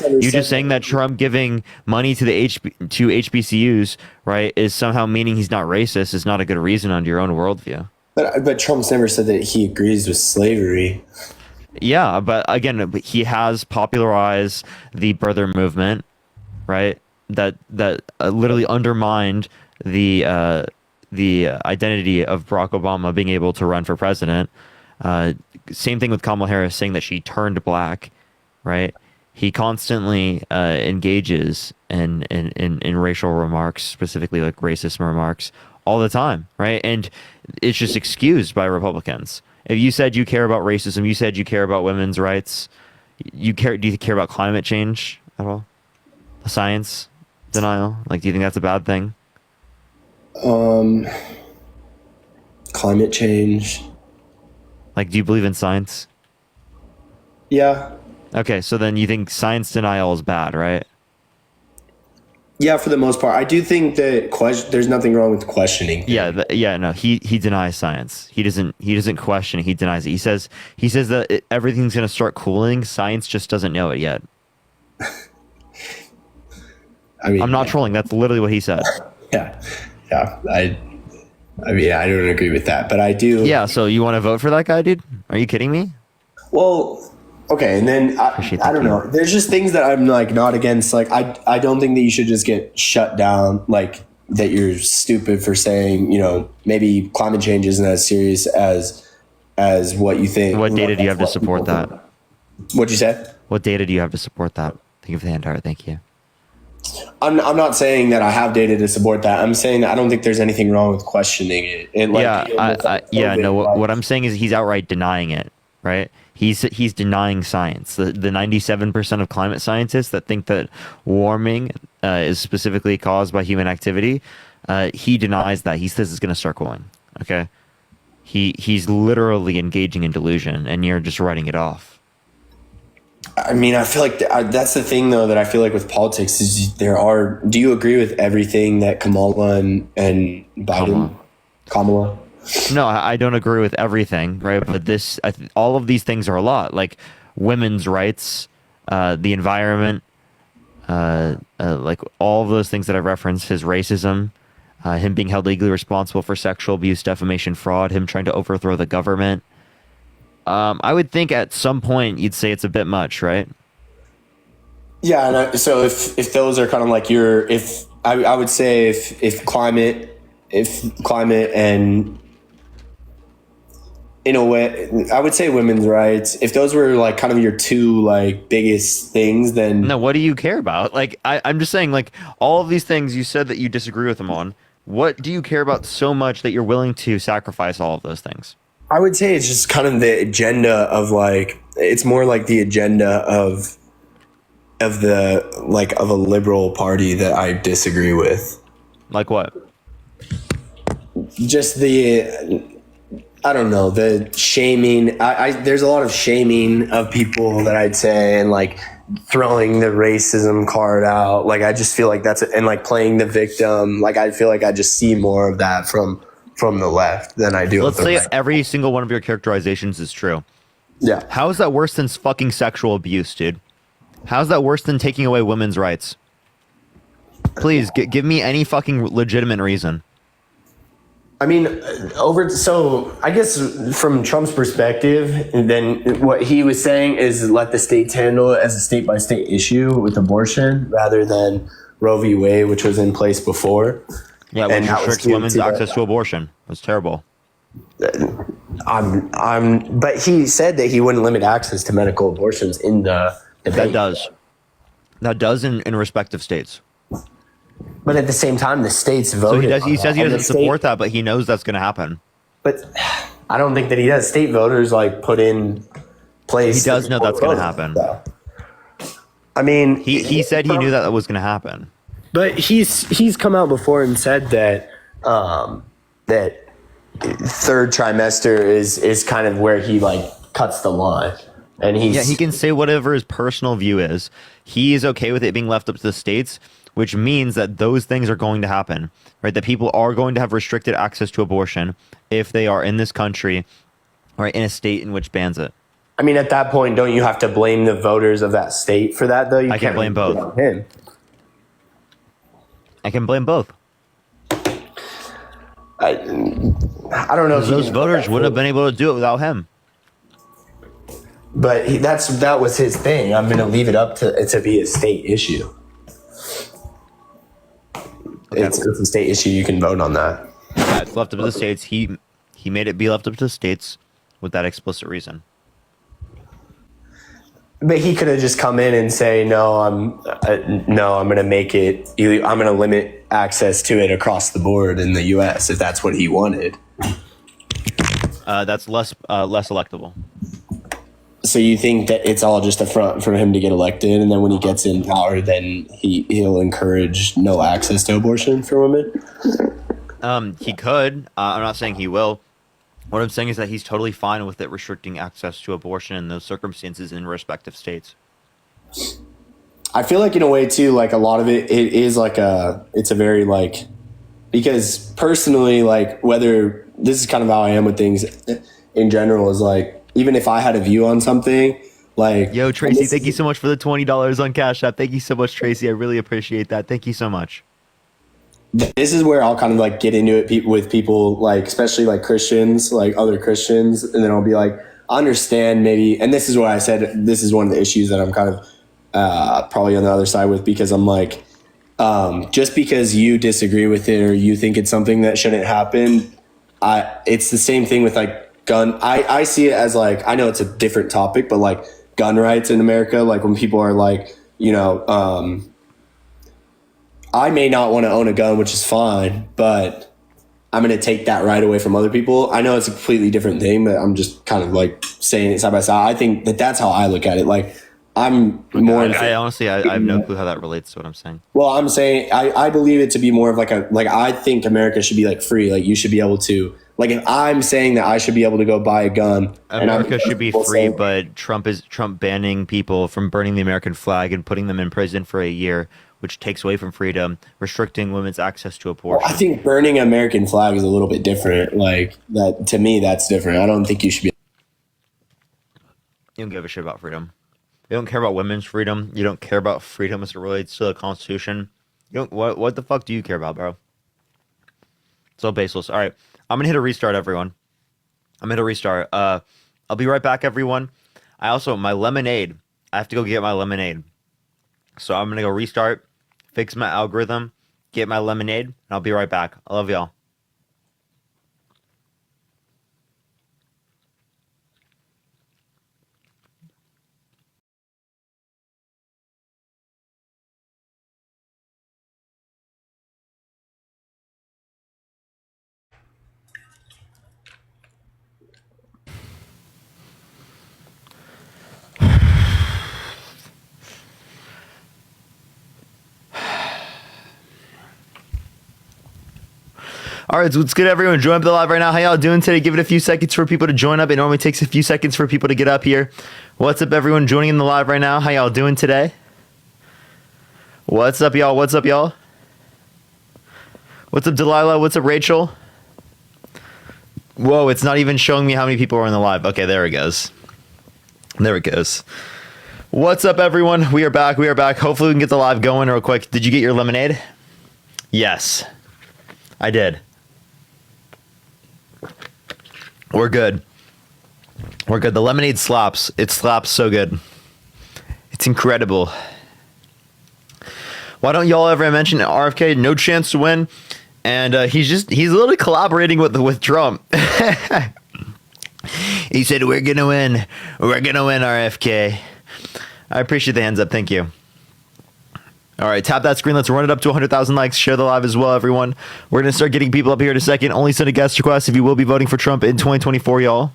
You're just saying that Trump giving money to to HBCUs, right, is somehow meaning he's not racist is not a good reason under your own worldview. But Trump's never said that he agrees with slavery. Yeah, but again, he has popularized the birther movement, right? That literally undermined the identity of Barack Obama being able to run for president. Same thing with Kamala Harris saying that she turned black, right? He constantly engages in racial remarks, specifically like racist remarks, all the time, right? And it's just excused by Republicans. If you said you care about racism, you said you care about women's rights, do you care about climate change at all? Science denial? Like, do you think that's a bad thing? Climate change. Like, do you believe in science? Yeah. Okay, so then you think science denial is bad, right? Yeah, for the most part. I do think that there's nothing wrong with questioning. Yeah, no, he denies science. He doesn't question it. He denies it. He says that everything's going to start cooling. Science just doesn't know it yet. I mean, I'm not trolling. That's literally what he said. Yeah. I mean, I don't agree with that, but I do. Yeah, so you want to vote for that guy, dude? Are you kidding me? Well, okay, and then I don't know. There's just things that I'm like not against. Like I don't think that you should just get shut down. Like that you're stupid for saying, maybe climate change isn't as serious as what you think. What data do you have to support that? What'd you say? What data do you have to support that? Thank you for the hand art. Thank you. I'm not saying that I have data to support that. I'm saying that I don't think there's anything wrong with questioning it. And what I'm saying is he's outright denying it, right? He's denying science. The 97% of climate scientists that think that warming is specifically caused by human activity, he denies that. He says it's going to start cooling. Okay, he's literally engaging in delusion, and you're just writing it off. I mean, I feel like that's the thing, though, that I feel like with politics is do you agree with everything that Kamala and Biden? Kamala? No, I don't agree with everything, right? But all of these things are a lot, like women's rights, the environment, like all of those things that I've referenced, his racism, him being held legally responsible for sexual abuse, defamation, fraud, him trying to overthrow the government. I would think at some point you'd say it's a bit much, right? Yeah, and so if those are kind of like I would say if climate and in a way, I would say women's rights, if those were like kind of your two like biggest things, then no, what do you care about? Like I'm just saying, like all of these things you said that you disagree with them on. What do you care about so much that you're willing to sacrifice all of those things? I would say it's just kind of the agenda of it's more like the agenda of a liberal party that I disagree with. Like what? Just I don't know, the shaming. There's a lot of shaming of people that I'd say, and like throwing the racism card out. Like, I just feel like and like playing the victim. Like, I feel like I just see more of that from the left than I do. Let's say every single one of your characterizations is true. Yeah. How is that worse than fucking sexual abuse, dude? How's that worse than taking away women's rights? Please give me any fucking legitimate reason. I mean, so I guess from Trump's perspective, then what he was saying is let the states handle it as a state by state issue with abortion rather than Roe v. Wade, which was in place before. Yeah, which restricts women's access to abortion. It's terrible. But he said that he wouldn't limit access to medical abortions in the debate. That does in respective states. But at the same time, the states voted. So he says he doesn't support that, but he knows that's going to happen. But I don't think that he does. State voters put in place. He does know that's going to happen. So. I mean, he said he knew that was going to happen. But he's come out before and said that that third trimester is kind of where he cuts the line. And he can say whatever his personal view is. He is okay with it being left up to the states, which means that those things are going to happen, right? That people are going to have restricted access to abortion if they are in this country, right, in a state in which bans it. I mean, at that point, don't you have to blame the voters of that state for that, though? You I can't blame both. on him. I can blame both. I don't know if Those voters wouldn't have been able to do it without him. But that was his thing. I'm going to leave it up to be a state issue. Okay. It's a state issue. You can vote on that. Yeah, it's left up to the states. He made it be left up to the states with that explicit reason. But he could have just come in and say, no, I'm going to make it. I'm going to limit access to it across the board in the U.S. if that's what he wanted. That's less electable. So you think that it's all just a front for him to get elected, and then when he gets in power, then he'll encourage no access to abortion for women? He could. I'm not saying he will. What I'm saying is that he's totally fine with it restricting access to abortion in those circumstances in respective states. I feel like in a way too, like a lot of it is like it's a very like, because personally, like whether this is kind of how I am with things in general is like, even if I had a view on something, like, yo, Tracy, thank you so much for the $20 on Cash App. Thank you so much, Tracy. I really appreciate that. Thank you so much. This is where I'll kind of like get into it with people, like especially like Christians, like other Christians, and then I'll be like, I understand maybe, and this is what I said. This is one of the issues that I'm kind of probably on the other side with, because I'm like, just because you disagree with it or you think it's something that shouldn't happen, it's the same thing with like gun. I see it as like, I know it's a different topic, but like gun rights in America, like when people are like, you know, I may not want to own a gun, which is fine, but I'm going to take that right away from other people. I know it's a completely different thing, but I'm just kind of like saying it side by side. I think that's how I look at it. Like I'm more. I honestly, I have no clue how that relates to what I'm saying. Well, I'm saying I believe it to be more of like I think America should be like free. Like you should be able to, like if I'm saying that I should be able to go buy a gun. America should be free, but Trump banning people from burning the American flag and putting them in prison for a year, which takes away from freedom, restricting women's access to abortion. Well, I think burning an American flag is a little bit different. Like that to me, that's different. I don't think you should be. You don't give a shit about freedom. You don't care about women's freedom. You don't care about freedom as it relates to the Constitution. You don't. What the fuck do you care about, bro? So baseless. All right, I'm gonna hit a restart, everyone. I'm gonna hit a restart. I'll be right back, everyone. My lemonade. I have to go get my lemonade. So I'm gonna go restart, fix my algorithm, get my lemonade, and I'll be right back. I love y'all. All right, so let's get everyone join up the live right now. How y'all doing today? Give it a few seconds for people to join up. It normally takes a few seconds for people to get up here. What's up, everyone joining in the live right now? How y'all doing today? What's up, y'all? What's up, y'all? What's up, Delilah? What's up, Rachel? Whoa, it's not even showing me how many people are in the live. Okay, there it goes. There it goes. What's up, everyone? We are back. We are back. Hopefully we can get the live going real quick. Did you get your lemonade? Yes, I did. We're good. We're good. The lemonade slaps. It slaps so good. It's incredible. Why don't y'all ever mention RFK? No chance to win. And he's literally collaborating with Trump. He said, we're going to win. We're going to win, RFK. I appreciate the hands up. Thank you. All right, tap that screen. Let's run it up to 100,000 likes. Share the live as well, everyone. We're going to start getting people up here in a second. Only send a guest request if you will be voting for Trump in 2024, y'all.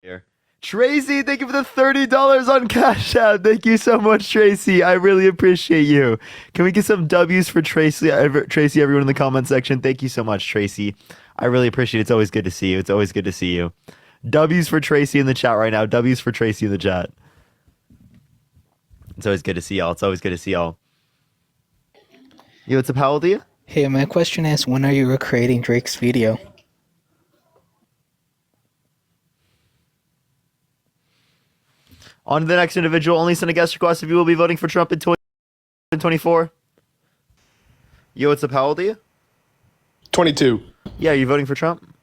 Here. Tracy, thank you for the $30 on Cash App. Thank you so much, Tracy. I really appreciate you. Can we get some W's for Tracy? Tracy, everyone in the comment section. Thank you so much, Tracy. I really appreciate it. It's always good to see you. It's always good to see you. W's for Tracy in the chat right now. W's for Tracy in the chat. It's always good to see y'all. It's always good to see y'all. Yo, what's up? How old are you? Hey, my question is, when are you recreating Drake's video? On to the next individual. Only send a guest request if you will be voting for Trump in 2024. Yo, what's up? How old are you? 22. Yeah, are you voting for Trump?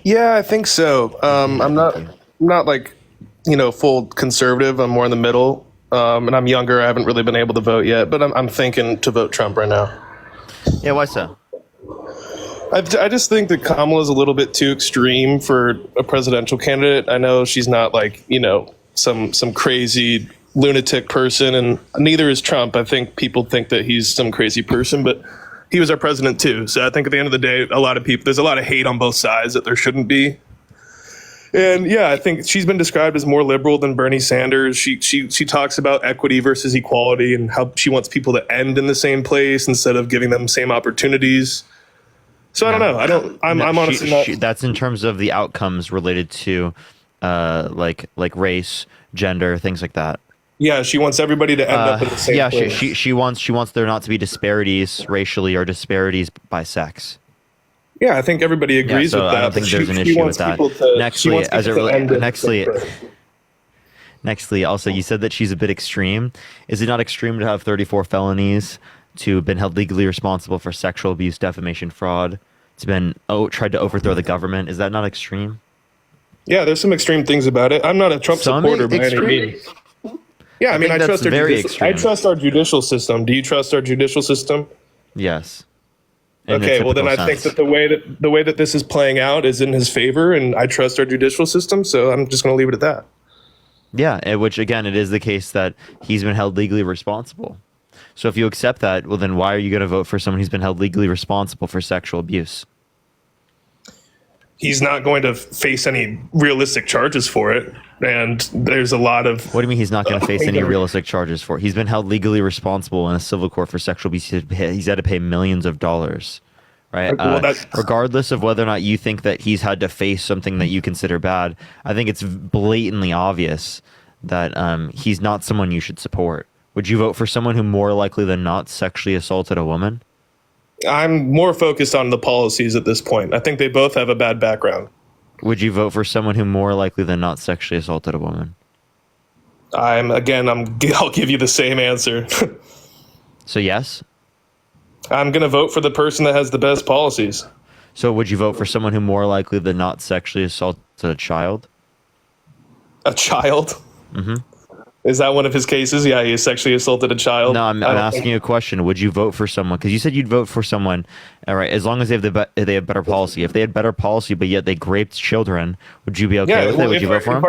Yeah, I think so. I'm not like, full conservative. I'm more in the middle. And I'm younger. I haven't really been able to vote yet, but I'm thinking to vote Trump right now. Yeah, why so? I just think that Kamala's a little bit too extreme for a presidential candidate. I know she's not like, some crazy lunatic person, and neither is Trump. I think people think that he's some crazy person, but he was our president too. So I think at the end of the day, there's a lot of hate on both sides that there shouldn't be. And yeah, I think she's been described as more liberal than Bernie Sanders. She talks about equity versus equality and how she wants people to end in the same place instead of giving them same opportunities. So I don't know. I'm honestly not. That's in terms of the outcomes related to, like race, gender, things like that. Yeah, she wants everybody to end up in the same place. Yeah, she wants there not to be disparities racially or disparities by sex. Yeah, I think everybody agrees with that. I don't think there's an issue with that. Nextly, also, you said that she's a bit extreme. Is it not extreme to have 34 felonies, to have been held legally responsible for sexual abuse, defamation, fraud, to been tried to overthrow the government? Is that not extreme? Yeah, there's some extreme things about it. I'm not a Trump supporter by any means. Yeah, I mean, I trust our judicial system. Do you trust our judicial system? Yes. Okay, well then I think that the way that this is playing out is in his favor, and I trust our judicial system, so I'm just going to leave it at that. Yeah, which again, it is the case that he's been held legally responsible. So if you accept that, well then why are you going to vote for someone who's been held legally responsible for sexual abuse? He's not going to face any realistic charges for it, and there's a lot of... What do you mean he's not going to face any realistic charges for it? He's been held legally responsible in a civil court for sexual abuse. He's had to pay millions of dollars, right? Regardless of whether or not you think that he's had to face something that you consider bad, I think it's blatantly obvious that he's not someone you should support. Would you vote for someone who more likely than not sexually assaulted a woman? I'm more focused on the policies at this point. I think they both have a bad background. Would you vote for someone who more likely than not sexually assaulted a woman? I'll give you the same answer. So yes? I'm going to vote for the person that has the best policies. So would you vote for someone who more likely than not sexually assaulted a child? A child? Mm-hmm. Is that one of his cases? Yeah, he sexually assaulted a child. No, I'm asking you a question. Would you vote for someone? Because you said you'd vote for someone, all right, as long as they have better policy. If they had better policy, but yet they raped children, would you be okay with it? Would you vote for them?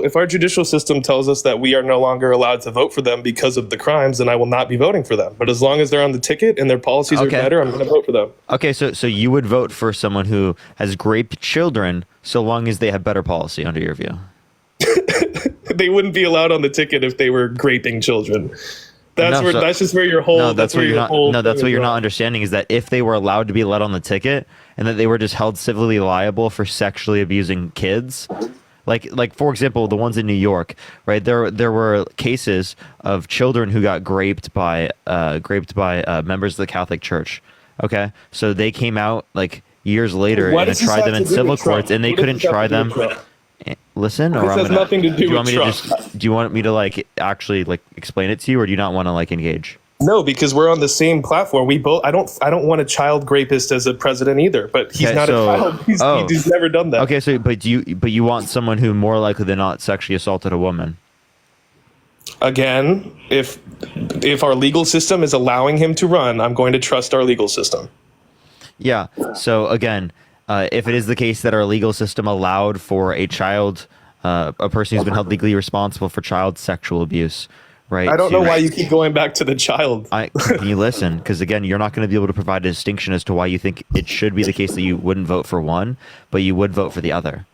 If our judicial system tells us that we are no longer allowed to vote for them because of the crimes, then I will not be voting for them. But as long as they're on the ticket and their policies are better, I'm going to vote for them. Okay, so you would vote for someone who has raped children so long as they have better policy, under your view? They wouldn't be allowed on the ticket if they were raping children. That's just where your whole. No, that's what you're not understanding is that if they were allowed to be let on the ticket and that they were just held civilly liable for sexually abusing kids, like for example, the ones in New York, right? There were cases of children who got raped by members of the Catholic Church. Okay, so they came out like years later and tried them in civil courts, and they couldn't try them. Listen, or has nothing to do with Trump. Do you want me to like actually like explain it to you, or do you not want to like engage? No, because we're on the same platform. We both. I don't want a child rapist as a president either. But he's not a child. He's never done that. Okay, so but you want someone who more likely than not sexually assaulted a woman. Again, if our legal system is allowing him to run, I'm going to trust our legal system. Yeah. So again. If it is the case that our legal system allowed for a child, a person who's been held legally responsible for child sexual abuse, right? I don't know why you keep going back to the child. Can you listen? Because again, you're not going to be able to provide a distinction as to why you think it should be the case that you wouldn't vote for one, but you would vote for the other.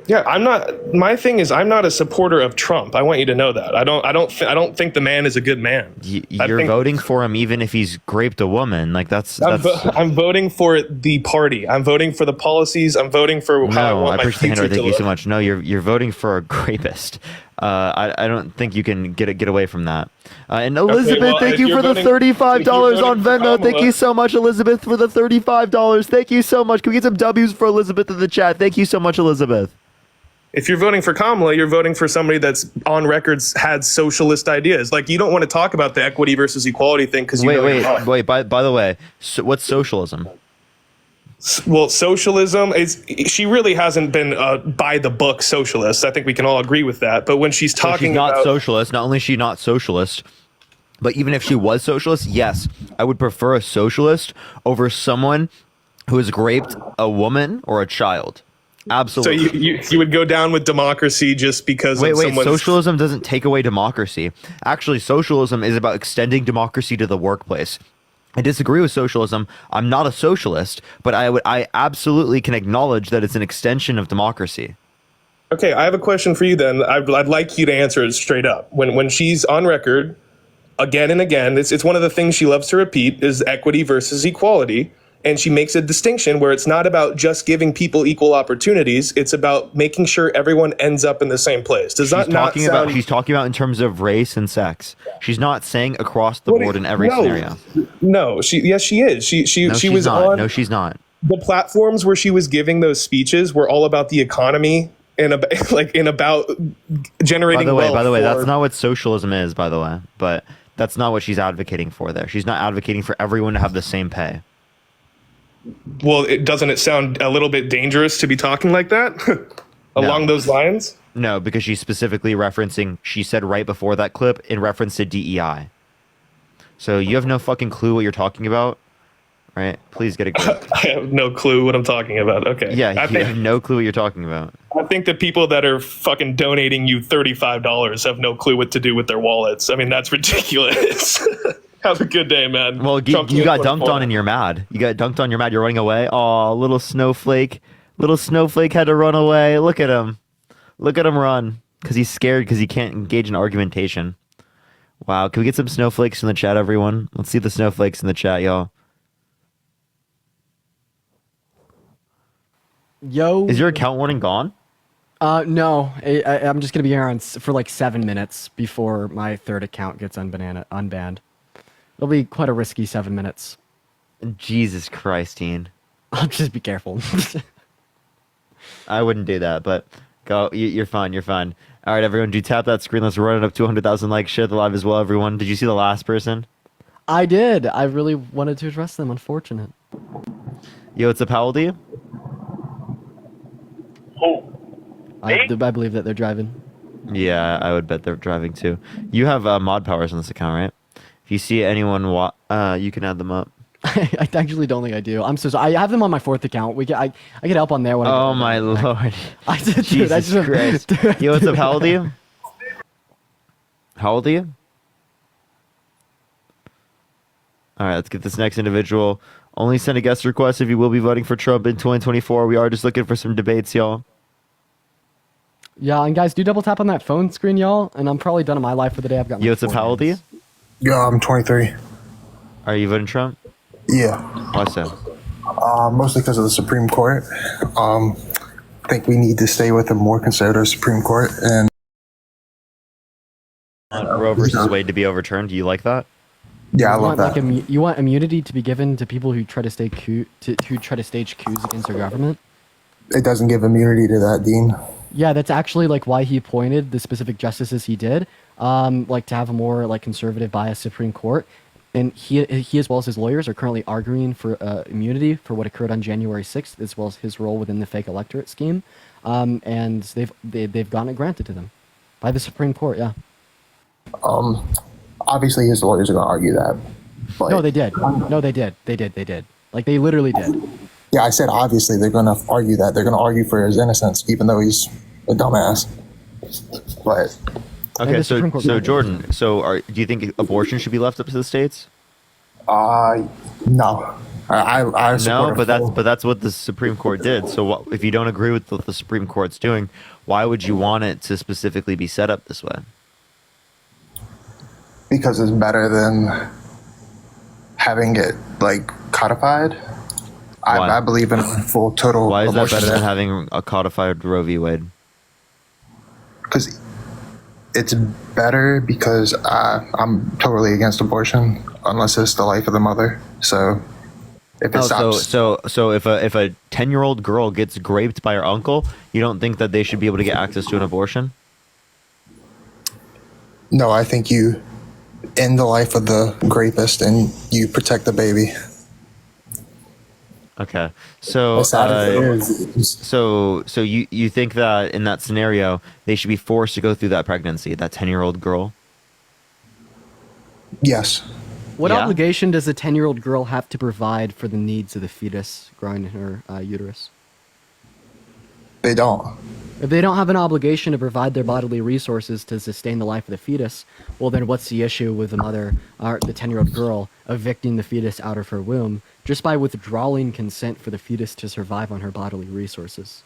Yeah, I'm not. My thing is, I'm not a supporter of Trump. I want you to know that. I don't think the man is a good man. You're voting for him even if he's raped a woman. Like that's. I'm voting for the party. I'm voting for the policies. I'm voting for how I want my future to look. Thank you so much. No, you're voting for a rapist. I don't think you can get away from that. And Elizabeth, thank you for the $35 on Venmo. Thank you so much, Elizabeth, for the $35. Thank you so much. Can we get some W's for Elizabeth in the chat? Thank you so much, Elizabeth. If you're voting for Kamala, you're voting for somebody that's on records had socialist ideas. Like, you don't want to talk about the equity versus equality thing because you wait. By the way, so what's socialism? Well, socialism is, she really hasn't been by the book socialist. I think we can all agree with that. But when she's talking she's not about socialist, not only is she not socialist, but even if she was socialist, yes, I would prefer a socialist over someone who has raped a woman or a child. so Absolutely. you would go down with democracy just because Wait, of someone's socialism doesn't take away democracy. Actually, socialism is about extending democracy to the workplace. I disagree with socialism. I'm not a socialist, but I absolutely can acknowledge that it's an extension of democracy. Okay, I have a question for you then. I'd like you to answer it straight up. When she's on record again and again, it's one of the things she loves to repeat is equity versus equality. And she makes a distinction where it's not about just giving people equal opportunities. It's about making sure everyone ends up in the same place. Does that not sound... She's talking about in terms of race and sex. She's not saying across the board in every scenario. No, she is. She was not. on... No, she's not. The platforms where she was giving those speeches were all about the economy and about, about generating wealth. By the way, that's not what socialism is, by the way. But that's not what she's advocating for there. She's not advocating for everyone to have the same pay. Well, doesn't it sound a little bit dangerous to be talking like that along those lines? No, because she's specifically referencing, she said right before that clip in reference to DEI. So you have no fucking clue what you're talking about, right? Please get a grip. I have no clue what I'm talking about. Okay. Yeah, you have no clue what you're talking about. I think the people that are fucking donating you $35 have no clue what to do with their wallets. I mean, that's ridiculous. Have a good day, man. Well, you got dunked on and you're mad. You got dunked on, you're mad, you're running away. Oh, little snowflake. Little snowflake had to run away. Look at him. Look at him run. Because he's scared because he can't engage in argumentation. Wow, can we get some snowflakes in the chat, everyone? Let's see the snowflakes in the chat, y'all. Yo. Is your account warning gone? No. I'm just going to be here for like 7 minutes before my third account gets unbanned. It'll be quite a risky 7 minutes. Jesus Christ, Ian. I'll just be careful. I wouldn't do that, but go. You're fine. You're fine. All right, everyone, do tap that screen. Let's run it up to 100,000 likes. Share the live as well, everyone. Did you see the last person? I did. I really wanted to address them. Unfortunate. Yo, what's up? How old are you? I believe that they're driving. Yeah, I would bet they're driving too. You have mod powers on this account, right? If you see anyone, you can add them up. I actually don't think I do. I'm so sorry. I have them on my fourth account. I get help on there when Oh my lord. I did. Jesus Christ. Yo, what's up? How old are you? How old are you? All right, let's get this next individual. Only send a guest request if you will be voting for Trump in 2024. We are just looking for some debates, y'all. Yeah, and guys, do double tap on that phone screen, y'all. And I'm probably done in my life for the day. I've got. Yo, what's up? How old are you? Yeah, I'm 23. Are you voting Trump? Yeah. Why so? Mostly because of the Supreme Court. I think we need to stay with a more conservative Supreme Court. And Roe versus Wade to be overturned. Do you like that? yeah, I love that. You want immunity to be given to people who try to stage coups against their government? It doesn't give immunity to that, Dean. Yeah, that's actually like why he appointed the specific justices he did, like to have a more like conservative bias Supreme Court. And he as well as his lawyers are currently arguing for immunity for what occurred on January 6th, as well as his role within the fake electorate scheme. And they've gotten it granted to them by the Supreme Court. Yeah. Obviously, his lawyers are going to argue that. But No, they did. No, they did. They did. Like they literally did. yeah, I said obviously they're going to argue that. They're going to argue for his innocence, even though he's a dumbass. But Okay, the Supreme Court so ruled. Jordan, do you think abortion should be left up to the states? no, I support No, a full- but that's what the Supreme Court did. So what, if you don't agree with what the Supreme Court's doing, why would you want it to specifically be set up this way? because it's better than having it like codified. Why? I believe in full total. Why is that abortion. better than having a codified Roe v. Wade? Because it's better because I'm totally against abortion unless it's the life of the mother. So If it Oh, stops, so if a 10-year-old girl gets raped by her uncle, you don't think that they should be able to get access to an abortion? no, I think you end the life of the rapist and you protect the baby. Okay. So As sad as it is, so you think that in that scenario they should be forced to go through that pregnancy, that 10-year-old girl? yes, What Yeah. obligation does a 10-year-old girl have to provide for the needs of the fetus growing in her uterus? they don't. If they don't have an obligation to provide their bodily resources to sustain the life of the fetus, well, then what's the issue with the mother, or the 10-year-old girl, evicting the fetus out of her womb just by withdrawing consent for the fetus to survive on her bodily resources?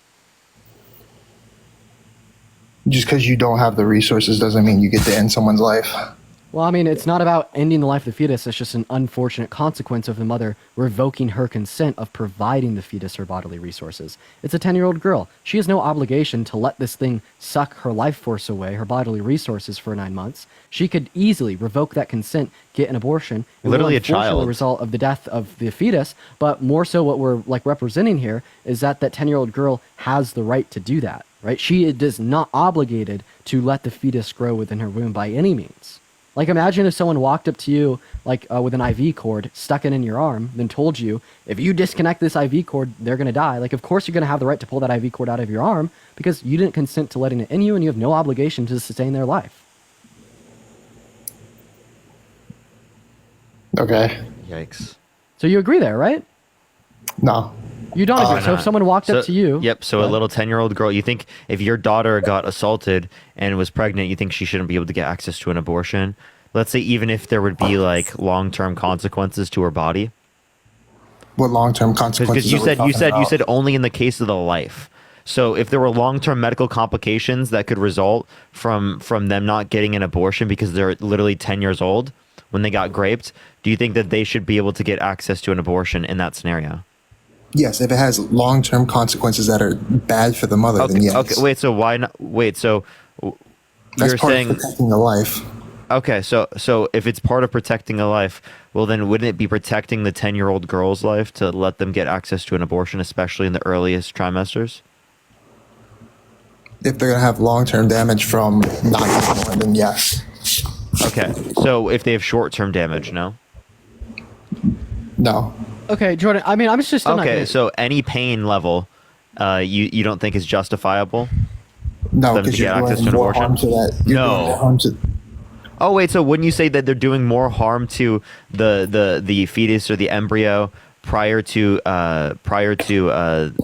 Just because you don't have the resources doesn't mean you get to end someone's life. Well, I mean, it's not about ending the life of the fetus. It's just an unfortunate consequence of the mother revoking her consent of providing the fetus her bodily resources. It's a 10-year-old girl. She has no obligation to let this thing suck her life force away, her bodily resources for 9 months. She could easily revoke that consent, get an abortion. It would Literally a unfortunately child. result of the death of the fetus, but more so what we're like representing here is that 10-year-old girl has the right to do that, right? She is not obligated to let the fetus grow within her womb by any means. Like, imagine if someone walked up to you, like, with an IV cord, stuck it in your arm, then told you, if you disconnect this IV cord, they're going to die. Like, of course you're going to have the right to pull that IV cord out of your arm because you didn't consent to letting it in you and you have no obligation to sustain their life. Okay. Yikes. So you agree there, right? No. You don't agree. So if not? someone walked up to you... Yep. So a little 10-year-old girl, you think if your daughter got assaulted and was pregnant, you think she shouldn't be able to get access to an abortion? Let's say even if there would be like long-term consequences to her body, What long-term consequences? because you are we said talking about? you said only in the case of the life. So if there were long-term medical complications that could result from them not getting an abortion because they're literally 10 years old when they got raped, do you think that they should be able to get access to an abortion in that scenario? Yes, if it has long-term consequences that are bad for the mother, Okay. then yes. Okay. Wait. So why not? Wait. So That's you're part saying of protecting the life. okay. So if it's part of protecting a life, well then wouldn't it be protecting the 10-year-old girl's life to let them get access to an abortion, especially in the earliest trimesters? If they're gonna have long-term damage from not getting one, then yes. Okay. So if they have short-term damage, no. No. Okay, Jordan, I mean, I'm just still not Okay. getting- So any pain level, you don't think is justifiable? No, Them to because get you're access doing to an more abortion? harm to that. You're No. doing more harm to, Oh wait, so wouldn't you say that they're doing more harm to the fetus or the embryo prior to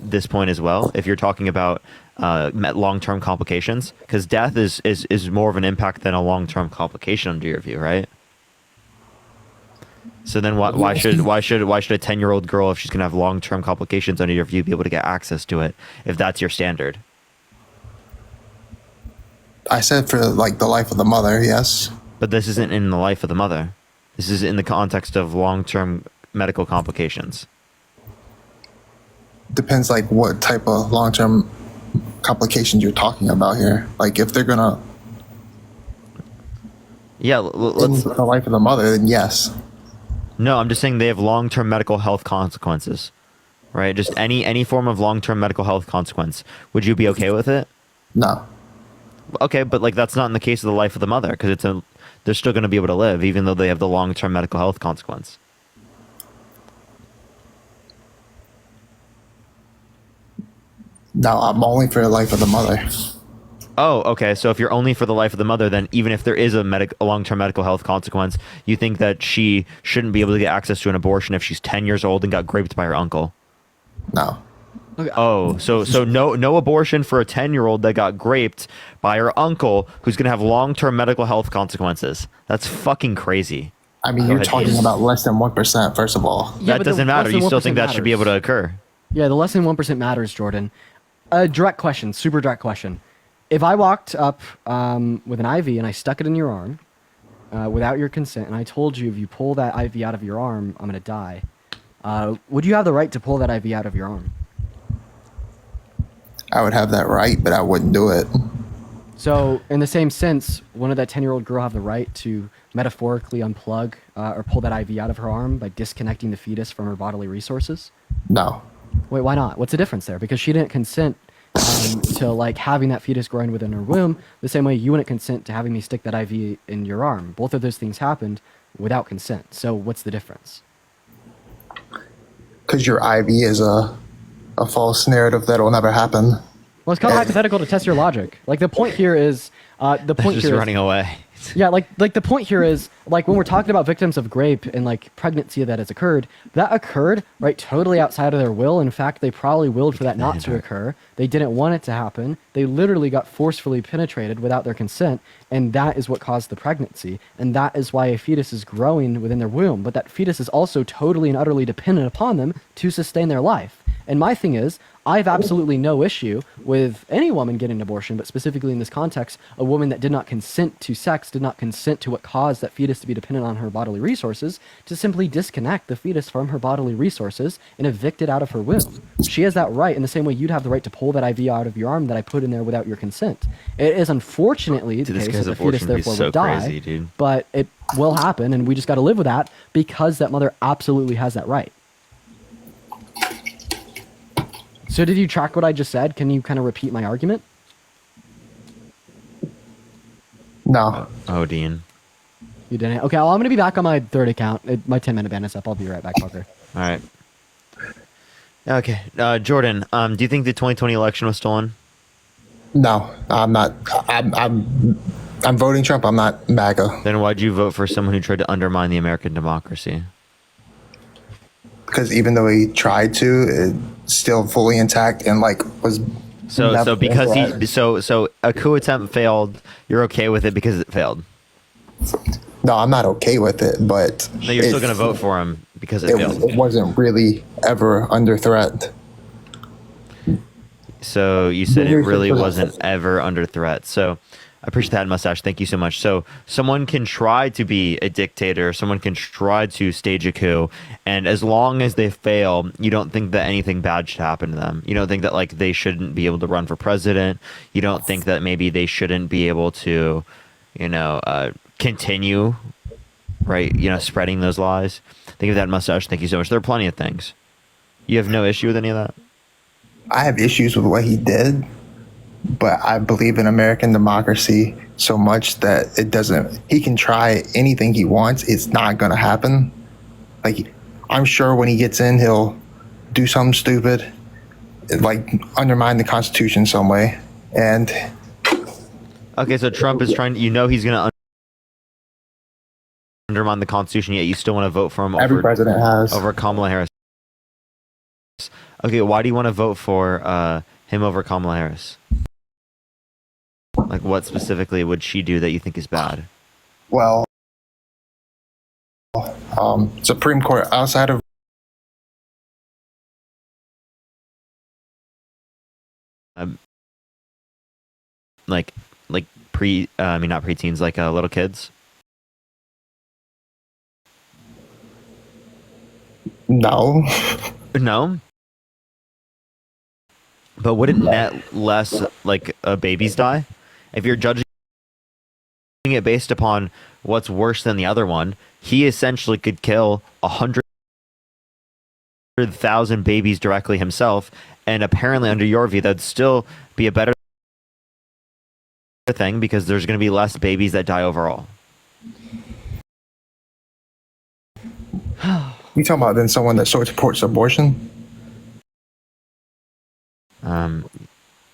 this point as well? If you're talking about long-term complications, because death is more of an impact than a long-term complication under your view, right? So then why should a 10-year-old girl, if she's gonna have long-term complications under your view, be able to get access to it if that's your standard? I said for like the life of the mother, yes. But this isn't in the life of the mother. This is in the context of long-term medical complications. Depends like what type of long-term complications you're talking about here. Like if they're gonna Yeah, end let's. the life of the mother, then yes. No, I'm just saying they have long-term medical health consequences, right? Just any form of long-term medical health consequence. Would you be okay with it? No. Okay, but like that's not in the case of the life of the mother because they're still going to be able to live even though they have the long-term medical health consequence. No, I'm only for the life of the mother. Oh, okay. So if you're only for the life of the mother, then even if there is a long-term medical health consequence, you think that she shouldn't be able to get access to an abortion if she's 10 years old and got raped by her uncle. No. Oh, so no abortion for a 10-year-old that got raped by her uncle who's going to have long-term medical health consequences. That's fucking crazy. I mean, Go you're ahead, talking James. about less than 1%, first of all. Yeah, That but the doesn't less matter. than You still 1% think that should be able to occur. Yeah, the less than 1% matters, Jordan. A direct question, super direct question. If I walked up with an IV and I stuck it in your arm without your consent, and I told you if you pull that IV out of your arm, I'm going to die, would you have the right to pull that IV out of your arm? I would have that right, but I wouldn't do it. So, in the same sense, wouldn't that 10-year-old girl have the right to metaphorically unplug or pull that IV out of her arm by disconnecting the fetus from her bodily resources? No. Wait, why not? What's the difference there? Because she didn't consent to like having that fetus growing within her womb, the same way you wouldn't consent to having me stick that IV in your arm. Both of those things happened without consent. So, what's the difference? Because your IV is a false narrative that'll never happen. Well, it's kind of hypothetical to test your logic. Like the point here is Just running away. Yeah, like the point here is like when we're talking about victims of rape and like pregnancy that has occurred, that occurred right totally outside of their will. In fact, they probably willed for that not to occur. They didn't want it to happen. They literally got forcefully penetrated without their consent, and that is what caused the pregnancy. And that is why a fetus is growing within their womb. But that fetus is also totally and utterly dependent upon them to sustain their life. And my thing is, I have absolutely no issue with any woman getting an abortion, but specifically in this context, a woman that did not consent to sex, did not consent to what caused that fetus to be dependent on her bodily resources, to simply disconnect the fetus from her bodily resources and evict it out of her womb. She has that right in the same way you'd have the right to pull that IV out of your arm that I put in there without your consent. It is unfortunately the case that the fetus therefore would die, crazy, dude. but it will happen, and we just got to live with that because that mother absolutely has that right. So did you track what I just said? Can you kind of repeat my argument? No. Oh, Dean. You didn't? Okay, well, I'm going to be back on my third account. My 10-minute ban is up. I'll be right back, Parker. All right. Okay, Jordan. Do you think the 2020 election was stolen? No. I'm not. I'm voting Trump. I'm not MAGA. Then why'd you vote for someone who tried to undermine the American democracy? Because even though he tried to, it's still fully intact and like was. So because so a coup attempt failed, you're okay with it because it failed. No, I'm not okay with it, but No, you're still gonna vote for him because it failed. It wasn't really ever under threat. So you said it really wasn't ever under threat. So I appreciate that, Mustache. Thank you so much. So someone can try to be a dictator, someone can try to stage a coup, and as long as they fail, you don't think that anything bad should happen to them. You don't think that like they shouldn't be able to run for president. You don't think that maybe they shouldn't be able to, continue, right? Spreading those lies. Think of that, Mustache. Thank you so much. There are plenty of things. You have no issue with any of that? I have issues with what he did, but I believe in American democracy so much that it doesn't. He can try anything he wants. It's not going to happen. Like, I'm sure when he gets in, he'll do something stupid, like undermine the Constitution some way. And okay, so Trump is trying. He's going to undermine the Constitution, yet you still want to vote for him every president has over Kamala Harris. Okay, why do you want to vote for him over Kamala Harris? Like, what specifically would she do that you think is bad? Well, Supreme Court outside of Like not preteens, like little kids. no. No. But wouldn't net less like babies die? If you're judging it based upon what's worse than the other one, he essentially could kill 100,000 babies directly himself, and apparently under your view that'd still be a better thing because there's going to be less babies that die overall. You talking about then someone that supports abortion?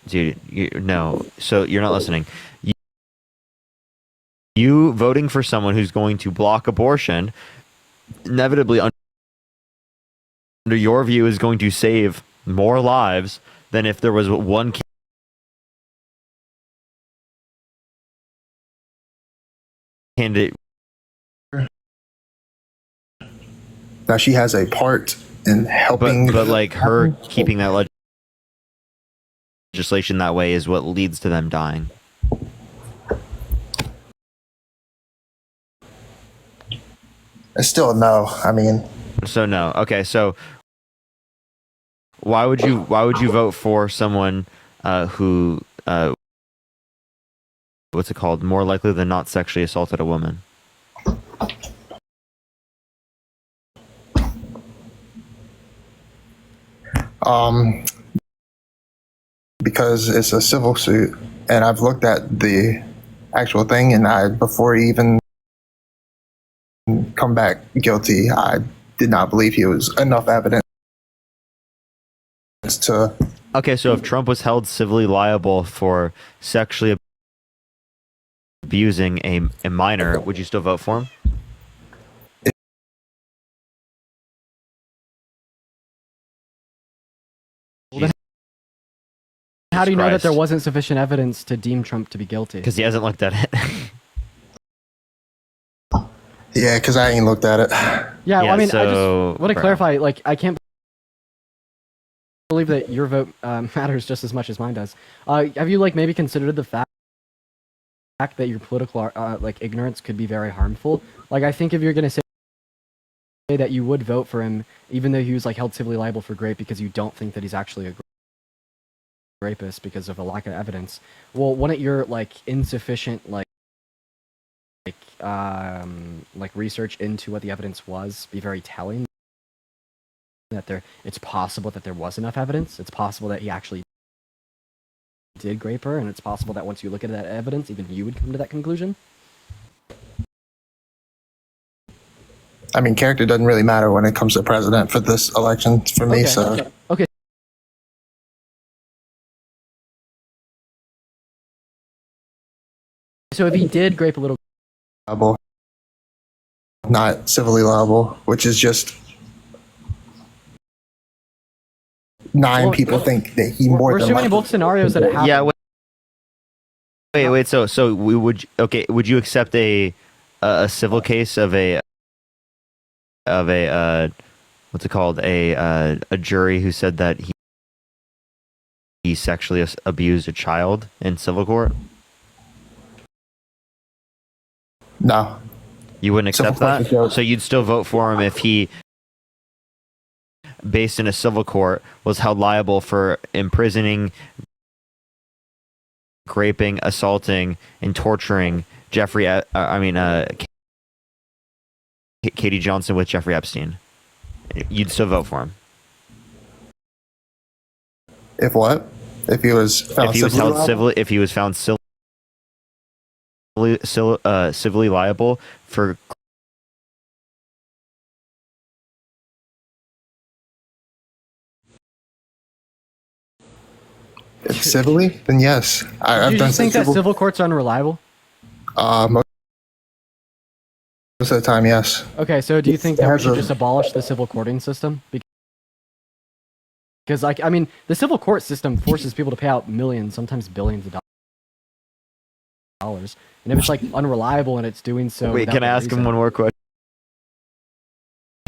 Dude, no. So you're not listening. You voting for someone who's going to block abortion, inevitably under your view, is going to save more lives than if there was one candidate. Now she has a part in helping, but like her keeping that legislation that way is what leads to them dying. Still no. I mean, so no. Okay, so why would you vote for someone who what's it called? More likely than not sexually assaulted a woman. Because it's a civil suit, and I've looked at the actual thing, and before he even come back guilty, I did not believe he was enough evidence to. Okay, so if Trump was held civilly liable for sexually abusing a minor, would you still vote for him? How do you know that Christ. there wasn't sufficient evidence to deem Trump to be guilty? Because he hasn't looked at it. Yeah, because I ain't looked at it. Yeah, well, Yeah, I mean, I so, just want to bro. clarify. Like, I can't believe that your vote matters just as much as mine does. Have you like maybe considered the fact that your political like ignorance could be very harmful? Like, I think if you're gonna say that you would vote for him, even though he was like held civilly liable for rape because you don't think that he's actually a rapist because of a lack of evidence. Well, wouldn't your like insufficient like research into what the evidence was be very telling? That it's possible that there was enough evidence. It's possible that he actually did rape her, and it's possible that once you look at that evidence, even you would come to that conclusion. I mean, character doesn't really matter when it comes to president for this election for me. Okay, So okay. So if he did rape a little, liable, not civilly liable, which is just nine Well, people think that he we're more than assuming in likely. both scenarios that it happened. Yeah. Wait. So we would would you accept a civil case of a what's it called, a jury who said that he sexually abused a child in civil court? No, You wouldn't Civil accept court's a that? joke. So you'd still vote for him if he, based in a civil court, was held liable for imprisoning, raping, assaulting, and torturing Katie Johnson with Jeffrey Epstein. You'd still vote for him if what? If he was found if he was civilly held liable? civilly. If he was found civilly liable for If civilly, then yes. Do I've you done just some think that civil courts are unreliable? most of the time, yes. Okay, so do you think that we Has should a- just abolish the civil courting system? Because, like, I mean, the civil court system forces people to pay out millions, sometimes billions of dollars. And if it's, like, unreliable and it's doing so... Wait, without can I good ask him reason- one more question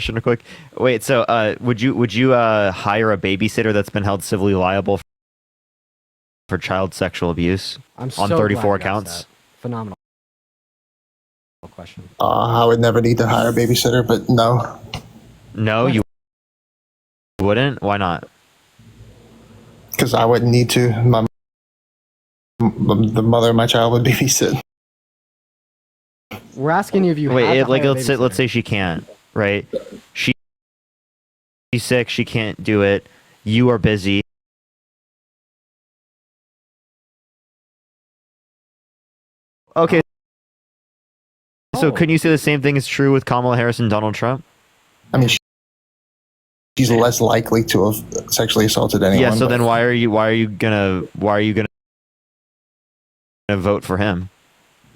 real quick? Wait, so would you hire a babysitter that's been held civilly liable for child sexual abuse I'm on so 34 glad you asked counts? that. Phenomenal question. I would never need to hire a babysitter, but no. No, you wouldn't? Why not? Because I wouldn't need to. The mother of my child would babysit. We're asking you if you had Wait, to like hire a let's babysitter. say she can't, right? She's sick, she can't do it. You are busy. Okay. So Oh. couldn't you say the same thing is true with Kamala Harris and Donald Trump? I mean, she's less likely to have sexually assaulted anyone. Yeah, so but then why are you gonna vote for him?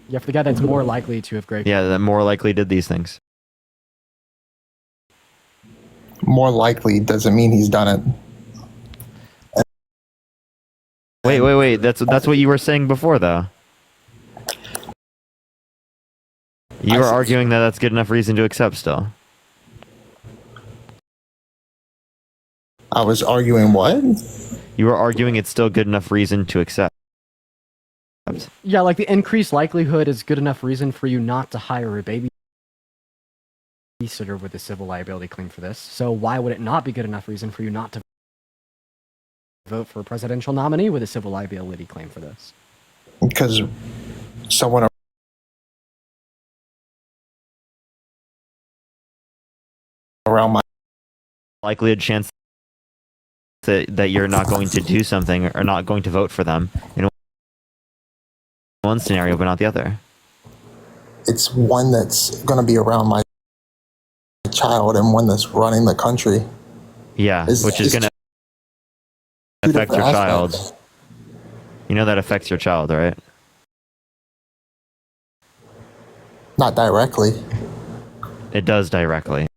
Yeah, for the guy that's more likely to have raped. Yeah, that more likely did these things. more likely doesn't mean he's done it. Wait. That's what you were saying before, though. You were arguing that that's good enough reason to accept still. I was arguing what? You were arguing it's still good enough reason to accept. Yeah, like the increased likelihood is good enough reason for you not to hire a babysitter with a civil liability claim for this. So why would it not be good enough reason for you not to vote for a presidential nominee with a civil liability claim for this? Because someone around my likelihood chance that you're not going to do something or not going to vote for them in one scenario but not the other. it's one that's going to be around my child and one that's running the country. Yeah, which is it's going to two affect your different child. aspects. You know that affects your child, right? Not directly. It does directly.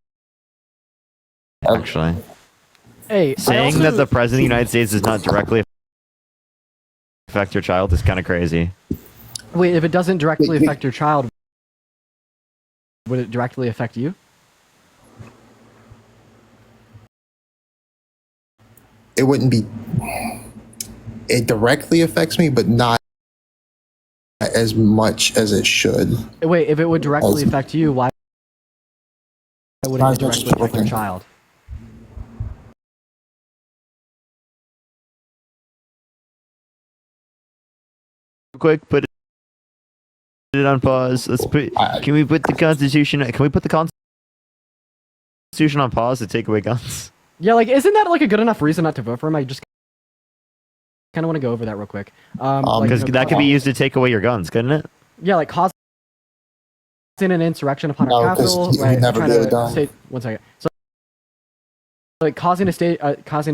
Actually, Hey, saying that the president of the United States does not directly affect your child is kind of crazy. wait, if it doesn't directly Wait. affect your child, would it directly affect you? It wouldn't be. It directly affects me, but not as much as it should. Wait, if it would directly As- affect you, why would Not it just directly affect your children. child? Quick, put it on pause. Let's put. Can we put the Constitution? Can we put the Constitution on pause to take away guns? Yeah, like, isn't that like a good enough reason not to vote for him? I just kind of want to go over that real quick. Like, Because you know, that could be used to take away your guns, couldn't it? yeah, like causing an insurrection upon No, our 'cause capital. you Right, never trying get it to done. state. One second. So, like causing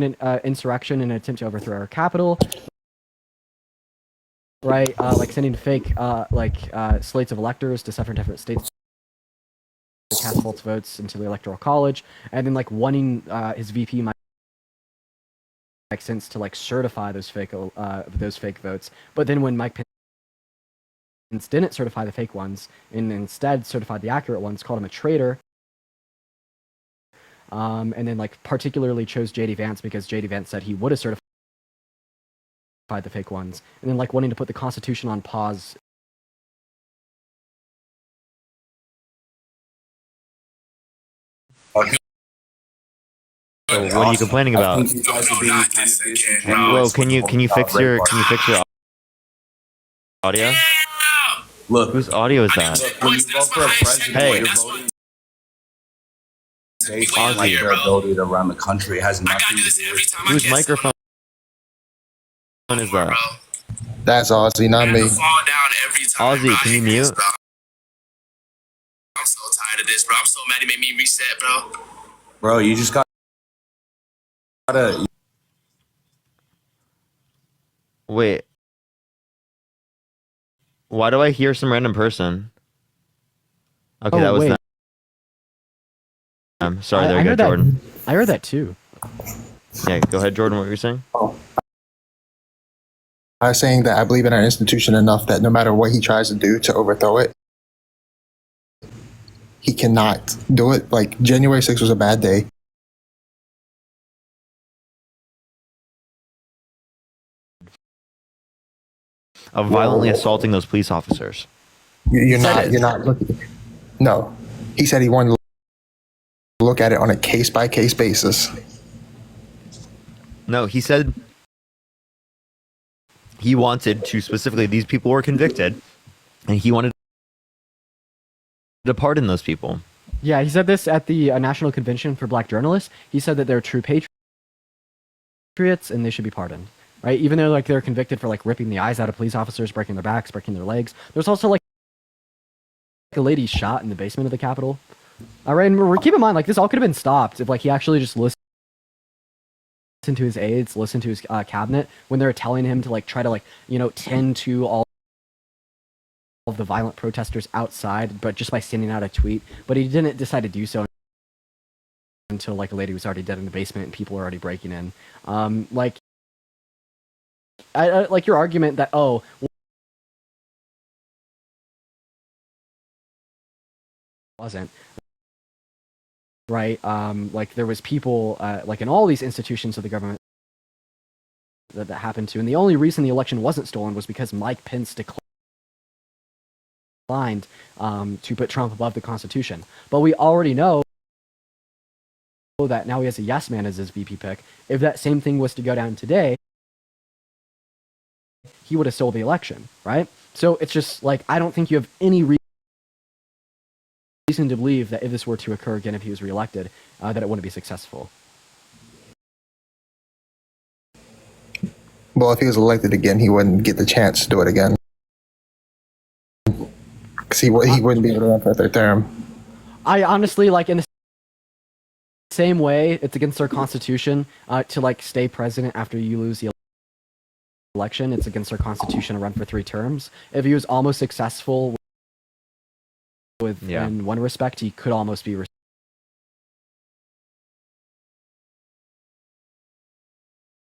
an insurrection in an attempt to overthrow our capital. Right, like sending fake slates of electors to several different states to cast false votes into the electoral college, and then like wanting his VP Mike Pence to like certify those fake votes. But then when Mike Pence didn't certify the fake ones and instead certified the accurate ones, called him a traitor. And then like particularly chose JD Vance because JD Vance said he would have certified the fake ones, and then like wanting to put the Constitution on pause. So what are you complaining about? Whoa, can you fix your audio? Look, Whose audio is that? when you vote for a president, Hey. you're voting based on like their ability around the country. It has nothing to do with Whose microphone is that? That's Ozzy, not me. Ozzy, can you mute? I'm so tired of this, bro. I'm so mad he made me reset, bro. bro. You just gotta. Wait. Why do I hear some random person? Okay, Oh, that was wait. them. Sorry, I there you go, heard that- Jordan. I heard that too. Yeah, go ahead, Jordan. What were you saying? I was saying that I believe in our institution enough that no matter what he tries to do to overthrow it, he cannot do it. Like January 6th was a bad day. Of violently assaulting those police officers. You're Said not. it. You're not looking. No, he said he wanted to look at it on a case by case basis. No, he said he wanted to specifically, these people were convicted, and he wanted to pardon those people. Yeah, he said this at the National Convention for Black Journalists. He said that they're true patriots and they should be pardoned. Right? Even though like they're convicted for like ripping the eyes out of police officers, breaking their backs, breaking their legs. There's also like a lady shot in the basement of the Capitol. All right, and keep in mind like this all could have been stopped if like he actually just listened to his aides, listened to his cabinet when they were telling him to like try to like tend to all of the violent protesters outside, but just by sending out a tweet. But he didn't decide to do so until like a lady was already dead in the basement and people were already breaking in. Like I like your argument that wasn't right. Like there was people like in all these institutions of the government that happened to, and the only reason the election wasn't stolen was because Mike Pence declined to put Trump above the Constitution. But we already know that now he has a yes man as his VP pick. If that same thing was to go down today, he would have stole the election, right? So it's just like, I don't think you have any reason to believe that if this were to occur again, if he was reelected, that it wouldn't be successful. Well, if he was elected again, he wouldn't get the chance to do it again. Because he wouldn't be able to run for a third term. I honestly, like, in the same way, it's against our constitution to, like, stay president after you lose the election. It's against our constitution to run for 3 terms. If he was almost successful in one respect, he could almost be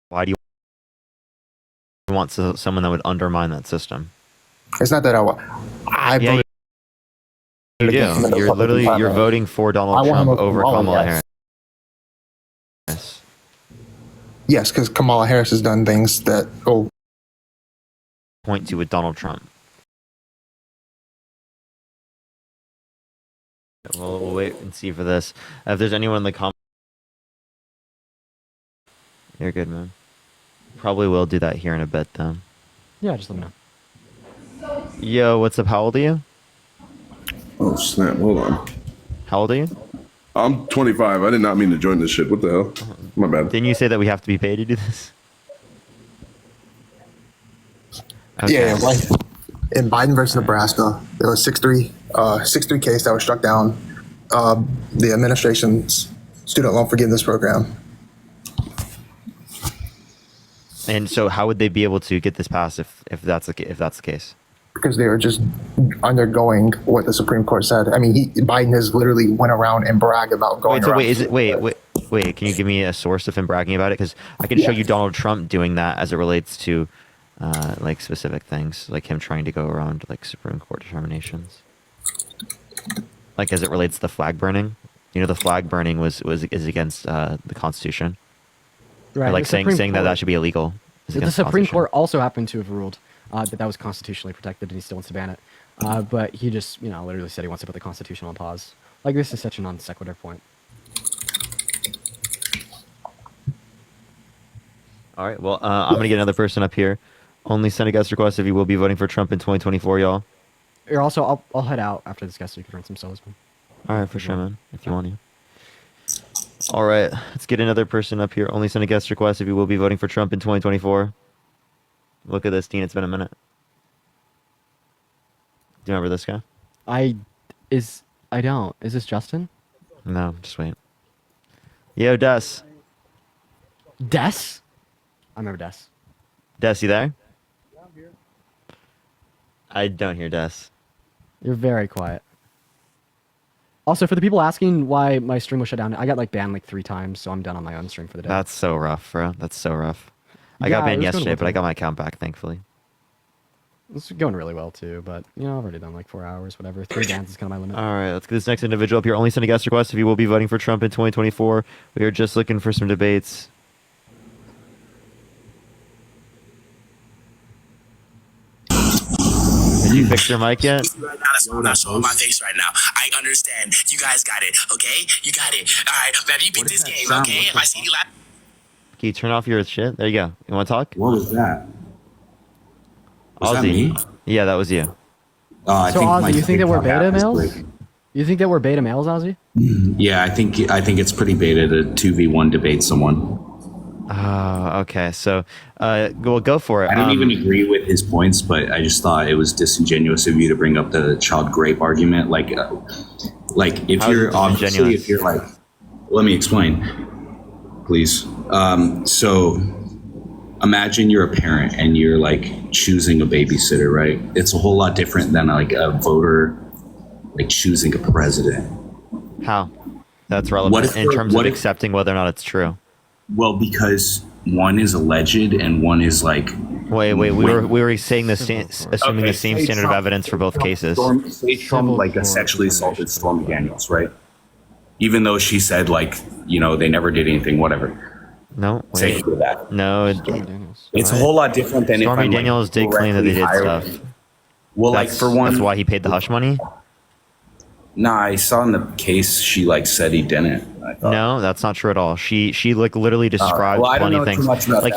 Why do you want someone that would undermine that system? It's not that I want. Yeah, you do. You're voting for Donald Trump over Kamala Harris. Yes, because Kamala Harris has done things that point to with Donald Trump. Well, we'll wait and see for this. If there's anyone in the comments, you're good, man. Probably will do that here in a bit, then. Yeah, just let me know. Yo, what's up? How old are you? Oh snap! Hold on. How old are you? I'm 25. I did not mean to join this shit. What the hell? My bad. Didn't you say that we have to be paid to do this? Okay. Yeah, like in Biden versus Nebraska, there was 6-3 case that was struck down. The administration's student loan forgiveness program. And so, how would they be able to get this passed if that's the case? Because they were just undergoing what the Supreme Court said. I mean, Biden has literally went around and bragged about going. Wait, can you give me a source of him bragging about it? Because I can show you Donald Trump doing that as it relates to like specific things, like him trying to go around like Supreme Court determinations. Like as it relates to the flag burning. You know, the flag burning is against the Constitution. Right. Or like saying that should be illegal. The Supreme Court also happened to have ruled that was constitutionally protected, and he still wants to ban it. But he just, literally said he wants to put the Constitution on pause. Like, this is such a non sequitur point. All right. Well, I'm gonna get another person up here. Only send a guest request if you will be voting for Trump in 2024, y'all. Or also, I'll head out after this guest so you can run some solos. All right, for sure, man. If you want to. All right, let's get another person up here. Only send a guest request if you will be voting for Trump in 2024. Look at this, Dean. It's been a minute. Do you remember this guy? I don't. Is this Justin? No, just wait. Yo, Des. Des? I remember Des. Des, you there? Yeah, I'm here. I don't hear Des. You're very quiet. Also, for the people asking why my stream was shut down, I got banned 3 times, so I'm done on my own stream for the day. That's so rough, bro. That's so rough. I got banned yesterday, but I got my account back, thankfully. It's going really well, too, but, I've already done 4 hours, whatever. 3 bans is kind of my limit. All right, let's get this next individual up here. Only send a guest request if you will be voting for Trump in 2024. We are just looking for some debates. Did you fix your mic yet? Right now, that's why I'm not showing my face right now. I understand. You guys got it, okay? You got it. All right, man, you beat this game, okay? If I see you Can you turn off your shit? There you go. You want to talk? What was that? Was that Ozzy. me? Yeah, that was you. So, Ozzy, you think that we're beta males? You think that we're beta males, Ozzy? Yeah, I think it's pretty beta to 2v1 debate someone. Oh, okay. So, well, go for it. I don't even agree with his points, but I just thought it was disingenuous of you to bring up the child grape argument. Like if you're obviously, if you're let me explain, please. So imagine you're a parent and you're choosing a babysitter, right? It's a whole lot different than a voter choosing a president. How? That's relevant in terms of accepting whether or not it's true. Well, because one is alleged and one is Wait. We were saying assuming the same standard of evidence for both cases. Say Trump sexually assaulted Stormy Daniels, right? Even though she said they never did anything, whatever. No, say that. No, it's a whole lot different than Stormy Daniels did claim that they did stuff. Well, for one, that's why he paid the hush money. Nah, I saw in the case she said he didn't. No, that's not true at all. She literally described plenty of things.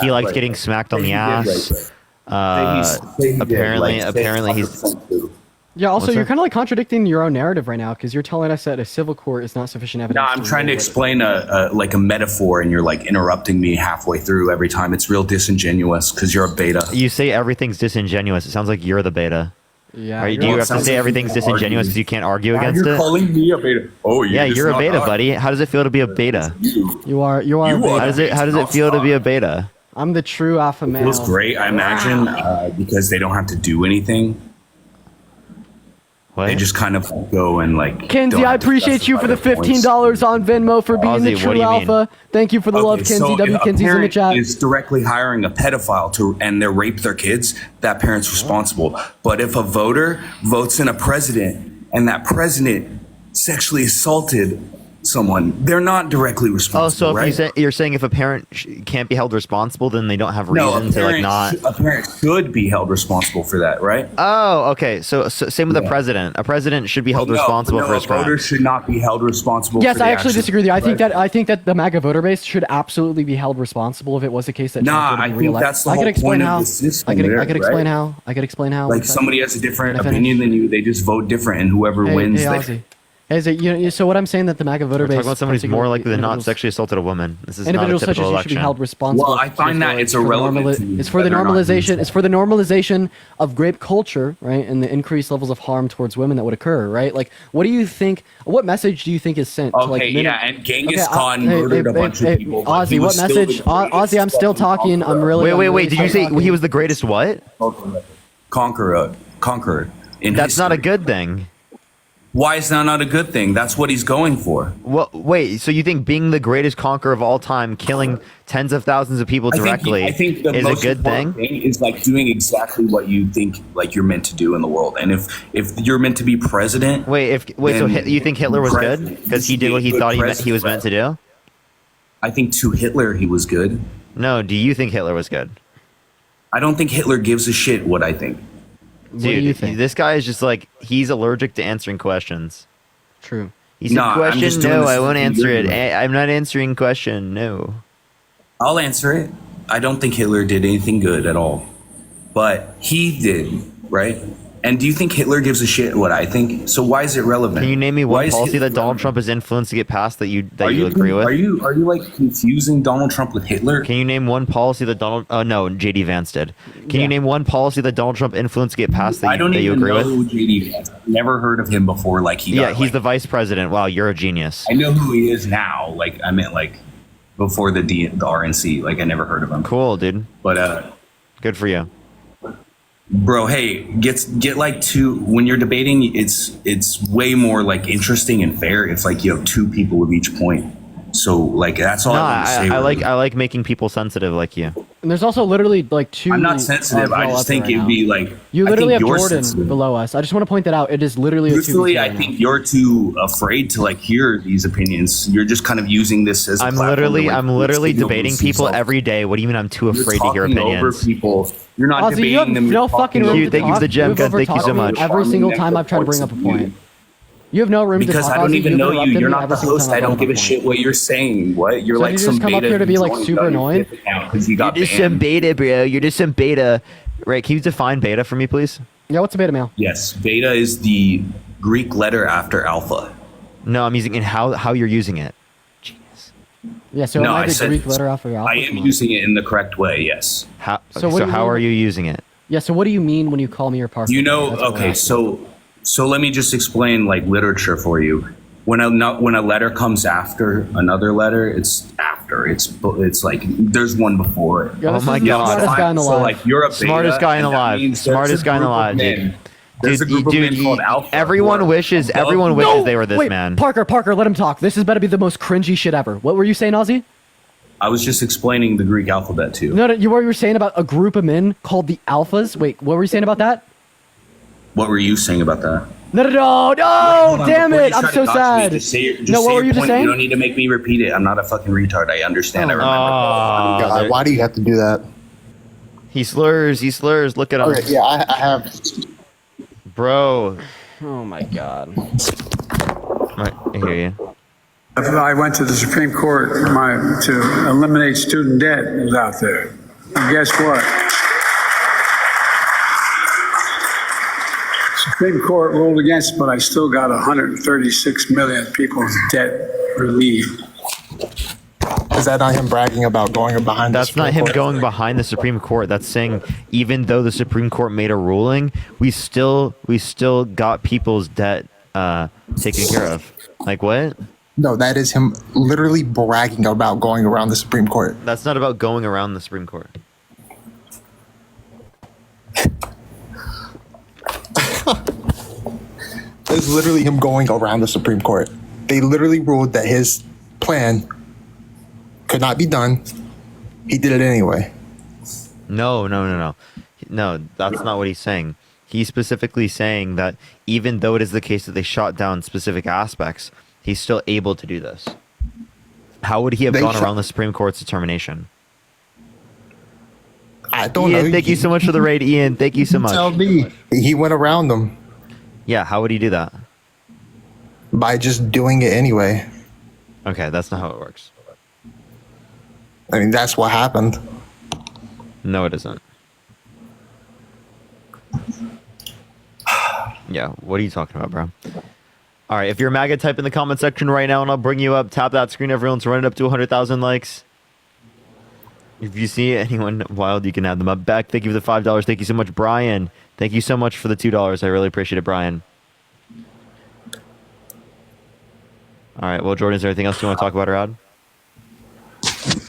He liked getting smacked on the ass. Apparently he's. Yeah. Also, What's you're that? kind of like contradicting your own narrative right now because you're telling us that a civil court is not sufficient evidence. No, I'm trying to explain a metaphor, and you're like interrupting me halfway through every time. It's real disingenuous because you're a beta. You say everything's disingenuous. It sounds like you're the beta. Yeah. Right? you're- Do you it have to sounds say like everything's you're disingenuous because you can't argue against You're it? calling me a beta. Oh, Yeah, you're a beta, buddy. How does it feel to be a beta? You are. You a are. beta. How does it feel to be a beta? I'm the true alpha male. It feels great, I imagine, because they don't have to do anything. What? They just kind of go and like. Kenzie, don't I have to appreciate you for the justify their points. $15 on Venmo for being Ozzy, the what true do you mean? alpha. Thank you for the love, Okay, Kenzie. so W. if a Kenzie's in the parent chat. is directly hiring a pedophile and they rape their kids, that parent's responsible. But if a voter votes in a president and that president sexually assaulted someone, they're not directly responsible. Oh, so if right? you're saying if a parent can't be held responsible, then they don't have reason to like not. A parent should be held responsible for that, right? Oh, okay. So same with the president. A president should be held responsible for his a voter crimes. should not be held responsible. Yes, for the I actually actions disagree with you. of I think that the MAGA voter base should absolutely be held responsible if it was the case that Nah, Trump would I be think reelected. that's the I could whole explain point of how. the system I could there, explain right? how. I could explain how. Like somebody has a different Can I finish? opinion than you, they just vote different, and whoever wins, Hey, they, Ozzy. Hey, so what I'm saying that the MAGA voter We're base. talking about somebody who's more likely than not individuals- sexually assaulted a woman. This is not a Individuals such as typical you should be election. held responsible. Well, I find that it's irrelevant to me It's for the whether or not normalization. he's- It's for the normalization of rape culture, right, and the increased levels of harm towards women that would occur, right? Like, what do you think? What message do you think is sent? to, like, Okay, men- yeah, and Genghis Okay, Khan murdered a bunch of people. but he Ozzy, what was still the message? greatest Ozzy, I'm still fucking talking. I'm really. Wait, I'm wait, really wait. Did you still say talking. he was the greatest what? conqueror. In That's not a history. good thing. Why is that not a good thing? That's what he's going for. Well, wait. So you think being the greatest conqueror of all time, killing tens of thousands of people directly, I think the is a most good important thing? thing is like doing exactly what you think like you're meant to do in the world. And if you're meant to be president, So you think Hitler was good president because he did what he needs to be a thought good he was meant to do? I think to Hitler he was good. No. Do you think Hitler was good? I don't think Hitler gives a shit what I think. What do you think? This guy is just like he's allergic to answering questions. True. He said, Nah, I'm "Question? just doing No, this I won't fucking answer it. weird. I'm not answering question. No." I'll answer it. I don't think Hitler did anything good at all. But he did, right? And do you think Hitler gives a shit what I think? So why is it relevant? Can you name me Why one is policy Hitler that Donald relevant? Trump has influenced to get passed that you Are agree with? Are you like confusing Donald Trump with Hitler? Can you name one policy that Donald? Oh no, JD Vance did. Can you name one policy that Donald Trump influenced to get passed that I don't you even agree know with? who JD Vance. I've never heard of him before. Like he Yeah, got, he's like, the vice president. Wow, you're a genius. I know who he is now. Like I meant like before the RNC. Like I never heard of him. Cool, dude. But Good for you. bro, hey, get like two when you're debating. It's way more like interesting and fair if like you have two people with each point. So like that's all No, I want to say. I really. like making people sensitive like you. And there's also literally like two. I'm not sensitive. I just think it'd be like You I literally think have you're Jordan sensitive. below us. I just want to point that out. It is literally a 2v2 Truthfully, I right now. think you're too afraid to like hear these opinions. You're just kind of using this as a I'm platform to, like, I'm literally signal debating boost people yourself. every day. What do you mean I'm too You're afraid to hear talking over opinions? people. You're not Ozzy, you have debating them. no you're fucking talking room over to Thank you talk. for the gem, You've Gun. Thank you so overtalked me much. every single time I've tried to bring up a point. You have no room to Because talk. I don't Ozzy. even You've know you. interrupted You're me not the every single host. time I I've don't brought give a up point. shit what you're saying. What? You're So like you some just come up beta here to be, who like, joined super on your annoying? fifth account 'cause you You're got just banned. some beta, bro. You're just some beta. Right? Can you define beta for me, please? Yeah, what's a beta male? Yes, beta is the Greek letter after alpha. No, I'm using in how you're using it. Yeah, so No, am I I the said Greek letter alpha? I am using it in the correct way. Yes. How? So So, what do you how mean- are you using it? Yeah, so what do you mean when you call me your partner? You know, That's what we're okay, asking. so let me just explain like literature for you. When a letter comes after another letter, it's after. It's like there's one before it. Yeah, Oh this my is the God. smartest guy in the So live. like you're a beta, Smartest guy in and the that live. means there's Smartest a guy in the group of live, men. dude. There's a group of men called alpha. Everyone who are wishes. above Everyone you. wishes they were this Wait, man. Parker, let him talk. This is better be the most cringy shit ever. What were you saying, Ozzy? I was just explaining the Greek alphabet to you. No, you were saying about a group of men called the Alphas. Wait, what were you saying about that? What were you saying about that? No, Hold on, damn before you it, I'm try to so dodge me, sad. Just say your, just No, say what your were you just point. saying? You don't need to make me repeat it. I'm not a fucking retard. I understand. I remember. God, why do you have to do that? He slurs. Look at him, Okay, yeah, I have. bro. Oh my god. Right, I hear you. I went to the Supreme Court to eliminate student debt was out there. And guess what? Supreme Court ruled against, but I still got 136 million people's debt relieved. Is that not him bragging about going behind? That's not him going behind the Supreme Court. That's saying even though the Supreme Court made a ruling, we still got people's debt taken care of. Like what? No, that is him literally bragging about going around the Supreme Court. That's not about going around the Supreme Court. It's literally him going around the Supreme Court. They literally ruled that his plan could not be done. He did it anyway. No, that's not what he's saying. He's specifically saying that even though it is the case that they shot down specific aspects, he's still able to do this. How would he have gone around the Supreme Court's determination? I don't Ian, know. thank you so much for the raid, Ian. Thank you so much. Tell me. He went around them Yeah, how would he do that? by just doing it anyway. Okay, that's not how it works. I mean, that's what happened. No, it isn't. Yeah, what are you talking about, bro? All right, if you're a MAGA, type in the comment section right now, and I'll bring you up. Tap that screen, everyone, to run it up to 100,000 likes. If you see anyone wild, you can add them up. Back, thank you for the $5. Thank you so much, Brian. Thank you so much for the $2. I really appreciate it, Brian. All right, well, Jordan, is there anything else you want to talk about or add?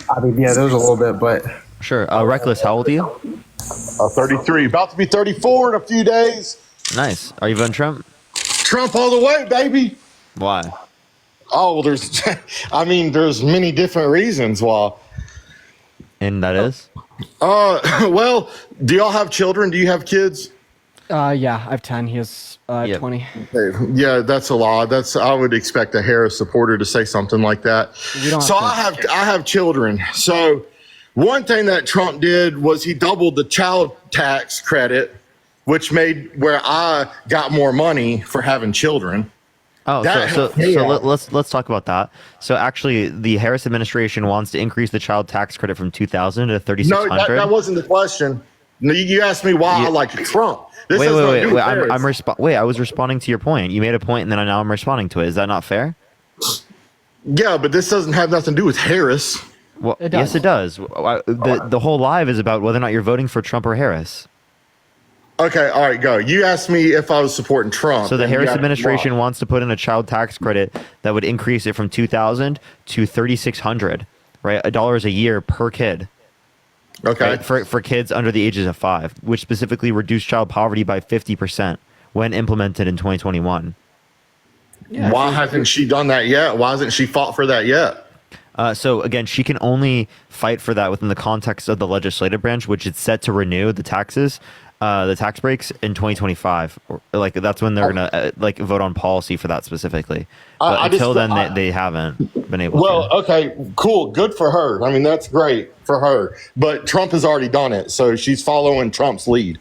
I mean, yeah, there was a little bit, but Sure. Reckless, how old are you? 33, about to be 34 in a few days. Nice. Are you voting Trump? Trump all the way, baby. Why? Oh, well, there's, I mean, there's many different reasons why. And that is? Well, do y'all have children? Do you have kids? Yeah, I have 10. He has 20. Yeah, that's a lot. I would expect a Harris supporter to say something like that. So I have children. So one thing that Trump did was he doubled the child tax credit, which made where I got more money for having children. Oh, so let's talk about that. So actually, the Harris administration wants to increase the child tax credit from $2,000 to $3,600. No, that wasn't the question. No, you asked me why I like Trump. This wait. I was responding to your point. You made a point, and then now I'm responding to it. Is that not fair? Yeah, but this doesn't have nothing to do with Harris. Well, yes, it does. The whole live is about whether or not you're voting for Trump or Harris. Okay, all right, go. You asked me if I was supporting Trump. So the Harris administration wants to put in a child tax credit that would increase it from $2,000 to $3,600, right? $1 a year per kid. Okay. Right? For kids under the ages of 5, which specifically reduced child poverty by 50% when implemented in 2021. Yeah, why hasn't she done that yet? Why hasn't she fought for that yet? So again, she can only fight for that within the context of the legislative branch, which is set to renew the taxes. The tax breaks in 2025, like that's when they're gonna vote on policy for that specifically. But until then, they haven't been able. Well, okay, cool, good for her. I mean, that's great for her. But Trump has already done it, so she's following Trump's lead.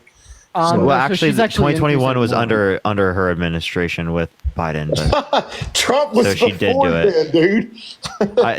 Actually, 2021 was under her administration with Biden. But, Trump was so she did do it, dude.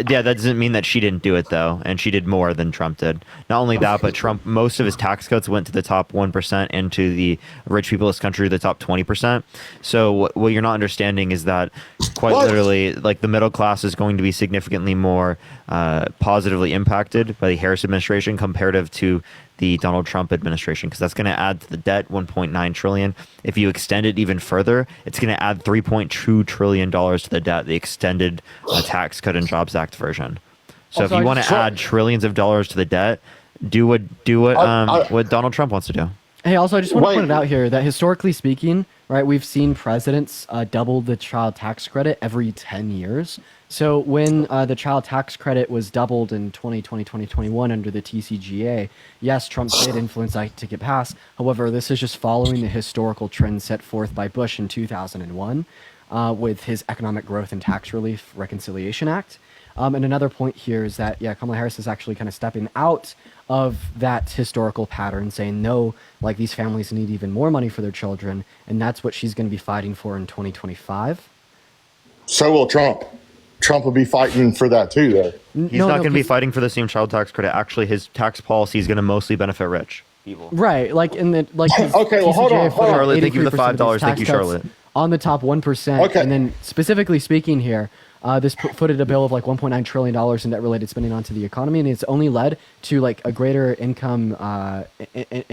Yeah, that doesn't mean that she didn't do it though, and she did more than Trump did. Not only that, but Trump, most of his tax cuts went to the top 1% and to the rich people of this country, the top 20%. So what you're not understanding is that quite literally, like the middle class is going to be significantly more positively impacted by the Harris administration comparative to the Donald Trump administration, because that's going to add to the debt $1.9 trillion. If you extend it even further, it's going to add $3.2 trillion to the debt, the extended Tax Cut and Jobs Act version. So if you want to add trillions of dollars to the debt, do what Donald Trump wants to do. Hey, also, I just want to point it out here that historically speaking, right, we've seen presidents double the child tax credit every 10 years. So when the child tax credit was doubled in 2020, 2021 under the TCJA, yes, Trump did influence that to get passed. However, this is just following the historical trend set forth by Bush in 2001 with his Economic Growth and Tax Relief Reconciliation Act. And another point here is that, Kamala Harris is actually kind of stepping out of that historical pattern, saying, no, like these families need even more money for their children. And that's what she's going to be fighting for in 2025. So will Trump. Trump will be fighting for that too, though. He's not going to be fighting for the same child tax credit. Actually, his tax policy is going to mostly benefit rich. people. Right, like in the like. Okay, well, hold on. Charlotte, thank you for the $5. Thank you, Charlotte. On the top 1%. Okay. And then specifically speaking here, this footed a bill of like $1.9 trillion in debt-related spending onto the economy, and it's only led to like a greater income,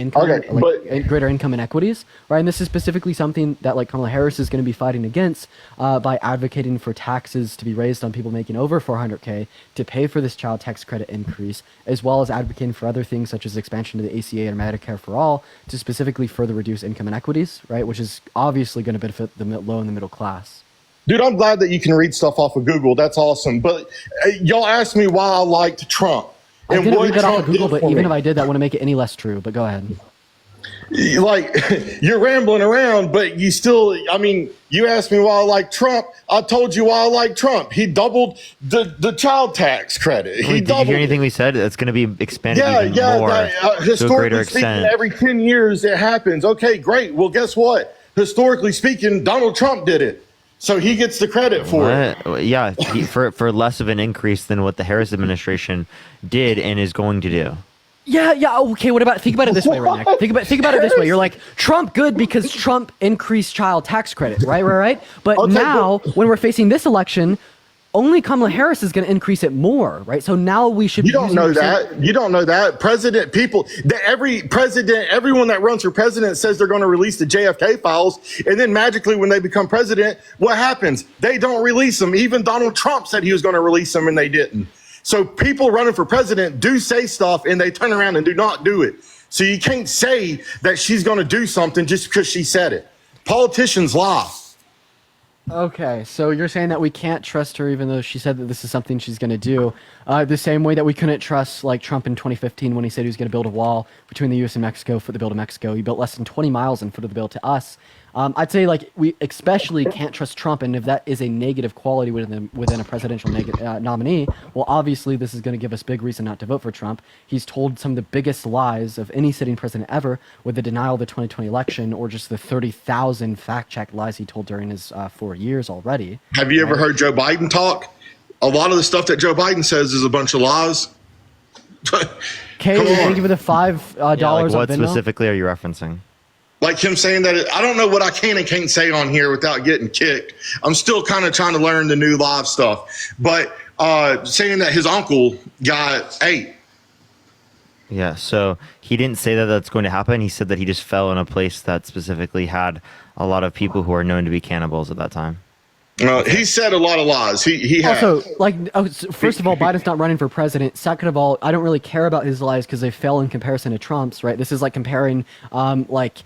greater income inequities, right? And this is specifically something that like Kamala Harris is going to be fighting against by advocating for taxes to be raised on people making over 400K to pay for this child tax credit increase, as well as advocating for other things such as expansion to the ACA and Medicare for all to specifically further reduce income inequities, right? Which is obviously going to benefit the low and the middle class. Dude, I'm glad that you can read stuff off of Google. That's awesome. But y'all asked me why I liked Trump. I And didn't what read that off Trump of Google, did but for even me. if I did, that wouldn't make it any less true. But go ahead. Like, you're rambling around, but you still, I mean, you asked me why I like Trump. I told you why I like Trump. He doubled the child tax credit. He Wait, did you doubled hear it. anything we said? It's going to be expanded even more that, to a greater historically speaking, extent. every 10 years it happens. Okay, great. Well, guess what? Historically speaking, Donald Trump did it. So he gets the credit for it. What? Yeah, for less of an increase than what the Harris administration did and is going to do. Yeah. Okay. What about think about it this way, right, Nick? Think about it this way. You're like Trump good because Trump increased child tax credit, right. But Okay, now when we're facing this election, only Kamala Harris is going to increase it more, right? So now we should. You don't know that. You don't know that. Everyone that runs for president says they're going to release the JFK files, and then magically, when they become president, what happens? They don't release them. Even Donald Trump said he was going to release them, and they didn't. So people running for president do say stuff, and they turn around and do not do it. So you can't say that she's going to do something just because she said it. Politicians lie. Okay, so you're saying that we can't trust her even though she said that this is something she's going to do. The same way that we couldn't trust like Trump in 2015 when he said he was going to build a wall between the U.S. and Mexico for the bill to Mexico. He built less than 20 miles and footed the bill to us. I'd say like we especially can't trust Trump, and if that is a negative quality within a presidential nominee, well, obviously this is going to give us big reason not to vote for Trump. He's told some of the biggest lies of any sitting president ever, with the denial of the 2020 election, or just the 30,000 fact-check lies he told during his 4 years already. Have you ever heard Joe Biden talk? A lot of the stuff that Joe Biden says is a bunch of lies. Okay, thank you for the $5 Like what on Venmo. specifically are you referencing? Like him saying that I don't know what I can and can't say on here without getting kicked. I'm still kind of trying to learn the new live stuff, but saying that his uncle got 8. Yeah, so he didn't say that that's going to happen. He said that he just fell in a place that specifically had a lot of people who are known to be cannibals at that time. He said a lot of lies. He has. Also, like, first of all, Biden's not running for president. Second of all, I don't really care about his lies because they fail in comparison to Trump's, right? This is like comparing, like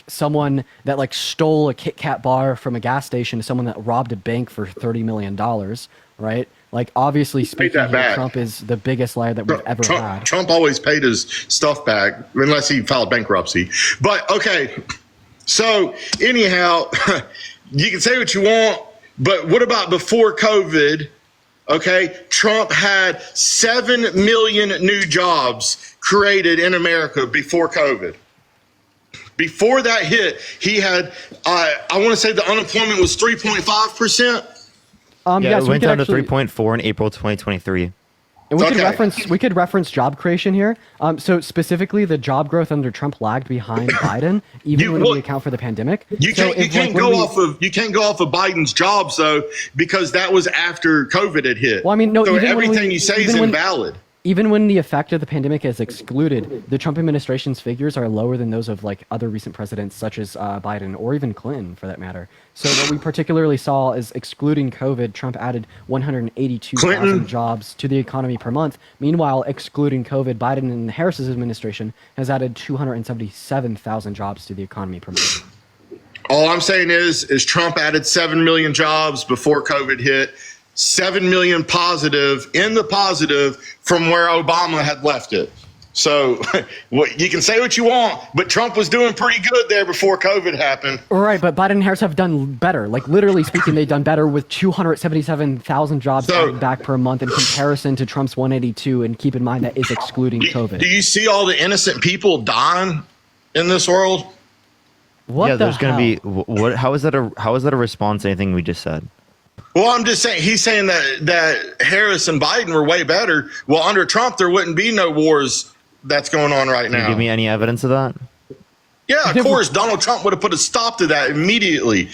someone that like stole a Kit Kat bar from a gas station to someone that robbed a bank for $30 million, right? Like, obviously speaking, here, Trump is the biggest liar that we've ever had. Trump always paid his stuff back unless he filed bankruptcy. But okay, so anyhow. You can say what you want, but what about before COVID? Okay, Trump had 7 million new jobs created in America before COVID. Before that hit, he had, I want to say the unemployment was 3.5%. It went down to 3.4 in April 2023. And we could reference job creation here. So specifically, the job growth under Trump lagged behind Biden, even when we account for the pandemic. You can't go off of Biden's jobs though, because that was after COVID had hit. Well, I mean, no. So everything you say is invalid. Even when the effect of the pandemic is excluded, the Trump administration's figures are lower than those of like other recent presidents, such as Biden or even Clinton, for that matter. So what we particularly saw is, excluding COVID, Trump added 182,000 jobs to the economy per month. Meanwhile, excluding COVID, Biden and Harris's administration has added 277,000 jobs to the economy per month. All I'm saying is Trump added 7 million jobs before COVID hit. 7 million positive from where Obama had left it. So you can say what you want, but Trump was doing pretty good there before COVID happened. Right, but Biden and Harris have done better. Like, literally speaking, they've done better with 277,000 jobs added back per month in comparison to Trump's 182. And keep in mind that is excluding COVID. Do you see all the innocent people dying in this world? What there's going to be what? How is that a response to anything we just said? Well, I'm just saying, he's saying that Harris and Biden were way better. Well, under Trump, there wouldn't be no wars that's going on right Can you now. give me any evidence of that? Yeah, of course, Donald Trump would have put a stop to that immediately.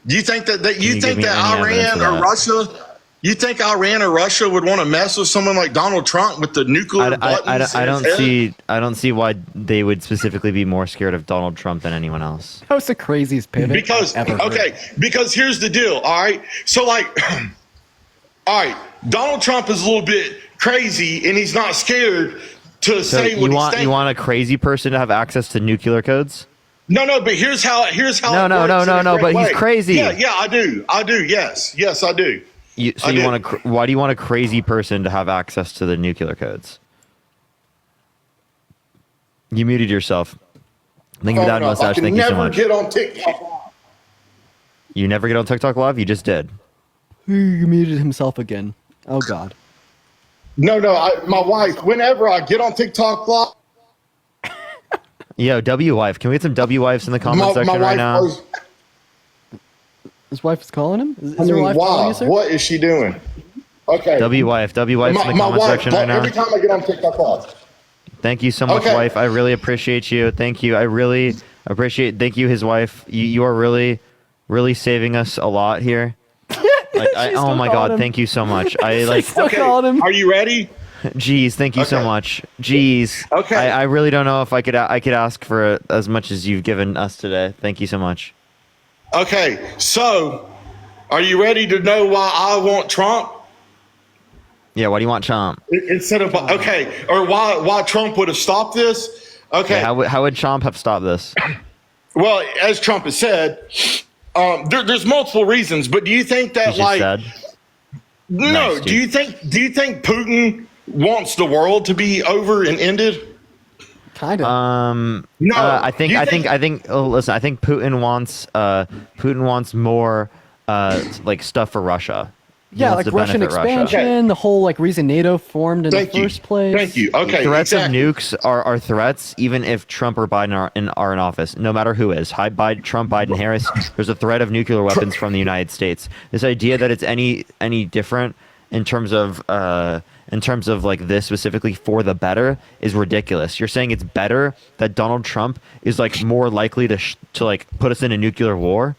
Do you think that you you give think me that any evidence Iran of or that? Russia? You think Iran or Russia would want to mess with someone like Donald Trump with the nuclear buttons? I in don't his head? I don't see why they would specifically be more scared of Donald Trump than anyone else. That was the craziest pivot Because I've ever heard. okay, because here's the deal. All right, so like, all right, Donald Trump is a little bit crazy, and he's not scared to So say what he's saying. you want a crazy person to have access to nuclear codes? No, but here's how No, it no, works no, in a no, great but he's way. crazy. Yeah, I do. Yes, I do. I do. Why do you want a crazy person to have access to the nuclear codes? You muted yourself. Thank you for that, I mustache. can Thank you so never much. get on TikTok. You never get on TikTok Live? You just did. He muted himself again. Oh God. No, my wife. Whenever I get on TikTok Live, Yo, W wife. Can we get some W wives in the comment my section right wife now? goes, His wife is calling him? Is I your mean, wife calling wow, you, sir? what is she doing? Okay. W wife in the comment wife, section right now. every time I get on TikTok Live. Thank you so much, Okay. wife. I really appreciate you. Thank you. I really appreciate. Thank you, his wife. You are really, really saving us a lot here. Oh my God, thank you so much. I like. Still calling him. Are you ready? Jeez, thank you so Okay. much. Jeez. Okay. I really don't know if I could ask for as much as you've given us today. Thank you so much. Okay, so are you ready to know why I want Trump Yeah. Why do you want Chomp? instead of or why Trump would have stopped this? Okay. Yeah, how would Chomp have stopped this? Well, as Trump has said, there's multiple reasons, but do you think He that just like said. no? Nice, do you think Putin wants the world to be over and ended? Kind of. No, I think you I think. Oh, listen. I think Putin wants more like stuff for Russia. He yeah, wants like to Russian benefit expansion, the whole like reason NATO formed in Thank the you. first place. Thank you. Okay, Threats exactly. of nukes are threats, even if Trump or Biden are in office. No matter who is, Trump, Biden, Harris. There's a threat of nuclear weapons from the United States. This idea that it's any different in terms of like this specifically for the better is ridiculous. You're saying it's better that Donald Trump is like more likely to like put us in a nuclear war?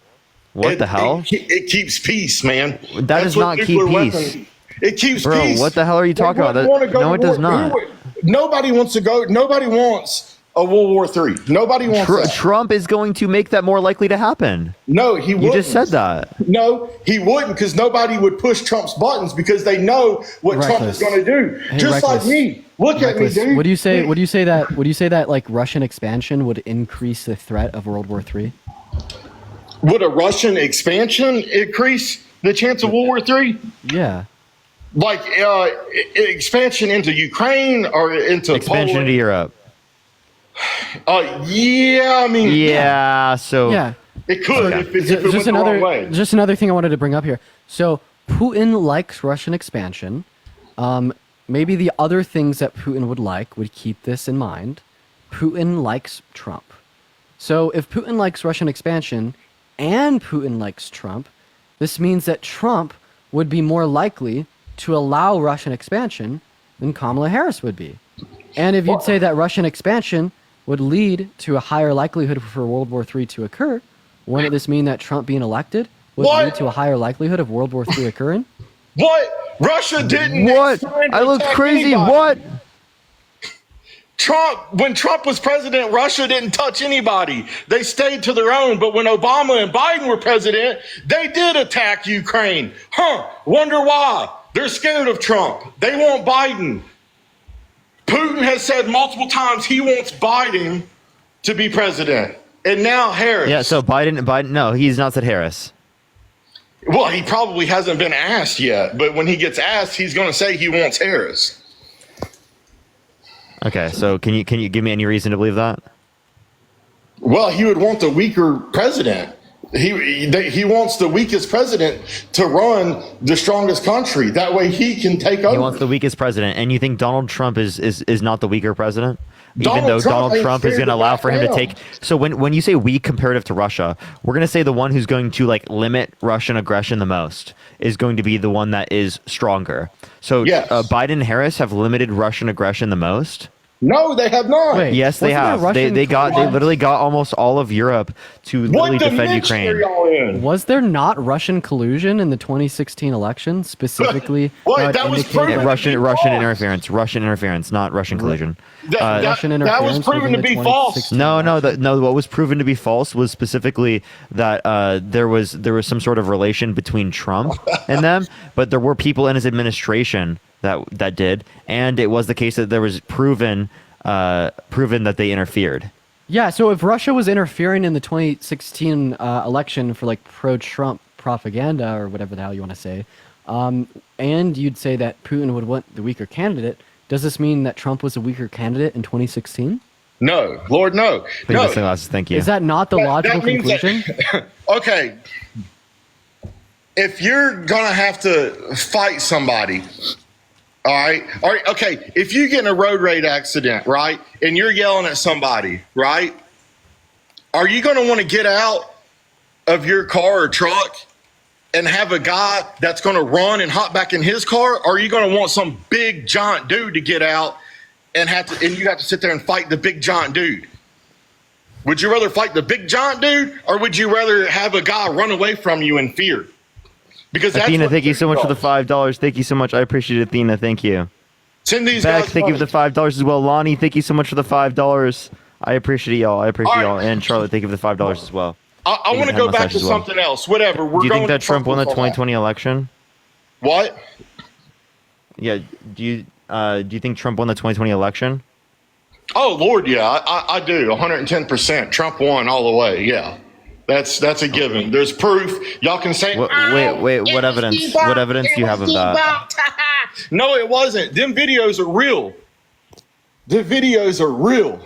What the hell? It keeps peace, man. That does not keep nuclear peace. It keeps Bro, peace. what the hell are you talking about? They wanna go No, to it does war. not. Nobody wants to go. Nobody wants a World War III. Nobody wants that. Trump is going to make that more likely to happen. No, he wouldn't. You just said that. No, he wouldn't, because nobody would push Trump's buttons because they know what Trump is Reckless. going to do. Hey, Just reckless. like me. Look Reckless. at me, dude. Would you say that like Russian expansion would increase the threat of World War III? Would a Russian expansion increase the chance of World War III? Yeah. Like expansion into Ukraine or into Expansion Poland? into Europe. Yeah, I mean, Yeah, so Yeah. it could if it went the wrong way. Just another thing I wanted to bring up here. So Putin likes Russian expansion. Maybe the other things that Putin would like would keep this in mind. Putin likes Trump. So if Putin likes Russian expansion and Putin likes Trump, this means that Trump would be more likely to allow Russian expansion than Kamala Harris would be. And if you'd say that Russian expansion would lead to a higher likelihood for World War III to occur, wouldn't this mean that Trump being elected would What? lead to a higher likelihood of World War III occurring? What? Russia didn't. what? try to I look attack crazy. anybody. What? When Trump was president, Russia didn't touch anybody. They stayed to their own. But when Obama and Biden were president, they did attack Ukraine. Wonder why? They're scared of Trump. They want Biden. Putin has said multiple times he wants Biden to be president. And now Harris. Yeah, so Biden, no, he's not said Harris. Well, he probably hasn't been asked yet. But when he gets asked, he's going to say he wants Harris. Okay, so can you give me any reason to believe that? Well, he would want the weaker president. He wants the weakest president to run the strongest country. That way he can take over. He wants the weakest president, and you think Donald Trump is not the weaker president? Even Donald though Trump Donald ain't Trump is scared going to to allow back for him to down. take. So when you say weak comparative to Russia, we're going to say the one who's going to like limit Russian aggression the most is going to be the one that is stronger. So Yes. Biden and Harris have limited Russian aggression the most. No, they have not. Wait, Yes, they wasn't there have. Russian They literally got almost all of Europe to literally What defend dimension are Ukraine. y'all in? Was there not Russian collusion in the 2016 election specifically? What? That was proven. Yeah, Russian interference, not Russian collusion. Russian that was interference proven within to the be false. 2016 No. What was proven to be false was specifically that there was some sort of relation between Trump and them, but there were people in his administration that did, and it was the case that there was proven that they interfered. Yeah, so if Russia was interfering in the 2016 election for like pro-Trump propaganda or whatever the hell you want to say, and you'd say that Putin would want the weaker candidate, does this mean that Trump was a weaker candidate in 2016? No, Lord, no. Please, No. glasses, thank you. Is that not the logical means that- conclusion? Okay. If you're going to have to fight somebody, all right, okay, if you get in a road rage accident, right, and you're yelling at somebody, right, are you going to want to get out of your car or truck and have a guy that's going to run and hop back in his car? Or are you going to want some big giant dude to get out and you have to sit there and fight the big giant dude? Would you rather fight the big giant dude, or would you rather have a guy run away from you in fear? Because that's Athena, what thank you so much for the does. $5. Thank you so much. I appreciate it, Athena. Thank you. Send these Beck, guys thank you money. for the $5 as well. Lonnie, thank you so much for the $5. I appreciate y'all. I appreciate All y'all. right. And Charlotte, thank you for the $5 as well. I want to Hand go back massage to as well. something else. Whatever. We're Do you going think that to Trump won the for a while. 2020 election? What? Yeah. Do you think Trump won the 2020 election? Oh Lord, yeah, I do. 110%. Trump won all the way. Yeah, that's a given. There's proof. Y'all can say. Wait. What evidence? What evidence do you have of that? No, it wasn't. Them videos are real. The videos are real.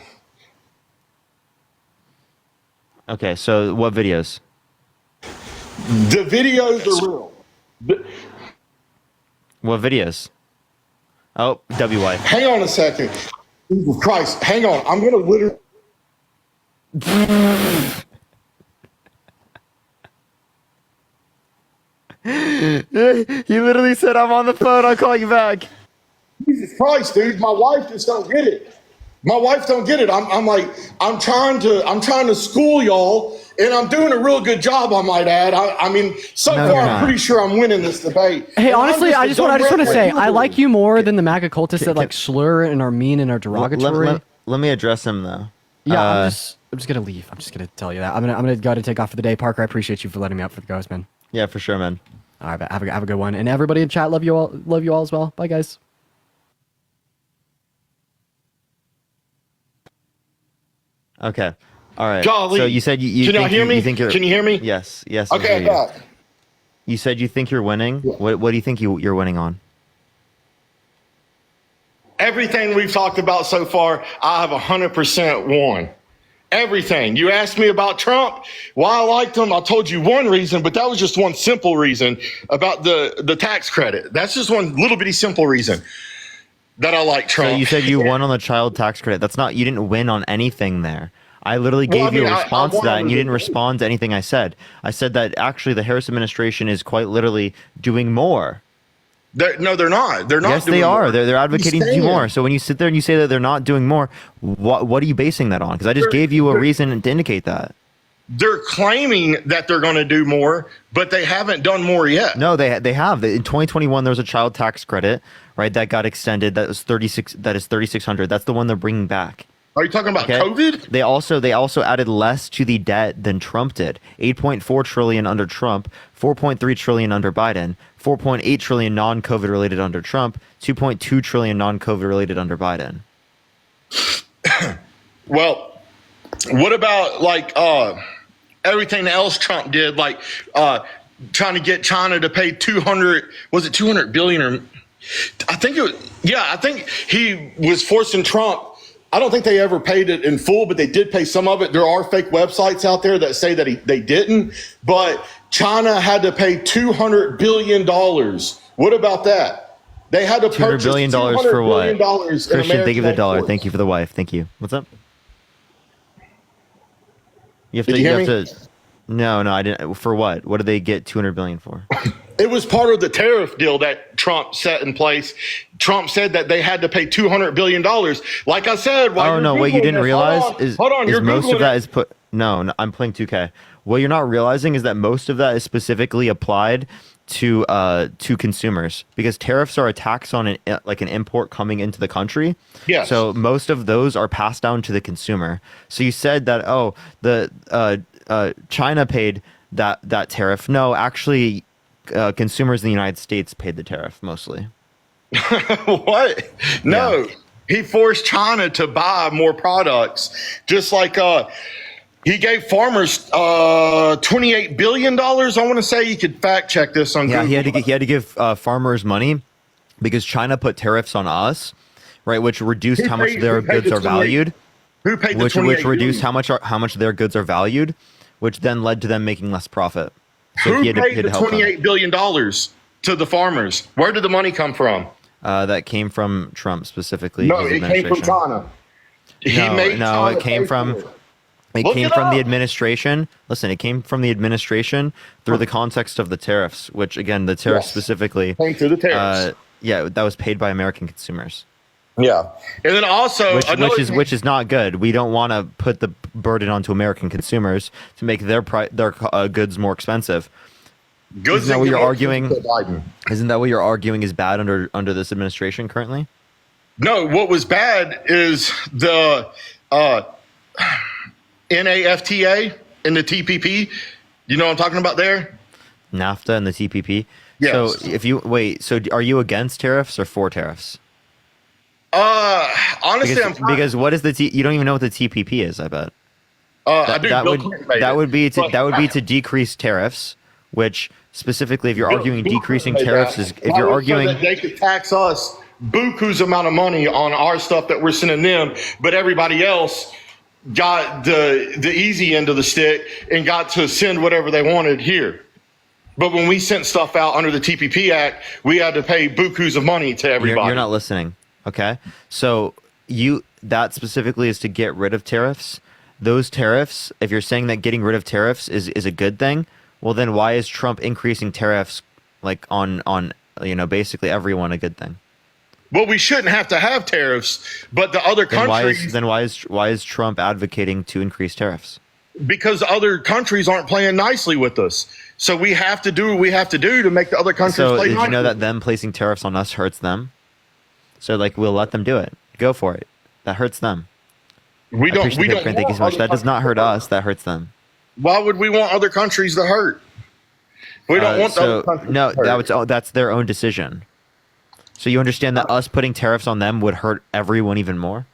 Okay. So what videos? The videos are real. What videos? Oh, WY. Hang on a second. Jesus Christ, hang on. I'm gonna literally. He literally said, "I'm on the phone. I'll call you back." Jesus Christ, dude, my wife just don't get it. My wife don't get it. I'm trying to school y'all, and I'm doing a real good job, I might add. I mean, so No, far you're I'm not. pretty sure I'm winning this debate. Hey, And I'm honestly, just a I just want dumb to say, redneck. I like you more than the MAGA cultists that like slur and are mean and are derogatory. Let me address him though. Yeah, I'm just gonna leave. I'm just gonna tell you that. I'm gonna go to take off for the day. Parker, I appreciate you for letting me out for the ghost, man. Yeah, for sure, man. All right, have a good one. And everybody in chat, love you all as well. Bye, guys. Okay. All right. Golly. So you said you Can y'all think hear me? you think you're. Can you hear me? Yes. Yes. I Okay, hear you. back. You said you think you're winning. What do you think you're winning on? Everything we've talked about so far, I have 100% won. Everything. You asked me about Trump, why I liked him. I told you one reason, but that was just one simple reason about the tax credit. That's just one little bitty simple reason that I like Trump. So you said you won on the child tax credit. That's not. You didn't win on anything there. I literally Well, gave I mean, you a I response to won that, on and you the- didn't respond to anything I said. I said that actually the Harris administration is quite literally doing more. No, they're not. They're not. Yes, doing they are. more. They're advocating to do saying? more. So when you sit there and you say that they're not doing more, what are you basing that on? Because I just gave you a reason to indicate that. They're claiming that they're going to do more, but they haven't done more yet. No, they have. In 2021, there was a child tax credit, right? That got extended. That was 36. That is 3,600. That's the one they're bringing back. Are you talking about Okay? COVID? They also added less to the debt than Trump did. 8.4 trillion under Trump, 4.3 trillion under Biden, 4.8 trillion non-COVID related under Trump, 2.2 trillion non-COVID related under Biden. Well, what about like everything else Trump did, like trying to get China to pay 200 billion or I think he was forcing Trump. I don't think they ever paid it in full, but they did pay some of it. There are fake websites out there that say that they didn't, but China had to pay $200 billion. What about that? They had to $200 purchase billion $200 for what? billion in Christian, thank you for the American dollar. exports. Thank you for the wife. Thank you. What's up? You have Did to. you You hear have to. No, I didn't. For what? What did they get 200 billion for? It was part of the tariff deal that Trump set in place. Trump said that they had to pay $200 billion. Like I said, oh no, what you didn't realize is most of that is put. No, I'm playing 2K. What you're not realizing is that most of that is specifically applied to consumers, because tariffs are a tax on an import coming into the country. Yes. So most of those are passed down to the consumer. So you said that China paid that tariff. No, actually, consumers in the United States paid the tariff mostly. What? No, yeah. He forced China to buy more products, just like he gave farmers $28 billion. I want to say, you could fact check this on Google. He had to give farmers money because China put tariffs on us, right? Which reduced how much their goods are valued. Who paid the which reduced how much their goods are valued, which then led to them making less profit. So who paid the $28 billion to the farmers? Where did the money come from? That came from Trump specifically. No, it came from China. It came from the administration. Listen, it came from the administration through the context of the tariffs, which again, the tariffs specifically came through the tariffs. That was paid by American consumers. Yeah, and then also which is not good. We don't want to put the burden onto American consumers to make their goods more expensive. Isn't that what you're arguing? Isn't that what you're arguing is bad under this administration currently? No, what was bad is the NAFTA and the TPP. You know what I'm talking about there? NAFTA and the TPP. Yes. So are you against tariffs or for tariffs? Honestly, because what is you don't even know what the TPP is, I bet. I do. That would be to decrease tariffs, which specifically, if you're arguing decreasing tariffs, is if you're arguing that they could tax us buku's amount of money on our stuff that we're sending them, but everybody else got the easy end of the stick and got to send whatever they wanted here. But when we sent stuff out under the TPP Act, we had to pay bukus of money to everybody. You're not listening. Okay, so that specifically is to get rid of tariffs. Those tariffs, if you're saying that getting rid of tariffs is a good thing, well then why is Trump increasing tariffs like on basically everyone a good thing? Well, we shouldn't have to have tariffs, but the other countries. Then why is Trump advocating to increase tariffs? Because other countries aren't playing nicely with us, so we have to do what we have to do to make the other countries play nicely. So did you know that them placing tariffs on us hurts them? So we'll let them do it. Go for it. That hurts them. We don't. Thank you so much. That does not hurt us. That hurts them. Why would we want other countries to hurt? We don't want other countries to hurt. No, that's their own decision. So you understand that us putting tariffs on them would hurt everyone even more?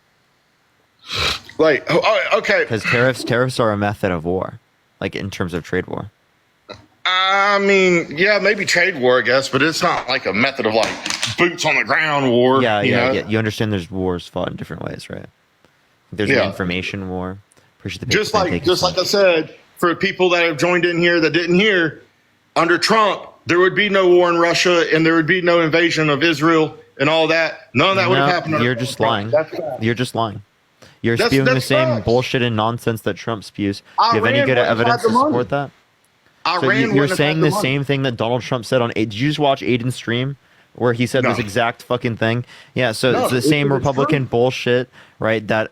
Okay. Because tariffs are a method of war, like in terms of trade war. I mean, yeah, maybe trade war, I guess, but it's not like a method of boots on the ground war. Yeah. You understand there's wars fought in different ways, right? There's an information war. Just like I said, for people that have joined in here that didn't hear, under Trump, there would be no war in Russia and there would be no invasion of Israel and all that. None of that would have happened. You're just lying. You're just lying. You're spewing the same bullshit and nonsense that Trump spews. Do you have any good evidence to support that? So you're saying the same thing that Donald Trump said on. Did you just watch Aiden's stream where he said this exact fucking thing? Yeah. So it's the same Republican bullshit, right? That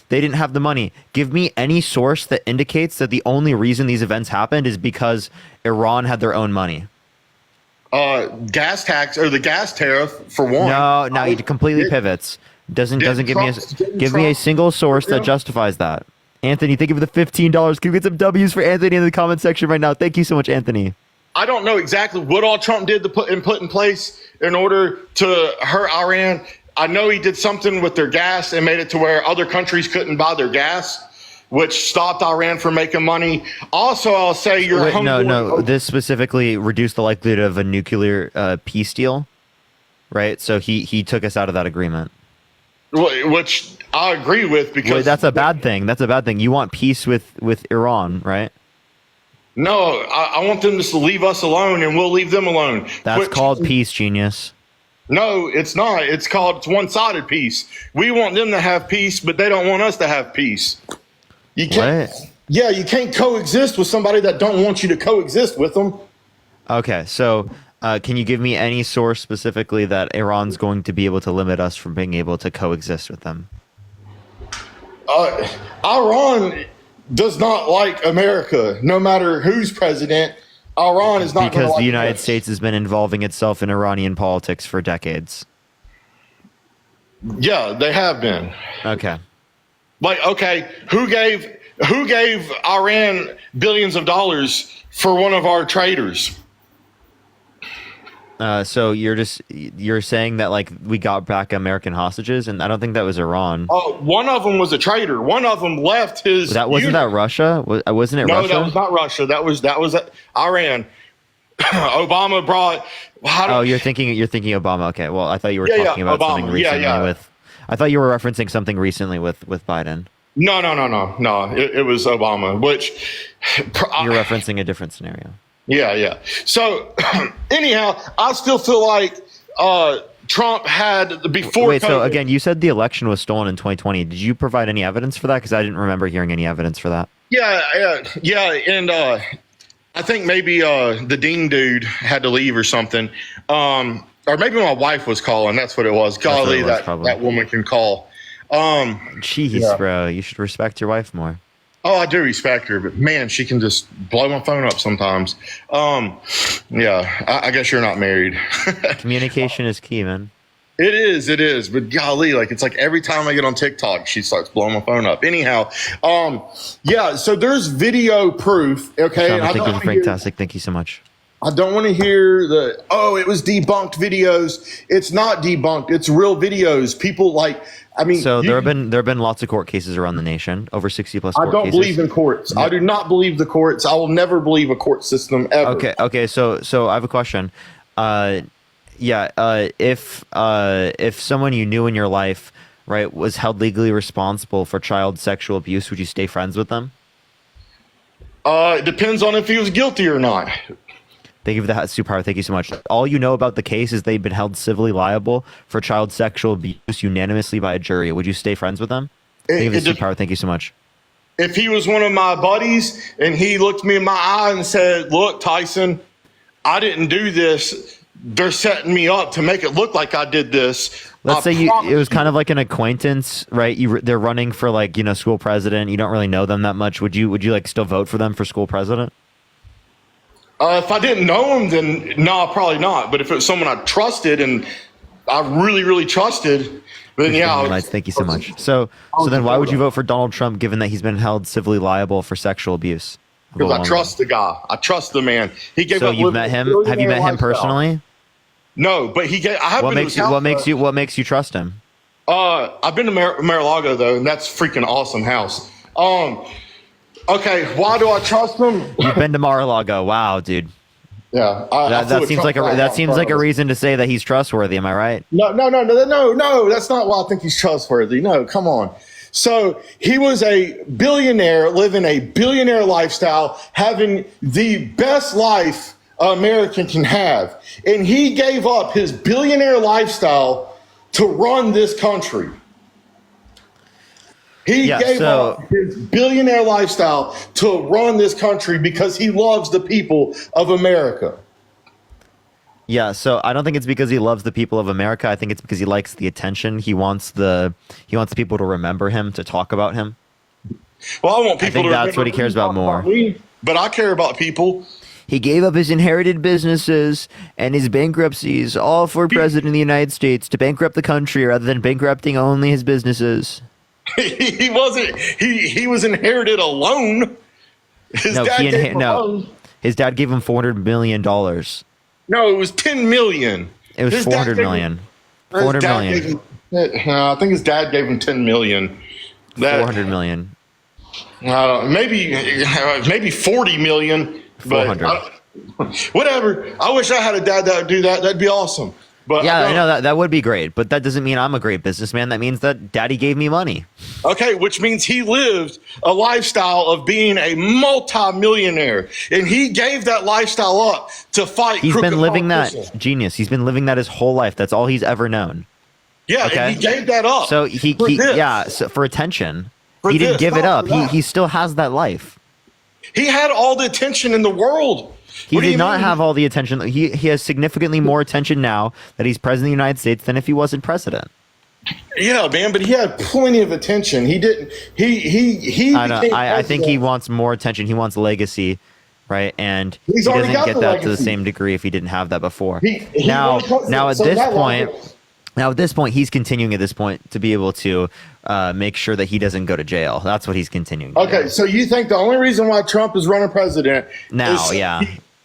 they didn't have the money. Give me any source that indicates that the only reason these events happened is because Iran had their own money. Gas tax or the gas tariff for one. No, he completely pivots. Doesn't give me a single source that justifies that. Anthony, thank you for the $15. Can we get some W's for Anthony in the comment section right now? Thank you so much, Anthony. I don't know exactly what all Trump did to put in place in order to hurt Iran. I know he did something with their gas and made it to where other countries couldn't buy their gas, which stopped Iran from making money. Also, I'll say this specifically reduced the likelihood of a nuclear peace deal, right? So he took us out of that agreement. Which I agree with because that's a bad thing. That's a bad thing. You want peace with Iran, right? No, I want them to leave us alone, and we'll leave them alone. That's called peace, genius. No, it's not. It's one-sided peace. We want them to have peace, but they don't want us to have peace. You can't. What? Yeah, you can't coexist with somebody that don't want you to coexist with them. Okay, so Can you give me any source specifically that Iran's going to be able to limit us from being able to coexist with them? Iran does not like America, no matter who's president. Iran is not because like the United us. States has been involving itself in Iranian politics for decades. Yeah, they have been. Okay. Like, okay, who gave Iran billions of dollars for one of our traders? So you're saying that like we got back American hostages, and I don't think that was Iran. Oh, one of them was a traitor. One of them left his. Wasn't that Russia? Wasn't it no, Russia? No, that was not Russia. That was Iran. Obama brought. You're thinking Obama. Okay, well, I thought you were talking about Obama. something recently with. I thought you were referencing something recently with Biden. No. It was Obama, which you're referencing a different scenario. Yeah. So anyhow, I still feel like Trump had before. Wait, COVID, so again, you said the election was stolen in 2020. Did you provide any evidence for that? Because I didn't remember hearing any evidence for that. Yeah, and I think maybe the Dean dude had to leave or something, or maybe my wife was calling. That's what it was. Golly, that woman can call. Jeez, bro, you should respect your wife more. Oh, I do respect her, but man, she can just blow my phone up sometimes. Yeah, I guess you're not married. Communication is key, man. It is. But golly, like it's like every time I get on TikTok, she starts blowing my phone up. Anyhow, yeah. So there's video proof. Okay, Sean, I think it was fantastic. Thank you so much. I don't want to hear it was debunked videos. It's not debunked. It's real videos. People there have been lots of court cases around the nation, over 60 plus court cases. I don't believe in courts. I do not believe the courts. I will never believe a court system ever. Okay. So I have a question. If someone you knew in your life, right, was held legally responsible for child sexual abuse, would you stay friends with them? It depends on if he was guilty or not. Thank you for that, Superpower. Thank you so much. All you know about the case is they've been held civilly liable for child sexual abuse unanimously by a jury. Would you stay friends with them? Thank you for the Superpower. Thank you so much. If he was one of my buddies and he looked me in my eye and said, "Look, Tyson, I didn't do this. They're setting me up to make it look like I did this." Let's say it was kind of like an acquaintance, right? They're running for school president. You don't really know them that much. Would you still vote for them for school president? If I didn't know him, then no, probably not. But if it was someone I trusted and I really, really trusted, then yeah. Thank you so much. So then why would you vote for Donald Trump given that he's been held civilly liable for sexual abuse? Because I trust the guy. I trust the man. He gave so up. You've met him? Have you met him personally? No, but he gave. I have what makes you? What makes you trust him? I've been to Mar-a-Lago though, and that's a freaking awesome house. Okay, why do I trust him? You've been to Mar-a-Lago. Wow, dude. Yeah, that seems like a reason to say that he's trustworthy. Am I right? No. That's not why I think he's trustworthy. No, come on. So he was a billionaire, living a billionaire lifestyle, having the best life an American can have, and he gave up his billionaire lifestyle to run this country. He gave up his billionaire lifestyle to run this country because he loves the people of America. Yeah, so I don't think it's because he loves the people of America. I think it's because he likes the attention. He wants people to remember him, to talk about him. Well, I want people. I think that's what he cares about more. But I care about people. He gave up his inherited businesses and his bankruptcies, all for President of the United States, to bankrupt the country rather than bankrupting only his businesses. He wasn't. He was inherited alone. His dad gave him $400 million. No, it was $10 million. It was $400 million. $400 million. I think his dad gave him $10 million. $400 million. Maybe $40 million. But 400. Whatever. I wish I had a dad that would do that. That'd be awesome. But yeah, I know that would be great, but that doesn't mean I'm a great businessman. That means that Daddy gave me money. Okay, which means he lived a lifestyle of being a multi-millionaire, and he gave that lifestyle up to fight. He's been living that, genius. He's been living that his whole life. That's all he's ever known. Yeah, okay? And he gave that up. So for attention. He didn't give it up. He still has that life. He had all the attention in the world. He What do did you not mean? have all the attention. He has significantly more attention now that he's president of the United States than if he wasn't president. Yeah, man, but he had plenty of attention. He didn't. He. I know. became I think he president. wants more attention. He wants legacy, right? And He's he already doesn't got get the that to the legacy. same degree if he didn't have that before. He now, won president, now at so this that point, wasn't- now at this point, he's continuing at this point to be able to make sure that he doesn't go to jail. That's what he's continuing. To Okay, do. so you think the only reason why Trump is running president Now, is yeah.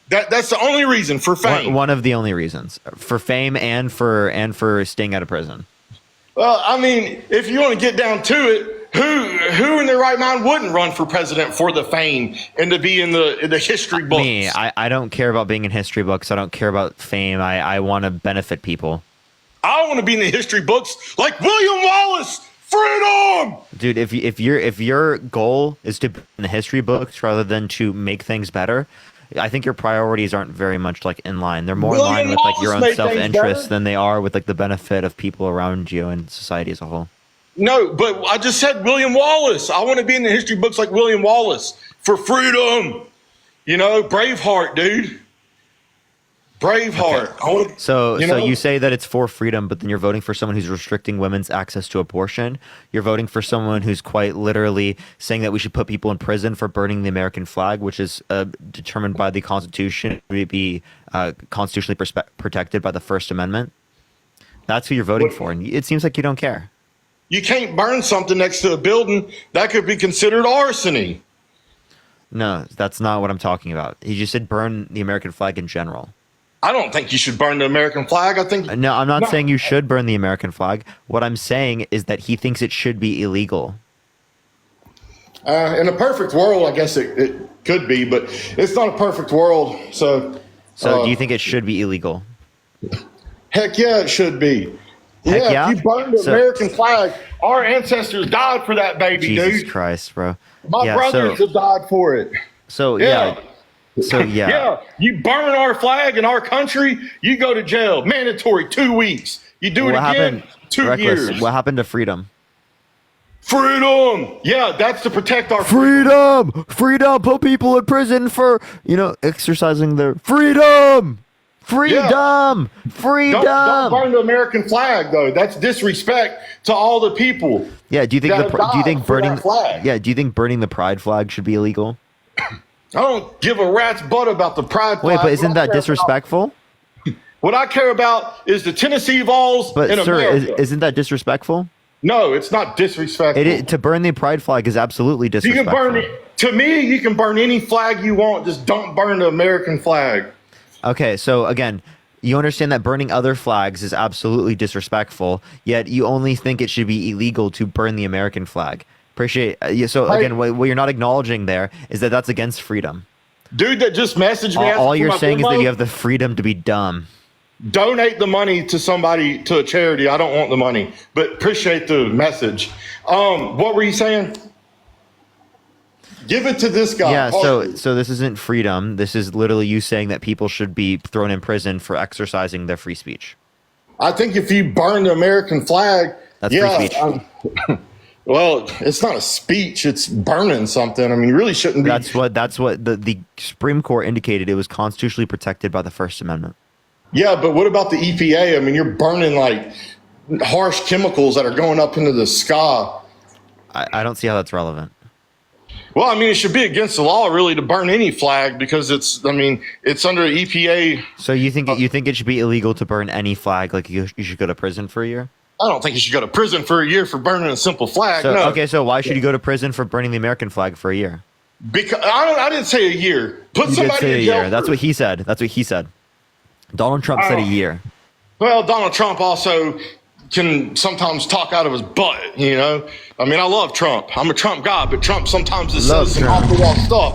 That's the only reason for fame. One of the only reasons for fame and for staying out of prison. Well, I mean, if you want to get down to it, who in their right mind wouldn't run for president for the fame and to be in the history books? Me, I don't care about being in history books. I don't care about fame. I want to benefit people. I want to be in the history books like William Wallace. Freedom, Dude, if your goal is to be in the history books rather than to make things better, I think your priorities aren't very much like in line. They're more in line William with like your Wallace own made things self-interest better. than they are with like the benefit of people around you and society as a whole. No, but I just said William Wallace. I want to be in the history books like William Wallace for freedom. You know, Braveheart, dude. Braveheart. I wanna, So know? you say that it's for freedom, but then you're voting for someone who's restricting women's access to abortion. You're voting for someone who's quite literally saying that we should put people in prison for burning the American flag, which is determined by the Constitution to be constitutionally protected by the First Amendment. That's who you're voting for, and it seems like you don't care. You can't burn something next to a building that could be considered arsony. No, that's not what I'm talking about. He just said burn the American flag in general. I don't think you should burn the American flag. I think No, I'm not saying you should burn the American flag. What I'm saying is that he thinks it should be illegal. in a perfect world, I guess it could be, but it's not a perfect world. So Do you think it should be illegal? heck yeah, it should be. Heck yeah? If you burn the So- American flag, our ancestors died for that baby, Jesus dude. Christ, bro. My Yeah, brothers have died for it. So Yeah. yeah. Yeah, you burn our flag in our country, you go to jail. Mandatory 2 weeks. You do it What again, happened? 2 Reckless. years. What happened to freedom? Freedom. Yeah, that's to protect our Freedom! Freedom! Put people in prison for, exercising their freedom! Freedom! Freedom! Don't burn the American flag though. That's disrespect to all the people. Yeah, do you think that do you think died for burning that flag. Yeah, do you think burning the pride flag should be illegal? I don't give a rat's butt about the pride Wait, flag. but isn't What I that care disrespectful? what I care about is the Tennessee Vols But in sir, America. isn't that disrespectful? No, it's not disrespectful. To burn the pride flag is absolutely You disrespectful. can burn it. To me, you can burn any flag you want. Just don't burn the American flag. Okay, so again, you understand that burning other flags is absolutely disrespectful, yet you only think it should be illegal to burn the American flag. Appreciate. So Hey. again, what you're not acknowledging there is that that's against freedom. Dude that just messaged me. All asking you're for my saying is Venmo, that you have the freedom to be dumb. donate the money to somebody, to a charity. I don't want the money, but appreciate the message. What were you saying? Give it to this guy. Yeah, so this isn't freedom. This is literally you saying that people should be thrown in prison for exercising their free speech. I think if you burn the American flag, That's yeah, free speech. well, it's not a speech. It's burning something. I mean, you really shouldn't be. That's what the Supreme Court indicated. It was constitutionally protected by the First Amendment. Yeah, but what about the EPA? I mean, you're burning like harsh chemicals that are going up into the sky. I don't see how that's relevant. Well, I mean, it should be against the law, really, to burn any flag because it's under EPA. So you think it should be illegal to burn any flag? Like you should go to prison for a year? I don't think you should go to prison for a year for burning a simple flag. So, no. okay, so why should you go to prison for burning the American flag for a year? Because I didn't say a year. Put You did somebody say a in jail. year. That's what he said. Donald Trump said a year. Well, Donald Trump also can sometimes talk out of his butt, you know? I mean, I love Trump. I'm a Trump guy, but Trump sometimes just Love says some Trump. off the wall stuff.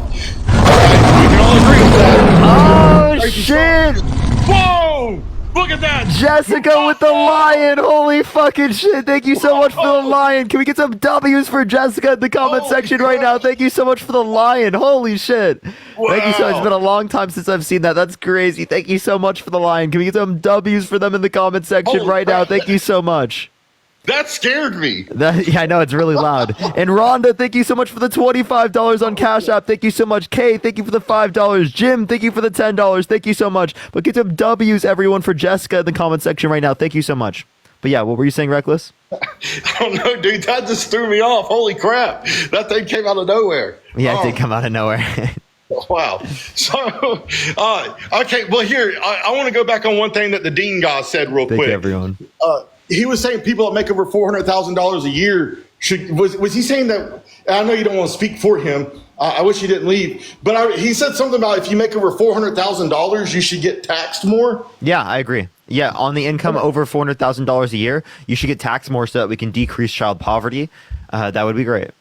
All right, we can all agree with that. Oh, shit! Whoa! Look at that! Jessica with the lion! Holy fucking shit! Thank you so much for the lion! Can we get some W's for Jessica in the comment section right now? Thank you so much for the lion! Holy shit! Thank you so much. It's been a long time since I've seen that. That's crazy. Thank you so much for the lion. Can we get some W's for them in the comment section Holy right now? crap. Thank you so much. That scared me. Yeah, I know, it's really loud. And Rhonda, thank you so much for the $25 on Cash App. Thank you so much. Kay, thank you for the $5. Jim, thank you for the $10. Thank you so much. But get some W's, everyone, for Jessica in the comment section right now. Thank you so much. But yeah, what were you saying, Reckless? I don't know, dude. That just threw me off. Holy crap. That thing came out of nowhere. Yeah, it did come out of nowhere. Wow. So, okay. Well, here, I want to go back on one thing that the Dean guy said real Thank quick. you, everyone. He was saying people that make over $400,000 a year was he saying that? I know you don't want to speak for him. I wish he didn't leave, but he said something about if you make over $400,000, you should get taxed more. Yeah, I agree. Yeah, on the income over $400,000 a year, you should get taxed more so that we can decrease child poverty. That would be great.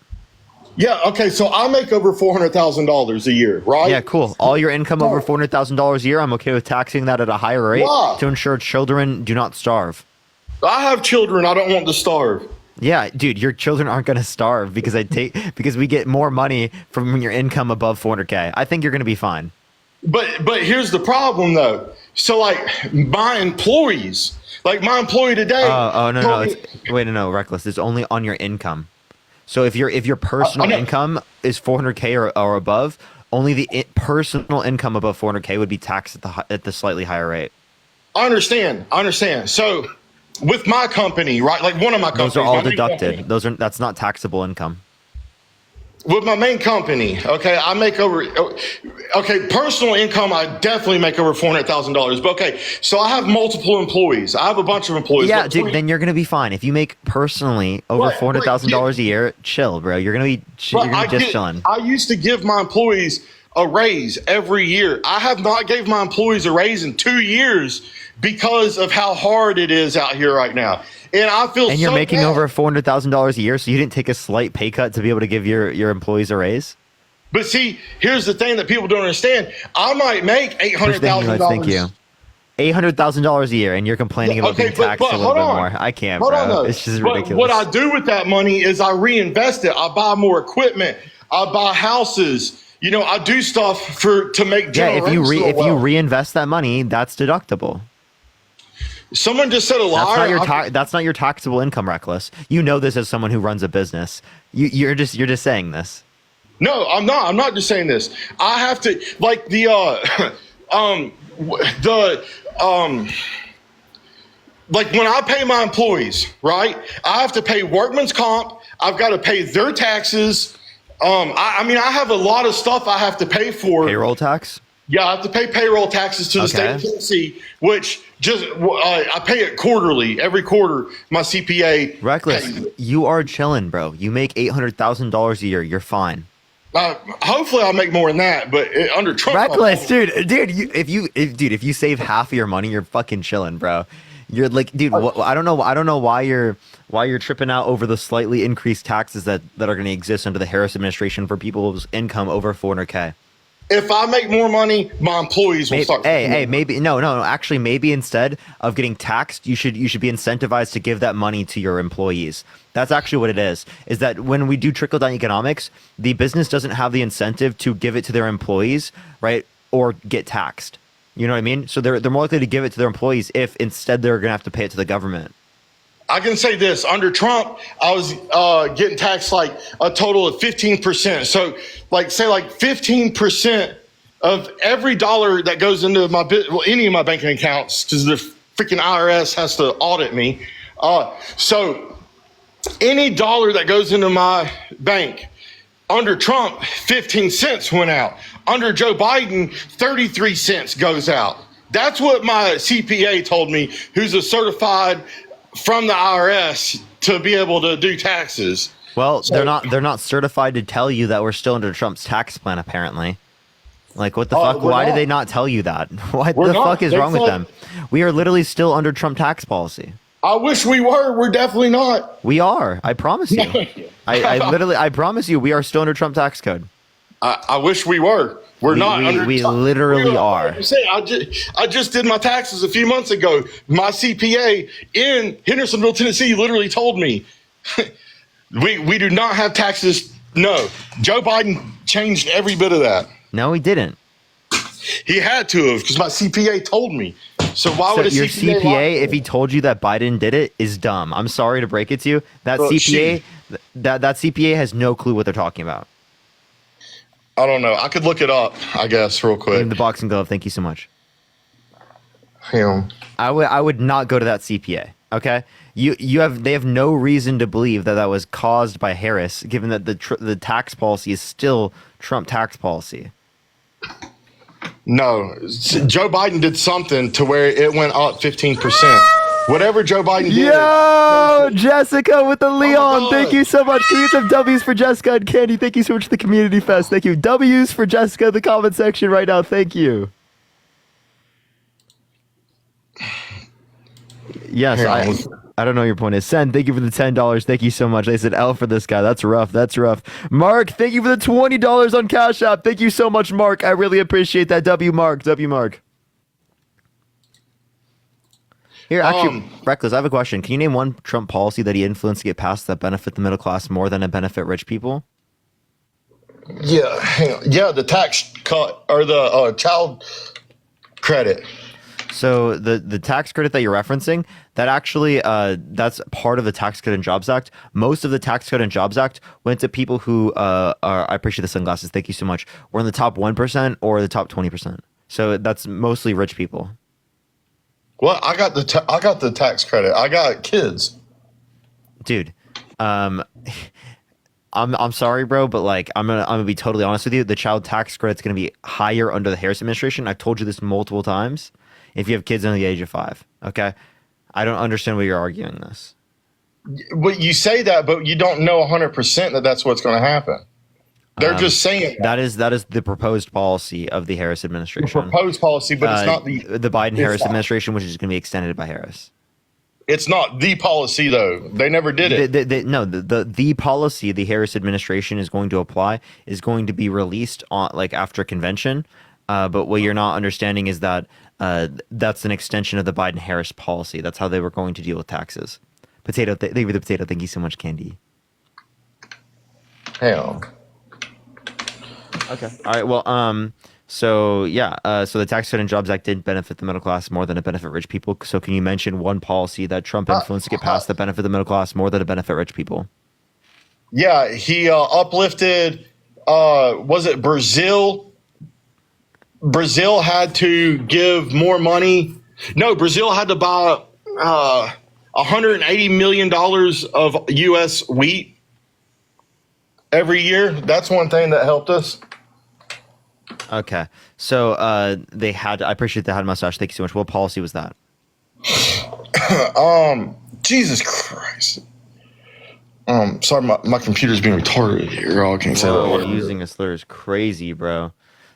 Yeah. Okay. So I make over $400,000 a year, right? Yeah, cool. All your income over $400,000 a year, I'm okay with taxing that at a higher rate to ensure children do not starve. I have children. I don't want to starve. Yeah, dude, your children aren't going to starve because we get more money from your income above 400K. I think you're going to be fine. But here's the problem though. So like my employee today. No, Reckless. It's only on your income. So if your personal income is 400K or above, only the personal income above 400K would be taxed at the slightly higher rate. I understand. So with my company, right? Like one of my companies. Those are all deducted. That's not taxable income. With my main company, okay, I make personal income, I definitely make over $400,000. But okay, so I have multiple employees. I have a bunch of employees. Yeah, dude, then you're going to be fine. If you make personally over $400,000 a year, chill, bro. You're going to be just chilling. I used to give my employees a raise every year. I have not gave my employees a raise in 2 years because of how hard it is out here right now. And I feel And you're making over $400,000 a year, so you didn't take a slight pay cut to be able to give your employees a raise? But see, here's the thing that people don't understand. I might make $800,000. Thank you. $800,000 a year, and you're complaining about being taxed a little bit more. I can't, bro. It's just ridiculous. What I do with that money is I reinvest it. I buy more equipment. I buy houses. You know, I do stuff to make generational if you reinvest that money, that's deductible. Someone just said a liar. That's not your taxable income, Reckless. You know this as someone who runs a business. You're just saying this. No, I'm not. I'm not just saying this. I have to like like when I pay my employees, right? I have to pay workman's comp. I've got to pay their taxes. I mean, I have a lot of stuff I have to pay for. Payroll tax? Yeah, I have to pay payroll taxes to the state of Tennessee, which I pay it quarterly. Every quarter, my CPA. Reckless, you are chilling, bro. You make $800,000 a year. You're fine. Hopefully, I'll make more than that. But under Trump, Reckless, dude. If you save half of your money, you're fucking chilling, bro. You're like, dude. I don't know why you're tripping out over the slightly increased taxes that are going to exist under the Harris administration for people's income over 400K. If I make more money, my employees will start. Maybe actually, maybe instead of getting taxed, you should be incentivized to give that money to your employees. That's actually what it is. Is that when we do trickle down economics, the business doesn't have the incentive to give it to their employees, right, or get taxed. You know what I mean? So they're more likely to give it to their employees if instead they're gonna have to pay it to the government. I can say this: under Trump, I was getting taxed like a total of 15%. So, say 15% of every dollar that goes into any of my banking accounts, because the freaking IRS has to audit me. So, any dollar that goes into my bank under Trump, 15 cents went out. Under Joe Biden, 33 cents goes out. That's what my CPA told me, who's a certified from the IRS to be able to do taxes. Well, they're not certified to tell you that we're still under Trump's tax plan, apparently. Like, what the fuck? Why did they not tell you that? What the fuck is wrong with them? We are literally still under Trump tax policy. I wish we were. We're definitely not. We are. I promise you. I promise you, we are still under Trump tax code. I wish we were. We're not. We literally are. I just did my taxes a few months ago. My CPA in Hendersonville, Tennessee, literally told me we do not have taxes. No, Joe Biden changed every bit of that. No, he didn't. He had to have, because my CPA told me. So why would your CPA CPA, if he told you that Biden did it, is dumb. I'm sorry to break it to you. That CPA, that CPA has no clue what they're talking about. I don't know. I could look it up, I guess, real quick. In the boxing glove. Thank you so much. Him. I would not go to that CPA. Okay, they have no reason to believe that was caused by Harris, given that the tax policy is still Trump tax policy. No, Joe Biden did something to where it went up 15%. Whatever Joe Biden did. Yo, Jessica with the Leon. Thank you so much. Can you use some W's for Jessica and Candy? Thank you so much for the community fest. Thank you. W's for Jessica in the comment section right now. Thank you. Yes, I don't know what your point is. Sen, thank you for the $10. Thank you so much. They said L for this guy. That's rough. That's rough. Mark, thank you for the $20 on Cash App. Thank you so much, Mark. I really appreciate that. W Mark. Here, actually, Reckless, I have a question. Can you name one Trump policy that he influenced to get passed that benefit the middle class more than it benefit rich people? Yeah, hang on. Yeah, the tax cut or the child credit. So the tax credit that you're referencing, that actually that's part of the Tax Cut and Jobs Act. Most of the Tax Cut and Jobs Act went to people who are, I appreciate the sunglasses, thank you so much, were in the top 1% or the top 20%. So that's mostly rich people. Well, I got the tax credit. I got kids. Dude, I'm sorry, bro, but like I'm gonna be totally honest with you. The child tax credit's gonna be higher under the Harris administration. I've told you this multiple times. If you have kids under the age of 5, okay, I don't understand why you're arguing this. Well, you say that, but you don't know 100% that that's what's going to happen. They're just saying that is the proposed policy of the Harris administration. The proposed policy, but it's not the Biden-Harris administration, which is going to be extended by Harris. It's not the policy, though. They never did it. The policy the Harris administration is going to apply is going to be released on after convention. But what you're not understanding is that that's an extension of the Biden-Harris policy. That's how they were going to deal with taxes. Potato, thank you for the potato. Thank you so much, Candy. Hell. Okay. All right. Well, so yeah. So the Tax Cut and Jobs Act did benefit the middle class more than it benefit rich people. So can you mention one policy that Trump influenced to get passed that benefit the middle class more than it benefit rich people? Yeah, he uplifted. Was it Brazil? Brazil had to give more money. No, Brazil had to buy $180 million of U.S. wheat every year. That's one thing that helped us. Okay. So they had, I appreciate they had a mustache. Thank you so much. What policy was that? Jesus Christ. Sorry, my computer's being retarded here. I can't say that. Using a slur is crazy, bro.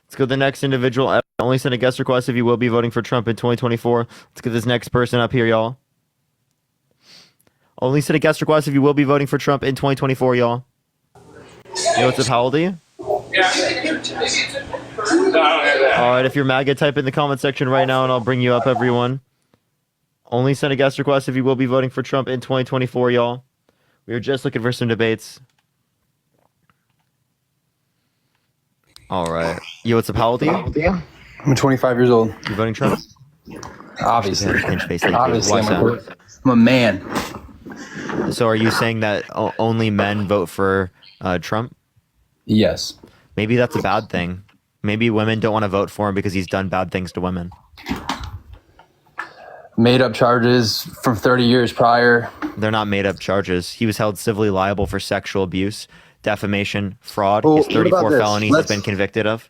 Let's go to the next individual. Only send a guest request if you will be voting for Trump in 2024. Let's get this next person up here, y'all. Only send a guest request if you will be voting for Trump in 2024, y'all. Yo, what's up? How old are you? All right, if you're MAGA, type in the comment section right now and I'll bring you up, everyone. Only send a guest request if you will be voting for Trump in 2024, y'all. We were just looking for some debates. All right. Yo, what's up? How old are you? I'm 25 years old. You voting Trump? Obviously. Obviously, I'm a man. So are you saying that only men vote for Trump? Yes. Maybe that's a bad thing. Maybe women don't want to vote for him because he's done bad things to women. Made up charges from 30 years prior. They're not made up charges. He was held civilly liable for sexual abuse, defamation, fraud. His 34 felonies he's been convicted of.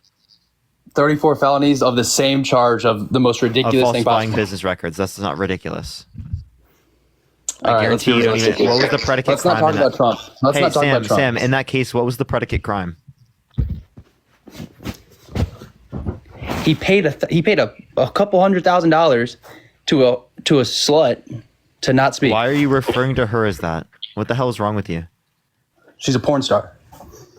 34 felonies of the same charge of the most ridiculous thing falsifying business records. That's not ridiculous. I guarantee you don't even. What was the predicate crime? Let's not talk about Trump. Let's not talk about Trump. Sam, in that case, what was the predicate crime? He paid a couple $100,000 to a slut to not speak. Why are you referring to her as that? What the hell is wrong with you? She's a porn star.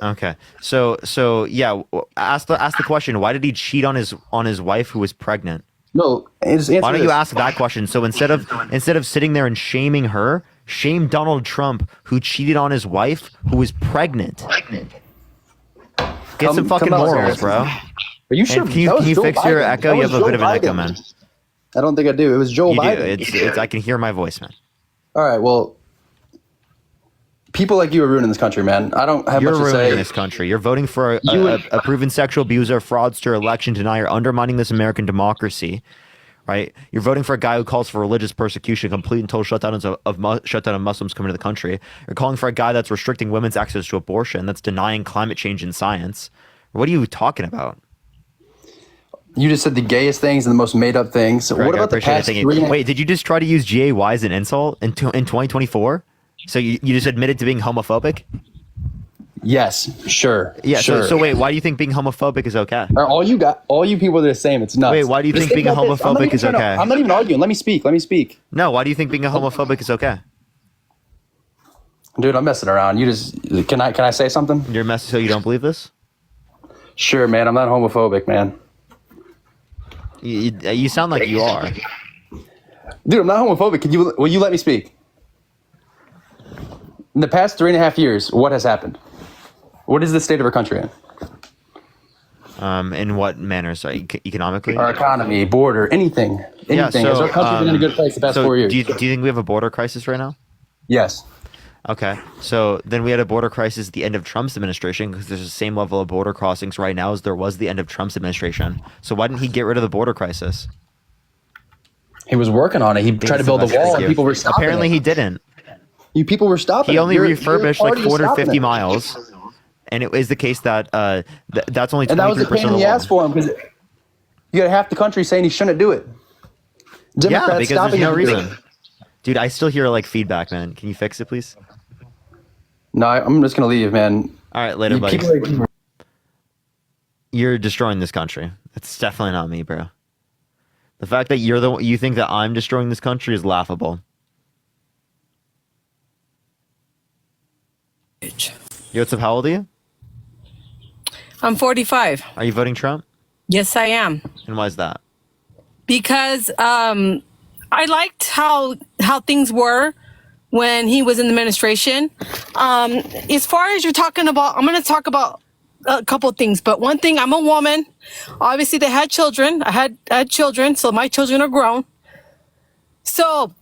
Okay, so yeah, ask the question. Why did he cheat on his wife who was pregnant? No, why don't you ask that question? So instead of sitting there and shaming her, shame Donald Trump who cheated on his wife who was pregnant. Get some fucking morals, bro. Are you sure? Can you fix your echo? You have a bit of an echo, man. I don't think I do. It was Joe You do. Biden. It's. I can hear my voice, man. All right. Well, people like you are ruining this country, man. I don't have You're much to ruining say. this country. You're voting for a proven sexual abuser, fraudster, election denier, undermining this American democracy. Right? You're voting for a guy who calls for religious persecution, complete and total shutdown of Muslims coming to the country. You're calling for a guy that's restricting women's access to abortion, that's denying climate change in science. What are you talking about? You just said the gayest things and the most made up things. Greg, what about the past Wait, did you just try to use GAY as an insult in 2024? So you just admitted to being homophobic? Yes, sure. Yeah. Sure. So wait, why do you think being homophobic is okay? All you people are the same. It's nuts. Wait, why do you think being a homophobic is okay? I'm not even arguing. Let me speak. No, why do you think being a homophobic is okay? Dude, I'm messing around. Can I say something? You're messing, so you don't believe this? Sure, man. I'm not homophobic, man. You sound like you are. Dude, I'm not homophobic. Will you let me speak? In the past 3.5 years, what has happened? What is the state of our country in? In what manner? So economically? Our economy, border, anything. Yeah, so, has our country been in a good place the past 4 years? Do you think we have a border crisis right now? Yes. Okay, so then we had a border crisis at the end of Trump's administration because there's the same level of border crossings right now as there was the end of Trump's administration. So why didn't he get rid of the border crisis? He was working on it. He tried to build a wall and people were stopping Apparently it. he didn't. You people were stopping He it. only refurbished like party is 450 stopping it. miles. And it is the case that that's only 23% And that was a pain in the ass for him because you got half the country saying he shouldn't do it. Democrats yeah, because stopping there's no him to do reason. it. Dude, I still hear like feedback, man. Can you fix it, please? No, I'm just gonna leave, man. All right, later, buddy. People You're destroying this country. It's definitely not me, bro. The fact that you think that I'm destroying this country is laughable. Yo, what's up? How old are you? I'm 45. Are you voting Trump? Yes, I am. And why is that? Because I liked how things were when he was in the administration. As far as you're talking about, I'm going to talk about a couple of things. But one thing, I'm a woman. Obviously, they had children. I had children, so my children are grown. So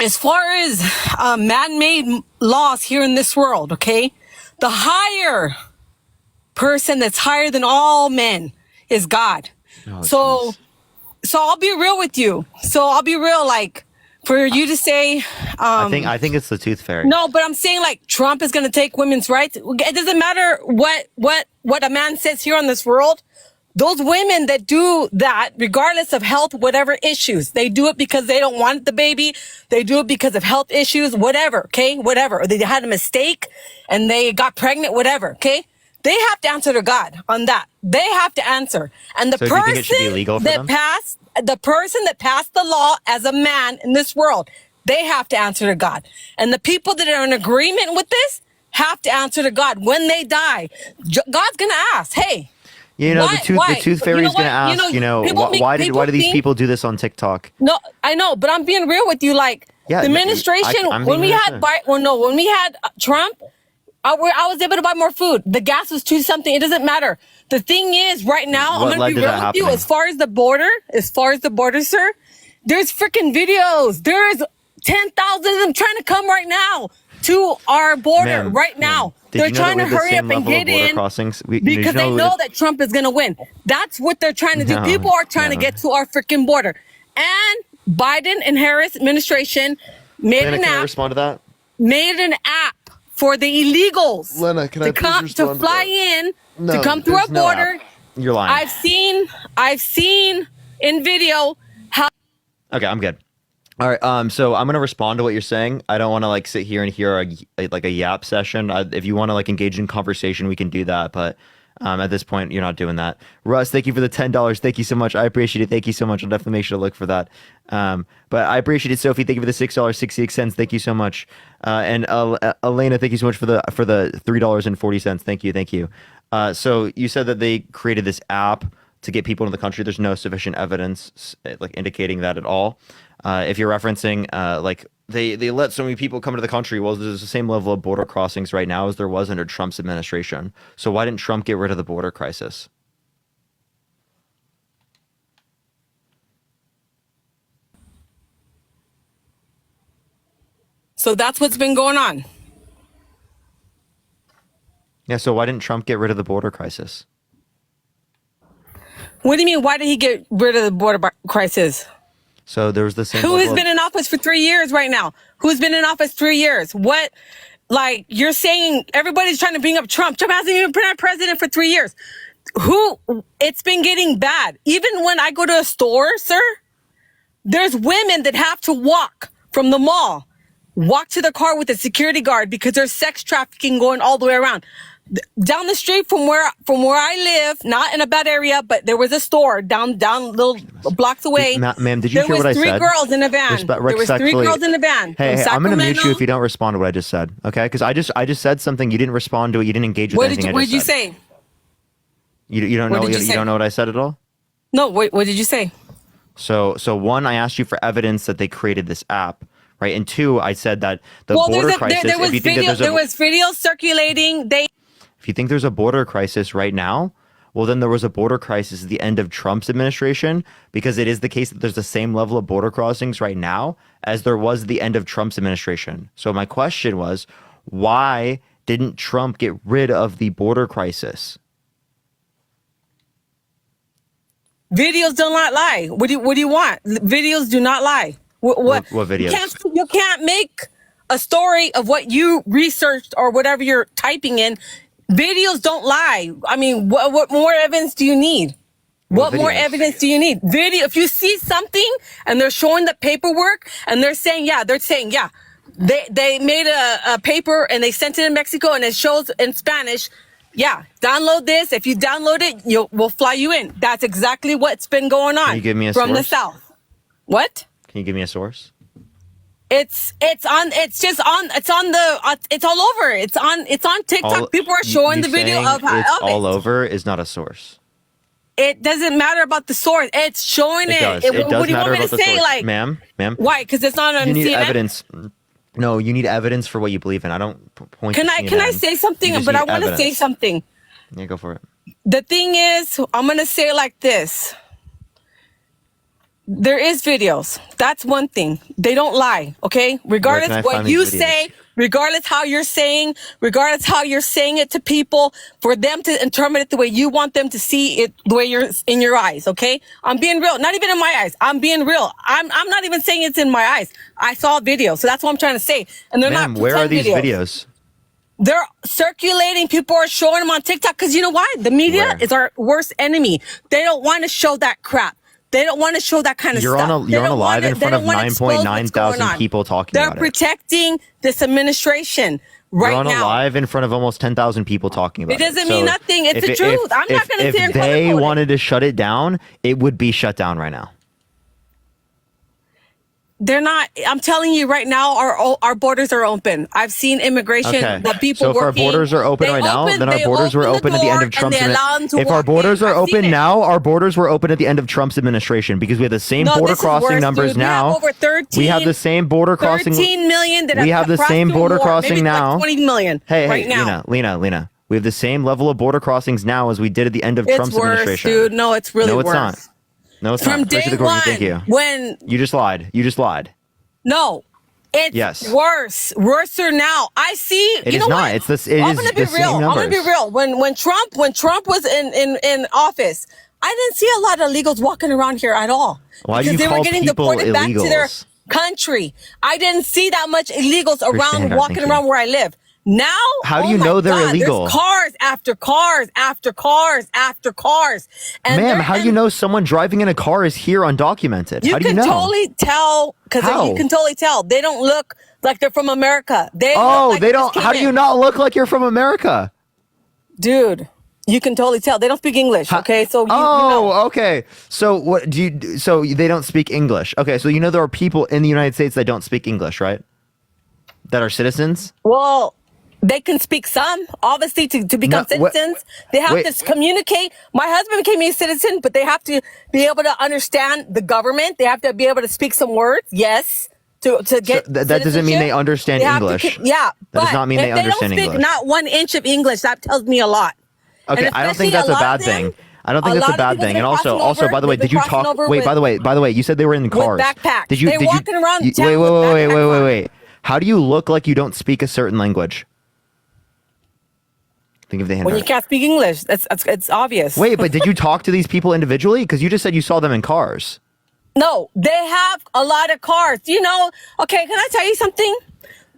as far as man-made laws here in this world, okay, the higher person that's higher than all men is God. So I'll be real with you. So I'll be real, like, for you to say, I think it's the tooth fairy. no, but I'm saying like Trump is going to take women's rights. It doesn't matter what a man says here on this world. Those women that do that, regardless of health, whatever issues, they do it because they don't want the baby. They do it because of health issues, whatever. Okay, whatever. Or they had a mistake and they got pregnant, whatever. Okay. They have to answer to God on that. They have to answer. And the So do you think it should be illegal for them? the person that passed the law as a man in this world, they have to answer to God. And the people that are in agreement with this have to answer to God when they die. God's going to ask, hey, You know, why- the tooth fairy is going to what? ask, people why do these think- people do this on TikTok? No, I know, but I'm being real with you. Like Yeah, the no, administration, I'm when we being had, real when we had Trump, I was able to buy more food. The gas was $2 something. It doesn't matter. The thing is, right now, What I'm led gonna be to real that with you. happening? As far as the border, sir, there's freaking videos. There's 10,000 of them trying to come right now to our border Ma'am, right now. did They're you know trying that to we have the hurry same up and level of get border in crossings? because they know that Trump is going to win. That's what they're trying to do. No, People are trying to no. get to our freaking border. And Biden and Harris administration made Lena, an can I app. respond to that? Made an app for the illegals Lena, can I to please come respond to to fly that? in No, to come through there's our no border. You're lying. I've seen in video how. Okay, I'm good. All right. So I'm gonna respond to what you're saying. I don't want to like sit here and hear a yap session. If you want to like engage in conversation, we can do that. But at this point, you're not doing that. Russ, thank you for the $10. Thank you so much. I appreciate it. Thank you so much. I'll definitely make sure to look for that. But I appreciate it, Sophie. Thank you for the $6.66. Thank you so much. And Elena, thank you so much for the $3.40. Thank you. So you said that they created this app to get people into the country. There's no sufficient evidence like indicating that at all. If you're referencing like they let so many people come into the country, well, there's the same level of border crossings right now as there was under Trump's administration. So why didn't Trump get rid of the border crisis? So that's what's been going on. Yeah, so why didn't Trump get rid of the border crisis? What do you mean? Why did he get rid of the border crisis? So there was the same. Who has been in office for 3 years right now? Who's been in office 3 years? What? Like, you're saying everybody's trying to bring up Trump. Trump hasn't even been president for 3 years. It's been getting bad. Even when I go to a store, sir, there's women that have to walk from the mall, walk to the car with a security guard because there's sex trafficking going all the way around. Down the street from where I live, not in a bad area, but there was a store down little blocks away. Ma'am, did you hear what I said? There was 3 girls in a van. There was 3 girls in a van. Hey, I'm going to mute you if you don't respond to what I just said, okay? Because I just said something. You didn't respond to it. You didn't engage with anything I just said. What did you say? You don't know. You don't know what I said at all? No. What did you say? So one, I asked you for evidence that they created this app, right? And 2, I said that the border crisis. There was video circulating. If you think there's a border crisis right now, well, then there was a border crisis at the end of Trump's administration, because it is the case that there's the same level of border crossings right now as there was at the end of Trump's administration. So my question was, why didn't Trump get rid of the border crisis? Videos do not lie. What do you want? Videos do not lie. What videos? You can't make a story of what you researched or whatever you're typing in. Videos don't lie. I mean, what more evidence do you need? What more evidence do you need? If you see something and they're showing the paperwork and they're saying, they made a paper and they sent it in Mexico and it shows in Spanish. Yeah, download this. If you download it, we'll fly you in. That's exactly what's been going on. Can you give me a from source? The South. What? Can you give me a source? It's all over. It's on TikTok. People are showing the video of it's all over is not a source. It doesn't matter about the source. It's showing it. Does. It does what do you matter want me about to the say? source. Like, ma'am. Why? Because it's not on You need CNN? evidence. No, you need evidence for what you believe in. I don't point. Can I say something? But I want to say something. Yeah, go for it. The thing is, I'm gonna say it like this. There is videos. That's one thing. They don't lie, okay? Regardless what you say, regardless how you're saying it to people, for them to interpret it the way you want them to see it, the way you're in your eyes, okay? I'm being real. Not even in my eyes. I'm being real. I'm not even saying it's in my eyes. I saw a video, so that's what I'm trying to say. And they're not. Where are these videos? They're circulating. People are showing them on TikTok because you know why? The media is our worst enemy. They don't want to show that crap. They don't want to show that kind of stuff. You're on a live in front of 9.9 thousand people talking about it. They're protecting this administration right now. You're on a live in front of almost 10,000 people talking about it. It doesn't mean nothing. It's the truth. I'm not going to say if they wanted to shut it down, it would be shut down right now. They're not. I'm telling you right now, our borders are open. I've seen immigration, the people working. So if our borders are open right now, then our borders were open at the end of Trump's administration. If our borders are open now, our borders were open at the end of Trump's administration because we have the same border crossing numbers now. We have over 13. We have the same border crossing. 13 million that have we have the same border crossing now. Like 20 million. Hey, Lena. We have the same level of border crossings now as we did at the end of Trump's administration. Dude. No, it's really worse. No, it's not. No, it's from not. Day one, thank you. When you just lied. No, it's worse now. I see. It is not. It's this. It I'm is gonna be real. I'm gonna be real. When Trump was in office, I didn't see a lot of illegals walking around here at all. Why do you because they call were getting people deported back to their illegals? country. I didn't see that much illegals around walking around where I live. Now, how do you know they're illegal? There's cars after cars after cars after cars. And ma'am, how do you know someone driving in a car is here undocumented? How do you know? You can totally tell because you can totally tell. They don't look like they're from America. They don't. How do you not look like you're from America? Dude, you can totally tell. They don't speak English, okay? So okay. So what do you so they don't speak English. Okay, so you know there are people in the United States that don't speak English, right? That are citizens? Well, they can speak some, obviously, to become citizens. They have to communicate. My husband became a citizen, but they have to be able to understand the government. They have to be able to speak some words, yes, to get that doesn't mean they understand English. That does not mean they understand English. If they don't speak not 1 inch of English, that tells me a lot. Okay, I don't think that's a bad thing. I don't think that's a bad thing. And also, by the way, did you talk? Wait, by the way, you said they were in cars. With backpacks. Did you? They're walking around. Wait. How do you look like you don't speak a certain language? Think of the hand. When you can't speak English, it's obvious. Wait, but did you talk to these people individually? Because you just said you saw them in cars. No, they have a lot of cars. You know, okay, can I tell you something?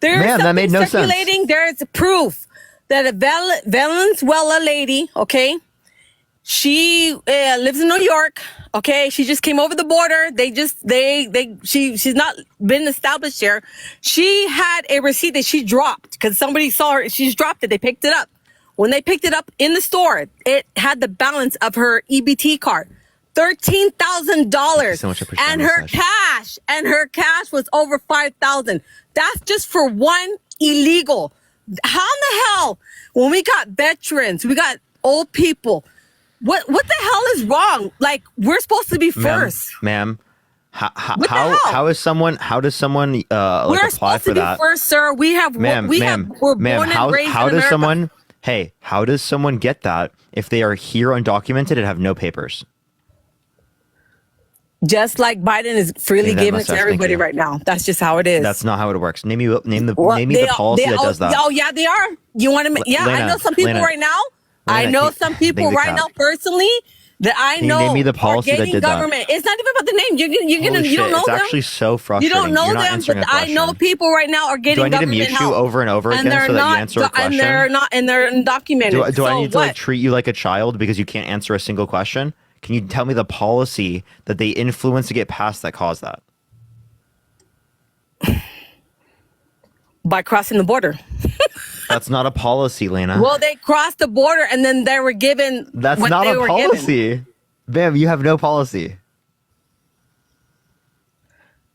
There's Ma'am, that made no sense. circulating. There's proof that a Valenzuela lady, okay, she lives in New York. Okay, she just came over the border. She's not been established here. She had a receipt that she dropped because somebody saw her. She's dropped it. They picked it up. When they picked it up in the store, it had the balance of her EBT card, $13,000, and her cash was over $5,000. That's just for one illegal. How in the hell? When we got veterans, we got old people. What the hell is wrong? Like, we're supposed to be first, ma'am. How does someone we're like apply supposed for to be that? first, sir. We're born and raised How in does America. how does someone get that if they are here undocumented and have no papers? Just like Biden is freely Name that giving it mustache, to thank everybody you. right now. That's just how it is. That's not how it works. Name me the Well, policy that does that. Oh yeah, they are. You want to? Yeah, I Lena, know some people Lena, right now. Lena, I know can- some people thank the right cap. now personally that I Can you know name me the are policy that getting did that? government. It's not even about the name. You Holy don't shit, know it's them. actually so You frustrating. don't know You're not them, answering but a I know question. people right now are getting Do I need to government mute you help. over and over again they're so that not, you answer a question? and they're undocumented. Do I So need to what? like treat you like a child because you can't answer a single question? Can you tell me the policy that they influenced to get passed that caused that? By crossing the border. That's not a policy, Lena. Well, they crossed the border and then they were given. That's what not they a were given. policy. Bam, you have no policy.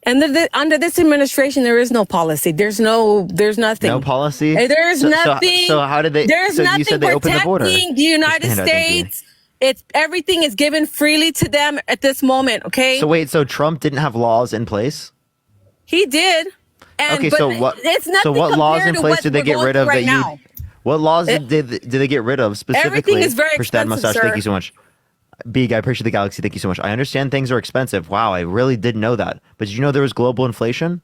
And under this administration, there is no policy. There's nothing. No policy? There's nothing. So how did they? There's so nothing you said they opened the border. protecting the United Just stand up, thank you. States. It's everything is given freely to them at this moment. Okay. So wait, so Trump didn't have laws in place? He did. And, Okay, but so what? It's nothing So what laws compared in to place what did they we're get going rid of through that right you? now. What laws did they get rid of specifically? Everything is very Appreciate that expensive, mustache. sir. Thank you so much. Big, I appreciate the galaxy. Thank you so much. I understand things are expensive. Wow, I really didn't know that. But did you know there was global inflation?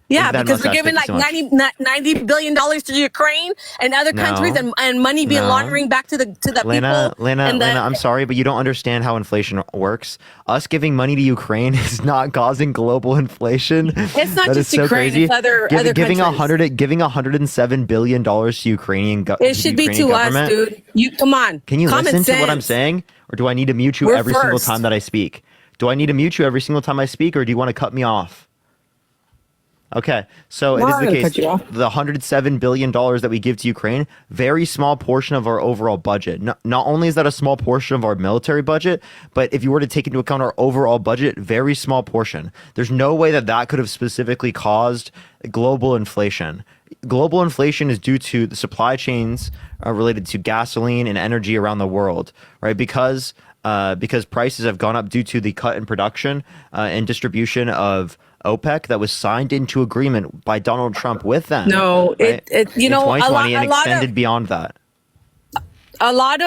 Yeah, Thank you, because we're mustache. giving Thank you like so much. $90 billion to Ukraine and other No. countries and money being No. laundering back to the Lena, people. and Lena, I'm sorry, but you don't understand how inflation works. Us giving money to Ukraine is not causing global inflation. It's not That just is so Ukraine, crazy. it's other giving countries. giving $107 billion to Ukrainian It should be to us, government. dude. You come on. Can you Common listen to what I'm sense. saying, or do I need to mute you We're every single first. time that I speak? Do I need to mute you every single time I speak, or do you want to cut me off? Okay, so No, it is I'm the gonna cut case. you off. The $107 billion that we give to Ukraine, very small portion of our overall budget. Not only is that a small portion of our military budget, but if you were to take into account our overall budget, very small portion. There's no way that that could have specifically caused global inflation. Global inflation is due to the supply chains related to gasoline and energy around the world, right? Because prices have gone up due to the cut in production and distribution of OPEC that was signed into agreement by Donald Trump with them. No, right? you in know, 2020 and a lot extended of beyond that. a lot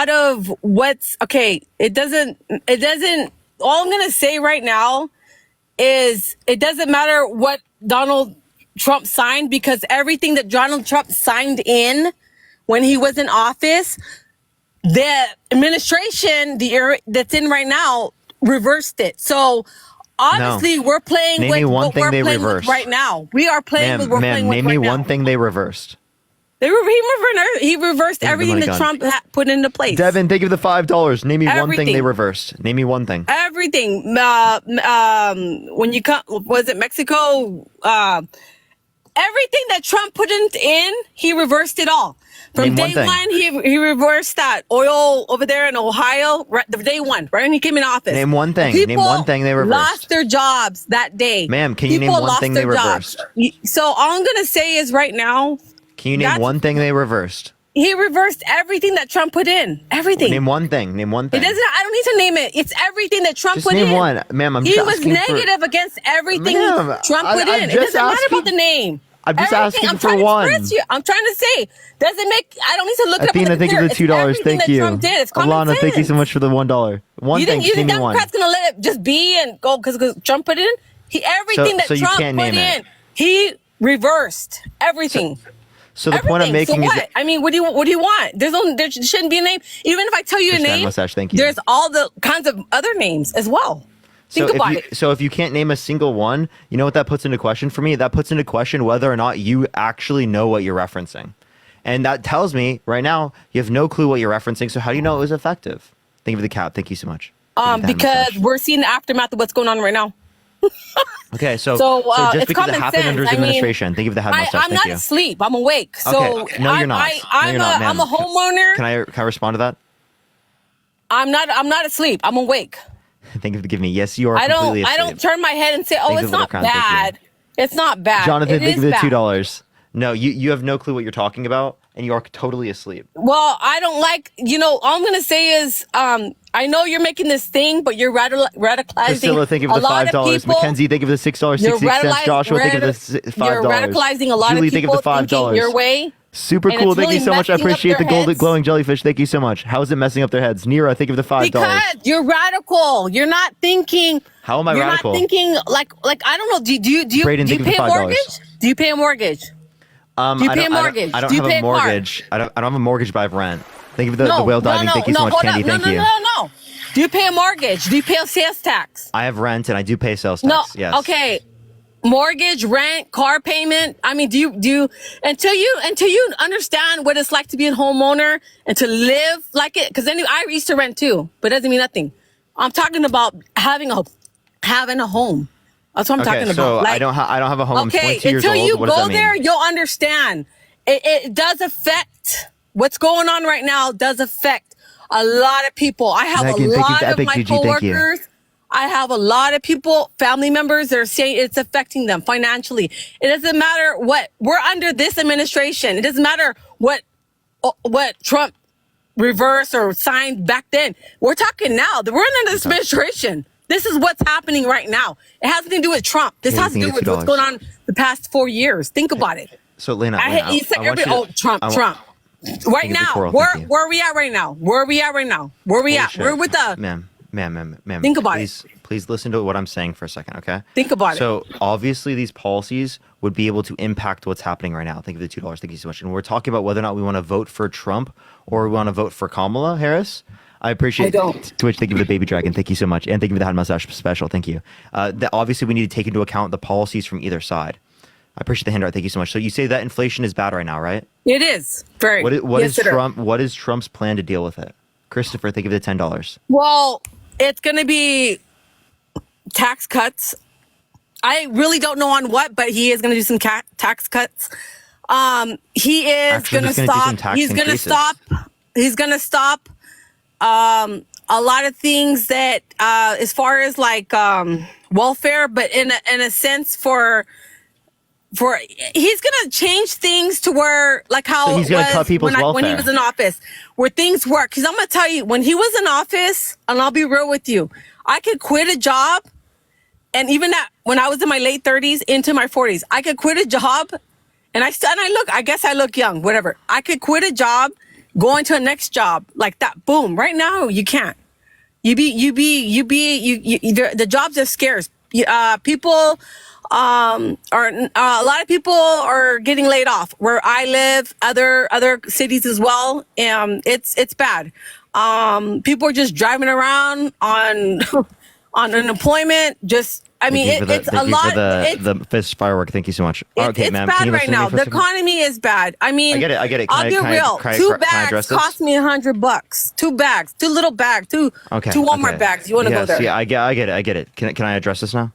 of what's okay. It doesn't. All I'm gonna say right now is it doesn't matter what Donald Trump signed, because everything that Donald Trump signed in when he was in office, the administration, the era that's in right now, reversed it. So honestly, we're playing Name with me one what thing we're they playing with reversed. right now. We are playing with. We're Ma'am, playing with name right me now. one thing they reversed. He reversed Give me the everything money that gun. Trump put into place. Devin, thank you for the $5. Name me one thing they Everything. reversed. Name me one thing. Everything. When you come, was it Mexico? Everything that Trump put in, he reversed it all. From Name one day thing. one, he reversed that oil over there in Ohio. Right, the day one, right when he came in office. Name one thing. People Name one thing they reversed. lost their jobs that day. Ma'am, can you name People one lost thing their they jobs. reversed? So all I'm gonna say is right now, Can you name That's- one thing they reversed? he reversed everything that Trump put in. Everything. Name one thing. Name one It thing. doesn't. I don't need to name it. It's everything that Trump Just put name in. one. Ma'am, I'm He just was asking for- negative against everything Ma'am, Trump put I'm in. It just doesn't matter asking- about the name. I'm just Everything- asking I'm for trying one. To express you. I'm trying to say. Doesn't make. I don't need to look it up. Athena, on the thank you for the computer. $2. It's everything Thank that you. Trump did. It's common Alana, thank you so sense. much for the $1. One You thing. think Just the name me one. Democrats gonna let it just be and go because Trump put it in? Everything that so you Trump can't put name in, it. he reversed everything. So the point I'm making so is what? that, I mean, what do you want? There shouldn't be a name. Even if I tell you a Christian name, Mustache, thank you. there's all the kinds of other names as well. Think about it. So if you can't name a single one, you know what that puts into question for me? That puts into question whether or not you actually know what you're referencing. And that tells me right now you have no clue what you're referencing. So how do you know it was effective? Thank you for the cap. Thank you so much. Because we're seeing the aftermath of what's going on right now. Okay, so it's just because it common happened sense. under his I mean, administration. Thank you for the hat mustache. I'm not asleep. I'm awake. So Okay. No, you're not. No, you're not, I'm ma'am. a homeowner. Can I respond to that? I'm not asleep. I'm awake. Thank you for giving me. Yes, you are I completely asleep. don't turn my head and say, "Oh, Thank you it's for the not crown. Thank you. bad." It's not bad. Jonathan, It thank you is for the bad. $2. No, you have no clue what you're talking about, and you are totally asleep. Well, I don't like, all I'm going to say is, I know you're making this thing, but you're radicalizing Priscilla, thank you a for the lot of $5. people. Mackenzie, thank you for the $6.66. Joshua, thank you for the $5. You're radicalizing a lot Julie, of thank you people for the thinking $5. your way. Super and cool. it's Thank you really so much. I messing up appreciate the their golden heads. glowing jellyfish. Thank you so much. How is it messing up their heads? Nira, thank you for the $5. Because you're radical. You're not thinking. How am I you're radical? Not thinking like I don't know. Do you Brayden, do you thank you pay for a the $5. mortgage? Do you pay a mortgage? Do you pay a mortgage? I don't Do you have pay a a car? mortgage. I don't have a mortgage, but I have rent. Thank you for the No, whale diving. no, Thank you so no, much, hold Candy. up. Thank no, you. No. Do you pay a mortgage? Do you pay a sales tax? I have rent and I do pay sales No. tax. Yes. Okay. Mortgage, rent, car payment. I mean, do you until you understand what it's like to be a homeowner and to live like it? Because then I used to rent too, but it doesn't mean nothing. I'm talking about having a home. That's what I'm talking so about. I don't have a home. I'm 22 years until old. you What does go that mean? there, you'll understand. It does affect what's going on right now. Does affect a lot of people. I have Megan, a thank you lot for of Epic my GG, thank you. coworkers. I have a lot of people, family members, that are saying it's affecting them financially. It doesn't matter what we're under this administration. It doesn't matter what Trump reversed or signed back then. We're talking now. We're under this administration. This is what's happening right now. It has nothing to do with Trump. This Yeah, has to you do think with it's what's going on the past 4 years. Think about it. So Lena, You said I want everybody, you to- Trump. Thank you, Now, Coral, where thank you. are we at right now? Where are we at? Holy We're shit. with the. Ma'am. Think about Please listen to what I'm saying for a second, okay? Think about it. So obviously these policies would be able to impact what's happening right now. Thank you for the $2. Thank you so much. And we're talking about whether or not we want to vote for Trump or we want to vote for Kamala Harris. I appreciate Twitch. Thank you for the baby dragon. Thank you so much. And thank you for the hand mustache special. Thank you. Obviously we need to take into account the policies from either side. I appreciate the hand art. Thank you so much. So you say that inflation is bad right now, right? It is very. What yes, is Trump? What is Trump's plan to deal with it? Christopher, thank you for the $10. Well, it's going to be tax cuts. I really don't know on what, but he is going to do some tax cuts. He is going to stop. He's going to stop. He's going to stop a lot of things that, as far as like welfare, but in a sense for he's gonna change things to where like how So he's gonna cut people's when he welfare. was in office, where things work. Because I'm gonna tell you, when he was in office, and I'll be real with you, I could quit a job, and even that when I was in my late 30s into my 40s, I could quit a job, and I guess I look young, whatever. I could quit a job, go into a next job like that. Boom! Right now, you can't. The jobs are scarce. People. A lot of people are getting laid off where I live, other cities as well. It's bad. People are just driving around on unemployment. It's a lot. The fist firework. Thank you so much. Okay, It's ma'am. bad Can you right listen to me now. for a The second? economy is bad. I mean, I get it. I'll be real. Can I Two address bags this? cost me $100. Two bags, two little bags, two Walmart okay. bags. You want to go there? Yeah, I get it. Can I address this now?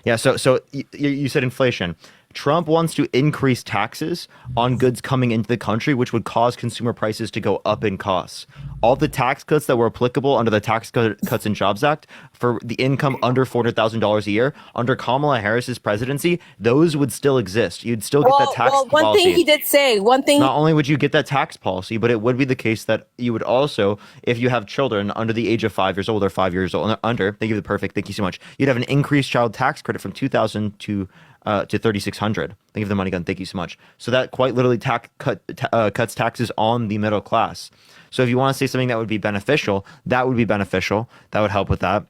Yeah, so you said inflation. Trump wants to increase taxes on goods coming into the country, which would cause consumer prices to go up in costs. All the tax cuts that were applicable under the Tax Cuts and Jobs Act for the income under $400,000 a year, under Kamala Harris's presidency, those would still exist. You'd still get that tax policy. One thing he did say, Not only would you get that tax policy, but it would be the case that you would also, if you have children under the age of 5 years old or 5 years old under, thank you so much, you'd have an increased child tax credit from $2,000 to $3,600. Thank you for the money gun. Thank you so much. So that quite literally cuts taxes on the middle class. So if you want to say something that would be beneficial, that would be beneficial. That would help with that.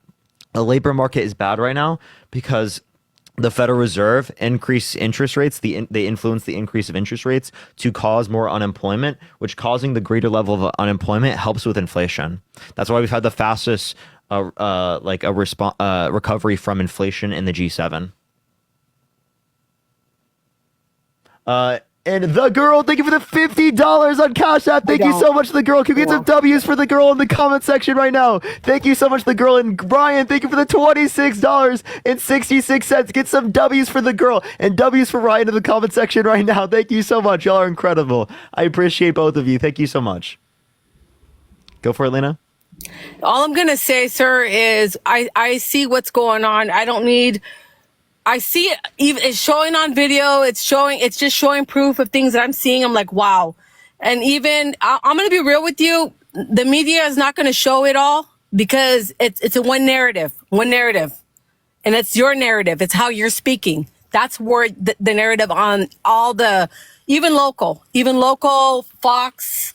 the labor market is bad right now because the Federal Reserve increase interest rates. They influence the increase of interest rates to cause more unemployment, which causing the greater level of unemployment helps with inflation. That's why we've had the fastest recovery from inflation in the G7. And the girl, thank you for the $50 on Cash App. Thank you so much, the girl. Can we get some W's for the girl in the comment section right now? Thank you so much, the girl. And Brian, thank you for the $26.66. Get some W's for the girl and W's for Ryan in the comment section right now. Thank you so much. Y'all are incredible. I appreciate both of you. Thank you so much. Go for it, Lena. All I'm going to say, sir, is I see what's going on. I see it. Even it's showing on video. It's just showing proof of things that I'm seeing. I'm like, wow. And even I'm going to be real with you. The media is not going to show it all because it's a one narrative, and it's your narrative. It's how you're speaking. That's where the narrative on all the, even local, Fox,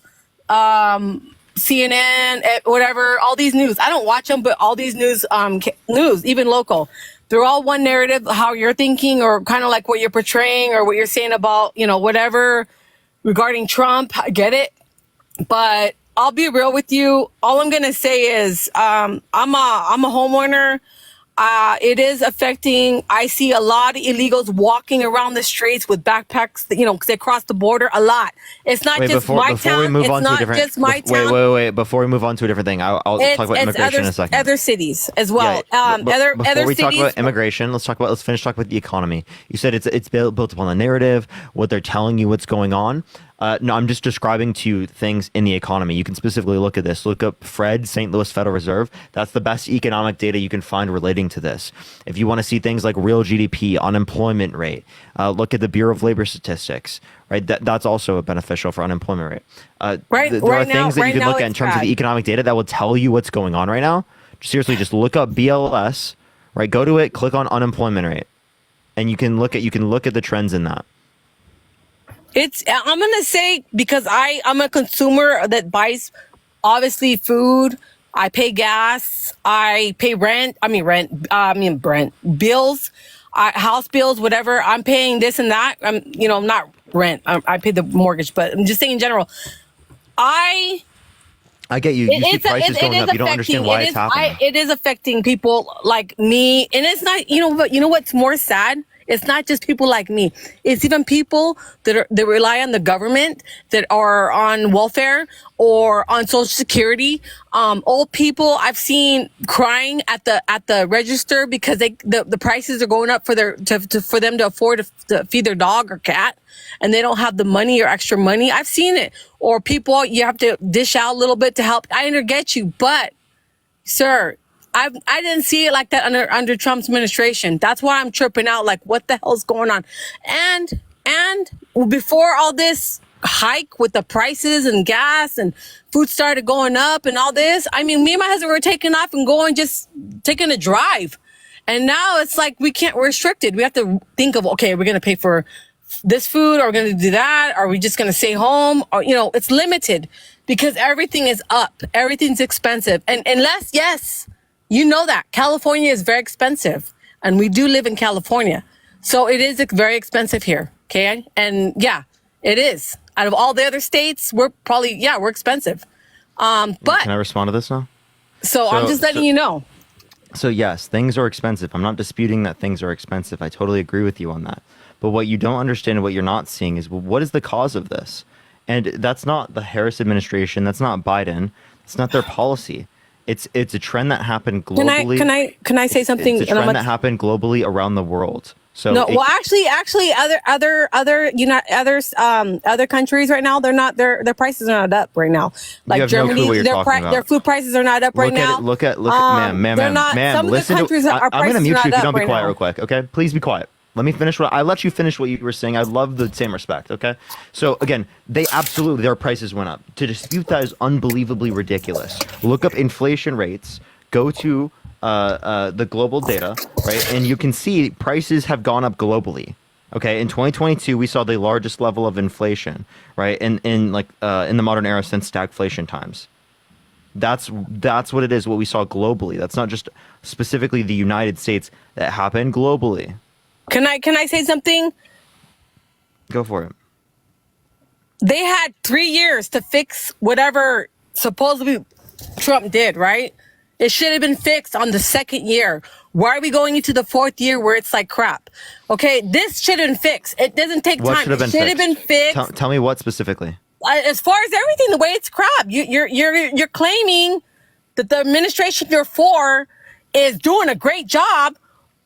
CNN, whatever, all these news. I don't watch them, but all these news, even local. They're all one narrative, how you're thinking or kind of like what you're portraying or what you're saying about, whatever regarding Trump. I get it. But I'll be real with you. All I'm going to say is I'm a homeowner. It is affecting. I see a lot of illegals walking around the streets with backpacks, because they cross the border a lot. It's not just my town. It's not just my town. Wait. Before we move on to a different thing, I'll talk about immigration in a second. Other cities as well. Before we talk about immigration, let's finish talking about the economy. You said it's built upon the narrative, what they're telling you, what's going on. No, I'm just describing to you things in the economy. You can specifically look at this. Look up Fred, St. Louis Federal Reserve. That's the best economic data you can find relating to this. If you want to see things like real GDP, unemployment rate, look at the Bureau of Labor Statistics, right? That's also beneficial for unemployment rate. There are things that you can look at in terms of the economic data that will tell you what's going on right now. Seriously, just look up BLS, right? Go to it, click on unemployment rate, and you can look at the trends in that. I'm going to say, because I'm a consumer that buys, obviously, food. I pay gas. I pay bills, house bills, whatever. I'm paying this and that. I'm not rent. I pay the mortgage, but I'm just saying in general. I get you. You see prices going up. You don't understand why it's happening. It is affecting people like me. And it's not, you know what's more sad? It's not just people like me. It's even people that rely on the government, that are on welfare or on Social Security. Old people I've seen crying at the register because the prices are going up for them to afford to feed their dog or cat, and they don't have the money or extra money. I've seen it. Or people, you have to dish out a little bit to help. I get you, but sir, I didn't see it like that under Trump's administration. That's why I'm tripping out. Like, what the hell's going on? And before all this hike with the prices and gas and food started going up and all this, I mean, me and my husband were taking off and taking a drive. And now it's like we're restricted. We have to think of, okay, we're going to pay for this food, or we're going to do that, or are we just going to stay home? Or, it's limited because everything is up. Everything's expensive. And unless, yes, you know that California is very expensive, and we do live in California. So it is very expensive here. Okay. And yeah, it is. Out of all the other states, we're expensive. But can I respond to this now? So I'm just letting you know. So yes, things are expensive. I'm not disputing that things are expensive. I totally agree with you on that. But what you don't understand and what you're not seeing is, well, what is the cause of this? And that's not the Harris administration. That's not Biden. It's not their policy. It's a trend that happened globally. Can I say something? It's a trend that happened globally around the world. So actually, other countries right now, their prices are not up right now. Like Germany, their food prices are not up right now. Look at, ma'am. Listen to. I'm going to mute you if you don't be quiet real quick. Okay, please be quiet. Let me finish I let you finish what you were saying. I love the same respect. Okay, so again, their prices went up. To dispute that is unbelievably ridiculous. Look up inflation rates. Go to the global data, right, and you can see prices have gone up globally. Okay, in 2022, we saw the largest level of inflation, right, in the modern era since stagflation times. That's what it is. What we saw globally. That's not just specifically the United States. That happened globally. Can I say something? Go for it. They had 3 years to fix whatever supposedly Trump did, right? It should have been fixed on the second year. Why are we going into the fourth year where it's like crap? Okay, this should have been fixed. It doesn't take What time. should have It been should have been fixed. Tell me what specifically. As far as everything, the way it's crap. You're claiming that the administration you're for is doing a great job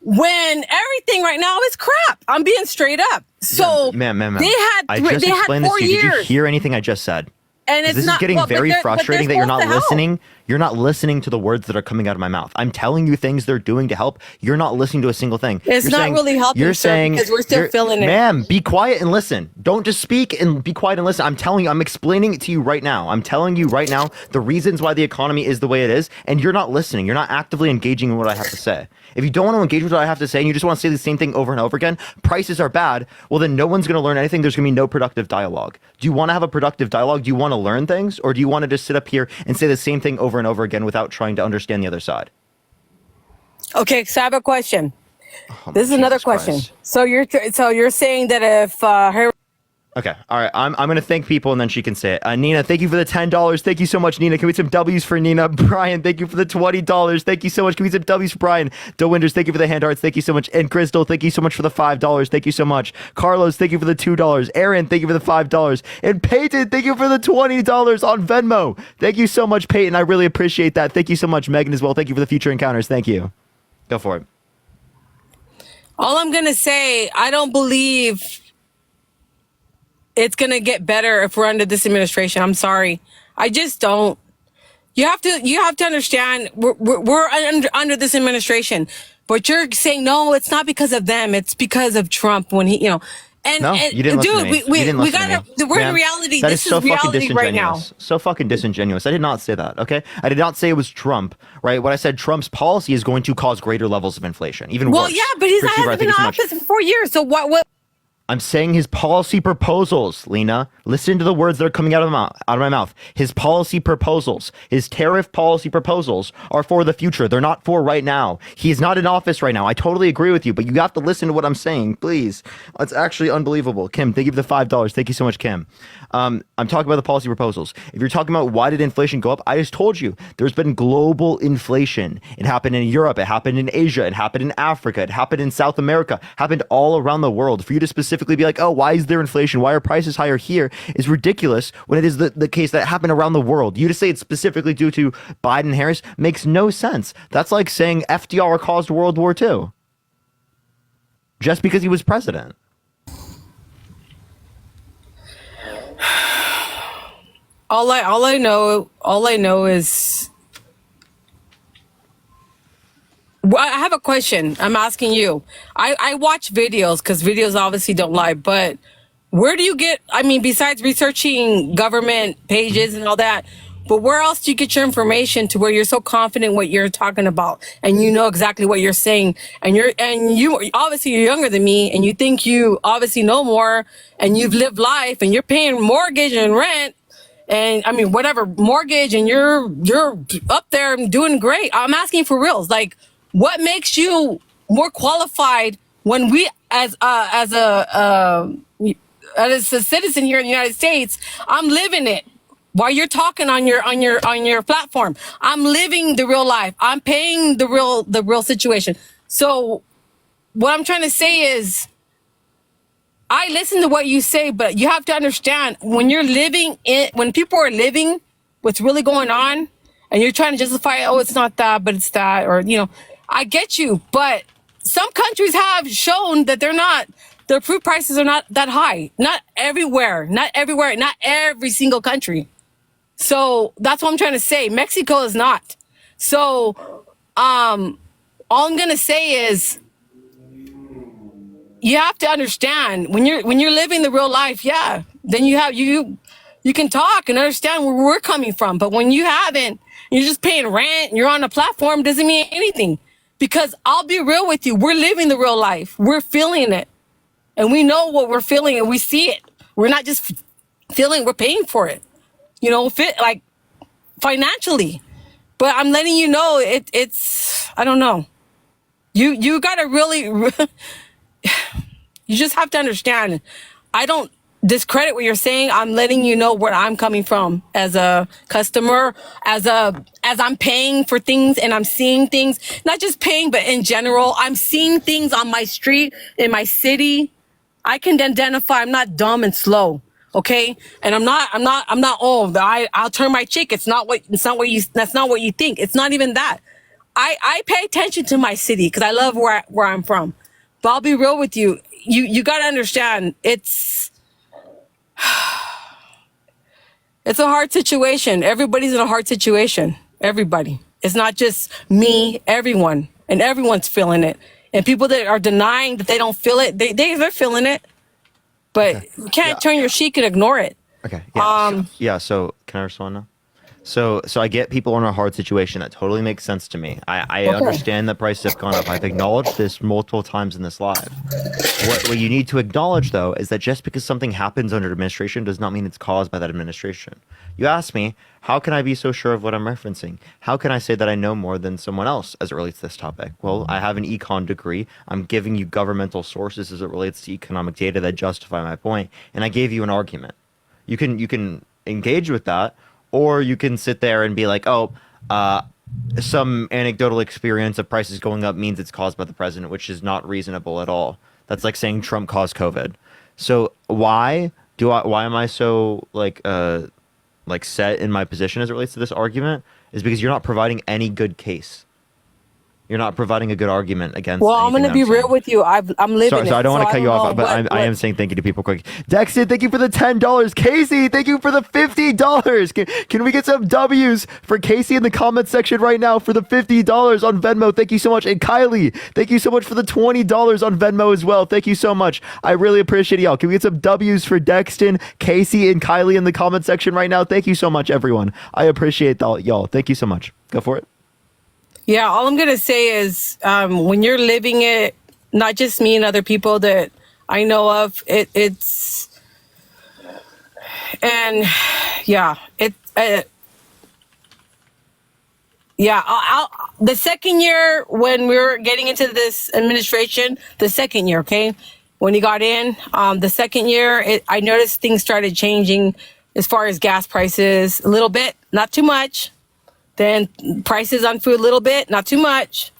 when everything right now is crap. I'm being straight up. So Ma'am. they had I just they had explained 4 this to you. Did you years. hear anything I just said? And it's This not is getting well, but very they're frustrating that you're not supposed to help. listening. You're not listening to the words that are coming out of my mouth. I'm telling you things they're doing to help. You're not listening to a single thing. It's You're not saying- really helping, You're sir, saying because we're still feeling it. Ma'am, be quiet and listen. Don't just speak and be quiet and listen. I'm telling you. I'm explaining it to you right now. I'm telling you right now the reasons why the economy is the way it is, and you're not listening. You're not actively engaging in what I have to say. If you don't want to engage with what I have to say and you just want to say the same thing over and over again, prices are bad, well, then no one's going to learn anything. There's going to be no productive dialogue. Do you want to have a productive dialogue? Do you want to learn things? Or do you want to just sit up here and say the same thing over and over again without trying to understand the other side? Okay, so I have a question. Oh, This is another Jesus question. Christ. So you're saying that if her Okay, all right. I'm going to thank people and then she can say it. Nina, thank you for the $10. Thank you so much, Nina. Can we get some W's for Nina? Brian, thank you for the $20. Thank you so much. Can we get some W's for Brian? Doe Winters, thank you for the hand hearts. Thank you so much. And Crystal, thank you so much for the $5. Thank you so much. Carlos, thank you for the $2. Aaron, thank you for the $5. And Peyton, thank you for the $20 on Venmo. Thank you so much, Peyton. I really appreciate that. Thank you so much, Megan, as well. Thank you for the future encounters. Thank you. Go for it. all I'm gonna say, I don't believe it's gonna get better if we're under this administration. I'm sorry, I just don't. You have to understand we're under this administration, but you're saying no, it's not because of them. It's because of Trump when he, And, No, and you didn't listen dude, to me. we You didn't listen to gotta. me. We're in Ma'am, reality. That This is so is fucking reality right now. disingenuous. So fucking disingenuous. I did not say that, okay? I did not say it was Trump, right? What I said, Trump's policy is going to cause greater levels of inflation, even Well, worse. yeah, but he's Christy not Wright, been in thank you so much. office for 4 years. So what? I'm saying his policy proposals, Lena. Listen to the words that are coming out of my mouth. His policy proposals, his tariff policy proposals are for the future. They're not for right now. He is not in office right now. I totally agree with you, but you have to listen to what I'm saying, please. It's actually unbelievable. Kim, thank you for the $5. Thank you so much, Kim. I'm talking about the policy proposals. If you're talking about why did inflation go up, I just told you there's been global inflation. It happened in Europe. It happened in Asia. It happened in Africa. It happened in South America. Happened all around the world. For you to specifically be like, oh, why is there inflation? Why are prices higher here? Is ridiculous when it is the case that happened around the world. You to say it's specifically due to Biden and Harris makes no sense. That's like saying FDR caused World War II just because he was president. All I know is. Well, I have a question. I'm asking you. I watch videos because videos obviously don't lie, but where do you get, besides researching government pages and all that, but where else do you get your information to where you're so confident what you're talking about and you know exactly what you're saying and you obviously you're younger than me and you think you obviously know more and you've lived life and you're paying mortgage and rent and whatever mortgage and you're up there doing great. I'm asking for reals. Like, what makes you more qualified when we, as a citizen here in the United States, I'm living it. While you're talking on your platform, I'm living the real life. I'm paying the real situation. So, what I'm trying to say is, I listen to what you say, but you have to understand when people are living what's really going on, and you're trying to justify, oh, it's not that, but it's that, or I get you, but some countries have shown that their food prices are not that high. Not everywhere, not every single country. So that's what I'm trying to say. Mexico is not. So, all I'm going to say is you have to understand when you're living the real life, yeah, then you can talk and understand where we're coming from. But when you haven't, you're just paying rent, and you're on a platform, doesn't mean anything. Because I'll be real with you, we're living the real life. We're feeling it. And we know what we're feeling and we see it. We're not just feeling, we're paying for it. financially. But I'm letting you know it's I don't know. You gotta really you just have to understand. I don't discredit what you're saying. I'm letting you know where I'm coming from as a customer, as I'm paying for things and I'm seeing things, not just paying, but in general, I'm seeing things on my street, in my city. I can identify. I'm not dumb and slow. Okay. And I'm not old. I'll turn my cheek. That's not what you think. It's not even that. I pay attention to my city because I love where I'm from. But I'll be real with you. You got to understand it's a hard situation. Everybody's in a hard situation. Everybody. It's not just me, everyone. And everyone's feeling it. And people that are denying that they don't feel it, they're feeling it. But you can't turn your cheek and ignore it. Okay. Yeah. So can I respond now? So I get people in a hard situation. That totally makes sense to me. I understand that prices have gone up. I've acknowledged this multiple times in this live. What you need to acknowledge, though, is that just because something happens under administration does not mean it's caused by that administration. You asked me, how can I be so sure of what I'm referencing? How can I say that I know more than someone else as it relates to this topic? Well, I have an econ degree. I'm giving you governmental sources as it relates to economic data that justify my point, and I gave you an argument. You can engage with that, or you can sit there and be like, some anecdotal experience of prices going up means it's caused by the president, which is not reasonable at all. That's like saying Trump caused COVID. So why am I so set in my position as it relates to this argument? Is because you're not providing any good case. You're not providing a good argument against. Well, I'm going to be real with you. I'm living Sorry, it. So I don't want to cut you off, but I am saying thank you to people quick. Dexter, thank you for the $10. Casey, thank you for the $50. Can we get some W's for Casey in the comment section right now for the $50 on Venmo? Thank you so much. And Kylie, thank you so much for the $20 on Venmo as well. Thank you so much. I really appreciate y'all. Can we get some W's for Dexton, Casey, and Kylie in the comment section right now? Thank you so much, everyone. I appreciate y'all. Thank you so much. Go for it. Yeah, all I'm going to say is when you're living it, not just me and other people that I know of, it's the second year when we were getting into this administration, the second year, okay, when he got in, the second year, I noticed things started changing as far as gas prices a little bit, not too much. Then prices on food a little bit, not too much.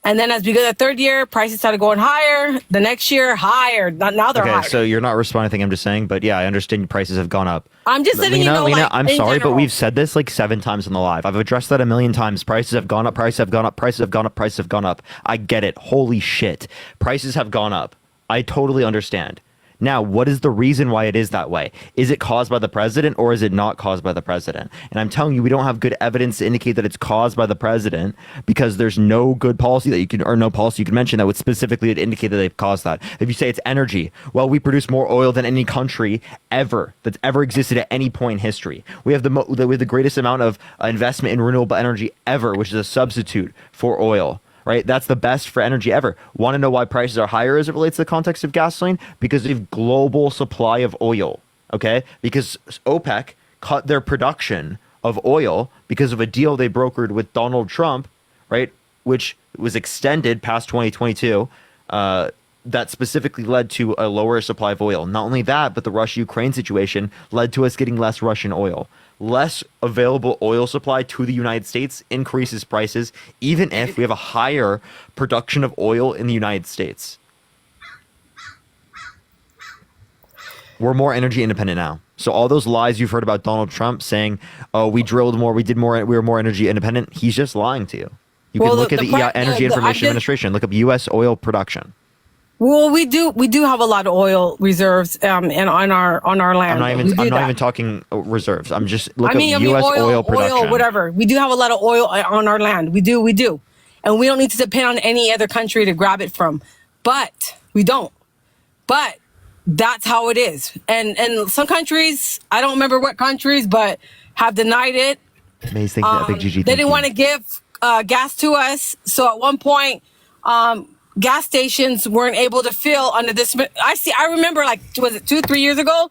And then as we go to the third year, prices started going higher. The next year, higher. Now they're higher. So you're not responding to anything I'm just saying, but yeah, I understand prices have gone up. I'm just letting you know. Lena, I'm sorry, but we've said this like 7 times in the live. I've addressed that a million times. Prices have gone up, prices have gone up, prices have gone up, prices have gone up. I get it. Holy shit. Prices have gone up. I totally understand. Now, what is the reason why it is that way? Is it caused by the president or is it not caused by the president? And I'm telling you, we don't have good evidence to indicate that it's caused by the president because there's no good policy that you can, or no policy you can mention that would specifically indicate that they've caused that. If you say it's energy, well, we produce more oil than any country ever that's ever existed at any point in history. We have the greatest amount of investment in renewable energy ever, which is a substitute for oil. Right? That's the best for energy ever. Want to know why prices are higher as it relates to the context of gasoline? Because of global supply of oil. Okay? Because OPEC cut their production of oil because of a deal they brokered with Donald Trump, right? Which was extended past 2022. That specifically led to a lower supply of oil. Not only that, but the Russia-Ukraine situation led to us getting less Russian oil. Less available oil supply to the United States increases prices, even if we have a higher production of oil in the United States. We're more energy independent now. So all those lies you've heard about Donald Trump saying, oh, we drilled more, we did more, we were more energy independent, he's just lying to you. You can look at the Energy Information Administration, look up U.S. oil production. Well, we do have a lot of oil reserves on our land. I'm not even talking reserves. I'm just looking at U.S. oil production. Oil, whatever. We do have a lot of oil on our land. We do, and we don't need to depend on any other country to grab it from. But we don't. But that's how it is. And some countries, I don't remember what countries, but have denied it. Amazing. Big GG. They didn't want to give gas to us. So at one point, gas stations weren't able to fill under this. I remember, like, was it 2-3 years ago?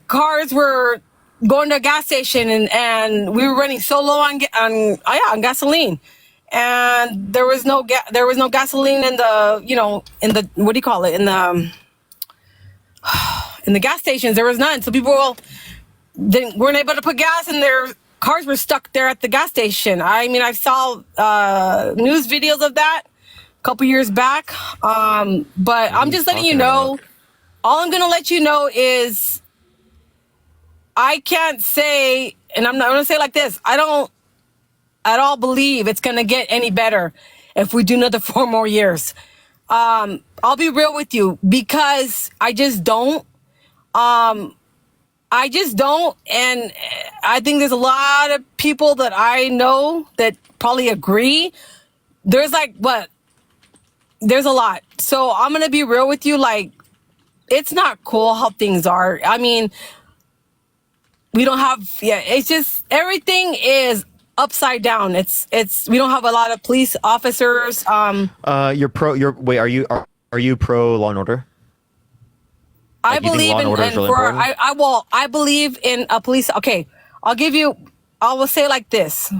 Cars were going to a gas station and we were running so low on gasoline, and there was no gasoline in the what do you call it, in the gas stations. There was none, so people weren't able to put gas in their cars. Were stuck there at the gas station. I mean, I saw news videos of that a couple years back, but I'm just letting you know. All I'm gonna let you know is I can't say, and I'm not going to say it like this, I don't at all believe it's going to get any better if we do another 4 more years. I'll be real with you, because I just don't. And I think there's a lot of people that I know that probably agree. There's there's a lot. So I'm going to be real with you. Like, it's not cool how things are. I mean, we don't have, it's just, everything is upside down. We don't have a lot of police officers. Are you pro Law and Order? I believe in, I believe in a police. Okay, I will say it like this.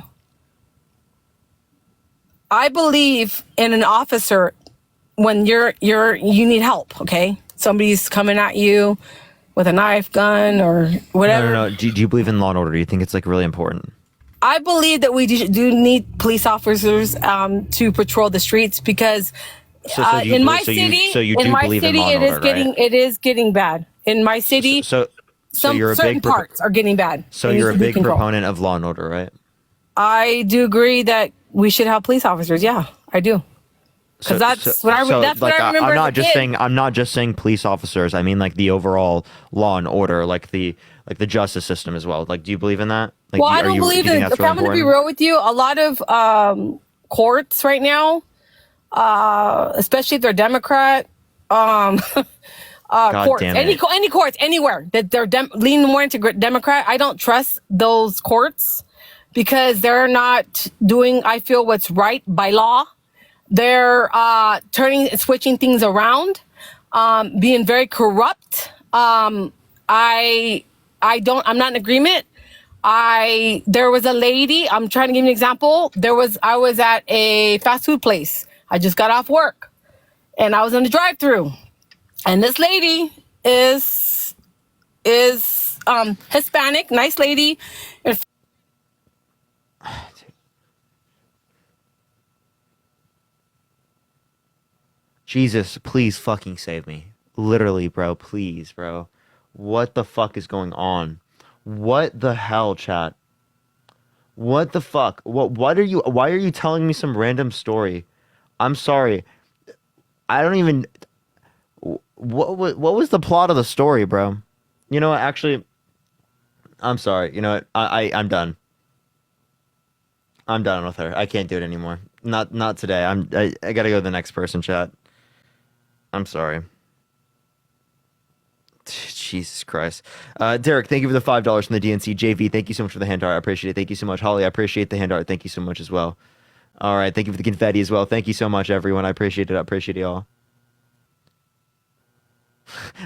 I believe in an officer when you need help. Okay, somebody's coming at you with a knife, gun, or whatever. No. Do you believe in Law and Order? Do you think it's like really important? I believe that we do need police officers to patrol the streets, because in my city, it is getting bad. In my city, certain parts are getting bad. So you're a big proponent of Law and Order, right? I do agree that we should have police officers. Yeah, I do. Because that's what I remember. I'm not just saying police officers. I mean, like, the overall law and order, like the justice system as well. Like, do you believe in that? Like, I don't believe that. If I'm going to be real with you, a lot of courts right now, especially if they're Democrat, courts, any courts anywhere that they're leaning more into Democrat, I don't trust those courts, because they're not doing, I feel, what's right by law. They're switching things around, being very corrupt. I'm not in agreement. There was a lady, I'm trying to give you an example. I was at a fast food place. I just got off work and I was in the drive-thru, and this lady is Hispanic, nice lady. Jesus, please fucking save me. Literally, bro. Please, bro. What the fuck is going on? What the hell, chat? What the fuck? Why are you telling me some random story? I'm sorry. I don't even... What was the plot of the story, bro? You know what? Actually, I'm sorry. You know what? I'm done. I'm done with her. I can't do it anymore. Not today. I gotta go to the next person, chat. I'm sorry. Jesus Christ. Derek, thank you for the $5 from the DNC. JV, thank you so much for the hand art. I appreciate it. Thank you so much. Holly, I appreciate the hand art. Thank you so much as well. All right. Thank you for the confetti as well. Thank you so much, everyone. I appreciate it. I appreciate you all.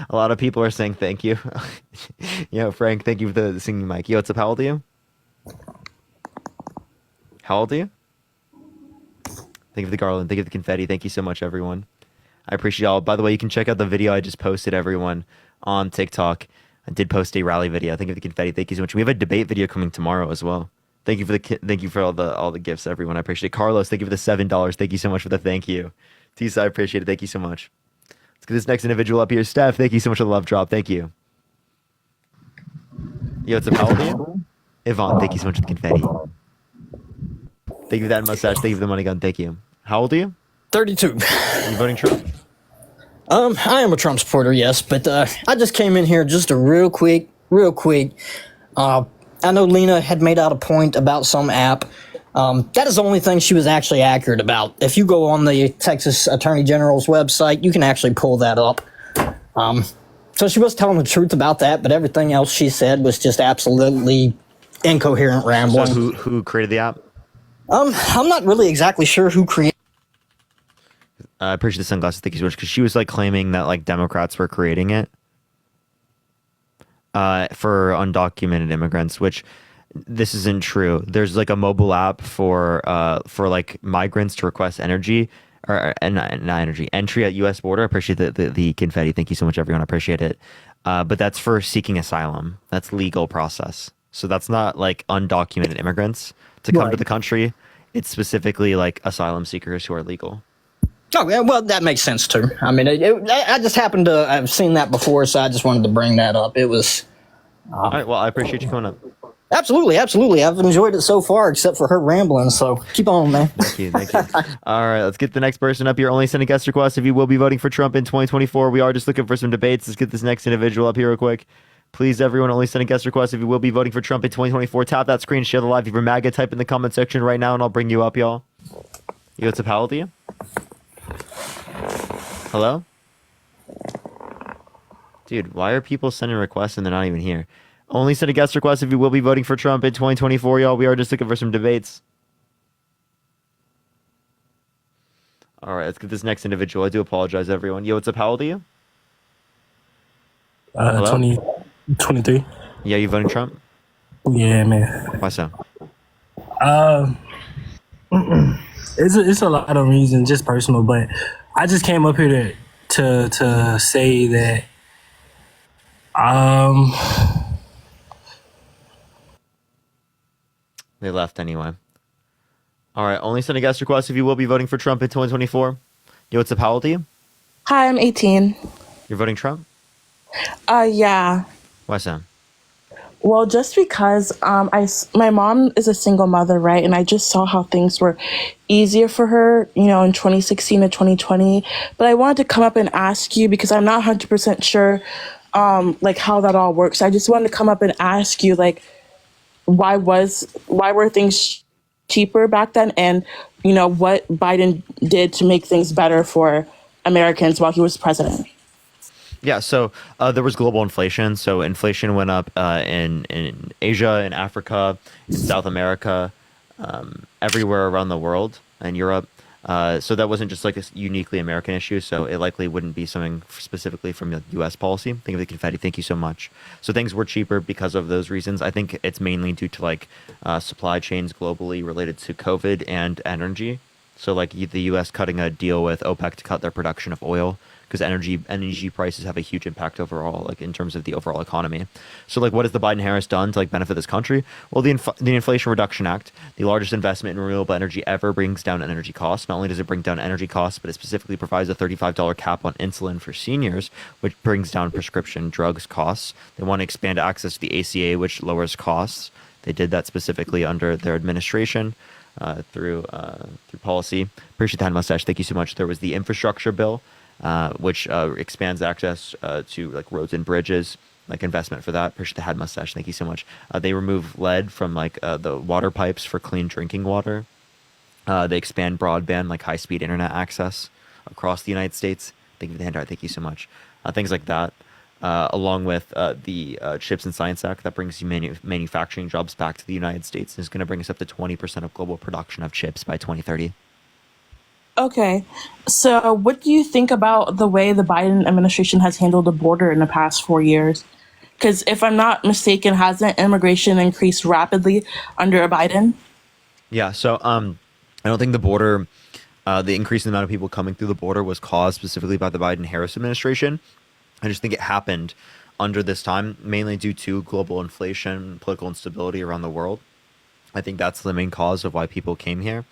A lot of people are saying thank you. Yo, Frank, thank you for the singing mic. Yo, what's up? How old are you? How old are you? Thank you for the garland. Thank you for the confetti. Thank you so much, everyone. I appreciate y'all. By the way, you can check out the video I just posted, everyone, on TikTok. I did post a rally video. Thank you for the confetti. Thank you so much. We have a debate video coming tomorrow as well. Thank you for all the gifts, everyone. I appreciate it. Carlos, thank you for the $7. Thank you so much for the thank you. Tisa, I appreciate it. Thank you so much. Let's get this next individual up here. Steph, thank you so much for the love drop. Thank you. Yo, what's up? How old are you? Yvonne, thank you so much for the confetti. Thank you for that mustache. Thank you for the money gun. Thank you. How old are you? 32. Are you voting Trump? I am a Trump supporter, yes, but I just came in here just a real quick. I know Lena had made out a point about some app. That is the only thing she was actually accurate about. If you go on the Texas Attorney General's website, you can actually pull that up. So she was telling the truth about that, but everything else she said was just absolutely incoherent rambling. So who created the app? I'm not really exactly sure who created. I appreciate the sunglasses. Thank you so much. Because she was like claiming that like Democrats were creating it. for undocumented immigrants, which this isn't true. There's like a mobile app for like migrants to request energy not energy entry at U.S. border. I appreciate the confetti. Thank you so much, everyone. I appreciate it. But that's for seeking asylum. That's legal process. So that's not like undocumented immigrants to come to the country. It's specifically like asylum seekers who are legal. Oh, yeah, well, that makes sense too. I mean, I just happened to have seen that before, so I just wanted to bring that up. It was. All right. Well, I appreciate you coming up. Absolutely, absolutely. I've enjoyed it so far, except for her rambling. So keep on, man. Thank you. All right, let's get the next person up here. Only send a guest request if you will be voting for Trump in 2024. We are just looking for some debates. Let's get this next individual up here real quick. Please, everyone, only send a guest request if you will be voting for Trump in 2024. Tap that screen, share the live. If you're MAGA, type in the comment section right now, and I'll bring you up, y'all. Yo, what's up, how old are you? Hello? Dude, why are people sending requests and they're not even here? Only send a guest request if you will be voting for Trump in 2024, y'all. We are just looking for some debates. All right, let's get this next individual. I do apologize, everyone. Yo, what's up? How old are you? 23. Yeah, you voting Trump? Yeah, man. Why so? It's a lot of reasons, just personal, but I just came up here to say that They left anyway. All right, only send a guest request if you will be voting for Trump in 2024. Yo, what's up? How old are you? Hi, I'm 18. You're voting Trump? Yeah. Why so? Well, just because my mom is a single mother, right? And I just saw how things were easier for her, you know, in 2016 to 2020. But I wanted to come up and ask you because I'm not 100% sure, like how that all works. I just wanted to come up and ask you, like, why were things cheaper back then, and you know what Biden did to make things better for Americans while he was president. Yeah, so there was global inflation. So inflation went up in Asia, in Africa, in South America, everywhere around the world, and Europe. So that wasn't just like a uniquely American issue. So it likely wouldn't be something specifically from the U.S. policy. Think of the confetti. Thank you so much. So things were cheaper because of those reasons. I think it's mainly due to like supply chains globally related to COVID and energy. So like the U.S. cutting a deal with OPEC to cut their production of oil because energy prices have a huge impact overall, like in terms of the overall economy. So like, what has the Biden-Harris done to like benefit this country? Well, the Inflation Reduction Act, the largest investment in renewable energy ever, brings down energy costs. Not only does it bring down energy costs, but it specifically provides a $35 cap on insulin for seniors, which brings down prescription drugs costs. They want to expand access to the ACA, which lowers costs. They did that specifically under their administration. Through policy. Appreciate that, Mustache. Thank you so much. There was the infrastructure bill, which expands access to like roads and bridges, like investment for that. Appreciate the head mustache. Thank you so much. They remove lead from like the water pipes for clean drinking water. They expand broadband, like high-speed internet access across the United States. Thank you for the handout. Thank you so much. Things like that. Along with the Chips and Science Act that brings manufacturing jobs back to the United States and is going to bring us up to 20% of global production of chips by 2030. Okay, so what do you think about the way the Biden administration has handled the border in the past 4 years? Because if I'm not mistaken, hasn't immigration increased rapidly under Biden? Yeah, so I don't think the border, the increase in the amount of people coming through the border was caused specifically by the Biden-Harris administration. I just think it happened under this time, mainly due to global inflation, political instability around the world. I think that's the main cause of why people came here.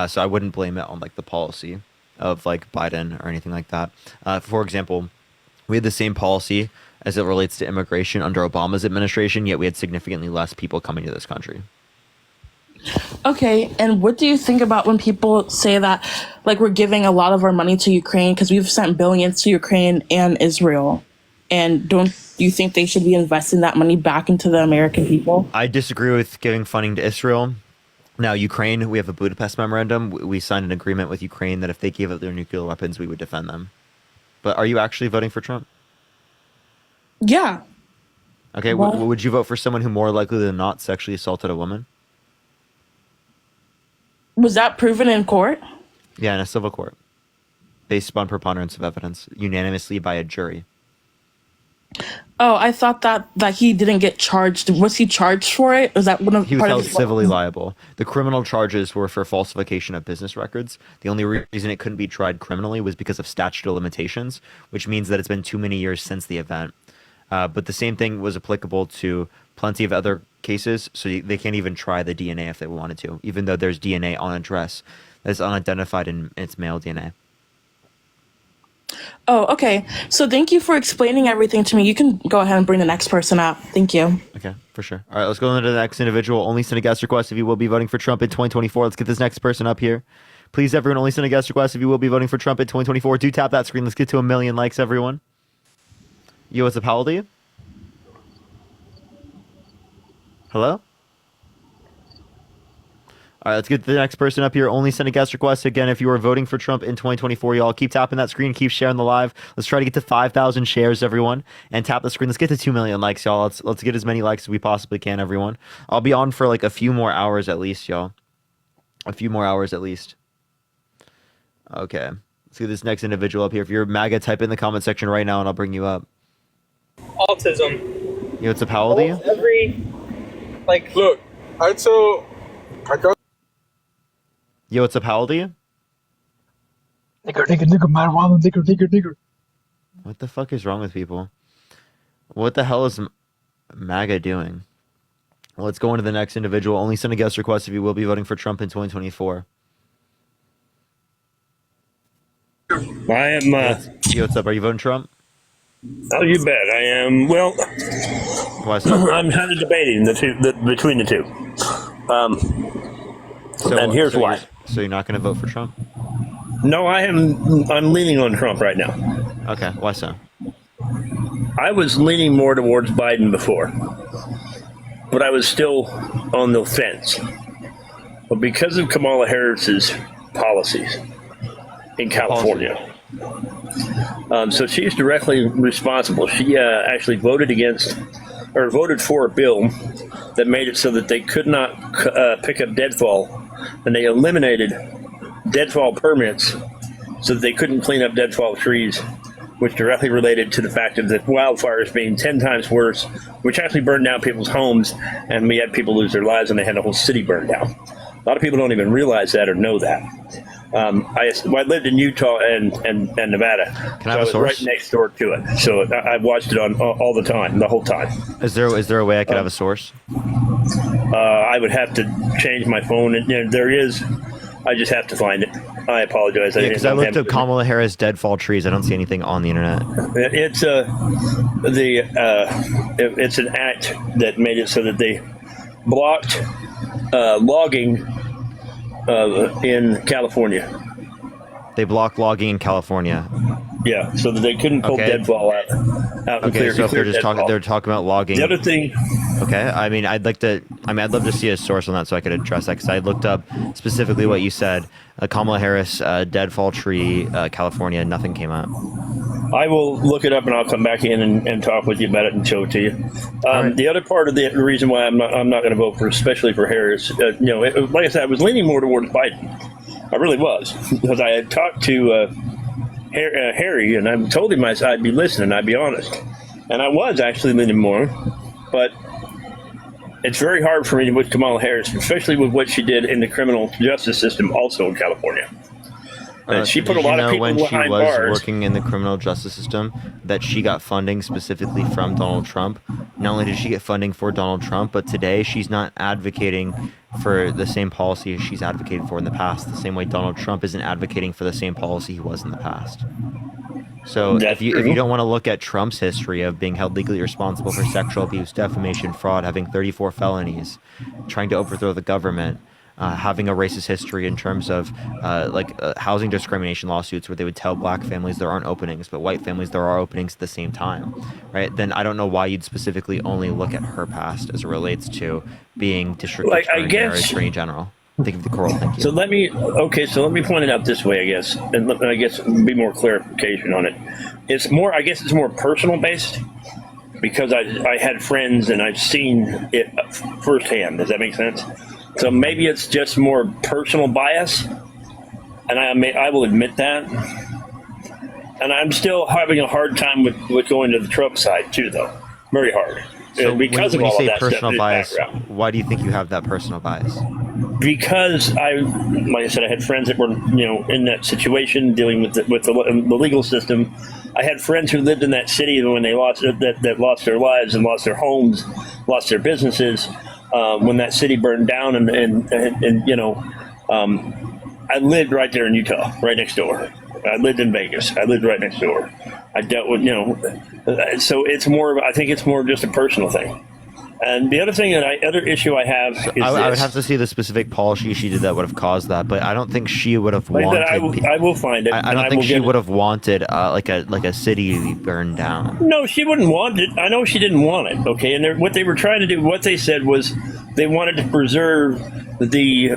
So I wouldn't blame it on like the policy of like Biden or anything like that. For example, we had the same policy as it relates to immigration under Obama's administration, yet we had significantly less people coming to this country. Okay, and what do you think about when people say that, like, we're giving a lot of our money to Ukraine because we've sent billions to Ukraine and Israel, and don't you think they should be investing that money back into the American people? I disagree with giving funding to Israel. Now, Ukraine, we have a Budapest memorandum. We signed an agreement with Ukraine that if they gave up their nuclear weapons, we would defend them. But are you actually voting for Trump? Yeah. Okay, would you vote for someone who more likely than not sexually assaulted a woman? Was that proven in court? Yeah, in a civil court. Based upon preponderance of evidence, unanimously by a jury. Oh, I thought that he didn't get charged. Was he charged for it? Was that one of He was part of held his civilly liable. The criminal charges were for falsification of business records. The only reason it couldn't be tried criminally was because of statute of limitations, which means that it's been too many years since the event. But the same thing was applicable to plenty of other cases, so they can't even try the DNA if they wanted to, even though there's DNA on a dress that's unidentified in its male DNA. Oh, okay. So thank you for explaining everything to me. You can go ahead and bring the next person up. Thank you. Okay, for sure. All right, let's go on to the next individual. Only send a guest request if you will be voting for Trump in 2024. Let's get this next person up here. Please, everyone, only send a guest request if you will be voting for Trump in 2024. Do tap that screen. Let's get to 1 million likes, everyone. Yo, what's up? How old are you? Hello? All right, let's get the next person up here. Only send a guest request. Again, if you are voting for Trump in 2024, y'all keep tapping that screen, keep sharing the live. Let's try to get to 5,000 shares, everyone, and tap the screen. Let's get to 2 million likes, y'all. Let's get as many likes as we possibly can, everyone. I'll be on for like a few more hours at least, y'all. A few more hours at least. Okay, let's get this next individual up here. If you're MAGA, type in the comment section right now, and I'll bring you up. Autism. Yo, what's up? How old are you? Look, I got. Yo, what's up? How old are you? Nigger, marijuana, nigger. What the fuck is wrong with people? What the hell is MAGA doing? Well, let's go on to the next individual. Only send a guest request if you will be voting for Trump in 2024. I am. Yo, what's up? Are you voting Trump? Oh, you bet I am. Well, why so? I'm kind of debating between the two. And here's why. So you're not going to vote for Trump? No, I'm leaning on Trump right now. Okay, why so? I was leaning more towards Biden before, but I was still on the fence. But because of Kamala Harris's policies in California, so she's directly responsible. She actually voted for a bill that made it so that they could not pick up deadfall, and they eliminated deadfall permits so that they couldn't clean up deadfall trees, which directly related to the fact of the wildfires being 10 times worse, which actually burned down people's homes, and we had people lose their lives, and they had the whole city burned down. A lot of people don't even realize that or know that. I lived in Utah and Nevada. Can I have a source? Right next door to it, so I watched it on all the time, the whole time. Is there a way I could have a source? I would have to change my phone, and there is. I just have to find it. I apologize. Yeah, because I looked up Kamala Harris deadfall trees. I don't see anything on the internet. It's it's an act that made it so that they blocked logging in California. They blocked logging in California. Yeah, so that they couldn't pull deadfall out. Okay, so if they're talking about logging. The other thing. Okay, I'd love to see a source on that so I could address that, because I looked up specifically what you said. Kamala Harris, deadfall tree, California, nothing came up. I will look it up and I'll come back in and talk with you about it and show it to you. Right. The other part of the reason why I'm not going to vote for, especially for Harris, like I said, I was leaning more towards Biden. I really was, because I had talked to Harry, and I told him I'd be listening, I'd be honest, and I was actually leaning more, but it's very hard for me with Kamala Harris, especially with what she did in the criminal justice system, also in California. And she put a lot of people behind bars. When she was working in the criminal justice system, that she got funding specifically from Donald Trump. Not only did she get funding for Donald Trump, but today she's not advocating for the same policy she's advocated for in the past, the same way Donald Trump isn't advocating for the same policy he was in the past. So if you don't want to look at Trump's history of being held legally responsible for sexual abuse, defamation, fraud, having 34 felonies, trying to overthrow the government, having a racist history in terms of housing discrimination lawsuits where they would tell black families there aren't openings, but white families there are openings at the same time, right? Then I don't know why you'd specifically only look at her past as it relates to being district attorney or attorney general. Think of the coral. Thank you. So let me point it out this way, I guess, and I guess be more clarification on it. It's more personal based, because I had friends and I've seen it firsthand. Does that make sense? So maybe it's just more personal bias, and I will admit that. And I'm still having a hard time with going to the Trump side too, though. Very hard. So Because when of you all say of that personal stuff in bias, the background. why do you think you have that personal bias? Because like I said, I had friends that were, in that situation, dealing with the legal system. I had friends who lived in that city, and when they lost that lost their lives and lost their homes, lost their businesses, when that city burned down, I lived right there in Utah, right next door. I lived in Vegas. I lived right next door. I dealt with, so it's more. I think it's more just a personal thing. And the other thing other issue I have is I would have to see the specific policy she did that would have caused that, but I don't think she would have wanted. I will find it. I don't think she would have wanted like a city to be burned down. No, she wouldn't want it. I know she didn't want it. Okay, and what they were trying to do, what they said was, they wanted to preserve the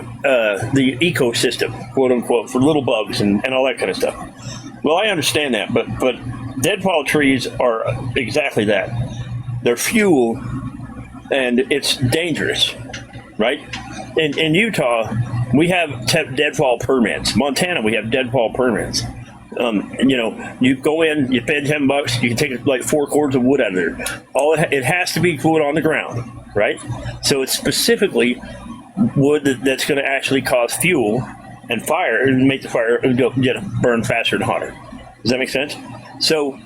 ecosystem, quote unquote, for little bugs and all that kind of stuff. Well, I understand that, but deadfall trees are exactly that. They're fuel. And it's dangerous, right? In Utah, we have deadfall permits. Montana, we have deadfall permits. You go in, you pay $10, you can take like 4 cords of wood out of there. It has to be put on the ground, right? So it's specifically wood that's going to actually cause fuel and fire and make the fire burn faster and hotter. Does that make sense? So,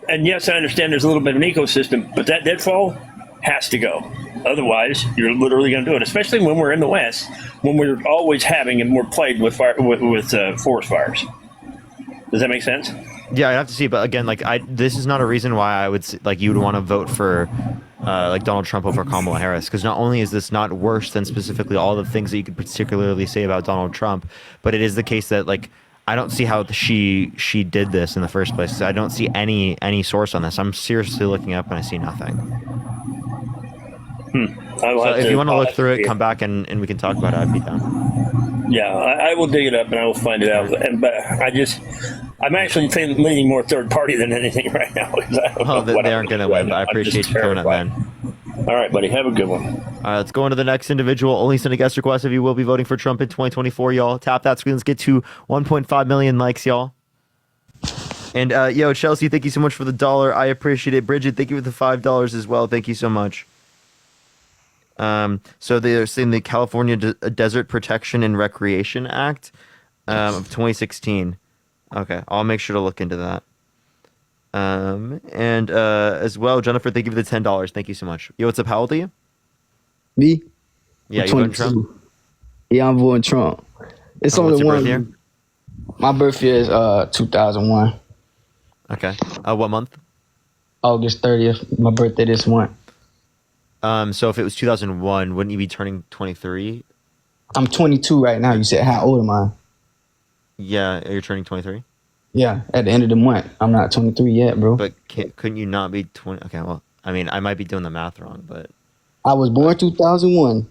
and yes, I understand there's a little bit of an ecosystem, but that deadfall has to go. Otherwise, you're literally going to do it, especially when we're in the West, when we're always having and we're plagued with forest fires. Does that make sense? Yeah, I have to see, but again, this is not a reason why I would you would want to vote for Donald Trump over Kamala Harris, because not only is this not worse than specifically all the things that you could particularly say about Donald Trump, but it is the case that I don't see how she did this in the first place. I don't see any source on this. I'm seriously looking up and I see nothing. So if you want to look through it, come back and we can talk about it. I'd be down. Yeah, I will dig it up and I will find it out. But I'm actually leaning more third party than anything right now. They aren't going to win, but I appreciate you coming up, man. All right, buddy. Have a good one. All right, let's go into the next individual. Only send a guest request if you will be voting for Trump in 2024, y'all. Tap that screen. Let's get to 1.5 million likes, y'all. And Chelsea, thank you so much for the $1. I appreciate it. Bridget, thank you for the $5 as well. Thank you so much. So they're saying the California Desert Protection and Recreation Act of 2016. Okay, I'll make sure to look into that. And as well, Jennifer, thank you for the $10. Thank you so much. Yo, what's up? How old are you? Me? Yeah, you voting Trump? Yeah, I'm voting Trump. It's only one. Birth my birthday is 2001. Okay. What month? August 30th. My birthday this month. So if it was 2001, wouldn't you be turning 23? I'm 22 right now. You said, how old am I? Yeah, you're turning 23? Yeah, at the end of the month. I'm not 23 yet, bro. But couldn't you not be 20? Okay, well, I mean, I might be doing the math wrong, but... I was born 2001.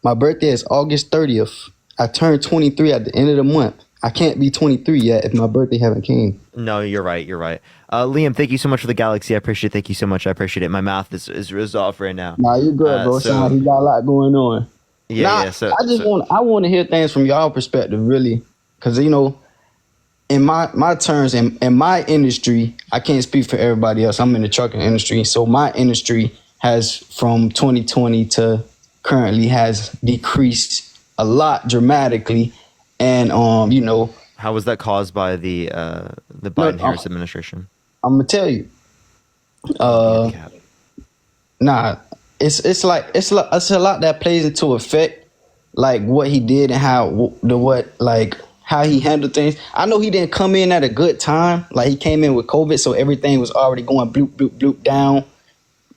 My birthday is August 30th. I turned 23 at the end of the month. I can't be 23 yet if my birthday haven't came. No, you're right. You're right. Liam, thank you so much for the Galaxy. I appreciate it. Thank you so much. I appreciate it. My math is off right now. Nah, you're good, bro. So, you got a lot going on. Yeah. So I want to hear things from y'all perspective, really, because in my terms, in my industry, I can't speak for everybody else. I'm in the trucking industry, so my industry has from 2020 to currently has decreased a lot dramatically. And how was that caused by the Biden-Harris administration? I'm gonna tell you. Nah, it's a lot that plays into effect, like what he did and how he handled things. I know he didn't come in at a good time. Like he came in with COVID, so everything was already going bloop bloop bloop down.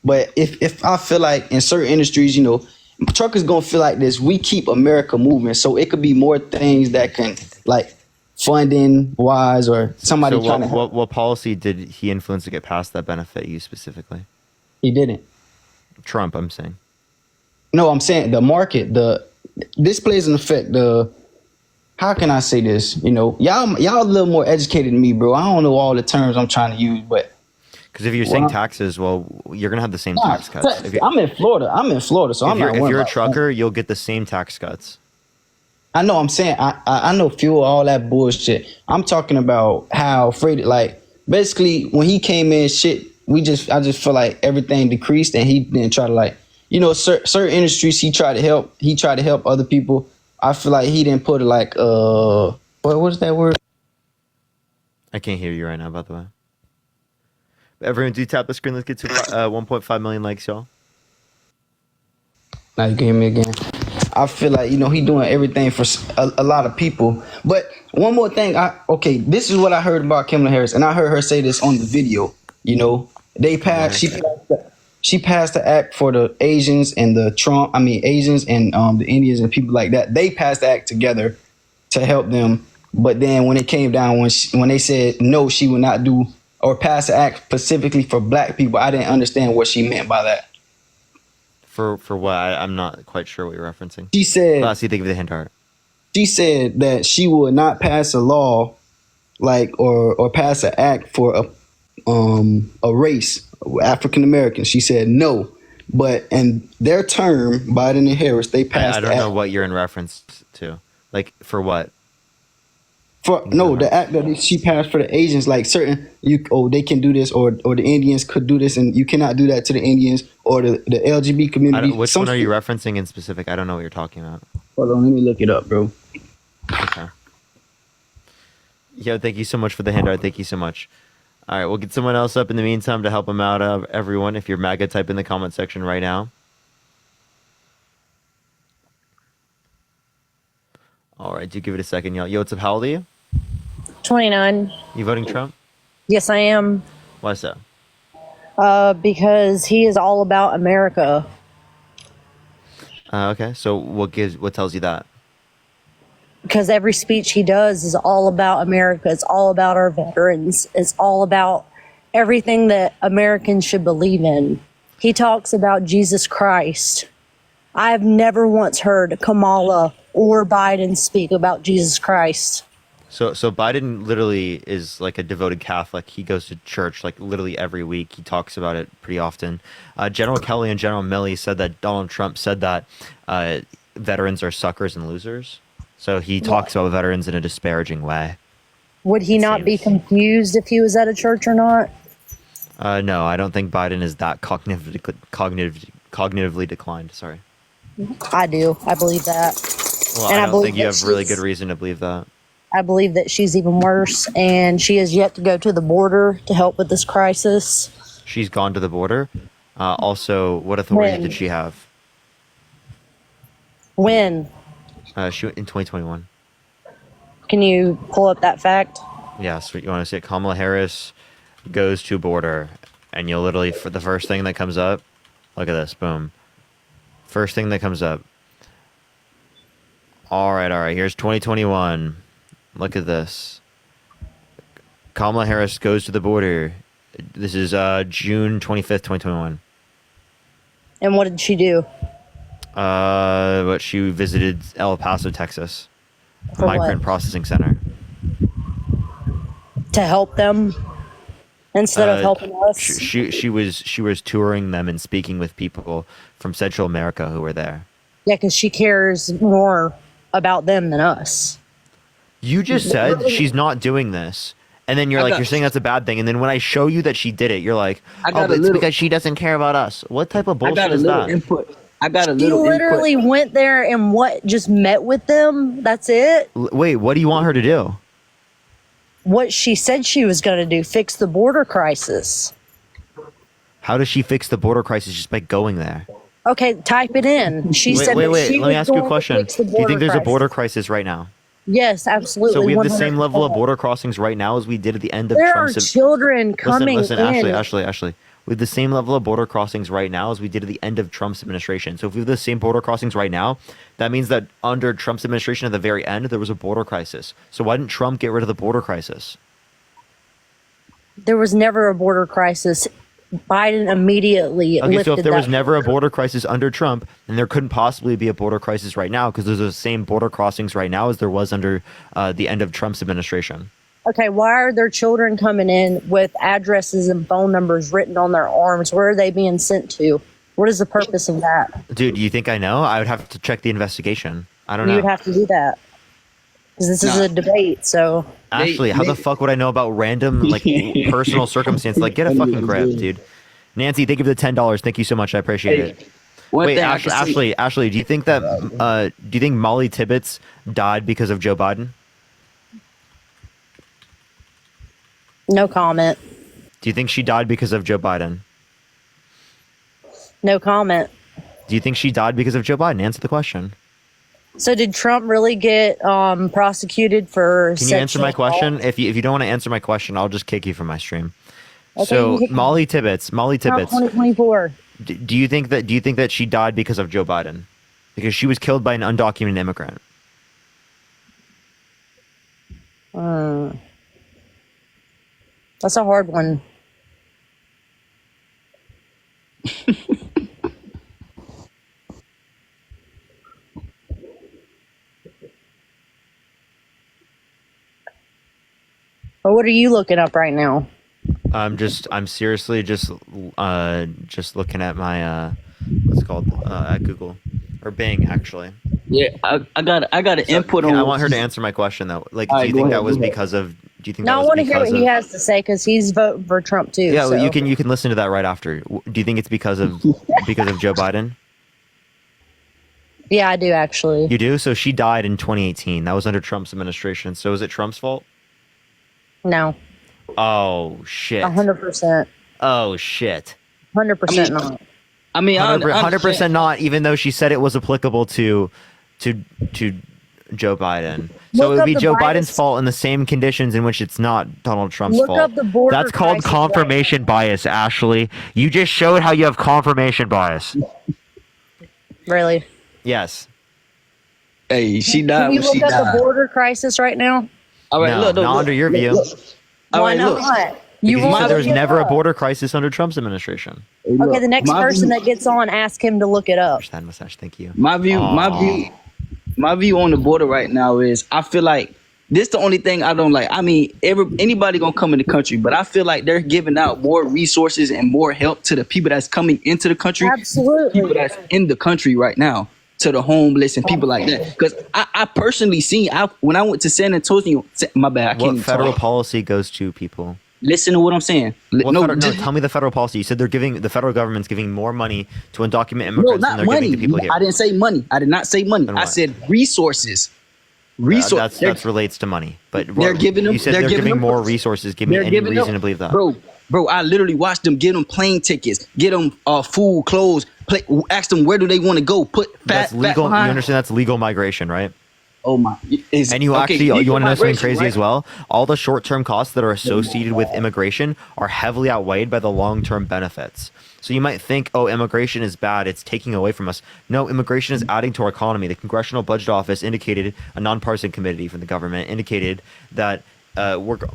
But if I feel like in certain industries, truckers gonna feel like this. We keep America moving, so it could be more things that can, like, funding wise or somebody trying to help. What policy did he influence to get past that benefit you specifically? He didn't. Trump, I'm saying. No, I'm saying the market. This plays an effect. How can I say this? Y'all a little more educated than me, bro. I don't know all the terms I'm trying to use, but. Because if you're saying taxes, well, you're gonna have the same tax cuts. I'm in Florida, so I'm not. If you're a trucker, you'll get the same tax cuts. I know. I'm saying I know fuel all that bullshit. I'm talking about how Freddie, like, basically when he came in, shit. I just feel like everything decreased, and he didn't try to, like, you know, certain industries he tried to help. He tried to help other people. I feel like he didn't put it like what's that word? I can't hear you right now, by the way. Everyone, do tap the screen. Let's get to 1.5 million likes, y'all. Now you can hear me again. I feel like, you know, he doing everything for a lot of people. But one more thing, this is what I heard about Kamala Harris, and I heard her say this on the video. You know, she passed the act for the Asians and Asians and the Indians and people like that. They passed the act together to help them. But then when it came down, when they said no, she would not do or pass the act specifically for black people, I didn't understand what she meant by that. For what? I'm not quite sure what you're referencing. She said, Classy, think of the hint art. She said that she would not pass a law, like, or pass an act for a race, African American. She said no, but in their term, Biden and Harris, they passed. I don't know what you're in reference to. Like, for what? The act that she passed for the Asians, like they can do this, or the Indians could do this, and you cannot do that to the Indians or the LGBT community. Which one are you referencing in specific? I don't know what you're talking about. Hold on, let me look it up, bro. Okay. Yo, thank you so much for the handout. Thank you so much. All right, we'll get someone else up in the meantime to help him out. Everyone, if you're MAGA, type in the comment section right now. All right, do give it a second, y'all. Yo, what's up? How old are you? 29. You voting Trump? Yes, I am. Why so? Because he is all about America. Okay, so what tells you that? Because every speech he does is all about America. It's all about our veterans. It's all about everything that Americans should believe in. He talks about Jesus Christ. I have never once heard Kamala or Biden speak about Jesus Christ. So Biden literally is like a devoted Catholic. He goes to church like literally every week. He talks about it pretty often. General Kelly and General Milley said that Donald Trump said that veterans are suckers and losers. So he talks about veterans in a disparaging way. Would he not be confused if he was at a church or not? No, I don't think Biden is that cognitively declined. Sorry. I do. I believe that. Well, and I don't think you have really good reason to believe that. I believe that she's even worse, and she has yet to go to the border to help with this crisis. She's gone to the border. Also, what authority did she have? When? She went in 2021. Can you pull up that fact? Yeah, so you want to say Kamala Harris goes to border, and you'll literally, for the first thing that comes up, look at this, boom. First thing that comes up. All right, here's 2021. Look at this. Kamala Harris goes to the border. This is June 25th, 2021. And what did she do? But she visited El Paso, Texas, For migrant what? processing center. To help them instead of helping us? She was touring them and speaking with people from Central America who were there. Yeah, because she cares more about them than us. You just said she's not doing this. And then you're saying that's a bad thing. And then when I show you that she did it, you're like, it's because she doesn't care about us. What type of bullshit is that? I got a She little literally went there and just met with them. That's it. Wait, what do you want her to do? What she said she was going to do, fix the border crisis. How does she fix the border crisis just by going there? Okay, type it in. She said Wait. that she Let me was ask you a going to question. fix the Do you think there's a crisis. border crisis right now? Yes, absolutely. So we have the same 100%. level of border crossings right now as we did at the end of There Trump's... are children coming listen, in. Ashley. We have the same level of border crossings right now as we did at the end of Trump's administration. So if we have the same border crossings right now, that means that under Trump's administration at the very end, there was a border crisis. So why didn't Trump get rid of the border crisis? There was never a border crisis. Biden immediately Okay, lifted so if there was that. never a border crisis under Trump, then there couldn't possibly be a border crisis right now because there's the same border crossings right now as there was under the end of Trump's administration. Okay, why are there children coming in with addresses and phone numbers written on their arms? Where are they being sent to? What is the purpose of that? Dude, you think I know? I would have to check the investigation. I don't You know. would have to do that because this is a debate. So Ashley, how the fuck would I know about random like personal circumstances? Like, get a fucking grip, dude. Nancy, thank you for the $10. Thank you so much. I appreciate it. Wait, Ashley, do you think that do you think Molly Tibbetts died because of Joe Biden? no comment. Do you think she died because of Joe Biden? No comment. Do you think she died because of Joe Biden? Answer the question. So did Trump really get prosecuted for? Can you answer my sexual question? assault? If you don't want to answer my question, I'll just kick you from my stream. Okay, So you kick me. Molly Tibbetts, Trump 2024. do you think that she died because of Joe Biden? Because she was killed by an undocumented immigrant. That's a hard one. But what are you looking up right now? I'm seriously just looking at my what's it called at Google or Bing actually. Yeah, I got an input on. I want her to answer my question though. Like, All do right, you go think ahead, that was go ahead. because of? Do you think No, that I was want to hear because what of? he has to say because he's voting for Trump too. Yeah, so. well, you can listen to that right after. Do you think it's because of Joe Biden? Yeah, I do actually. You do. So she died in 2018. That was under Trump's administration. So is it Trump's fault? No, Oh shit. 100%. Oh shit. 100% not. I mean, 100% not. Even though she said it was applicable to Joe Biden. So Look it would up be the Joe bias. Biden's fault in the same conditions in which it's not Donald Trump's Look fault. up the border That's called crisis confirmation bias, Ashley. You just showed how you have confirmation bias. Really? Yes. Hey, she died Can you when she look up died. the border crisis right now? All right, No, look, not under your view. All Why right, look. not? You Because you won't said there was look it never a up. border crisis under Trump's administration. Okay, the next person that gets on, ask him to look it up. That mustache, thank you. My view on the border right now is I feel like this the only thing I don't like. I mean, anybody gonna come in the country, but I feel like they're giving out more resources and more help to the people that's coming into the country. Absolutely. People that's in the country right now, to the homeless and people like that. Because I personally seen when I went to San Antonio. My bad. I can't What even federal talk. policy goes to people? Listen to what I'm saying. Tell me the federal policy. You said the federal government's giving more money to undocumented immigrants No, than not they're money. giving to people here. I didn't say money. I did not say money. I what? said resources. That relates to money. But They're giving them. You said they're they're giving them- more resources. Give me they're any giving reason them- to believe that. Bro, I literally watched them get them plane tickets, get them food, clothes, ask them where do they want to go. Put That's legal. You understand that's legal migration, right? Oh my! And you okay, actually, you legal want to know something migration, crazy right? as well? All the short-term costs that are associated with immigration are heavily outweighed by the long-term benefits. So you might think, oh, immigration is bad, it's taking away from us. No, immigration is adding to our economy. The Congressional Budget Office indicated, a nonpartisan committee from the government indicated that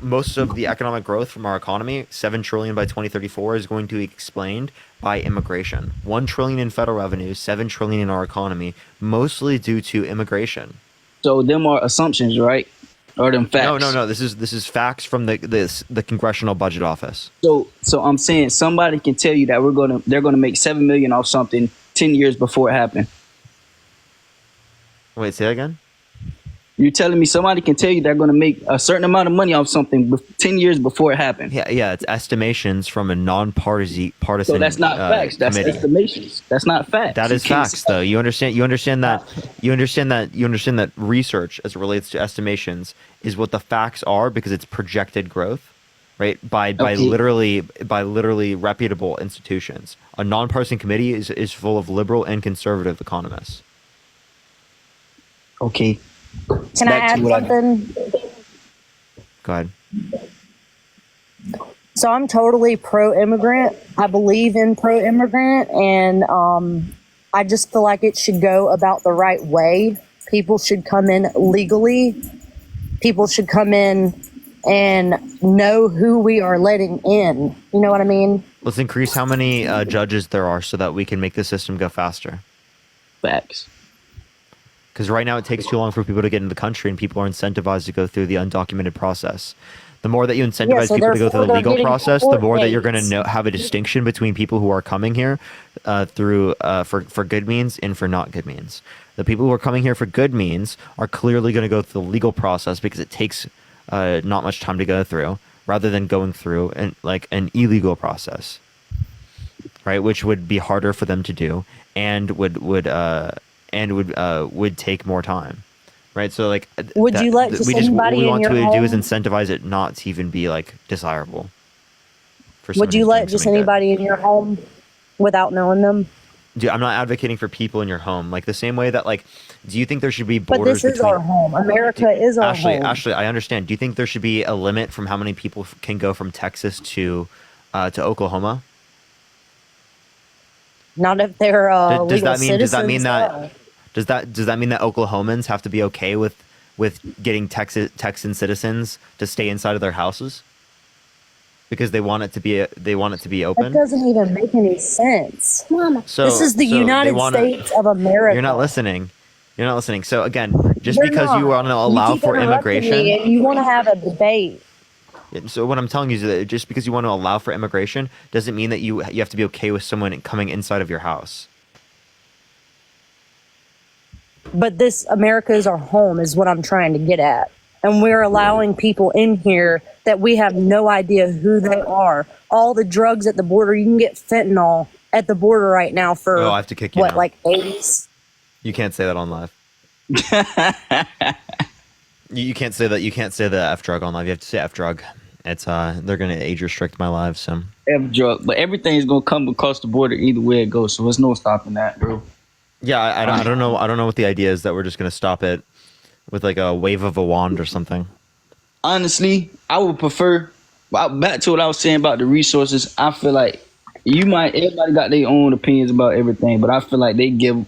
most of the economic growth from our economy, $7 trillion by 2034, is going to be explained by immigration. $1 trillion in federal revenue, $7 trillion in our economy, mostly due to immigration. So them are assumptions, right? Or them facts? No. This is facts from the Congressional Budget Office. So I'm saying somebody can tell you that they're gonna make $7 million off something 10 years before it happened. Wait, say that again? You're telling me somebody can tell you they're gonna make a certain amount of money off something 10 years before it happened. Yeah, it's estimations from a non-partisan. So that's not facts. That's committee. estimations. That's not facts. That is You can't facts, though. You understand that research, as it relates to estimations, is what the facts are because it's projected growth, right? By literally reputable institutions. A nonpartisan committee is full of liberal and conservative economists. Okay. Can I add something? Go ahead. So I'm totally pro-immigrant. I believe in pro-immigrant, and I just feel like it should go about the right way. People should come in legally. People should come in and know who we are letting in. You know what I mean? Let's increase how many judges there are so that we can make the system go faster. Facts. Because right now it takes too long for people to get into the country, and people are incentivized to go through the undocumented process. The more that you incentivize so people to go through therefore the they're legal getting process, the court more that you're going dates. to have a distinction between people who are coming here through for good means and for not good means. The people who are coming here for good means are clearly going to go through the legal process because it takes not much time to go through, rather than going through an illegal process, right? Which would be harder for them to do and would take more time. Right, so like, Would you let just what anybody we in want your to do is home? incentivize it not to even be like desirable. For Would somebody you who's let doing just something good. anybody in your home without knowing them? Dude, I'm not advocating for people in your home. Like the same way that like, do you think there should be But borders this is between? our home. America is our home. Ashley, I understand. Do you think there should be a limit from how many people can go from Texas to Oklahoma? Not if they're Does legal that mean? Does that mean citizens, that? Does that mean that Oklahomans have to be okay with getting Texan citizens to stay inside of their houses because they want it to be That open? doesn't even make any sense. So This is the so they United wanna- States of America. You're not listening. You're not listening. So again, just You're because you not. want to allow keep for interrupting immigration, me and you want to have a debate. so what I'm telling you is that just because you want to allow for immigration doesn't mean that you have to be okay with someone coming inside of your house. But this America is our home is what I'm trying to get at. And we're allowing people in here that we have no idea who they are. All the drugs at the border, you can get fentanyl at the border right now for Oh, I have to kick you what, now. like 80s? You can't say that on live. You can't say that. You can't say the F drug on live. You have to say F drug. It's they're gonna age restrict my live. So F drug, but everything's gonna come across the border either way it goes. So there's no stopping that, bro. yeah, I don't know. I don't know what the idea is that we're just gonna stop it with like a wave of a wand or something. Honestly, I would prefer. Back to what I was saying about the resources. I feel like everybody got their own opinions about everything, but I feel like they give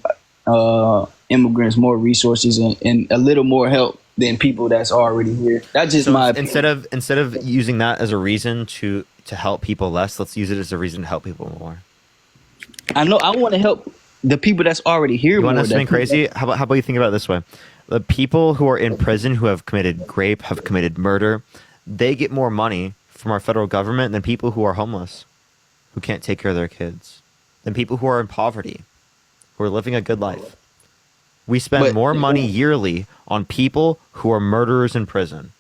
immigrants more resources and a little more help than people that's already here. That's just my opinion. Instead of using that as a reason to help people less, let's use it as a reason to help people more. I know I want to help the people that's already here. You want more to something than- crazy? How about you think about it this way? The people who are in prison who have committed rape, have committed murder, they get more money from our federal government than people who are homeless, who can't take care of their kids, than people who are in poverty, who are living a good life. We spend more money yearly on people who are murderers in prison.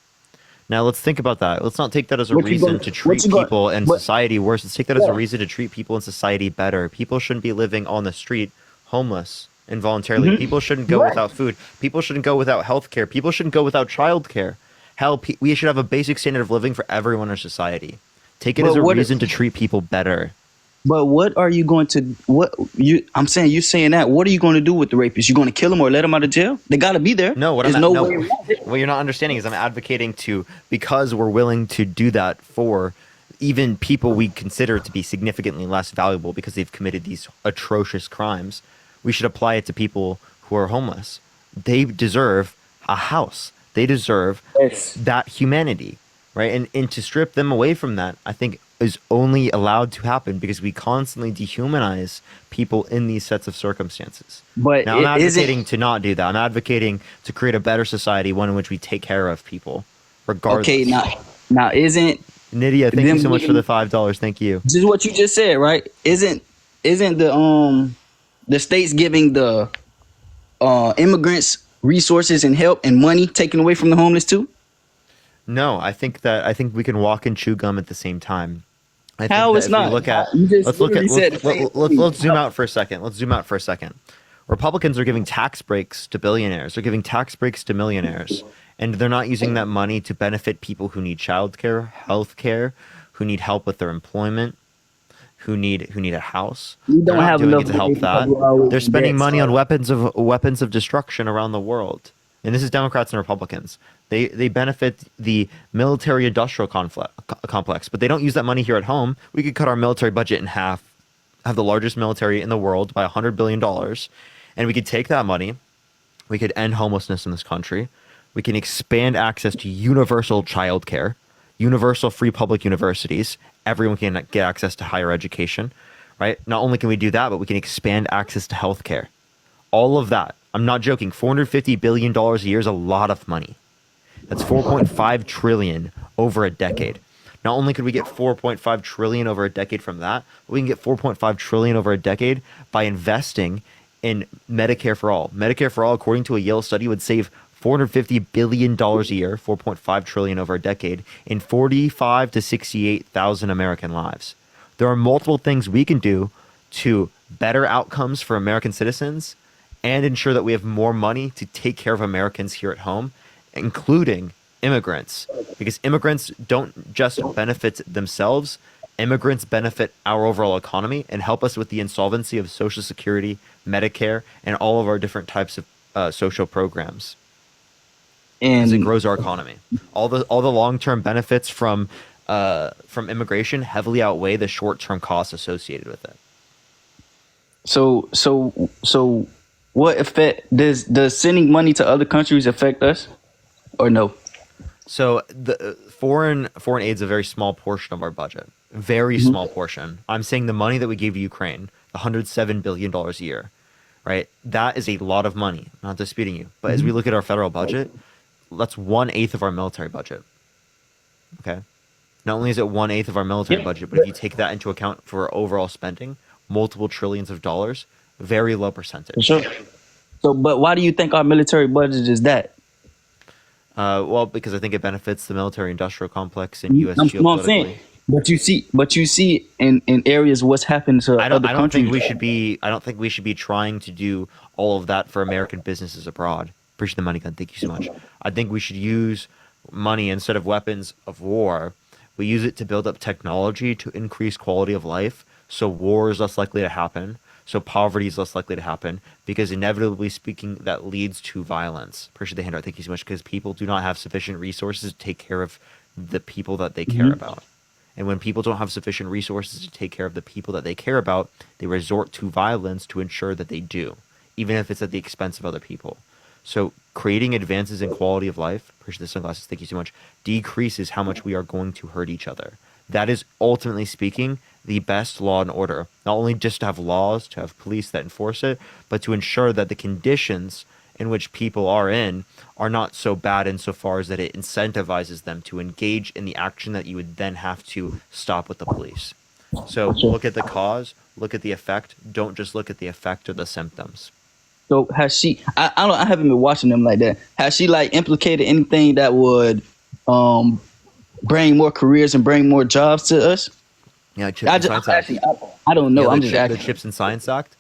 Now let's think about that. Let's not take that as a reason to treat people in society worse. Let's take that as a reason to treat people in society better. People shouldn't be living on the street homeless involuntarily. People shouldn't go without food. People shouldn't go without health care. People shouldn't go without child care. Hell, we should have a basic standard of living for everyone in our society. Take it as a reason to treat people better. But what are you going to I'm saying you're saying that. What are you going to do with the rapists? You going to kill them or let them out of jail? They got to be there. No, There's no way around it. What you're not understanding is I'm advocating because we're willing to do that for even people we consider to be significantly less valuable because they've committed these atrocious crimes. We should apply it to people who are homeless. They deserve a house. They deserve that humanity, right? And to strip them away from that, I think is only allowed to happen because we constantly dehumanize people in these sets of circumstances. But now I'm advocating to not do that. I'm advocating to create a better society, one in which we take care of people, regardless. Okay, now isn't Nydia? Thank you so much for the $5. Thank you. This is what you just said, right? Isn't the states giving the immigrants resources and help and money taken away from the homeless too? No, I think we can walk and chew gum at the same time. I think How that it's if we not? look at You just let's look at literally said the same let's thing. zoom out for a second. Let's zoom out for a second. Republicans are giving tax breaks to billionaires. They're giving tax breaks to millionaires, and they're not using that money to benefit people who need childcare, health care, who need help with their employment, who need a house. You They're don't not have doing enough it to help money to that. cover all They're spending debts, money on so- weapons of destruction around the world. And this is Democrats and Republicans. They benefit the military-industrial complex, but they don't use that money here at home. We could cut our military budget in half, have the largest military in the world by $100 billion, and we could take that money. We could end homelessness in this country. We can expand access to universal childcare, universal free public universities. Everyone can get access to higher education, right? Not only can we do that, but we can expand access to healthcare. All of that. I'm not joking. $450 billion a year is a lot of money. That's 4.5 trillion over a decade. Not only could we get 4.5 trillion over a decade from that, but we can get 4.5 trillion over a decade by investing in Medicare for all. Medicare for all, according to a Yale study, would save $450 billion a year, 4.5 trillion over a decade, in 45 to 68,000 American lives. There are multiple things we can do to better outcomes for American citizens and ensure that we have more money to take care of Americans here at home, including immigrants. Because immigrants don't just benefit themselves, immigrants benefit our overall economy and help us with the insolvency of Social Security, Medicare, and all of our different types of social programs. And it grows our economy. All the long-term benefits from immigration heavily outweigh the short-term costs associated with it. So what effect does sending money to other countries affect us, or no? So the foreign aid is a very small portion of our budget. Very small portion. I'm saying the money that we gave Ukraine, the $107 billion a year, right? That is a lot of money. Not disputing you, but as we look at our federal budget, that's 1/8 of our military budget. Okay. Not only is it 1/8 of our military budget, but if you take that into account for overall spending, multiple trillions of dollars, very low percentage. Sure. So, but why do you think our military budget is that? Well, because I think it benefits the military-industrial complex and U.S. geopolitically. But you see in areas what's happened to other countries. I don't think we should be trying to do all of that for American businesses abroad. Appreciate the money, gun. Thank you so much. I think we should use money instead of weapons of war. We use it to build up technology to increase quality of life, so war is less likely to happen, so poverty is less likely to happen, because inevitably speaking, that leads to violence. Appreciate the handout. Thank you so much, because people do not have sufficient resources to take care of the people that they care about. And when people don't have sufficient resources to take care of the people that they care about, they resort to violence to ensure that they do, even if it's at the expense of other people. So creating advances in quality of life, appreciate the sunglasses, thank you so much, decreases how much we are going to hurt each other. That is ultimately speaking the best law and order. Not only just to have laws, to have police that enforce it, but to ensure that the conditions in which people are in are not so bad insofar as that it incentivizes them to engage in the action that you would then have to stop with the police. So look at the cause, look at the effect, don't just look at the effect or the symptoms. So has she? I haven't been watching them like that. Has she like implicated anything that would bring more careers and bring more jobs to us? Yeah, I don't know. Yeah, I'm just asking. The Chips and Science Act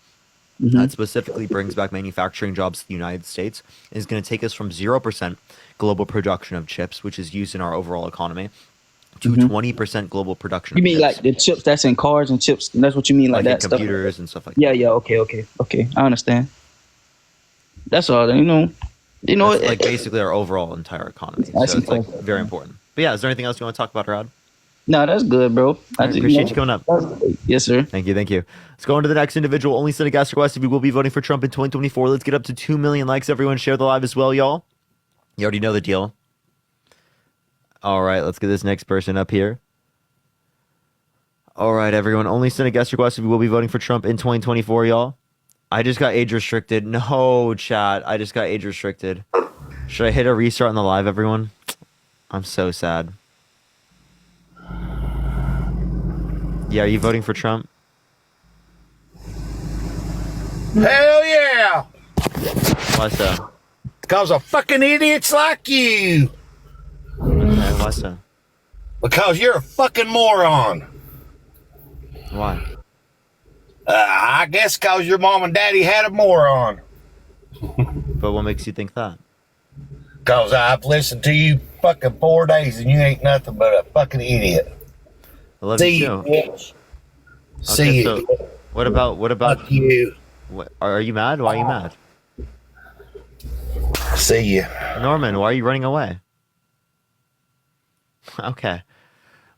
that specifically brings back manufacturing jobs to the United States is going to take us from 0% global production of chips, which is used in our overall economy, to 20% global production. You of mean chips. like the chips that's in cars and chips? That's what you mean, like that computers stuff? and stuff like that. Yeah. Okay. I understand. That's all. You know, it's like basically our overall entire economy. So it's like very important. But yeah, is there anything else you want to talk about, Rod? No, that's good, bro. I appreciate you coming up. Yes, sir. Thank you. Let's go on to the next individual. Only send a gas request if you will be voting for Trump in 2024. Let's get up to 2 million likes. Everyone share the live as well, y'all. You already know the deal. All right, let's get this next person up here. All right, everyone. Only send a guest request if you will be voting for Trump in 2024, y'all. I just got age restricted. No, chat. I just got age restricted. Should I hit a restart on the live, everyone? I'm so sad. Yeah, are you voting for Trump? Hell yeah! Why so? Because of fucking idiots like you. Okay, why so? Because you're a fucking moron. Why? I guess because your mom and daddy had a moron. But what makes you think that? Because I've listened to you fucking 4 days and you ain't nothing but a fucking idiot. I love See you you, too. bitch. See Okay, you. so what about Fuck you. What, are you mad? Why are you mad? See you. Norman, why are you running away? Okay.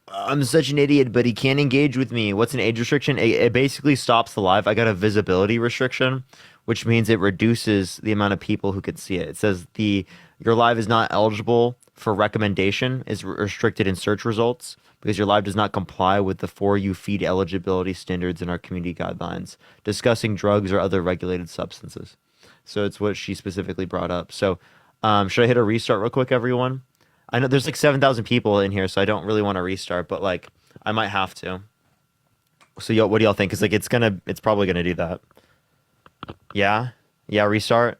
I'm such an idiot, but he can't engage with me. What's an age restriction? It basically stops the live. I got a visibility restriction, which means it reduces the amount of people who can see it. It says your live is not eligible for recommendation, is restricted in search results because your live does not comply with the For You feed eligibility standards in our community guidelines discussing drugs or other regulated substances. So it's what she specifically brought up. So should I hit a restart real quick, everyone? I know there's like 7,000 people in here, so I don't really want to restart, but like I might have to. So what do y'all think? Because like it's probably gonna do that. Yeah, restart.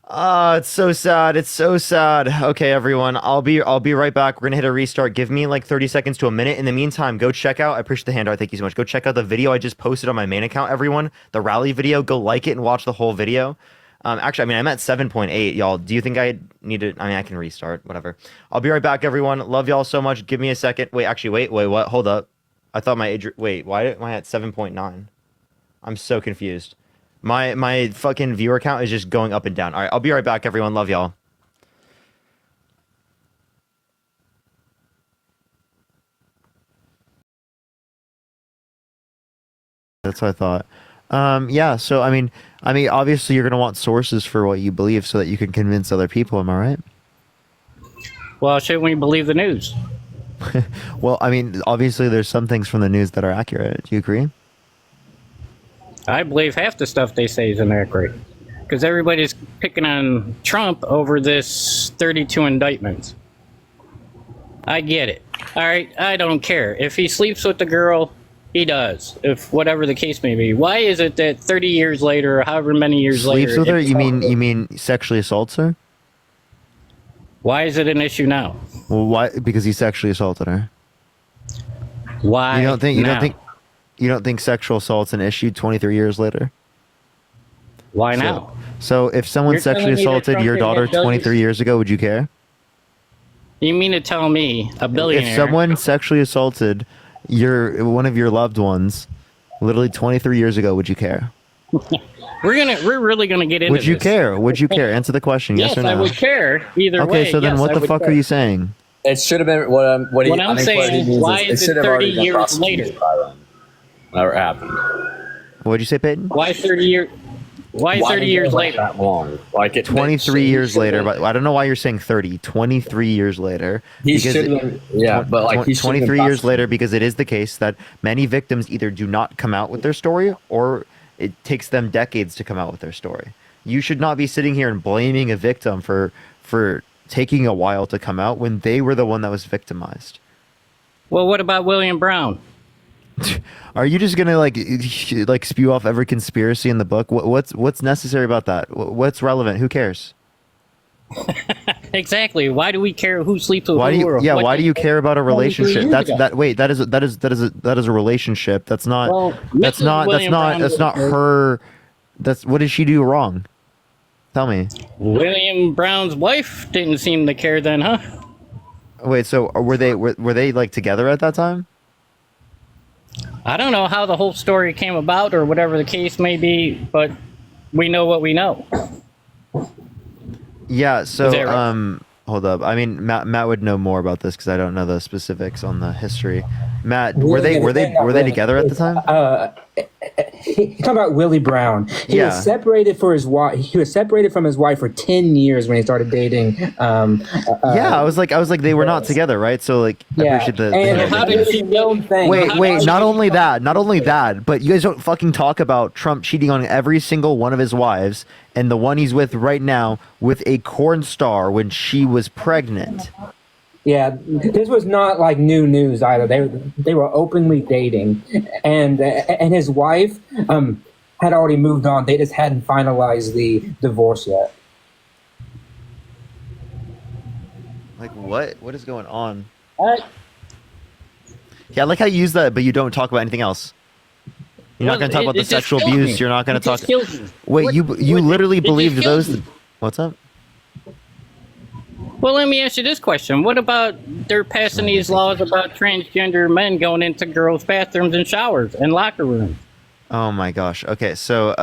It's so sad. It's so sad. Okay, everyone, I'll be right back. We're gonna hit a restart. Give me like 30 seconds to a minute. In the meantime, go check out. I appreciate the handout. Thank you so much. Go check out the video I just posted on my main account. Everyone, the rally video. Go like it and watch the whole video. Actually, I mean, I'm at 7.8, y'all. Do you think I need to? I mean, I can restart. Whatever. I'll be right back, everyone. Love y'all so much. Give me a second. Wait, actually, wait. What? Hold up. I thought my age. Wait, why am I at 7.9? I'm so confused. My fucking viewer count is just going up and down. All right, I'll be right back, everyone. Love y'all. That's what I thought. Yeah. So I mean, obviously you're gonna want sources for what you believe, so that you can convince other people. Am I right? Well, shouldn't we believe the news? Well, I mean, obviously there's some things from the news that are accurate. Do you agree? I believe half the stuff they say is inaccurate. Because everybody's picking on Trump over this 32 indictments. I get it. All right, I don't care. If he sleeps with the girl, he does. If whatever the case may be. Why is it that 30 years later, or however many years later... Sleeps with her? You mean sexually assaults her? Why is it an issue now? Well, why? Because he sexually assaulted her. Why? You don't think sexual assault's an issue 23 years later? Why now? So if someone You're sexually telling me that assaulted Trump your didn't daughter have dozens? 23 years ago, would you care? You mean to tell me a billionaire... If someone sexually assaulted one of your loved ones literally 23 years ago, would you care? We're really gonna get into Would you this. care? Would you care? Answer the question, yes, or no? I would care either way. Okay, so then yes, what I the would fuck care. are you saying? It should have been what I'm saying is, why is it 30 years later? Never happened. What'd you say, Peyton? Why 30 years? Why 30 years later? That long? Like it 23 years later, but I don't know why you're saying 30. 23 years later. He because should have. Yeah, but like he 23 years later, because it is the case that many victims either do not come out with their story, or it takes them decades to come out with their story. You should not be sitting here and blaming a victim for taking a while to come out when they were the one that was victimized. Well, what about William Brown? Are you just gonna like spew off every conspiracy in the book? What's necessary about that? What's relevant? Who cares? Exactly. Why do we care who sleeps with Why do who? you? Or Yeah. what Why do you care about a 23 relationship? years That's ago? that. Wait. That is a relationship. That's not. Well, that's Mrs. not. William Brown That's not was- her. That's what did she do wrong? Tell me. William Brown's wife didn't seem to care then, huh? Wait. So were they like together at that time? I don't know how the whole story came about or whatever the case may be, but we know what we know. Yeah. So Is that right? hold up. I mean, Matt would know more about this because I don't know the specifics on the history. Matt, were they together at the time? He's talking about Willie Brown. He Yeah. was separated for his wife. He was separated from his wife for 10 years when he started dating. Yeah, I was like they were not together, right? So like, I Yeah. appreciate the. And how did she know? Wait. Not only that, but you guys don't fucking talk about Trump cheating on every single one of his wives, and the one he's with right now with a corn star when she was pregnant. Yeah, this was not like new news either. They were openly dating, and his wife had already moved on. They just hadn't finalized the divorce yet. Like what? What is going on? Yeah, I like how you use that, but you don't talk about anything else. You're not going to talk about the sexual abuse. You're not going to talk. Wait, you literally believed those? What's up? Well, let me ask you this question. What about they're passing these laws about transgender men going into girls' bathrooms and showers and locker rooms? Oh my gosh. Okay, so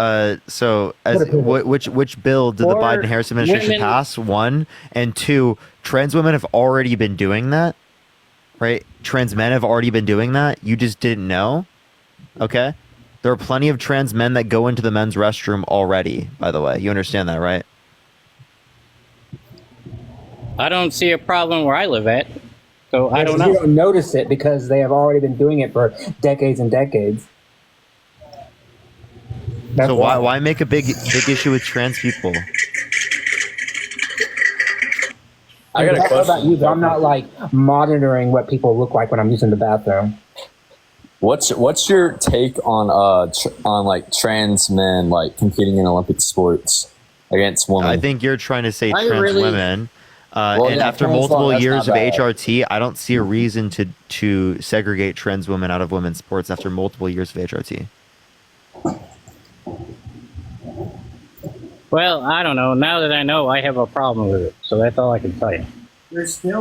which bill did the Or Biden-Harris administration women- pass? One, and two, trans women have already been doing that, right? Trans men have already been doing that. You just didn't know. Okay, there are plenty of trans men that go into the men's restroom already. By the way, you understand that, right? I don't see a problem where I live at, so I don't know. You don't notice it because they have already been doing it for decades and decades. So why make a big issue with trans people? I got a don't know question. about you, but I'm not like monitoring what people look like when I'm using the bathroom. What's your take on like trans men like competing in Olympic sports against women? I think you're trying to say I trans really- women. Well, And yeah, after trans multiple women, that's years of not bad. HRT, I don't see a reason to segregate trans women out of women's sports after multiple years of HRT. Well, I don't know. Now that I know, I have a problem with it. So that's all I can tell you.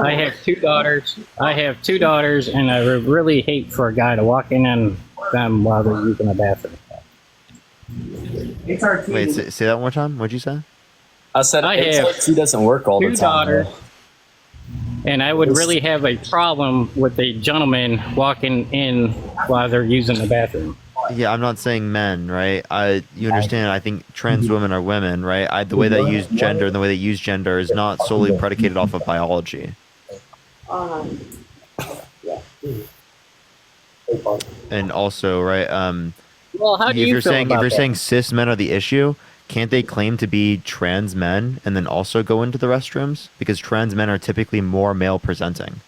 I have two daughters. And I would really hate for a guy to walk in on them while they're using a bathroom. Wait, say that one more time. What'd you say? I said I have HRT doesn't work all the two time. daughters, and I would really have a problem with a gentleman walking in while they're using the bathroom. Yeah, I'm not saying men, right? You understand? I think trans women are women, right? The way they use gender and the way they use gender is not solely predicated off of biology. And also, right? Well, how do if you you're feel saying about if you're that? saying cis men are the issue, can't they claim to be trans men and then also go into the restrooms? Because trans men are typically more male presenting.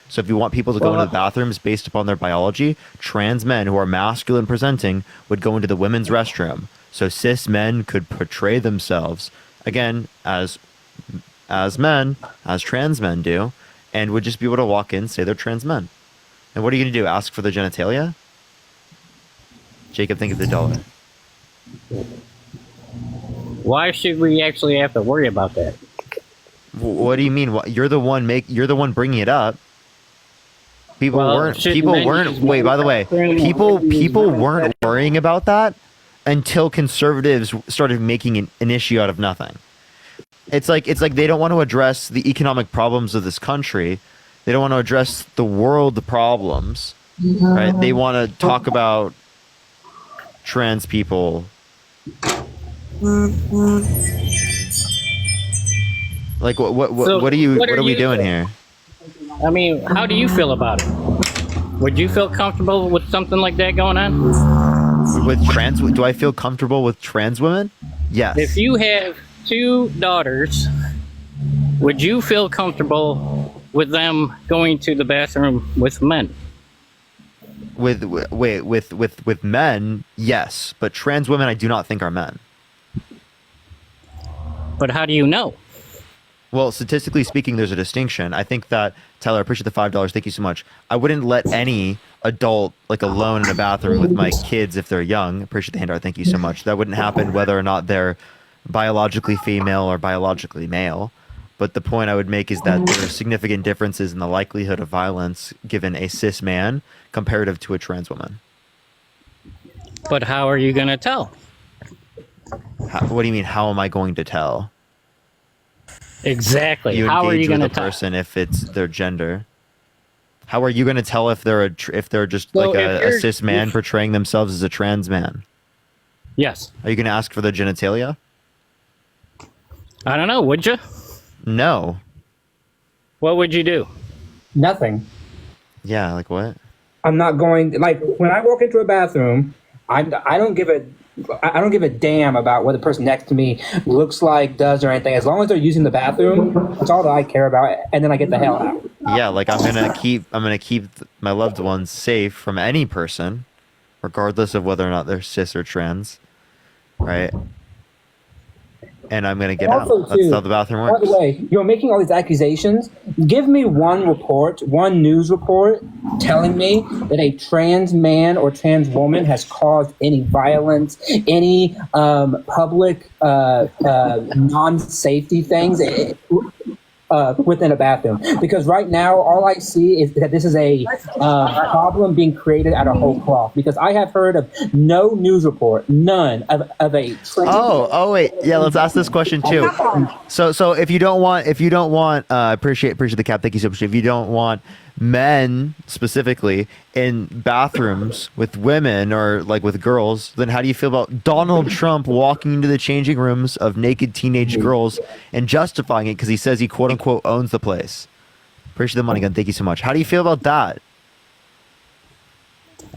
So if you want people to go into the bathrooms based upon their biology, trans men who are masculine presenting would go into the women's restroom. So cis men could portray themselves again as men, as trans men do, and would just be able to walk in, say they're trans men. And what are you going to do? Ask for the genitalia? Jacob, think of the dollar. Why should we actually have to worry about that? What do you mean? You're the one You're the one bringing it up. People weren't. Wait, by the way, people weren't worrying about that until conservatives started making an issue out of nothing. It's like they don't want to address the economic problems of this country. They don't want to address the world problems, right? They want to talk about trans people. Like what are we doing here? I mean, how do you feel about it? Would you feel comfortable with something like that going on? With trans, do I feel comfortable with trans women? Yes. If you have two daughters, would you feel comfortable with them going to the bathroom with men? With men, yes, but trans women I do not think are men. But how do you know? Well, statistically speaking, there's a distinction. I think that, Tyler, I appreciate the $5. Thank you so much. I wouldn't let any adult, like, alone in a bathroom with my kids if they're young. Appreciate the handout. Thank you so much. That wouldn't happen whether or not they're biologically female or biologically male. But the point I would make is that there are significant differences in the likelihood of violence given a cis man comparative to a trans woman. But how are you going to tell? What do you mean, how am I going to tell? Exactly. You How are you engage going to with a tell? person if it's their gender. How are you going to tell if they're just So like if a you're- cis man portraying themselves as a trans man? Yes. Are you going to ask for the genitalia? I don't know. Would you? No. What would you do? Nothing. Yeah, like what? I'm not going like when I walk into a bathroom, I don't give a damn about what the person next to me looks like, does, or anything. As long as they're using the bathroom, that's all that I care about. And then I get the hell out. Yeah, like I'm gonna keep my loved ones safe from any person, regardless of whether or not they're cis or trans, right? And I'm gonna get out. Also, That's too, how the bathroom by works. the way, you're making all these accusations. Give me one report, one news report telling me that a trans man or trans woman has caused any violence, any public non-safety things within a bathroom. Because right now, all I see is that this is a problem being created out of whole cloth. Because I have heard of no news report, none of a trans. Oh wait, yeah. Let's ask this question too. So if you don't want, appreciate the cap. Thank you so much. If you don't want men specifically in bathrooms with women or like with girls, then how do you feel about Donald Trump walking into the changing rooms of naked teenage girls and justifying it because he says he quote unquote owns the place? Appreciate the money gun. Thank you so much. How do you feel about that?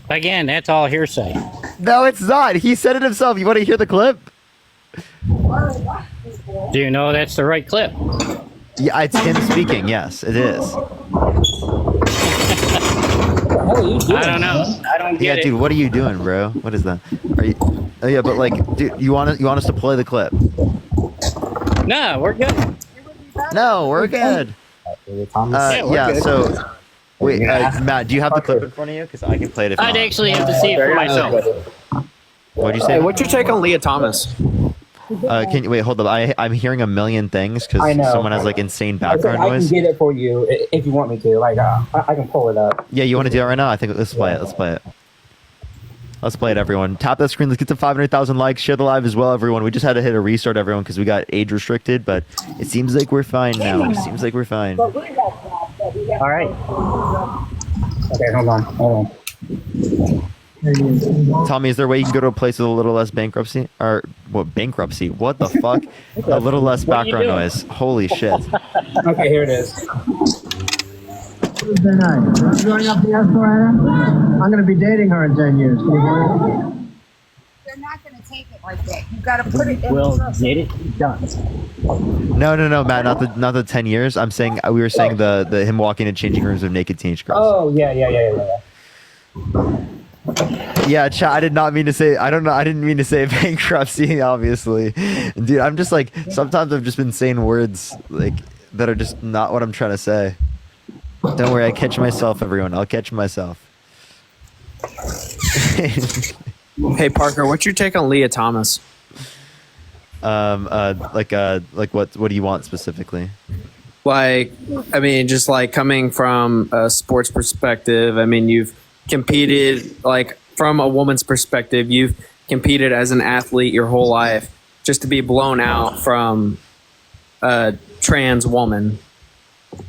Again, that's all hearsay. No, it's not. He said it himself. You want to hear the clip? Do you know that's the right clip? Yeah, it's him speaking. Yes, it is. I don't know. I don't get Yeah, it. dude, what are you doing, bro? What is that? Are you? Oh yeah, but like, dude, you want us to play the clip? No, we're good. No, we're good. Yeah, we're Yeah. good. So, wait, Matt, do you have the clip in front of you? Because I can play it if you I'd want. actually have to see it for myself. What'd you say? Hey, what's your take on Leah Thomas? Can you wait? Hold up. I'm hearing a million things I because know. someone has like insane I said background I can noise. get it for you if you want me to. Like, I can pull it up. Yeah, you want to do that right now? I think let's play it. Let's play it. Let's play it, everyone. Tap that screen. Let's get to 500,000 likes. Share the live as well, everyone. We just had to hit a restart, everyone, because we got age restricted, but it seems like we're fine now. It seems like we're fine. All right. Okay, hold on. Tommy, is there a way you can go to a place with a little less bankruptcy? Or what bankruptcy? What the fuck? A little less What are you background doing? noise. Holy shit. Okay, here it is. Tuesday night. You going up to Esperanza? I'm going to be dating her in 10 years. Can you believe it? They're not going to take it like that. You got to put it in Well, the get it done. No, Matt, not the 10 years. I'm saying we were saying the him walking in changing rooms of naked teenage girls. Oh, yeah. Yeah, chat. I did not mean to say. I don't know. I didn't mean to say bankruptcy. Obviously, dude. I'm just like sometimes I've just been saying words like that are just not what I'm trying to say. Don't worry, I catch myself, everyone. I'll catch myself. Hey Parker, what's your take on Leah Thomas? Like what do you want specifically? Like, I mean, just like coming from a sports perspective, I mean, you've competed, like from a woman's perspective, you've competed as an athlete your whole life, just to be blown out from a trans woman.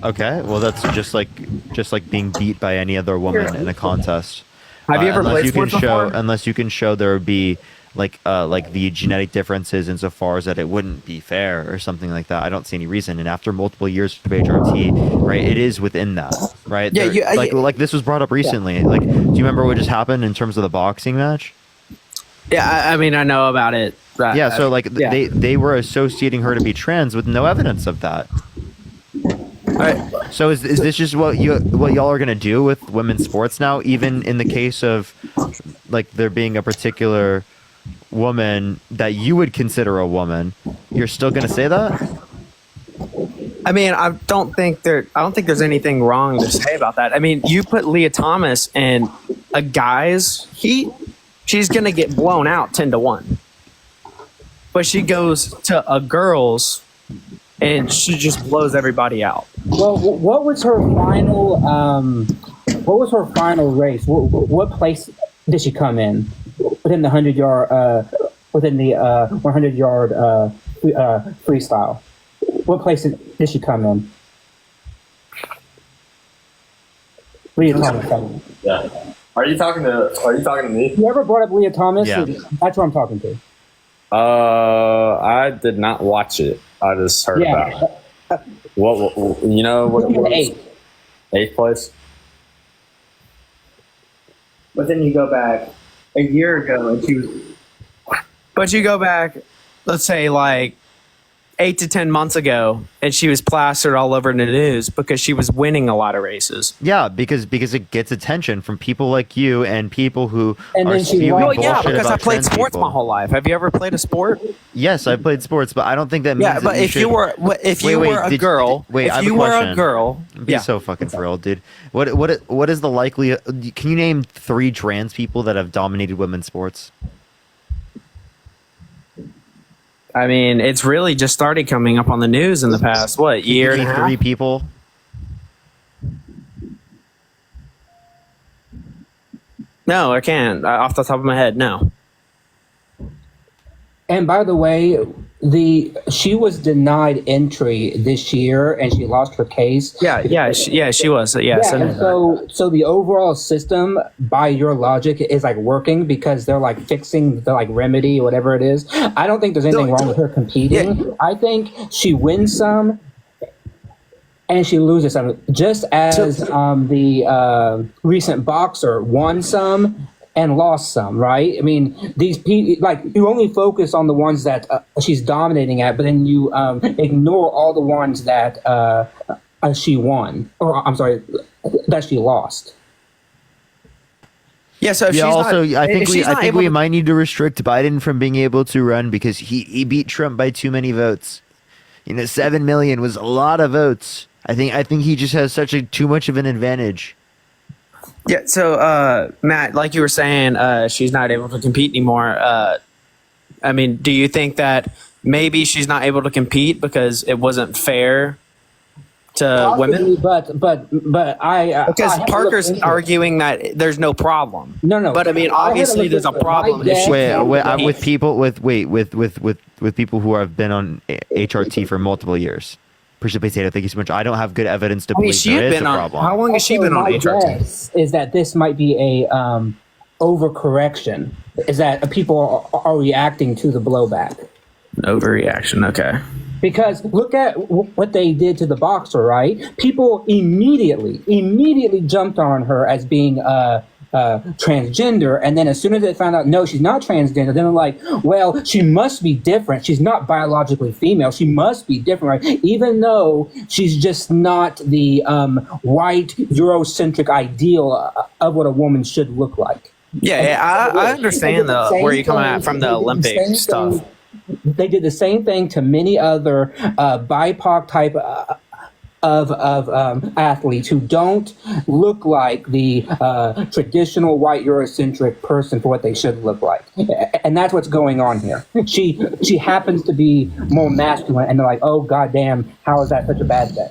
Okay, well that's just like being beat by any other woman in a contest. Have you ever unless played you can sports show before? unless you can show there would be like the genetic differences insofar as that it wouldn't be fair or something like that. I don't see any reason. And after multiple years of HRT, right, it is within that, right? Yeah, like this was brought up recently. Like, do you remember what just happened in terms of the boxing match? Yeah, I mean, I know about it. Yeah, so like they were associating her to be trans with no evidence of that. So is this just what y'all are gonna do with women's sports now? Even in the case of like there being a particular woman that you would consider a woman, you're still gonna say that? I mean, I don't think there's anything wrong to say about that. I mean, you put Leah Thomas in a guy's heat, she's gonna get blown out 10-1. But she goes to a girl's and she just blows everybody out. Well, what was her final? What was her final race? What place did she come in? Within the 100-yard, within the 100-yard freestyle. What place did she come in? Leah Thomas. Yeah. Are you talking to me? You ever brought up Leah Thomas? Yeah. That's what I'm talking to. I did not watch it. I just heard about it. What you know? What eighth place? But then you go back a year ago and she was. But you go back, let's say like 8 to 10 months ago, and she was plastered all over the news because she was winning a lot of races. Yeah, because it gets attention from people like you and people who And are then she spewing well, bullshit yeah, because I about played trans sports people. my whole life. Have you ever played a sport? Yes, I played sports, but I don't think that means. Yeah, that but if you should- were a girl, wait, I if have you a were a question. girl, Be yeah. so fucking thrilled, dude. What is the likelihood? Can you name 3 trans people that have dominated women's sports? I mean, it's really just started coming up on the news in the past, what, year and a half? 3 people. No, I can't. Off the top of my head, no. And by the way, she was denied entry this year, and she lost her case. She was. Yes, I know and so the overall system, by your logic, is like working because they're like fixing the like remedy, whatever it is. I don't think there's anything wrong with her competing. I think she wins some, and she loses some. Just as the recent boxer won some and lost some, right? I mean, these people, like, you only focus on the ones that she's dominating at, but then you ignore all the ones that she won, or I'm sorry, that she lost. Yeah, so if Yeah. she's Also, not, I think if we she's not able we to- might need to restrict Biden from being able to run because he beat Trump by too many votes. 7 million was a lot of votes. I think he just has too much of an advantage. Yeah, so Matt, like you were saying, she's not able to compete anymore. I mean, do you think that maybe she's not able to compete because it wasn't fair to women? But I because I had to Parker's look into it. arguing that there's no problem. No. But I mean, I had to obviously, look there's a into it. problem. My if she dad- can't With compete. people with people who have been on HRT for multiple years. Precipitate, thank you so much. I don't have good evidence to I mean, believe she there had is been a on. problem. How long has she been on my HRT? guess is that this might be a overcorrection. Is that people are reacting to the blowback? Overreaction. Okay. Because look at what they did to the boxer, right? People immediately jumped on her as being transgender, and then as soon as they found out no, she's not transgender, then they're like, well, she must be different. She's not biologically female. She must be different, right? Even though she's just not the white Eurocentric ideal of what a woman should look like. Yeah, I understand where you're coming at from the Olympic stuff. They did the same thing to many other BIPOC type of athletes who don't look like the traditional white Eurocentric person for what they should look like, and that's what's going on here. She happens to be more masculine, and they're like, oh goddamn, how is that such a bad thing?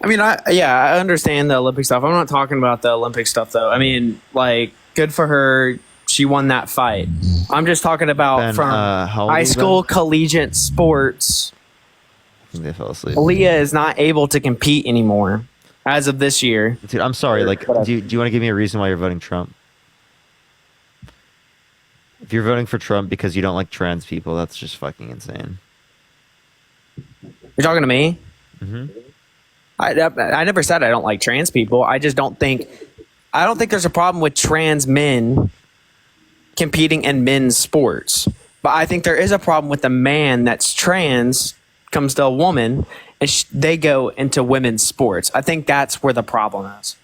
I mean, I understand the Olympic stuff. I'm not talking about the Olympic stuff though. I mean, like, good for her. She won that fight. I'm just talking about Ben, from how old are high you, school Ben? collegiate sports. I think they fell asleep. Leah is not able to compete anymore as of this year. Dude, I'm sorry. Like, do you want to give me a reason why you're voting Trump? If you're voting for Trump because you don't like trans people, that's just fucking insane. You're talking to me? Mm-hmm. I never said I don't like trans people. I just don't think there's a problem with trans men competing in men's sports. But I think there is a problem with the man that's trans comes to a woman and they go into women's sports. I think that's where the problem is.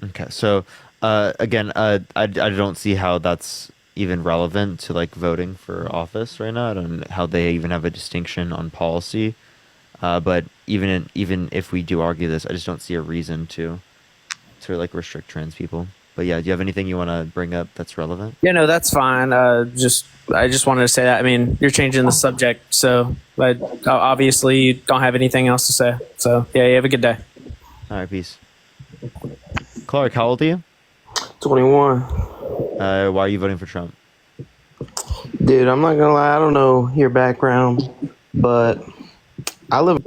Okay, so again, I don't see how that's even relevant to like voting for office right now. I don't know how they even have a distinction on policy. But even if we do argue this, I just don't see a reason to like restrict trans people. But yeah, do you have anything you want to bring up that's relevant? Yeah, no, that's fine. I just wanted to say that. I mean, you're changing the subject, so but obviously you don't have anything else to say. So yeah, you have a good day. All right, peace. Clark, how old are you? 21. Why are you voting for Trump? Dude, I'm not gonna lie, I don't know your background, but I live.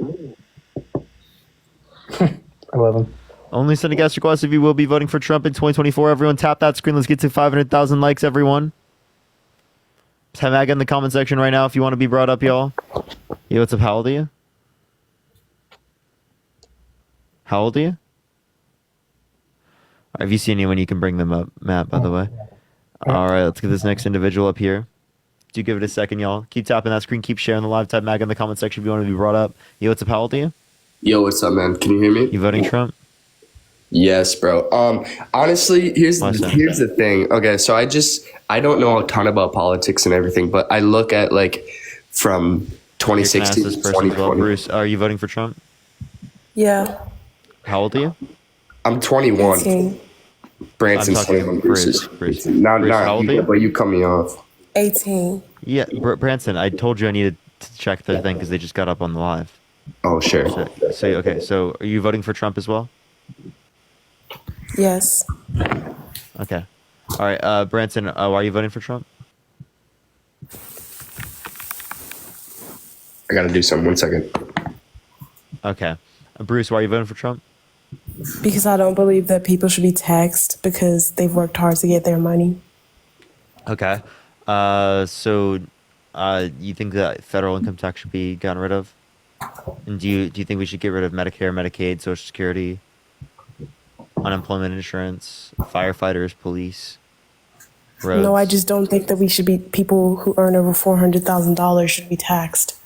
I love him. Only send a guest request if you will be voting for Trump in 2024. Everyone tap that screen. Let's get to 500,000 likes, everyone. Type MAGA in the comment section right now if you want to be brought up, y'all. Yo, what's up? How old are you? How old are you? If you see anyone, you can bring them up, Matt, by the way. All right, let's get this next individual up here. Do give it a second, y'all. Keep tapping that screen. Keep sharing the live. Type MAGA in the comment section if you want to be brought up. Yo, what's up? How old are you? Yo, what's up, man? Can you hear me? You voting Trump? Yes, bro. Honestly, here's the thing. Okay, so I don't know a ton about politics and everything, but I look at like from 2016 to 2020. Bruce, are you voting for Trump? Yeah. How old are you? I'm 21. 18. Branson's I'm talking 21. Bruce. Not how old are you? but you cut me off. 18. Yeah, Branson, I told you I needed to check the thing because they just got up on the live. Oh, sure. So are you voting for Trump as well? Yes. Okay. All right, Branson, why are you voting for Trump? I gotta do something. 1 second. Okay. Bruce, why are you voting for Trump? Because I don't believe that people should be taxed because they've worked hard to get their money. Okay. So you think that federal income tax should be gotten rid of? And do you think we should get rid of Medicare, Medicaid, Social Security, unemployment insurance, firefighters, police? roads. No, I just don't think that we should be, people who earn over $400,000 should be taxed.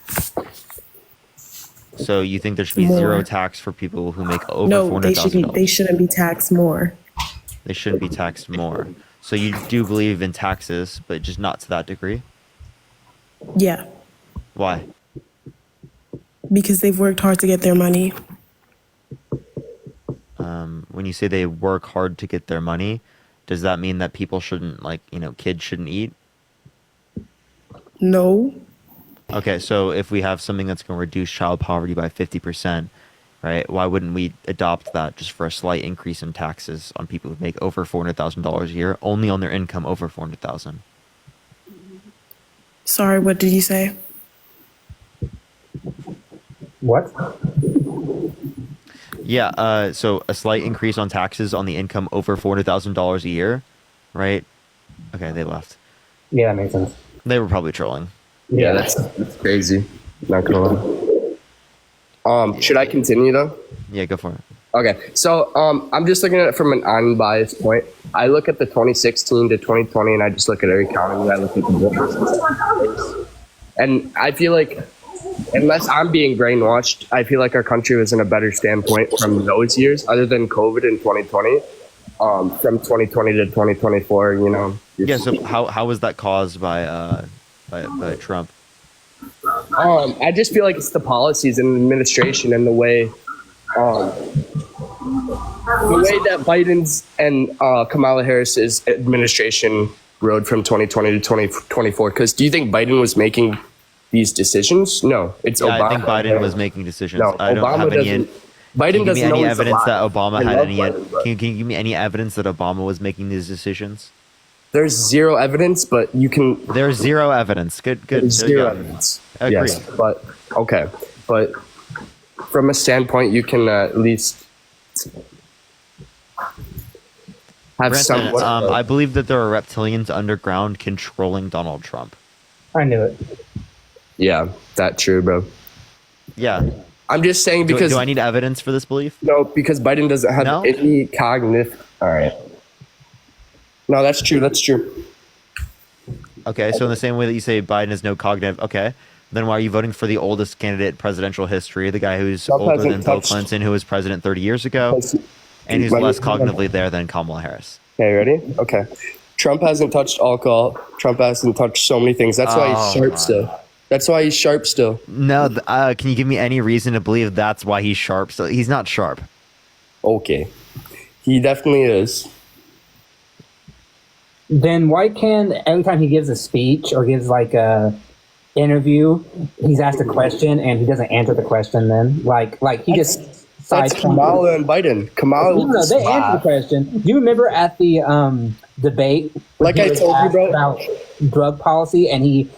So you think there should be More. zero tax for people who make over No, $400,000? they shouldn't be taxed more. They shouldn't be taxed more. So you do believe in taxes, but just not to that degree? Yeah, Why? because they've worked hard to get their money. When you say they work hard to get their money, does that mean that people shouldn't, kids shouldn't eat? No, Okay, so if we have something that's going to reduce child poverty by 50%, right, why wouldn't we adopt that just for a slight increase in taxes on people who make over $400,000 a year, only on their income over $400,000? sorry, what did you say? What? Yeah, so a slight increase on taxes on the income over $400,000 a year, right? Okay, they left. Yeah, that makes sense. They were probably trolling. Yeah, that's crazy. Not gonna lie. Should I continue though? Yeah, go for it. Okay, so I'm just looking at it from an unbiased point. I look at the 2016 to 2020, and I just look at our economy. I look at the voters, and I feel like, unless I'm being brainwashed, I feel like our country was in a better standpoint from those years, other than COVID in 2020. From 2020 to 2024, Yeah, so how was that caused by Trump? I just feel like it's the policies and the administration and the way that Biden's and Kamala Harris's administration rode from 2020 to 2024. Because do you think Biden was making these decisions? No, it's Obama. I think Biden was making decisions. No, I don't Obama have any. doesn't. Biden doesn't know any he's evidence that alive. Obama I had love any? Biden, but- Can you give me any evidence that Obama was making these decisions? There's zero evidence, but you can. There's zero evidence. Good. There's There you zero go. evidence. Agreed. Yes, but okay, but from a standpoint, you can at least have Brenton, some. I believe that there are reptilians underground controlling Donald Trump. I knew it. Yeah, that's true, bro. Yeah. I'm just saying Do- because do I need evidence for this belief? No, because Biden doesn't have No? any cognitive. All right. No, that's true. That's true. Okay, so in the same way that you say Biden has no cognitive, okay, then why are you voting for the oldest candidate in presidential history, the guy who's Trump older hasn't than Bill touched- Clinton, who was president 30 years ago, and who's less cognitively there than Kamala Harris? Okay, ready? Okay. Trump hasn't touched alcohol. Trump hasn't touched so many things. That's why he's sharp still. That's why he's sharp still. No, can you give me any reason to believe that's why he's sharp? So he's not sharp. Okay, he definitely is. Then why can't every time he gives a speech or gives like a interview, he's asked a question and he doesn't answer the question? Then like he just That's Kamala and Biden. Kamala. No, they answered the question. Do you remember at the debate? Like he I was told you, asked bro. about drug policy, and he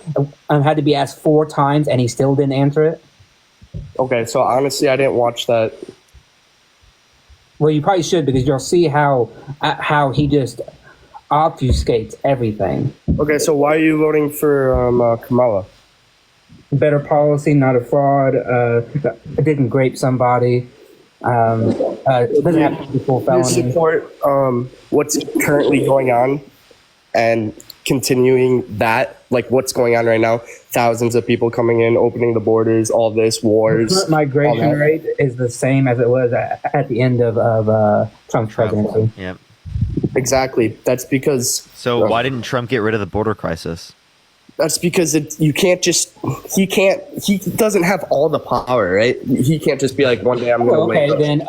had to be asked 4 times, and he still didn't answer it. Okay, so honestly, I didn't watch that. Well, you probably should, because you'll see how he just obfuscates everything. Okay, so why are you voting for Kamala? Better policy, not a fraud. Didn't grape somebody. Doesn't have to be full You felony. support what's currently going on and continuing that, like what's going on right now. Thousands of people coming in, opening the borders, all this, wars. Current migration all that. rate is the same as it was at the end of Trump's presidency. Yep. Exactly. That's because. So why didn't Trump get rid of the border crisis? That's because you can't just. He doesn't have all the power, right? He can't just be like, one day I'm going to Well, okay, wake up. then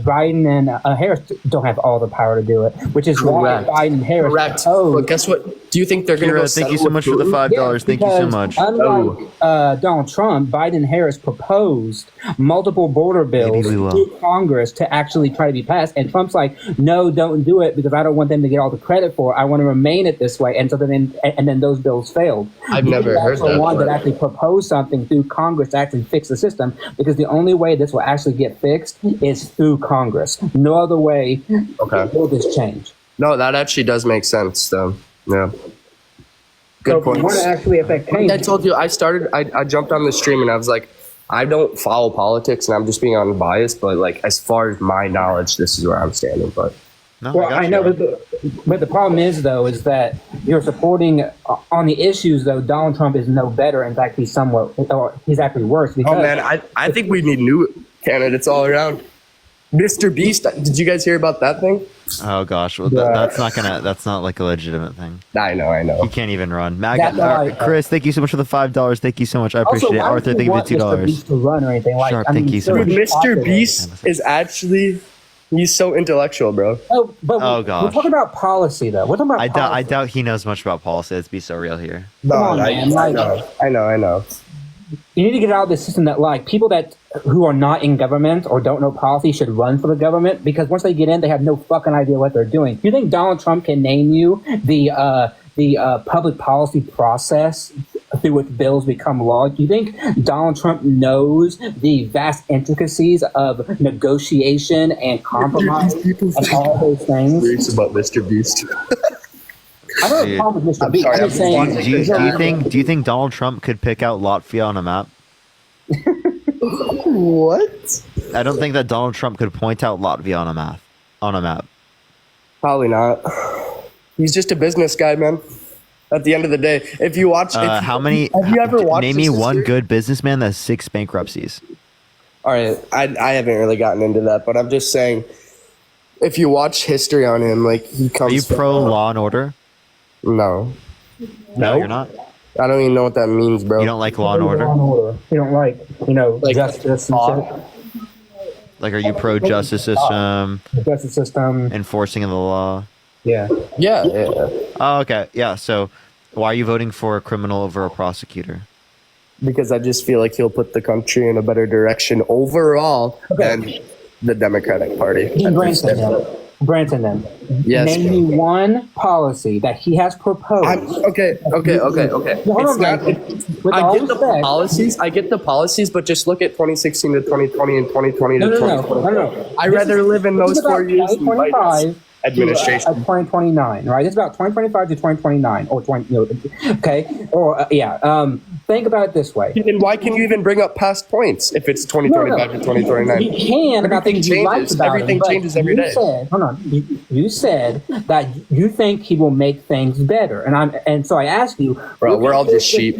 Biden and Harris don't have all the power to do it, which is Correct. why Biden and Harris. Correct. proposed- But guess what? Do you think they're going to go? Kira, thank you settle so much with for the Putin? $5. Thank you so because much. Unlike Donald Trump, Biden and Harris proposed multiple border bills we will. to Congress to actually try to be passed, and Trump's like, "No, don't do it because I don't want them to get all the credit for it. I want to remain it this way." And so then those bills failed. I've never He's heard the that one that part. actually proposed something through Congress to actually fix the system, because the only way this will actually get fixed is through Congress. No other way will this change. No, that actually does make sense, though. Yeah. Good So if point. we want to actually affect change, I told you, I jumped on the stream and I was like, I don't follow politics and I'm just being unbiased, but like, as far as my knowledge, this is where I'm standing. But No, Well, got I you. know, but the problem is though is that you're supporting on the issues though. Donald Trump is no better. In fact, he's he's actually worse. Because Oh man, I think we need new candidates all around. Mr. Beast, did you guys hear about that thing? Oh gosh, well, that's not like a legitimate thing. I know. He can't even run. That's why- Chris, thank you so much for the $5. Thank you so much. I appreciate it. why Arthur, would thank you you for the want Mr. Beast $2. to run or anything like? Sharp, I mean, thank you so sure, much. he's Mr. popular. Beast is actually, he's so intellectual, bro. Oh, but Oh, we're gosh. talking about policy though. We're talking about. I doubt he knows much about policy. Let's be so real here. Come on, man. I know. You need to get out of the system that like people that who are not in government or don't know policy should run for the government because once they get in, they have no fucking idea what they're doing. You think Donald Trump can name you the public policy process through which bills become law? Do you think Donald Trump knows the vast intricacies of negotiation and compromise and all those things? Curious about Mr. Beast. I don't have a problem with Mr. Beast. sorry, I'm just saying. Do you think Donald Trump could pick out Latvia on a map? What? I don't think that Donald Trump could point out Latvia on a map. Probably not. He's just a business guy, man. At the end of the day, if you watch, Have you ever watched? Name me his one history? good businessman that has 6 bankruptcies. All right, I haven't really gotten into that, but I'm just saying, if you watch history on him, like he comes. Are you from- pro Law and Order? No. No, you're not. I don't even know what that means, bro. You don't like Law and Order? You don't like, justice and shit. Like, are you pro justice system? Justice system. Enforcing of the law? Yeah. Yeah. Oh, okay. Yeah. So, why are you voting for a criminal over a prosecutor? Because I just feel like he'll put the country in a better direction overall than the Democratic Party. Branson then. Yes, Name me one policy that he has proposed. Okay. No, hold It's on, not- man. With I all get the respect- policies. I get the policies, but just look at 2016 to 2020 and 2020 to No. 2024. I'd This rather is- live in this those is about 4 years than Biden's 2025 administration. to 2029, right? It's about 2025 to 2029, or 20. Okay, or think about it this way. Then why can you even bring up past points if it's 2025 to 2029? You can about Everything things you like changes. about Everything him, but changes every you day. Said, hold on. You said that you think he will make things better, and so I ask you, Bro, looking we're all towards just the sheep.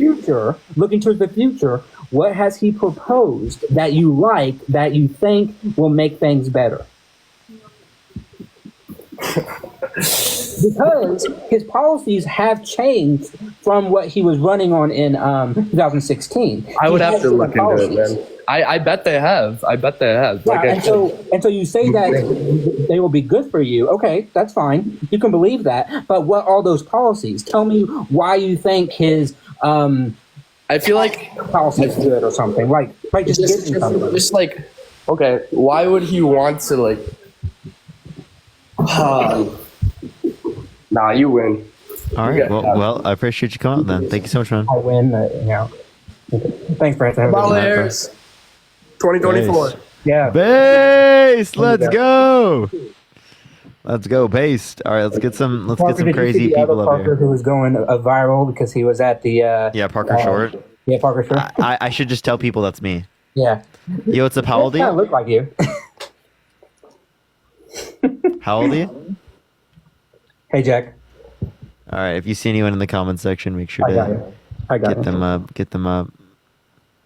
Looking towards the future, what has he proposed that you like that you think will make things better? Because his policies have changed from what he was running on in 2016. I would He have has to look different into it, policies. man. I bet they have. Yeah, and so you say that they will be good for you. Okay, that's fine. You can believe that. But what are those policies? Tell me why you think his I feel like policy is good or something. Like just give me something. just like, okay, why would he want to like? Nah, you win. All right. Well, I appreciate you coming out then. Thank you so much, man. I win. Thanks, Branson. Have a good night, bro. Ballers, 2024. Yeah. Based. Let's go. Let's go, Based. All right, let's get some Parker, did you crazy see the other people up Parker here. who was going viral because he was at the Parker Short. Yeah, Parker Short. I should just tell people that's me. Yeah. Yo, what's up? How old are Kind of you? look like you. How old are you? Hey, Jack. All right. If you see anyone in the comment section, make sure I got to you. I got get you. them up. Get them up.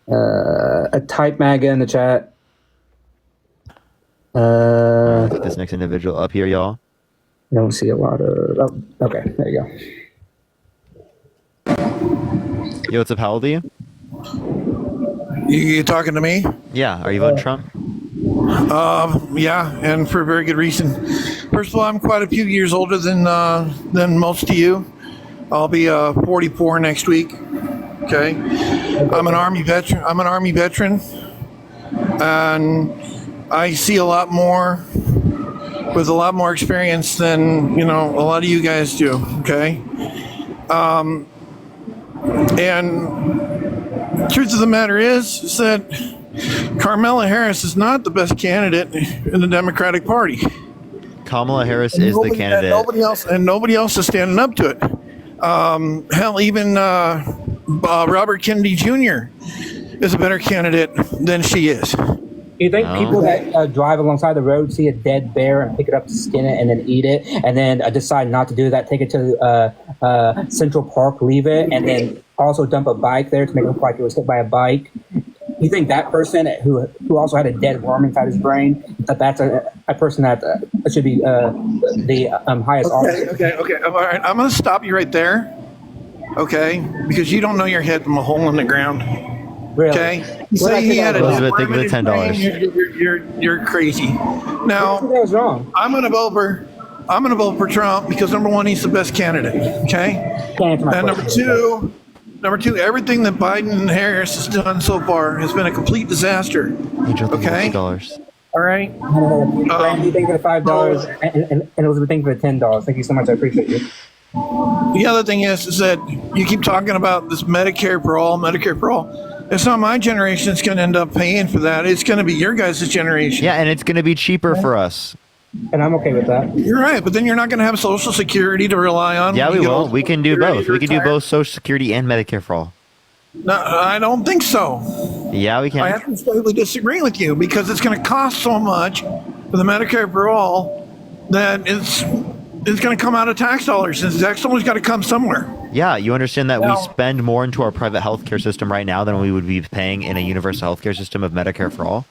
A type MAGA in the chat. Get this next individual up here, y'all. I don't see a lot of. Oh, okay, there you go. Yo, what's up? How old are you? You talking to me? Yeah. Are you voting Trump? Yeah, and for a very good reason. First of all, I'm quite a few years older than most of you. I'll be 44 next week. Okay, I'm an Army veteran. And I see a lot more with a lot more experience than a lot of you guys do. Okay, and truth of the matter is that Kamala Harris is not the best candidate in the Democratic Party. Kamala Harris is the candidate. Nobody else is standing up to it. Hell, even Robert Kennedy Jr. is a better candidate than she is. You think No. people that drive alongside the road see a dead bear and pick it up to skin it and then eat it, and then decide not to do that, take it to Central Park, leave it, and then also dump a bike there to make it look like it was hit by a bike? You think that person who also had a dead worm inside his brain, that's a person that should be the highest officer? Okay. All right. I'm going to stop you right there. Okay, because you don't know your head from a hole in the ground. Really? Okay. You say he had a Elizabeth, think of the $10. You're crazy. Now that was wrong. I'm going to vote for Trump because number one, he's the best candidate. Okay. And number two, everything that Biden and Harris has done so far has been a complete disaster. Okay. $50. All right. Brandy, thank you for the $5, and Elizabeth, thank you for the $10. Thank you so much. I appreciate you. The other thing is that you keep talking about this Medicare for all. It's not my generation that's going to end up paying for that. It's going to be your guys' generation. Yeah, and it's going to be cheaper for us. And I'm okay with that. You're right, but then you're not going to have Social Security to rely on. Yeah, when we you get will. old. We can do You're ready both. to We can do retire. both Social Security and Medicare for all. No, I don't think so. Yeah, we I can. have to slightly disagree with you because it's going to cost so much for the Medicare for all that it's going to come out of tax dollars. And tax dollars got to come somewhere. Yeah, you understand that we No. spend more into our private healthcare system right now than we would be paying in a universal healthcare system of Medicare for all.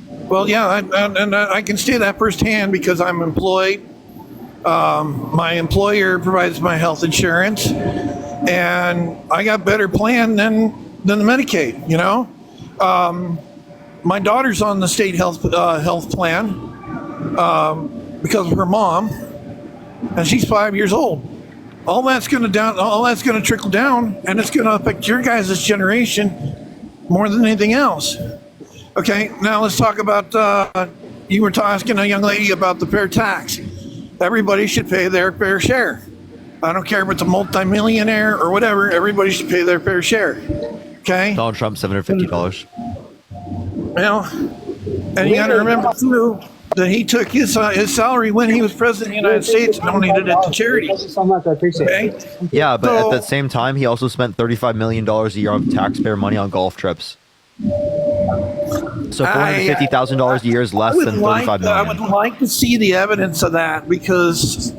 Well, yeah, I can say that firsthand because I'm employed. My employer provides my health insurance, and I got better plan than the Medicaid. You know, my daughter's on the state health plan because of her mom, and she's 5 years old. All that's going to trickle down, and it's going to affect your guys' generation more than anything else. Okay, now let's talk about, you were asking a young lady about the fair tax. Everybody should pay their fair share. I don't care if it's a multimillionaire or whatever, everybody should pay their fair share. Okay? Donald Trump, $750. Well, and you got to remember, too, that he took his salary when he was president of the United States and donated it to charities. Thank you so much. I appreciate it. Okay? Yeah, but So- at the same time, he also spent $35 million a year of taxpayer money on golf trips. So $450,000 a year is less than $35 I million. would like to see the evidence of that because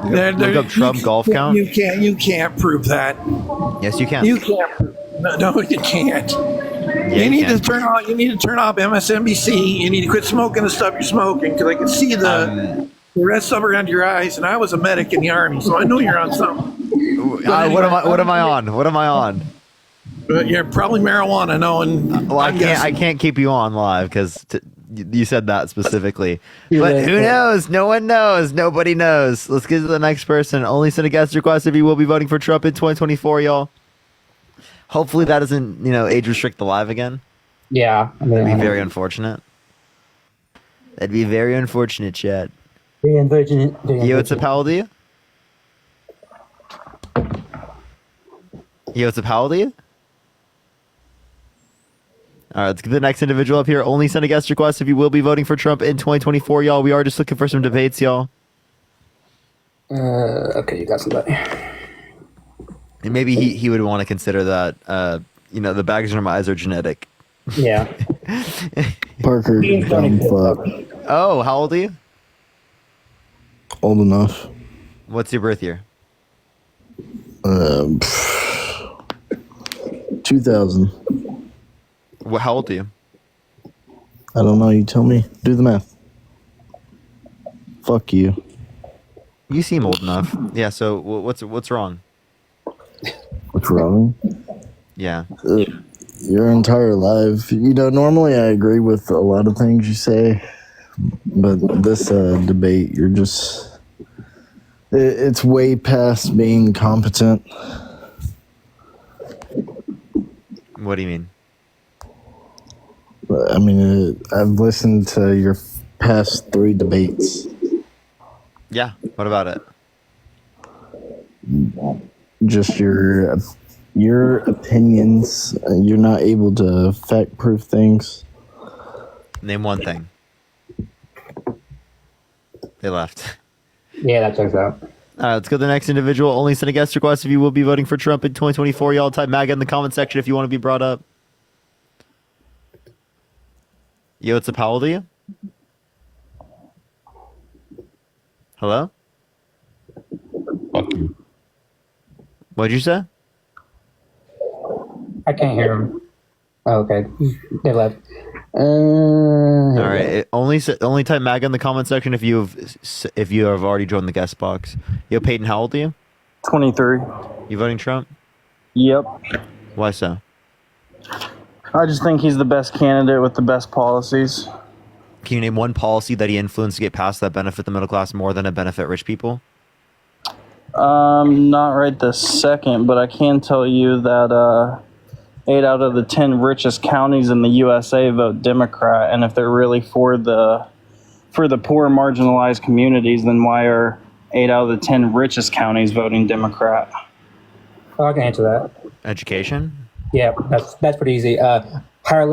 Look up Trump golf count. You can't prove that. Yes, you can. You can't. No, you can't. Yeah, you need can. to turn off. You need to turn off MSNBC. You need to quit smoking the stuff you're smoking because I can see the red stuff around your eyes. And I was a medic in the army, so I know you're on something. What am I on? What am I on? You're probably marijuana. No, and Well, I'm I guessing. can't keep you on live because you said that specifically. You're But right. who knows? No one knows. Nobody knows. Let's get to the next person. Only send a guest request if you will be voting for Trump in 2024, y'all. Hopefully that doesn't, age restrict the live again. Yeah. I mean, That'd be very unfortunate. That'd be very unfortunate, Chad. Very unfortunate. Yo, what's up? How old are you? Yo, what's up? How old are you? All right, let's get the next individual up here. Only send a guest request if you will be voting for Trump in 2024, y'all. We are just looking for some debates, y'all. Okay, you got somebody. And maybe he would want to consider that, the bags in my eyes are genetic. Yeah. Parker, dumb fuck. Oh, how old are you? Old enough. What's your birth year? 2000. How old are you? I don't know. You tell me. Do the math. Fuck you. You seem old enough. Yeah. So what's wrong? What's wrong? Yeah. Your entire life. Normally I agree with a lot of things you say, but this debate, you're just. It's way past being competent. What do you mean? I mean, I've listened to your past 3 debates. Yeah. What about it? Just your opinions. You're not able to fact-proof things. Name one thing. They left. Yeah, that checks out. All right, let's go to the next individual. Only send a guest request if you will be voting for Trump in 2024. Y'all type MAGA in the comment section if you want to be brought up. Yo, what's up? How old are you? Hello? Fuck you. What'd you say? I can't hear him. Oh, okay, they left. All right. Only type MAG in the comment section if you have already joined the guest box. Yo, Peyton, how old are you? 23. You voting Trump? Yep. Why so? I just think he's the best candidate with the best policies. Can you name one policy that he influenced to get passed that benefit the middle class more than it benefit rich people? Not right this second, but I can tell you that 8 out of the 10 richest counties in the USA vote Democrat, and if they're really for the poor marginalized communities, then why are 8 out of the 10 richest counties voting Democrat? Oh, I can answer that. Education? Yeah, that's pretty easy. Higher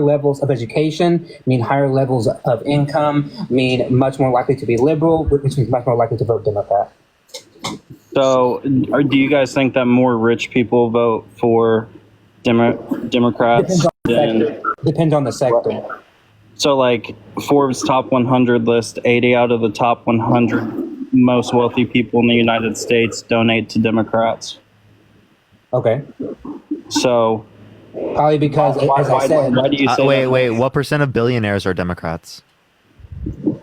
levels of education mean higher levels of income, mean much more likely to be liberal, which means much more likely to vote Democrat. So, do you guys think that more rich people vote for Democrats? Depends on the sector. So, like Forbes top 100 list, 80 out of the top 100 most wealthy people in the United States donate to Democrats. Okay. So, probably because, as I said, why do you say wait, what percent of billionaires are Democrats?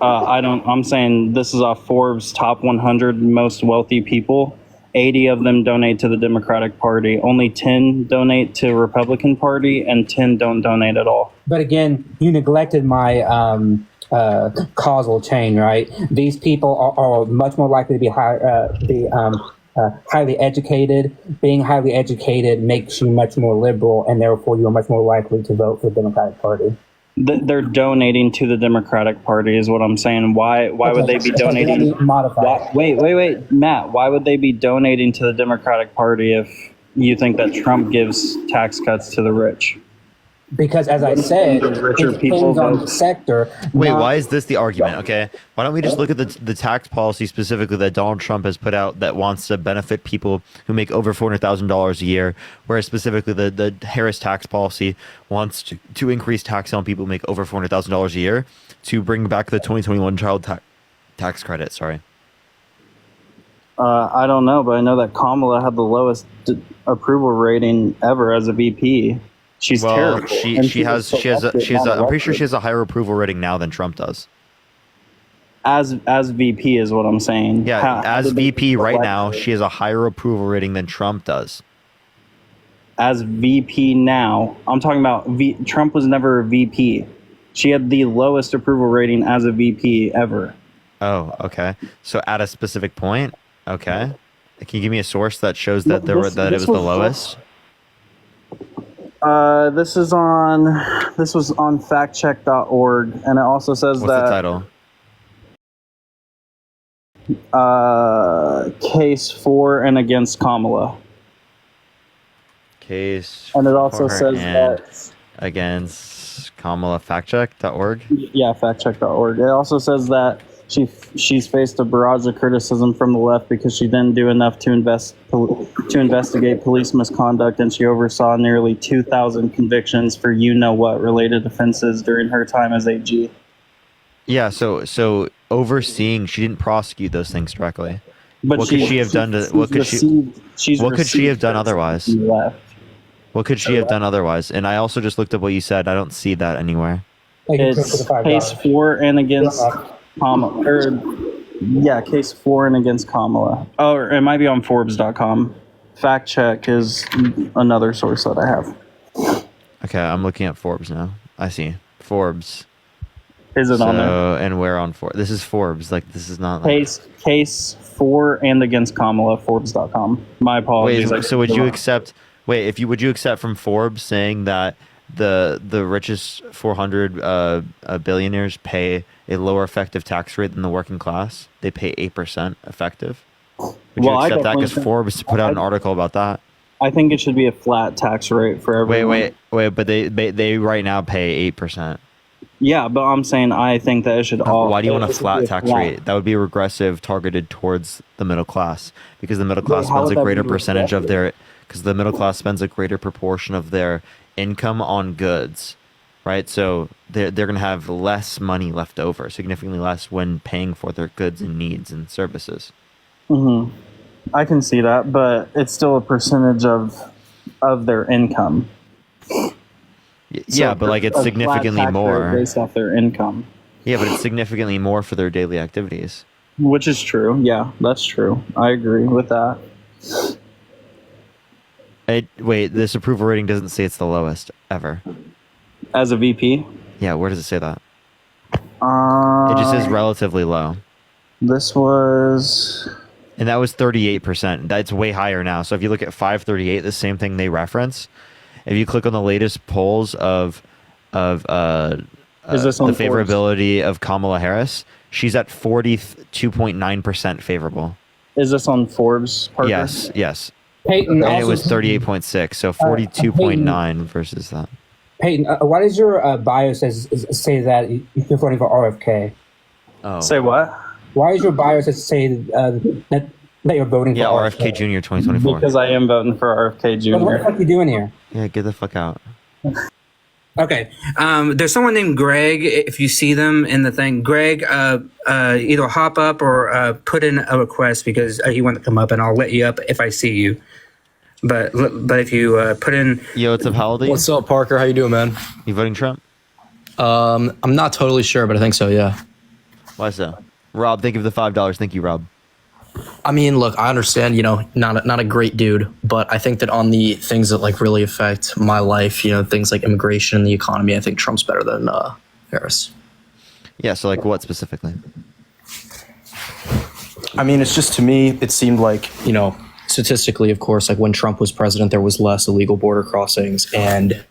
I'm saying this is off Forbes top 100 most wealthy people. 80 of them donate to the Democratic Party. Only 10 donate to Republican Party, and 10 don't donate at all. But again, you neglected my causal chain, right? These people are much more likely to be highly educated. Being highly educated makes you much more liberal, and therefore you are much more likely to vote for the Democratic Party. They're donating to the Democratic Party is what I'm saying. Why would they be donating? Wait, Matt, why would they be donating to the Democratic Party if you think that Trump gives tax cuts to the rich? Because, as I said, richer it people depends on vote. the sector. Wait, not- why is this the argument? Okay, why don't we just look at the tax policy specifically that Donald Trump has put out that wants to benefit people who make over $400,000 a year, whereas specifically the Harris tax policy wants to increase tax on people who make over $400,000 a year to bring back the 2021 child tax credit. Sorry. I don't know, but I know that Kamala had the lowest approval rating ever as a VP. She's terrible. And She has I'm pretty sure she has a higher approval rating now than Trump does. As VP is what I'm saying. Yeah, as VP right now, she has a higher approval rating than Trump does. As VP now, I'm talking about Trump was never a VP. She had the lowest approval rating as a VP ever. Oh, okay. So at a specific point, okay. Can you give me a source that shows that it was the lowest? This was on factcheck.org, and it also says What's the title? Case for and against Kamala. Case And it also for says and that against Kamala, factcheck.org. Yeah, factcheck.org. It also says that she's faced a barrage of criticism from the left because she didn't do enough to investigate police misconduct, and she oversaw nearly 2,000 convictions for you-know-what related offenses during her time as AG. Yeah, so overseeing, she didn't prosecute those things directly. But what could she have done to? What could she have done otherwise? What could she have done otherwise? And I also just looked up what you said. I don't see that anywhere. It's case for and against Kamala. Case for and against Kamala. Oh, or it might be on Forbes.com. Fact check is another source that I have. Okay, I'm looking at Forbes now. I see Forbes. Is it on there? And where on Forbes? This is Forbes. Like, this is not like... Case for and against Kamala, Forbes.com. My apologies. Wait, so would you accept? Wait, would you accept from Forbes saying that the richest 400 billionaires pay a lower effective tax rate than the working class? They pay 8% effective. Would you accept that? Because Forbes put out an article about that. I think it should be a flat tax rate for everyone. Wait, but they right now pay 8%. Yeah, but I'm saying I think that it should all. Why do you want a flat tax rate? That would be regressive, targeted towards the middle class, because the middle class spends a greater percentage of their. Because the middle class spends a greater proportion of their income on goods, right? So they're going to have less money left over, significantly less when paying for their goods and needs and services. Mm-hmm. I can see that, but it's still a percentage of their income. Yeah, but like it's a flat significantly tax rate more based off their income. Yeah, but it's significantly more for their daily activities. Which is true. Yeah, that's true. I agree with that. Wait, this approval rating doesn't say it's the lowest ever. As a VP? Yeah, where does it say that? It just says relatively low. This was... And that was 38%. That's way higher now. So if you look at 538, the same thing they reference. If you click on the latest polls of Is this the on favorability of Kamala Harris, she's at 42.9% favorable. Is this on Forbes, Parker? Yes. Peyton, And it also- was 38.6, so 42.9 versus that. Peyton, why does your bio say that you're voting for RFK? Oh. Say what? Why is your bio say that you're voting for RFK Jr. 2024. Because I am voting for RFK Jr. What the fuck are you doing here? Yeah, get the fuck out. Okay. There's someone named Greg. If you see them in the thing, Greg, either hop up or put in a request because you want to come up, and I'll let you up if I see you. But if you put in, Yo, what's up, Howdy? What's up, Parker? How you doing, man? You voting Trump? I'm not totally sure, but I think so. Yeah. Why so? Rob, thank you for the $5. Thank you, Rob. I mean, look, I understand, not a great dude, but I think that on the things that like really affect my life, things like immigration and the economy, I think Trump's better than Harris. Yeah, so like what specifically? I mean, it's just to me, it seemed like, statistically, of course, like when Trump was president, there was less illegal border crossings, and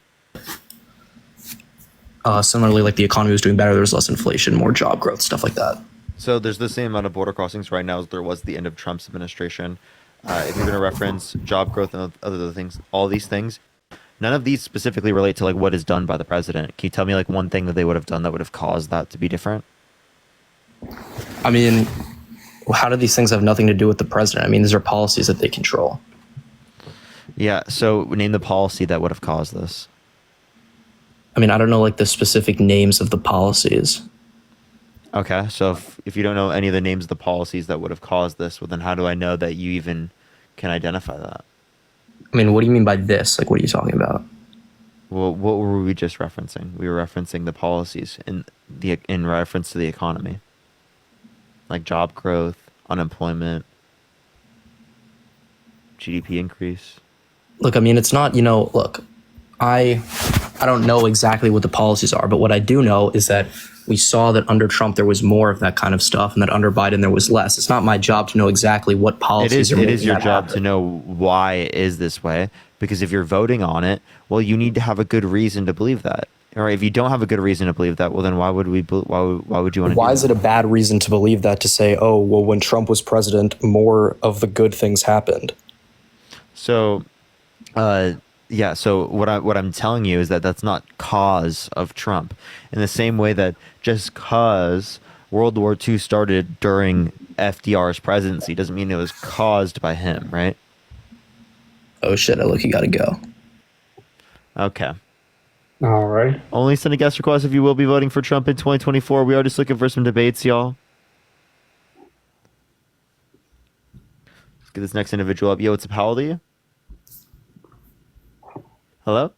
similarly, like the economy was doing better, there was less inflation, more job growth, stuff like that. So there's the same amount of border crossings right now as there was at the end of Trump's administration. If you're going to reference job growth and other things, all these things, none of these specifically relate to like what is done by the president. Can you tell me like one thing that they would have done that would have caused that to be different? I mean, how do these things have nothing to do with the president? I mean, these are policies that they control. Yeah, so name the policy that would have caused this. I mean, I don't know like the specific names of the policies. Okay, so if you don't know any of the names of the policies that would have caused this, well, then how do I know that you even can identify that? I mean, what do you mean by this? Like, what are you talking about? Well, what were we just referencing? We were referencing the policies in reference to the economy, like job growth, unemployment, GDP increase. Look, I mean, it's not, look, I don't know exactly what the policies are, but what I do know is that we saw that under Trump there was more of that kind of stuff, and that under Biden there was less. It's not my job to know exactly what policies. It is your job to know why it is this way, because if you're voting on it, well, you need to have a good reason to believe that. Or if you don't have a good reason to believe that, well, then why would you want to? Why is it a bad reason to believe that? To say, oh, well, when Trump was president, more of the good things happened. So, yeah. So what I'm telling you is that that's not cause of Trump. In the same way that just cause World War II started during FDR's presidency doesn't mean it was caused by him, right? Oh shit! You gotta go. Okay. All right. Only send a guest request if you will be voting for Trump in 2024. We are just looking for some debates, y'all. Let's get this next individual up. Yo, what's up? How old are you? Hello?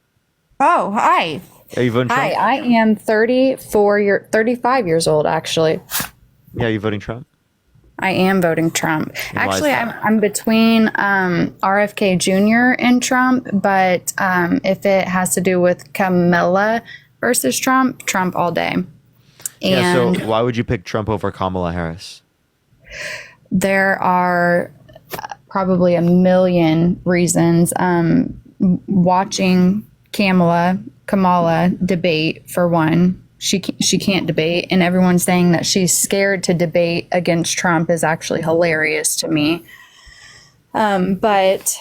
Oh, hi. Are you voting Trump? Hi, I am 35 years old, actually. Yeah, are you voting Trump? I am voting Trump. And why is Actually, that? I'm between RFK Jr. and Trump, but if it has to do with Kamala versus Trump, Trump all day. And Yeah, so why would you pick Trump over Kamala Harris? there are probably a million reasons. Watching Kamala debate, for one, she can't debate, and everyone saying that she's scared to debate against Trump is actually hilarious to me. But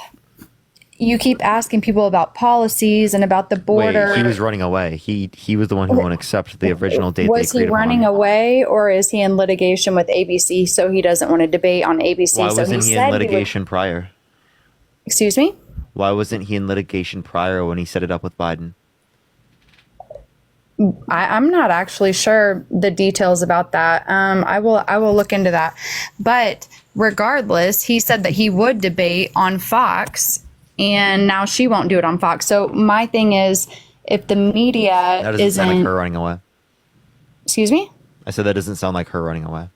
you keep asking people about policies and about the border. Wait, he was running away. He was the one who won't accept the original date Was they he agreed running upon. away, or is he in litigation with ABC, so he doesn't want to debate on ABC? Why so wasn't he in said litigation prior? Excuse me? Why wasn't he in litigation prior when he set it up with Biden? I'm not actually sure the details about that. I will look into that. But regardless, he said that he would debate on Fox, and now she won't do it on Fox. So my thing is, if the media That doesn't sound like isn't, her running away. excuse me? I said that doesn't sound like her running away.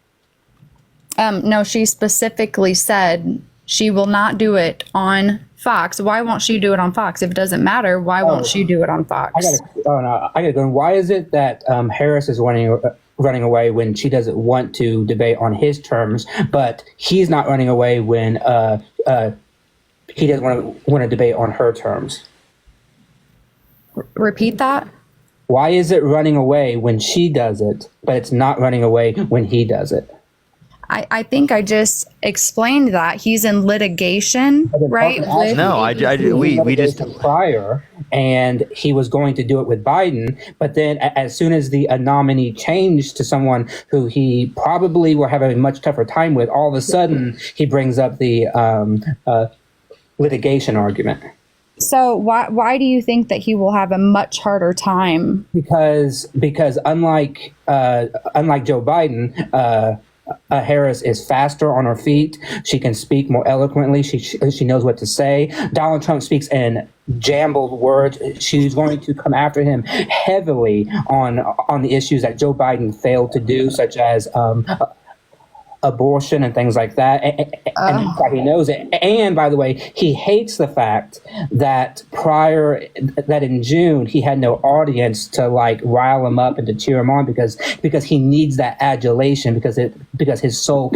No, she specifically said she will not do it on Fox. Why won't she do it on Fox? If it doesn't matter, why won't she do it on Fox? I gotta go. Why is it that Harris is running away when she doesn't want to debate on his terms, but he's not running away when he doesn't want to debate on her terms? Repeat that. Why is it running away when she does it, but it's not running away when he does it? I think I just explained that he's in litigation, right? No, we just prior, and he was going to do it with Biden, but then as soon as the nominee changed to someone who he probably will have a much tougher time with, all of a sudden he brings up the litigation argument. So why do you think that he will have a much harder time? Because unlike Joe Biden, Harris is faster on her feet. She can speak more eloquently. She knows what to say. Donald Trump speaks in jumbled words. She's going to come after him heavily on the issues that Joe Biden failed to do, such as abortion and things like that. And he knows it. And by the way, he hates the fact that that in June he had no audience to like rile him up and to cheer him on because he needs that adulation because his soul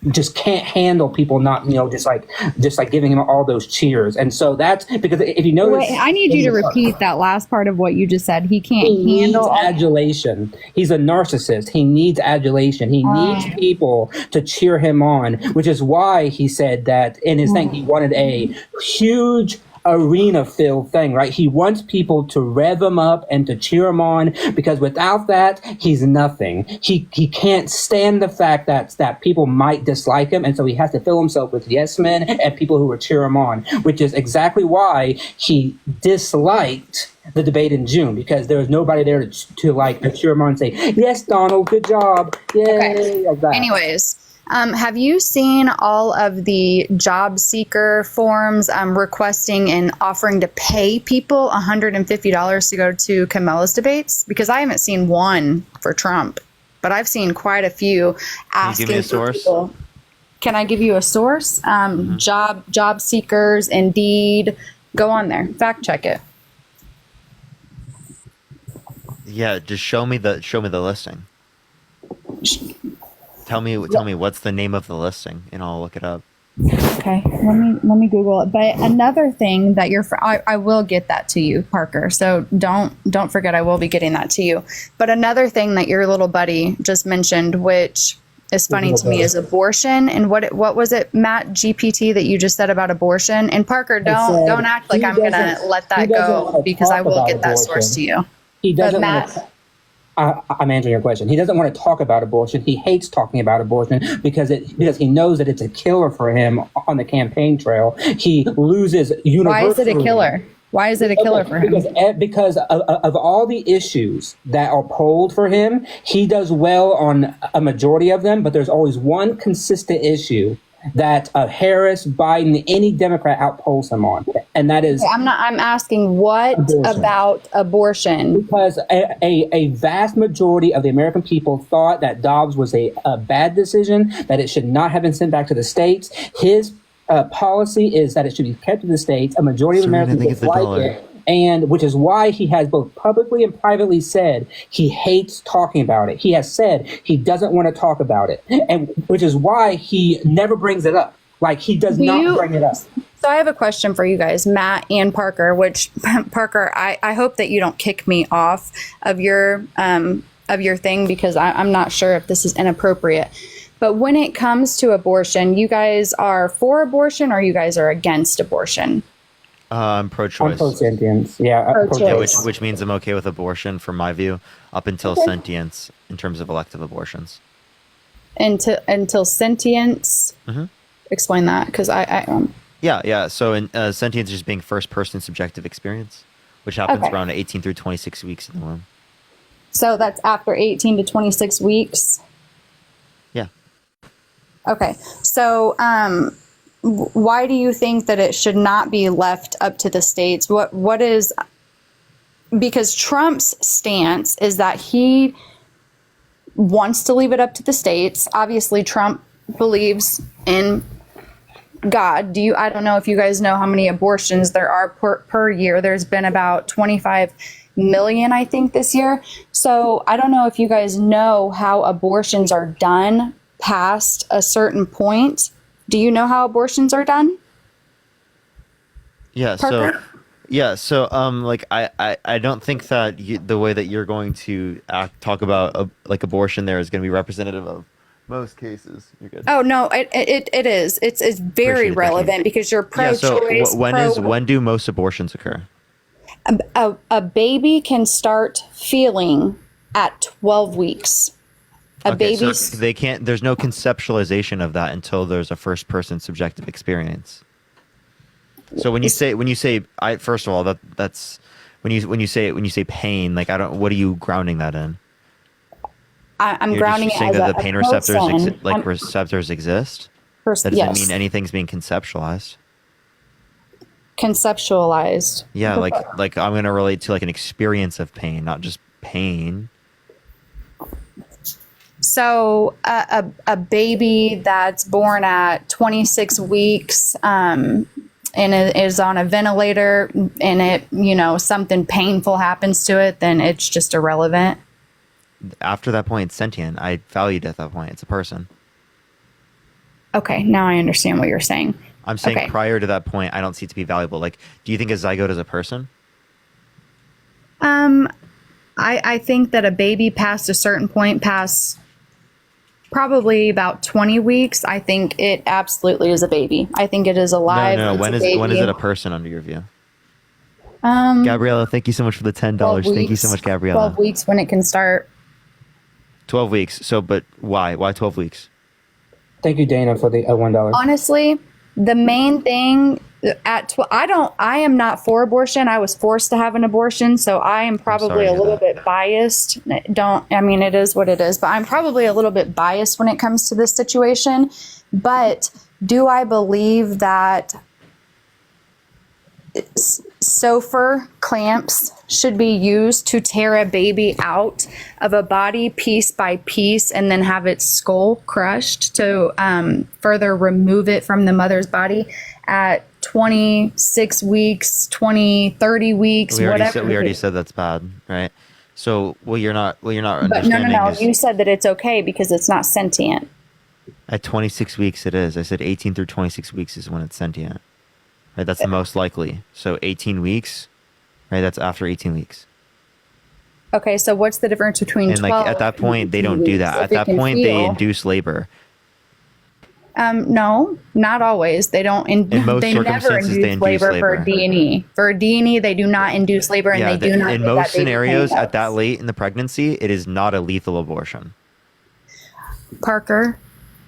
just can't handle people not just like giving him all those cheers. And so that's because if you notice, Wait, I need you to repeat that last part of what you just said. He can't handle adulation. He's a narcissist. He needs adulation. He needs people to cheer him on, which is why he said that in his thing he wanted a huge arena filled thing, right? He wants people to rev him up and to cheer him on because without that, he's nothing. He can't stand the fact that people might dislike him, and so he has to fill himself with yes men and people who will cheer him on, which is exactly why he disliked the debate in June, because there was nobody there to cheer him on and say, yes, Donald, good job. Yay. Okay. Like that. Anyways, have you seen all of the job seeker forms requesting and offering to pay people $150 to go to Kamala's debates? Because I haven't seen one for Trump, but I've seen quite a few asking. Can you give me a source? People. Can I give you a source? Job seekers, Indeed. Go on there, fact check it. Yeah, just show me the listing. Tell me what's the name of the listing, and I'll look it up. Okay, let me Google it. But another thing that I will get that to you, Parker. So don't forget, I will be getting that to you. But another thing that your little buddy just mentioned, which is funny to me, is abortion. And what was it, Matt GPT, that you just said about abortion? And Parker, don't act like I'm gonna let that go, because I will get that source to you. He doesn't. Matt, I'm answering your question. He doesn't want to talk about abortion. He hates talking about abortion because he knows that it's a killer for him on the campaign trail. He loses universally. why is it a killer? Why is it a killer for him? Because of all the issues that are polled for him, he does well on a majority of them, but there's always one consistent issue that Harris, Biden, any Democrat outpolls him on, and that is. I'm asking what about abortion? Because a vast majority of the American people thought that Dobbs was a bad decision, that it should not have been sent back to the states. His policy is that it should be kept in the states. A majority of Americans dislike it. And which is why he has both publicly and privately said he hates talking about it. He has said he doesn't want to talk about it, and which is why he never brings it up. Like, he does not bring it up. So I have a question for you guys, Matt and Parker, which Parker, I hope that you don't kick me off of your thing, because I'm not sure if this is inappropriate. But when it comes to abortion, you guys are for abortion or you guys are against abortion? I'm pro-choice. I'm pro-sentience. Yeah, pro-choice. Which means I'm okay with abortion, from my view, up until sentience in terms of elective abortions. Until sentience? Mm-hmm. Explain that, because Yeah. So sentience is just being first-person subjective experience, which happens around 18 through 26 weeks in the womb. So that's after 18 to 26 weeks. Yeah. Okay. So, why do you think that it should not be left up to the states? What is, because Trump's stance is that he wants to leave it up to the states. Obviously, Trump believes in God. I don't know if you guys know how many abortions there are per year. There's been about 25 million, I think, this year. So I don't know if you guys know how abortions are done past a certain point. Do you know how abortions are done? Yeah. Parker? So like I don't think that the way that you're going to talk about like abortion there is going to be representative of most cases. You're good. Oh no, it is. It's very Appreciate it, relevant because you're Yeah. pro-choice. So when do most abortions occur? A baby can start feeling at 12 weeks. So they can't. There's no conceptualization of that until there's a first person subjective experience. So when you say first of all that's when you say pain, like what are you grounding that in? I'm You're grounding just it saying as that a the pain receptors person. receptors exist. That doesn't yes. mean anything's being conceptualized. Conceptualized. Yeah, like I'm gonna relate to like an experience of pain, not just pain. So a baby that's born at 26 weeks and is on a ventilator and it, something painful happens to it, then it's just irrelevant. After that point, it's sentient. I valued it at that point. It's a person. Okay, now I understand what you're saying. I'm saying Okay. prior to that point, I don't see it to be valuable. Like, do you think a zygote is a person? I think that a baby past a certain point, past probably about 20 weeks, I think it absolutely is a baby. I think it is alive. No. It's When a is baby. it a person under your view? Gabriella, thank you so much for the $10. 12 Thank you weeks, so much, Gabriella. 12 weeks when it can start. 12 weeks. So, but why? Why 12 weeks? Thank you, Dana, for the $1. Honestly, the main thing I am not for abortion. I was forced to have an abortion, so I am probably a little bit biased. It is what it is, but I'm probably a little bit biased when it comes to this situation. But do I believe that SOFR clamps should be used to tear a baby out of a body piece by piece and then have its skull crushed to further remove it from the mother's body at 26 weeks, 30 weeks, We whatever. already said that's bad, right? So, you're not But understanding. no. is You said that it's okay because it's not sentient. at 26 weeks it is. I said 18 through 26 weeks is when it's sentient. Right, that's the most likely. So 18 weeks, right? That's after 18 weeks. Okay, so what's the difference between And 12 like at that point, they don't do that. If At it that can point, they feel? induce labor. No, not always. They don't. In most They never circumstances, they induce induce labor for labor. D&E. For D&E, they do not induce labor, and they do not. in give that most baby scenarios, pain. at that late in the pregnancy, it is not a lethal abortion. Parker,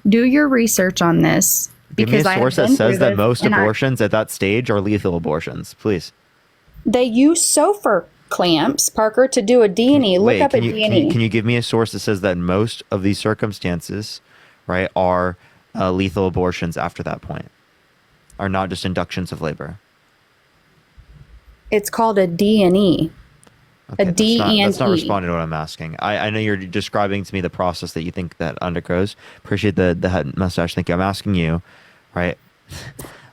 do your research on this. Give me a because I have source that been says through that this, most and abortions at that stage are lethal abortions. Please. They use SOFR clamps, Parker, to do a D&E. Look up a D&E. Can you give me a source that says that most of these circumstances, right, are lethal abortions after that point, are not just inductions of labor? It's called a D&E. A D&E. That's not responding to what I'm asking. I know you're describing to me the process that you think that undergoes. Appreciate the head mustache. Thank you. I'm asking you, right?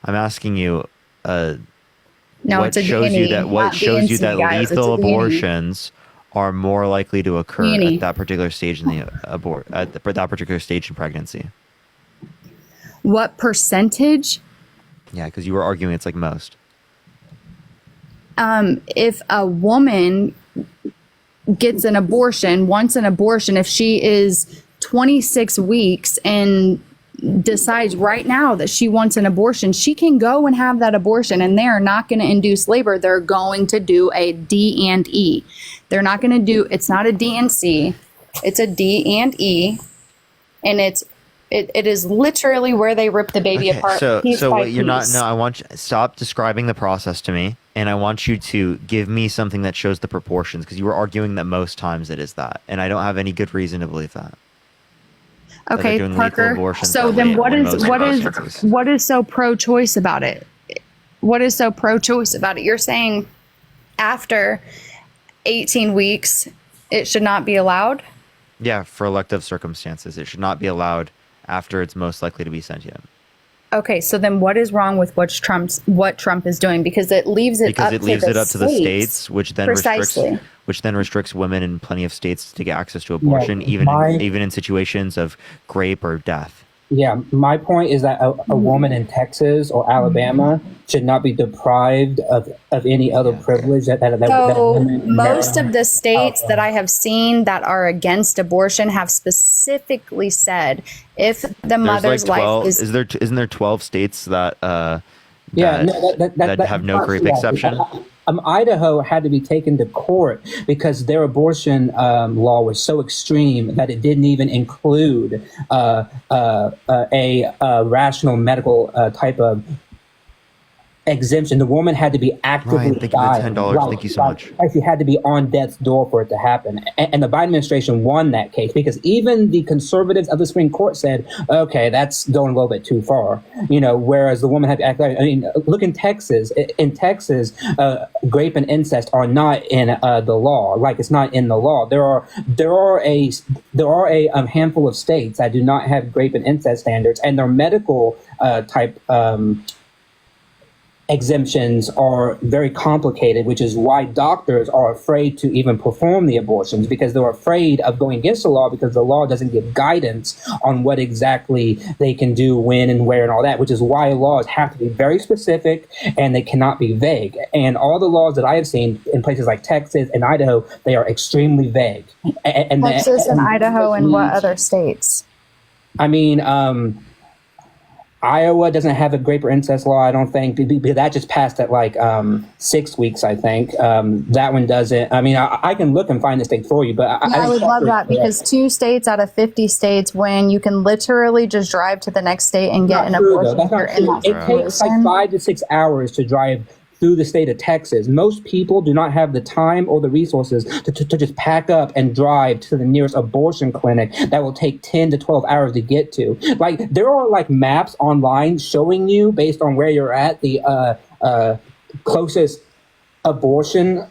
I'm asking you. No, what it's a shows D&E, you that what not shows you DNC, that guys. It's a lethal D&E. abortions are more likely to occur D&E. at that particular stage in the that particular stage in pregnancy? What percentage? Yeah, because you were arguing it's like most. If a woman gets an abortion, wants an abortion, if she is 26 weeks and decides right now that she wants an abortion, she can go and have that abortion, and they're not going to induce labor. They're going to do a D&E. They're not going to do, it's not a DNC, it's a D&E, and It is literally where they rip the baby apart. So piece by what you're not. piece. No, I want you stop describing the process to me, and I want you to give me something that shows the proportions, because you were arguing that most times it is that, and I don't have any good reason to believe that. That they're Okay, doing lethal Parker. abortions So that then, late what in is most what is circumstances. what is so pro-choice about it? What is so pro-choice about it? You're saying after 18 weeks, it should not be allowed? Yeah, for elective circumstances, it should not be allowed after it's most likely to be sentient. Okay, so then what is wrong with what Trump is doing? Because it leaves it Because up it to leaves the it up to the states, which then Precisely. restricts women in plenty of states to get access to abortion, even in situations of rape or death. Yeah, my point is that a woman in Texas or Alabama should not be deprived of any other privilege that So women in most Maryland of the states that I have seen that are against abortion have specifically said if the There's mother's like 12. life is Isn't there 12 states that Yeah, that have no rape exception? Idaho had to be taken to court because their abortion law was so extreme that it didn't even include a rational medical type of exemption. The woman had to be actively Ryan, thank you for the $10. Thank you so much. She had to be on death's door for it to happen. And the Biden administration won that case because even the conservatives of the Supreme Court said, okay, that's going a little bit too far. Whereas the woman had to act like, look in Texas. In Texas, rape and incest are not in the law. Like, it's not in the law. There are a handful of states that do not have rape and incest standards, and their medical type exemptions are very complicated, which is why doctors are afraid to even perform the abortions, because they're afraid of going against the law, because the law doesn't give guidance on what exactly they can do, when and where and all that, which is why laws have to be very specific and they cannot be vague. And all the laws that I have seen in places like Texas and Idaho, they are extremely vague. Texas and Idaho and what other states? I mean, Iowa doesn't have a rape or incest law, I don't think, because that just passed at like 6 weeks, I think. That one doesn't. I mean, I can look and find the state for you, but I would love that, because 2 states out of 50 states, when you can literally just drive to the next state and get an abortion. That's not true. It takes like 5 to 6 hours to drive through the state of Texas. Most people do not have the time or the resources to just pack up and drive to the nearest abortion clinic that will take 10 to 12 hours to get to. Like, there are like maps online showing you, based on where you're at, the closest abortion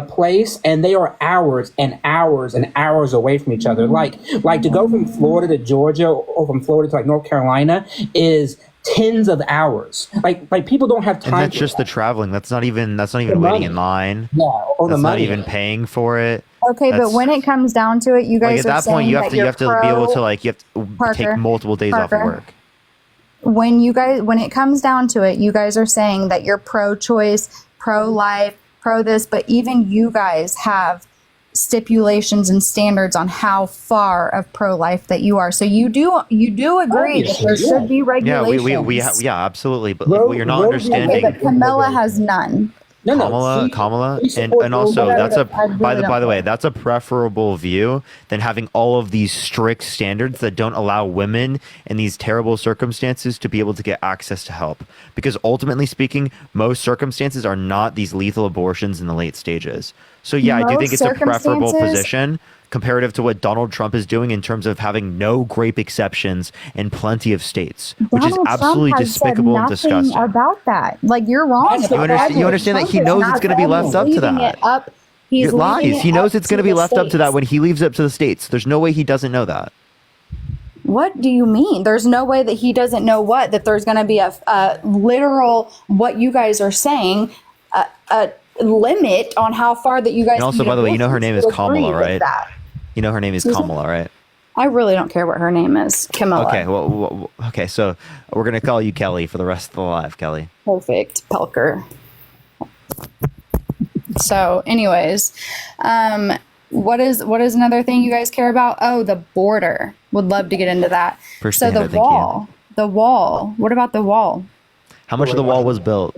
place, and they are hours and hours and hours away from each other. Like to go from Florida to Georgia, or from Florida to like North Carolina, is tens of hours. Like people don't have time. And that's just the traveling. That's not even waiting in line. Yeah, or that's the not money. even paying for it. Okay, but when it comes down to it, you guys Like, at are that point, saying you have that to be able to Parker, take multiple days off of Parker. work. When it comes down to it, you guys are saying that you're pro-choice, pro-life, pro this, but even you guys have stipulations and standards on how far of pro-life that you are. So you do agree that there should be regulations. Yeah, absolutely. But what you're not understanding. Okay, but Kamala has none. Kamala, and also that's by the way, that's a preferable view than having all of these strict standards that don't allow women in these terrible circumstances to be able to get access to help. Because ultimately speaking, most circumstances are not these lethal abortions in the late stages. So yeah, I do think it's a preferable position comparative to what Donald Trump is doing in terms of having no rape exceptions in plenty of states, which is absolutely despicable and disgusting. About that, like, you're wrong. You understand that he knows it's going to be left up to that. He lies. He knows it's going to be left up to that when he leaves it up to the states. There's no way he doesn't know that. What do you mean? There's no way that he doesn't know what? That there's going to be a literal, what you guys are saying, a limit on how far that you guys. And also, by the way, you know her name is Kamala, right? You know her name is Kamala, right? I really don't care what her name is. Kamala. Okay, well, okay, so we're going to call you Kelly for the rest of the live, Kelly. Perfect. Pelker. So, anyways, what is another thing you guys care about? Oh, the border. Would love to get into that. So the wall. What about the wall? How much of the wall was built?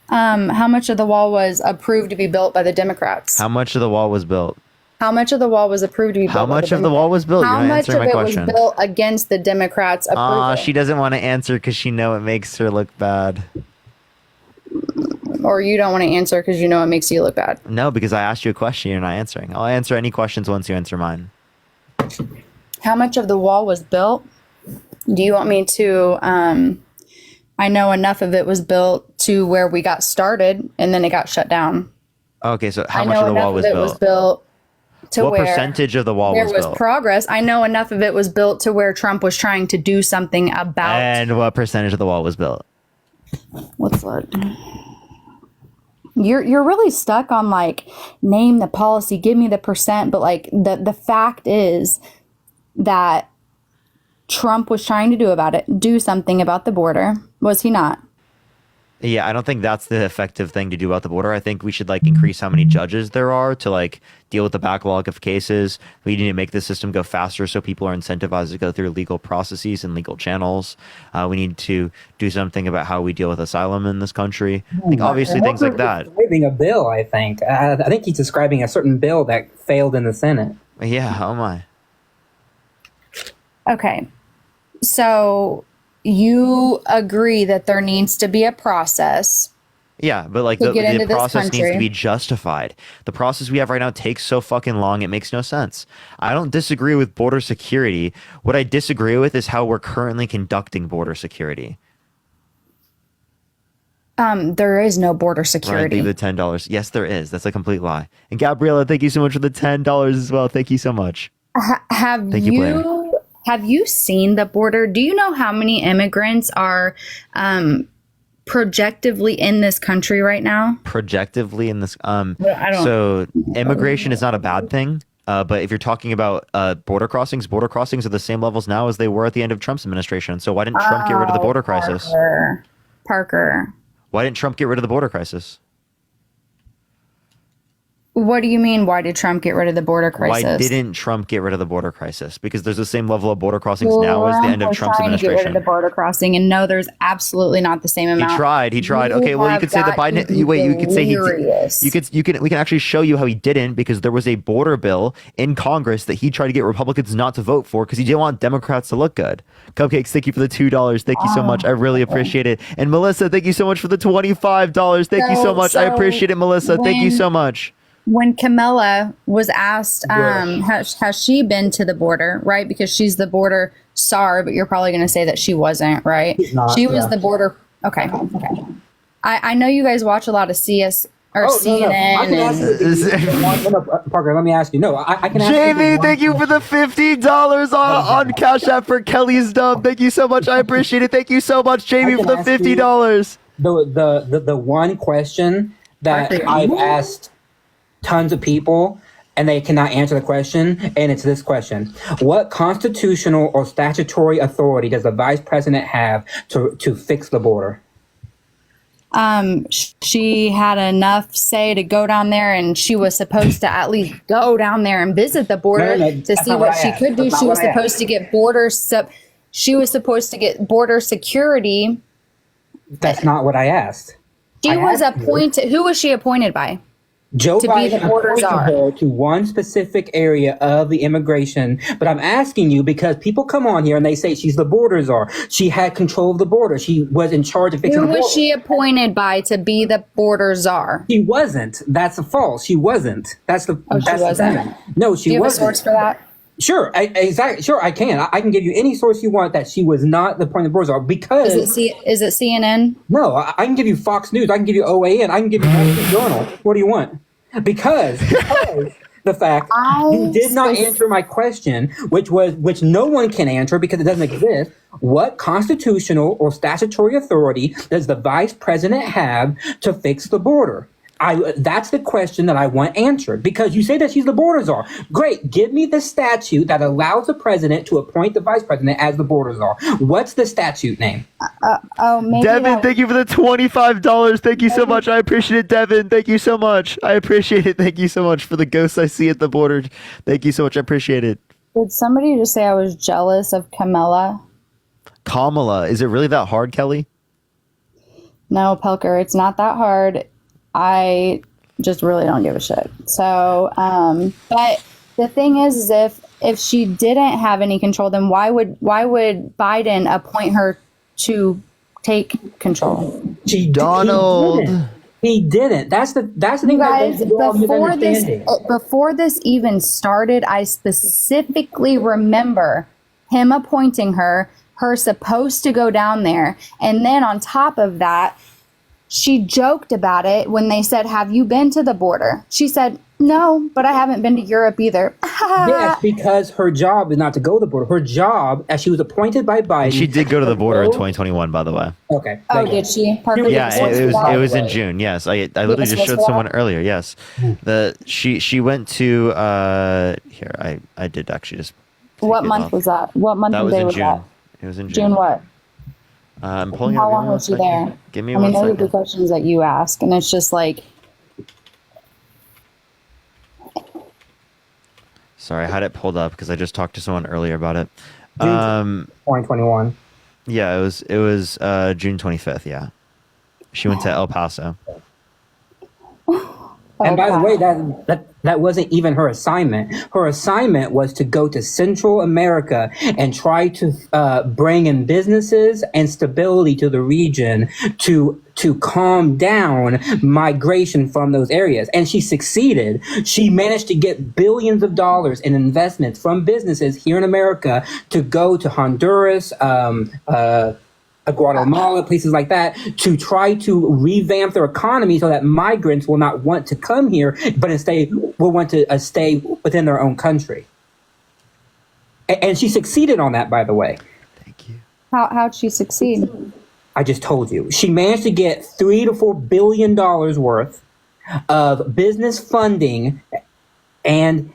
How much of the wall was approved to be built by the Democrats? How much of the wall was built? How much of the wall was approved to be built? How by much of the wall was built? How You're not much answering of my it question. was built against the Democrats' approval? She doesn't want to answer because she know it makes her look bad. Or you don't want to answer because you know it makes you look bad? No, because I asked you a question, you're not answering. I'll answer any questions once you answer mine. How much of the wall was built? Do you want me to? I know enough of it was built to where we got started and then it got shut down. Okay, so how I much know of the enough wall of was it built? was built to What where percentage of the wall there was was built? progress. I know enough of it was built to where Trump was trying to do something about. And what percentage of the wall was built? What's that? You're really stuck on like name the policy, give me the percent, but like the fact is that Trump was trying to do something about the border. Was he not? Yeah, I don't think that's the effective thing to do about the border. I think we should like increase how many judges there are to like deal with the backlog of cases. We need to make the system go faster so people are incentivized to go through legal processes and legal channels. We need to do something about how we deal with asylum in this country. I think obviously things like that. Describing a bill, I think. I think he's describing a certain bill that failed in the Senate. Yeah, oh my. Okay. So you agree that there needs to be a process. Yeah, but like To the get into this process needs to country. be justified. The process we have right now takes so fucking long, it makes no sense. I don't disagree with border security. What I disagree with is how we're currently conducting border security. There is no border Ryan, security. leave the $10. Yes, there is. That's a complete lie. And Gabriella, thank you so much for the $10 as well. Thank you so much. Have Thank you, Blair. have you seen the border? Do you know how many immigrants are projectively in this country right now? Projectively in this I don't- so immigration is not a bad thing. But if you're talking about border crossings are the same levels now as they were at the end of Trump's administration. So why didn't Trump get rid of the border crisis? Parker. Why didn't Trump get rid of the border crisis? What do you mean? Why did Trump get rid of the border crisis? Why didn't Trump get rid of the border crisis? Because there's the same level of border crossings now as the end of We're Trump's trying to get rid administration. of the border crossing, and no, there's absolutely not the same amount. He tried. You Okay, well, you have could say the got Biden. to be You wait. You could say he. delirious. We can actually show you how he didn't, because there was a border bill in Congress that he tried to get Republicans not to vote for because he didn't want Democrats to look good. Cupcakes, thank you for the $2. Thank you so much. I really appreciate it. And Melissa, thank you so much for the $25. Thank you so much. I appreciate it, Melissa. Thank you so much. When Camilla was asked, has she been to the border, right? Because she's the border czar, but you're probably going to say that she wasn't, right? not, She was yeah. the border. Okay. I know you guys watch a lot of CS or CNN. I can ask you, no, Parker, let me ask you. No, I can ask you. Jamie, thank you for the $50 on Cash App for Kelly's dub. Thank you so much. I appreciate it. Thank you so much, Jamie, for the $50. The one question that Parker, I've asked tons of people and they cannot answer the question, and it's this question: what constitutional or statutory authority does the vice president have to fix the border? She had enough say to go down there, and she was supposed to at least go down there and visit the border No, to that's see not what what I she asked. could do. That's She not was what I supposed to get she was supposed to get border security. That's not what I asked. She was appointed. Who was she appointed by? Joe To be Biden the border appointed czar. her to one specific area of the immigration, but I'm asking you because people come on here and they say she's the border czar. She had control of the border. She was in charge of fixing Who the border. was she appointed by to be the border czar? She wasn't. That's a false. She wasn't. That's the. Oh, she that's the wasn't? thing. No, she Do you have a wasn't. source for that? Sure, exactly. Sure, I can. I can give you any source you want that she was not the point of the border czar because. Is it CNN? No, I can give you Fox News. I can give you OAN. I can give you Wall Street Journal. What do you want? Because the fact you did not answer my question, which no one can answer because it doesn't exist. What constitutional or statutory authority does the vice president have to fix the border? That's the question that I want answered, because you say that she's the border czar. Great. Give me the statute that allows the president to appoint the vice president as the border czar. What's the statute name? Maybe Devin, thank you for the $25. Thank you so much. I appreciate it, Devin. Thank you so much. I appreciate it. Thank you so much for the ghosts I see at the border. Thank you so much. I appreciate it. Did somebody just say I was jealous of Camilla? Kamala, is it really that hard, Kelly? No, Pelker, it's not that hard. I just really don't give a shit. So, but The thing is if she didn't have any control, then why would Biden appoint her to take control? Donald. He didn't. That's the thing. You guys, that we're all misunderstanding. before this even started, I specifically remember him appointing her supposed to go down there. And then on top of that, she joked about it when they said, "Have you been to the border?" She said, "No, but I haven't been to Europe either." Yes, because her job is not to go to the border. Her job, as she was appointed by Biden. And she did go to the border in 2021, by the way. Okay. Oh, did she? Perfect. Yeah, it was in June. Yes, I literally Yes, just what's showed wrong? someone earlier. Yes, she went to here. I did actually just. What month was that? What month That and was day in was June. that? It was in June. June what? I'm pulling. How it up. long was she there? Give me I mean, one those are the second. questions that you ask, and it's just like, Sorry, I had it pulled up because I just talked to someone earlier about it. 2021. Yeah, it was June 25th. Yeah, she went to El Paso. And by the way, that wasn't even her assignment. Her assignment was to go to Central America and try to bring in businesses and stability to the region to calm down migration from those areas. And she succeeded. She managed to get billions of dollars in investments from businesses here in America to go to Honduras, Guatemala, places like that, to try to revamp their economy so that migrants will not want to come here, but instead will want to stay within their own country. And she succeeded on that, by the way. how'd she succeed? I just told you. She managed to get $3 to $4 billion worth of business funding and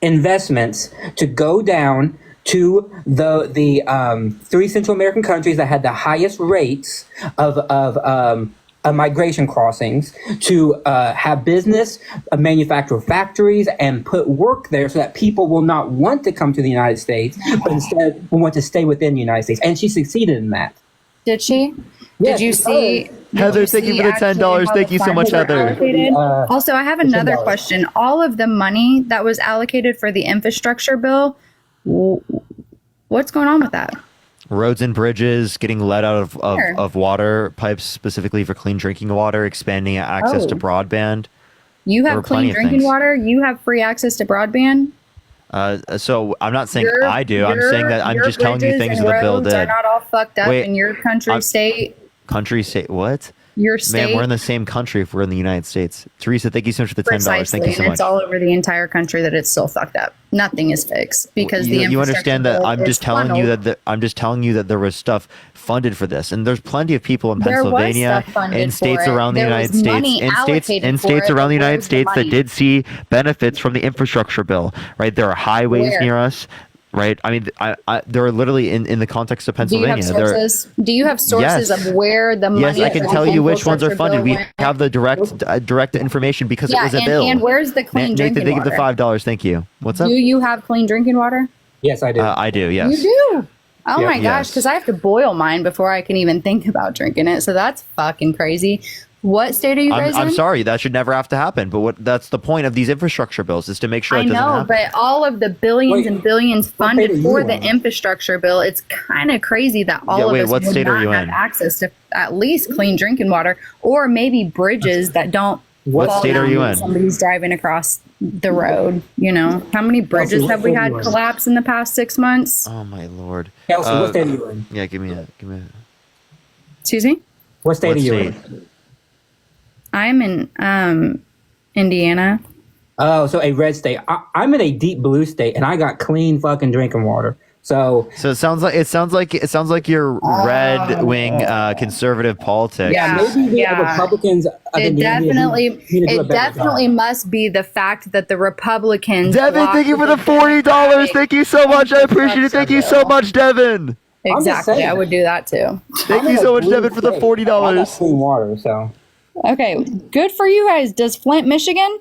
investments to go down to the 3 Central American countries that had the highest rates of migration crossings, to have business, manufacture factories, and put work there so that people will not want to come to the United States, but instead will want to stay within the United States. And she succeeded in that. Did she? Yes, Did you see? Heather, did you thank you see for the actually $10. how Thank the you so much, funds were Heather. allocated? Also, I have another $10. question. All of the money that was allocated for the infrastructure bill, what's going on with that? Roads and bridges, getting let out Where? of water pipes specifically for clean drinking water, expanding access to Oh. broadband. You There have were plenty clean of drinking things. water. You have free access to broadband. So I'm not saying Your- I do. I'm your- saying that I'm your just telling you bridges things and that the bill roads are did. not all fucked up Wait, in your country, I'm- state. Country, state, what? Your Man, state. we're in the same country if we're in the United States. Teresa, thank you so much for the $10. Precisely, Thank you so and much. it's all over the entire country that it's still fucked up. Nothing is fixed because the You understand that infrastructure I'm bill just is telling you funneled. that I'm just telling you that there was stuff funded for this, and there's plenty of people in There was Pennsylvania stuff funded and states for it. around the There United was States, money allocated and for states it, around the but United where's the States that money? did see benefits from the infrastructure bill. Right, there are highways Where? near us. Right, I mean, there are literally in the context of Do you Pennsylvania. have there- sources? Do you have sources Yes. of where the money? Yes, I can for tell the you which ones are infrastructure funded. bill We went? have the direct information because it was a and, bill. and where's the clean Nathan, drinking thank you for water? the $5. Thank you. What's up? Do you have clean drinking water? Yes, I do. I do. Yes. You do. Oh Yeah, my gosh, yes. because I have to boil mine before I can even think about drinking it. So that's fucking crazy. What state are you guys I'm in? sorry, that should never have to happen. But that's the point of these infrastructure bills is to make sure I it doesn't know, happen. but all of the billions and billions state are funded you for in? the infrastructure bill, it's kind of crazy that all wait, of us what would state are not you have in? access to at least clean drinking water, or maybe bridges that don't. What fall state are down you when in? Somebody's driving across the road. You know, how many bridges what have we state are had you in? collapse in the past 6 months? Oh my lord. Kelsey, what state are you in? Yeah, give me a. Excuse me. What state What are you state? in? I'm in Indiana. Oh, so a red state. I'm in a deep blue state, and I got clean fucking drinking water. So it sounds like you're red wing conservative politics. maybe the Republicans of It Indiana definitely, need to do a it better definitely job. must be the fact that the Republicans. Devin, blocked thank you for the $40. Thank you so much. I appreciate it. Thank you so much, Devin. Exactly, I would do that too. Thank you so much, Devin, for the $40. Clean water, so Okay, good for you guys. Does Flint, Michigan?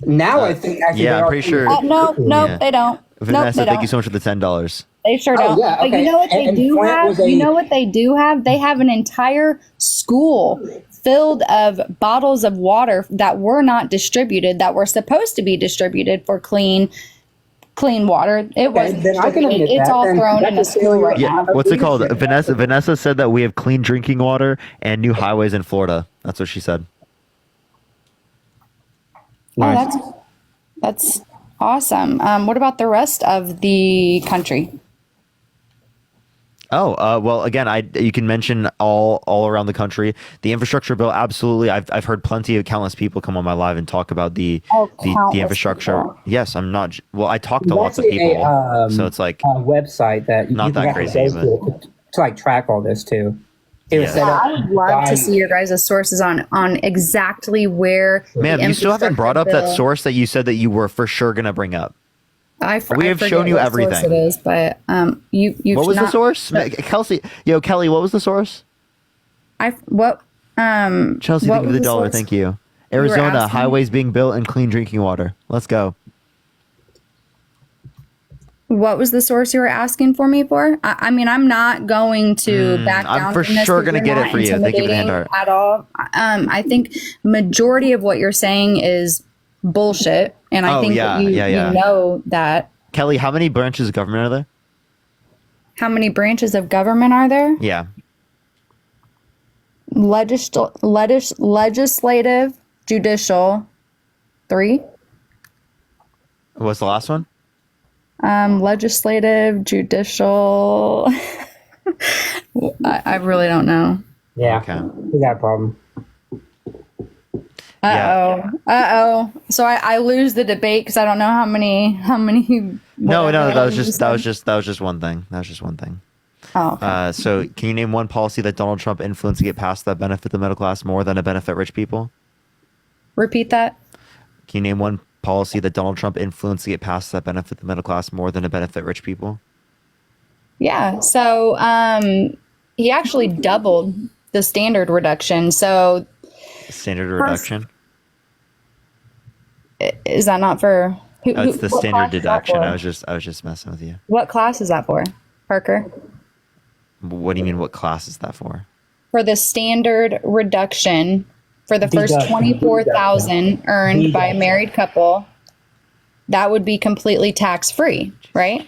now I think actually Yeah, they I'm are pretty sure. No, Yeah. they don't. Vanessa, Nope, they thank you don't. so much for the $10. They sure Oh, don't. yeah, But okay. you know what they And do Flint have? was a- You know what they do have? They have an entire school filled of bottles of water that were not distributed, that were supposed to be distributed for clean water. It wasn't then I can distributed. admit It's that. all Then thrown in a that's a school right failure. now. What's it called? Vanessa said that we have clean drinking water and new highways in Florida. That's what she said. Oh, that's awesome. What about the rest of the country? Oh, well, again, you can mention all around the country. The infrastructure bill, absolutely. I've heard plenty of countless people come on my live and talk about the countless infrastructure. people. Yes, I'm not. Well, I talked to lots of That's people, so it's like a website that not you that have crazy, to go to like track all this too. It was Yeah. set up I would love by- to see your guys' sources on exactly where. Ma'am, the you still haven't brought up infrastructure that bill- source that you said that you were for sure gonna bring up. We have forget shown you what everything. source it is, but you. What was the not- source? Kelly, what was the source? Chelsea, What thank thank you for the dollar. Thank you. Arizona, asking? highways being built and clean drinking water. Let's go. What was the source you were asking for me for? I mean, I'm not going to back down. I'm for from this sure because gonna you're get it not for you. Thank you for the hand intimidating art. at all. I think majority of what you're saying is bullshit, and I Oh, think yeah, that you, yeah. you know that. Kelly, how many branches of government are there? How many branches of government are there? Yeah. Legislative, judicial, 3. What's the last one? Legislative, judicial. I really don't know. Yeah, okay. we got a problem. So I lose the debate because I don't know how many. No, that was you just one thing. That was just one thing. Oh, okay. So can you name one policy that Donald Trump influenced to get passed that benefit the middle class more than to benefit rich people? Repeat that. Can you name one policy that Donald Trump influenced to get passed that benefit the middle class more than to benefit rich people? Yeah. So he actually doubled the standard reduction. So Standard reduction? is that not for? It's the what standard class is that deduction. for? I was just messing with you. What class is that for, Parker? What do you mean? What class is that for? For the standard reduction for the first Deduction. 24,000 earned by a married couple, that would be completely tax free, right?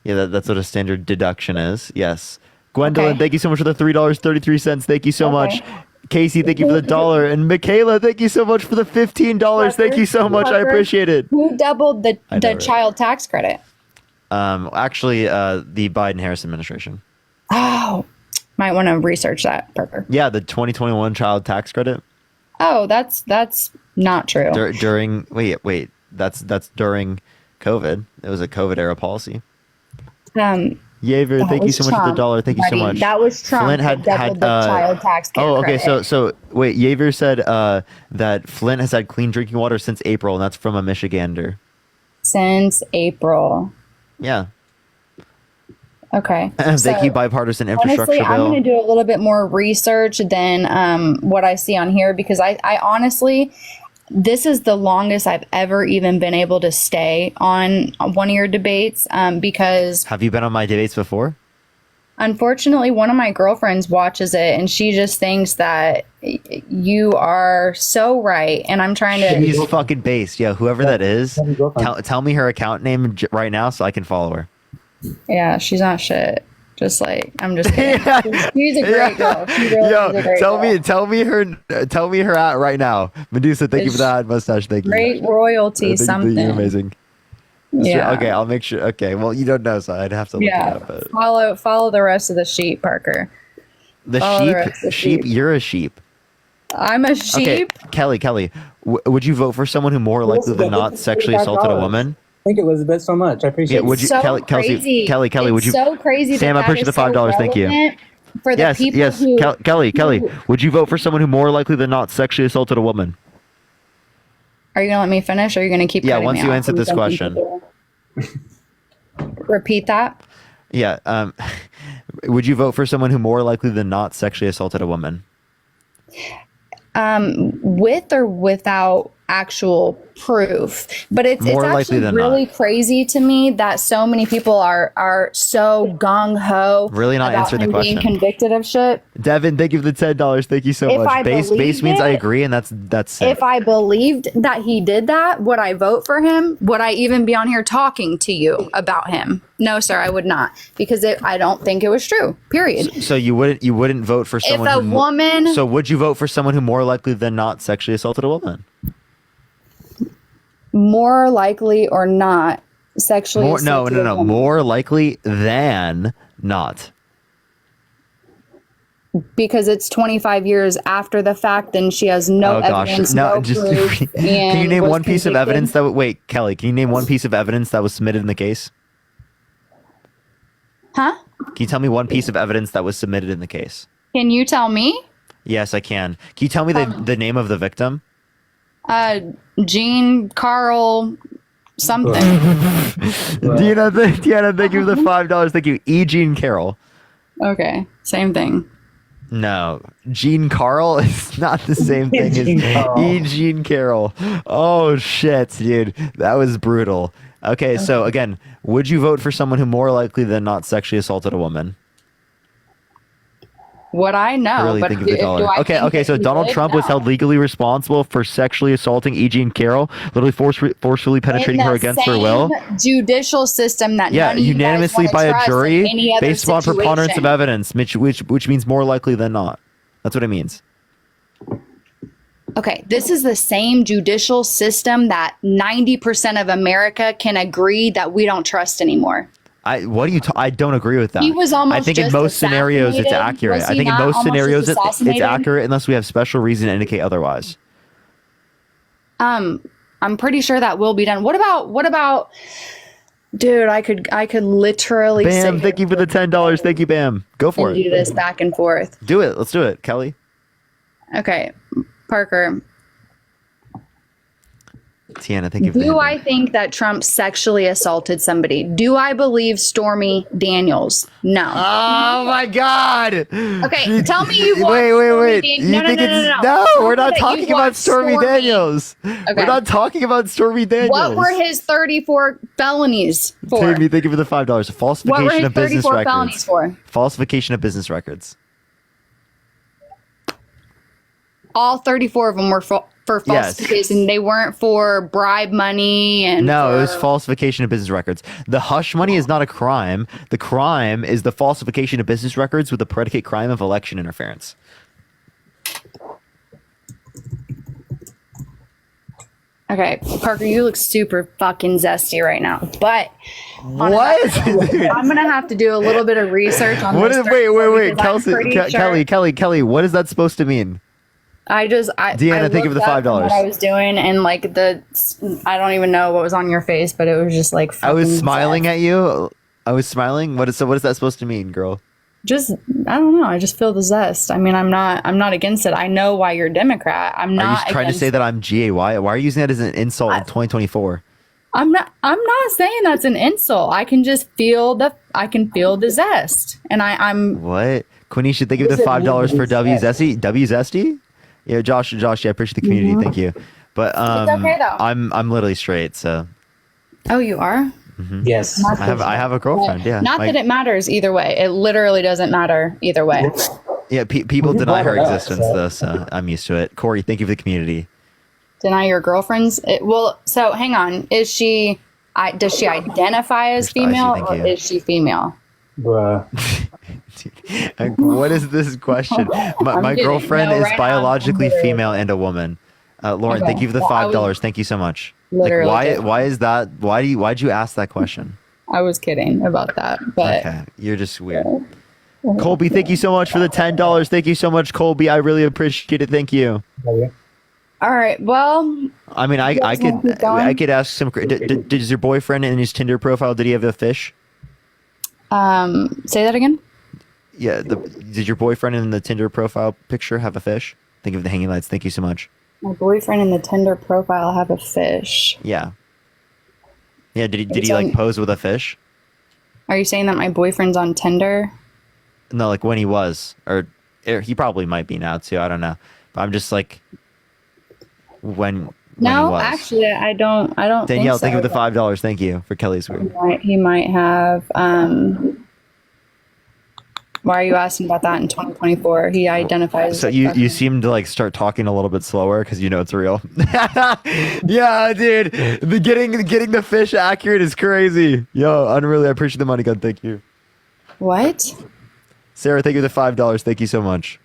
Yeah, that's what a standard deduction is. Yes. Gwendolyn, Okay. thank you so much for the $3.33. Thank you so much. Casey, thank you for the dollar. And Michaela, thank you so much for the $15. Thank you so much. I Parker, appreciate it. Who doubled the I know, right? child tax credit? Actually, the Biden-Harris administration. Oh, might want to research that, Parker. Yeah, the 2021 child tax credit. Oh, that's not true. During wait, that's during COVID. It was a COVID era policy. Yaver, That thank you was so much for the Trump, dollar. Thank you so buddy. much. That was Trump Flint that doubled the child tax care Oh, okay. credit. So wait, Yaver said that Flint has had clean drinking water since April, and that's from a Michigander. Since April. Yeah. Okay. Thank you, bipartisan infrastructure Honestly, I'm bill. going to do a little bit more research than what I see on here because I honestly, this is the longest I've ever even been able to stay on one of your debates because Have you been on my debates before? unfortunately one of my girlfriends watches it and she just thinks that you are so right and I'm trying to. She's fucking based. Yeah, whoever that is, tell me her account name right now so I can follow her. Yeah, she's not shit. Just like I'm just kidding. She's a great girl. She really is a great girl. tell me her at right now. Medusa, thank you for that mustache. Thank you. Great royalty, something. You're amazing. Yeah. Okay, I'll make sure. Okay, well, you don't know, so I'd have to look Yeah. it up. But Follow the rest of the sheep, Parker. the Follow the rest of the sheep, you're a sheep. I'm a sheep. Okay, Kelly, would you vote for someone who more likely than not sexually assaulted a woman? Thank you, Elizabeth, so much. I appreciate it. Would you, so Kelly, would you? It's so crazy. Sam, that I appreciate the that is $5. so Thank you. relevant For the Yes, people yes, who, Kelly, would you vote for someone who more likely than not sexually assaulted a woman? Are you gonna let me finish, or are you gonna keep? Yeah, cutting once me you off answer and this jumping question. in? Repeat that. Yeah. Would you vote for someone who more likely than not sexually assaulted a woman? With or without actual proof. But it's More likely actually than really not. crazy to me that so many people are so gung ho Really not about answering the him being question. convicted of shit. Devin, thank you for the $10. Thank you so If much. I Base believed means I it- agree, and that's it. If I believed that he did that, would I vote for him? Would I even be on here talking to you about him? No, sir, I would not, because I don't think it was true. Period. So you wouldn't vote for someone. a who woman- So would you vote for someone who more likely than not sexually assaulted a woman? More likely or not sexually No, assaulted a woman. more likely than not. Because it's 25 years after the fact and she has no evidence, no proof. Can you and name was one piece of convicted. evidence that wait, Kelly, can you name one piece of evidence that was submitted in the case? Huh? Can you tell me one piece of evidence that was submitted in the case? Can you tell me? Yes, I can. Can you tell me the name of the victim? Jean Carl something. Deanna, thank you for the $5. Thank you. E. Jean Carroll. Okay, same thing. No, Jean Carl is not the same thing as Jean Carroll. E. Jean Carroll. Oh shit, dude, that was brutal. Okay, so again, would you vote for someone who more likely than not sexually assaulted a woman? What I know, Really but think of the dollar. Okay, so that Donald Trump was held legally responsible for sexually assaulting E. Jean Carroll, literally forcefully penetrating her against her will. Judicial system that Yeah, none of you guys unanimously wanna by a trust in jury any other based upon preponderance of situation. evidence, which means more likely than not. That's what it means. Okay, this is the same judicial system that 90% of America can agree that we don't trust anymore. I don't agree with that. He was almost I think in just most scenarios it's assassinated. accurate. Was I he think in not most almost scenarios just it's assassinated? accurate unless we have special reason to indicate otherwise. I'm pretty sure that will be done. What about dude, I could literally Bam, sit thank you for the $10. Thank you, Bam. Go for and it. do this back and forth. Do it. Let's do it, Kelly. Okay, Parker, Tiana, thank you for the do I think that Trump sexually assaulted somebody? Do I believe Stormy Daniels? No. Oh my God. Okay, tell me you watched Wait. Stormy You Dan- think no. No, Tell we're me not that talking you've about watched Stormy Daniels. Okay. We're not talking about Stormy Daniels. What were his 34 felonies for? Tammy, thank you for the $5. What were Falsification his of business 34 records. felonies for? Falsification of business records. All 34 of them were for Yes. falsification. They weren't for bribe money and No, it was for- falsification of business records. The hush money is not a crime. The crime is the falsification of business records with the predicate crime of election interference. Okay, Parker, you look super fucking zesty right now. But What? I'm gonna have to do a little bit of research on What this. is? Wait, because I'm Kelsey, pretty sure- Kelly. What is that supposed to mean? Deanna, thank you for the looked up $5. What I was doing and like I don't even know what was on your face, but it was just like I was fucking smiling at you. I was smiling. What is that supposed to mean, girl? just I don't know. I just feel the zest. I mean, I'm not against it. I know why you're Democrat. I'm Are not. you trying to against say that I'm GAY? Why are you using that as an insult in 2024? I'm not saying that's an insult. I can just feel the zest, and I'm. What? Quenisha, thank you for the $5 for WZesty. WZesty? Yeah, Josh, yeah, I appreciate the community. Thank you. But It's okay, though. I'm literally straight, so Oh, you are. Yes. I have a girlfriend. Yeah, Not like- that it matters either way. It literally doesn't matter either way. Yeah, people You deny her brought it up, existence so- though, so I'm used to it. Corey, thank you for the community. Deny your girlfriend's. So hang on. Is she? Does she identify as female thank or you. is she female? Bruh. Like, what is this question? My kidding. girlfriend No, is right now, biologically I'm literally- female and a woman. Lauren, Okay. thank you for the Well, I $5. was Thank you so much. literally Like, kidding. why is that? Why'd you ask that question? I was kidding about that, but Okay, you're just weird. Colby, thank you so much for the $10. Thank you so much, Colby. I really appreciate it. Thank you. all right. Well, I mean, I guys wanna keep going? could ask some. Does your boyfriend in his Tinder profile, did he have a fish? say that again. Yeah. Did your boyfriend in the Tinder profile picture have a fish? Think of the hanging lights. Thank you so much. My boyfriend in the Tinder profile have a fish. Yeah. Yeah. Did It's he like on- pose with a fish? Are you saying that my boyfriend's on Tinder? No, like when he was, or he probably might be now too. I don't know. But I'm just like, when when he No, was. actually, I don't. Danielle, think so. thank you for the $5. Thank you for Kelly's He word. he might have. Why are you asking about that in 2024? He identifies. So you seem to like start talking a little bit slower because you know it's real. Yeah, dude. The getting the fish accurate is crazy. Yo, unreal. I appreciate the money, gun. Thank you. What? Sarah, thank you for the $5. Thank you so much.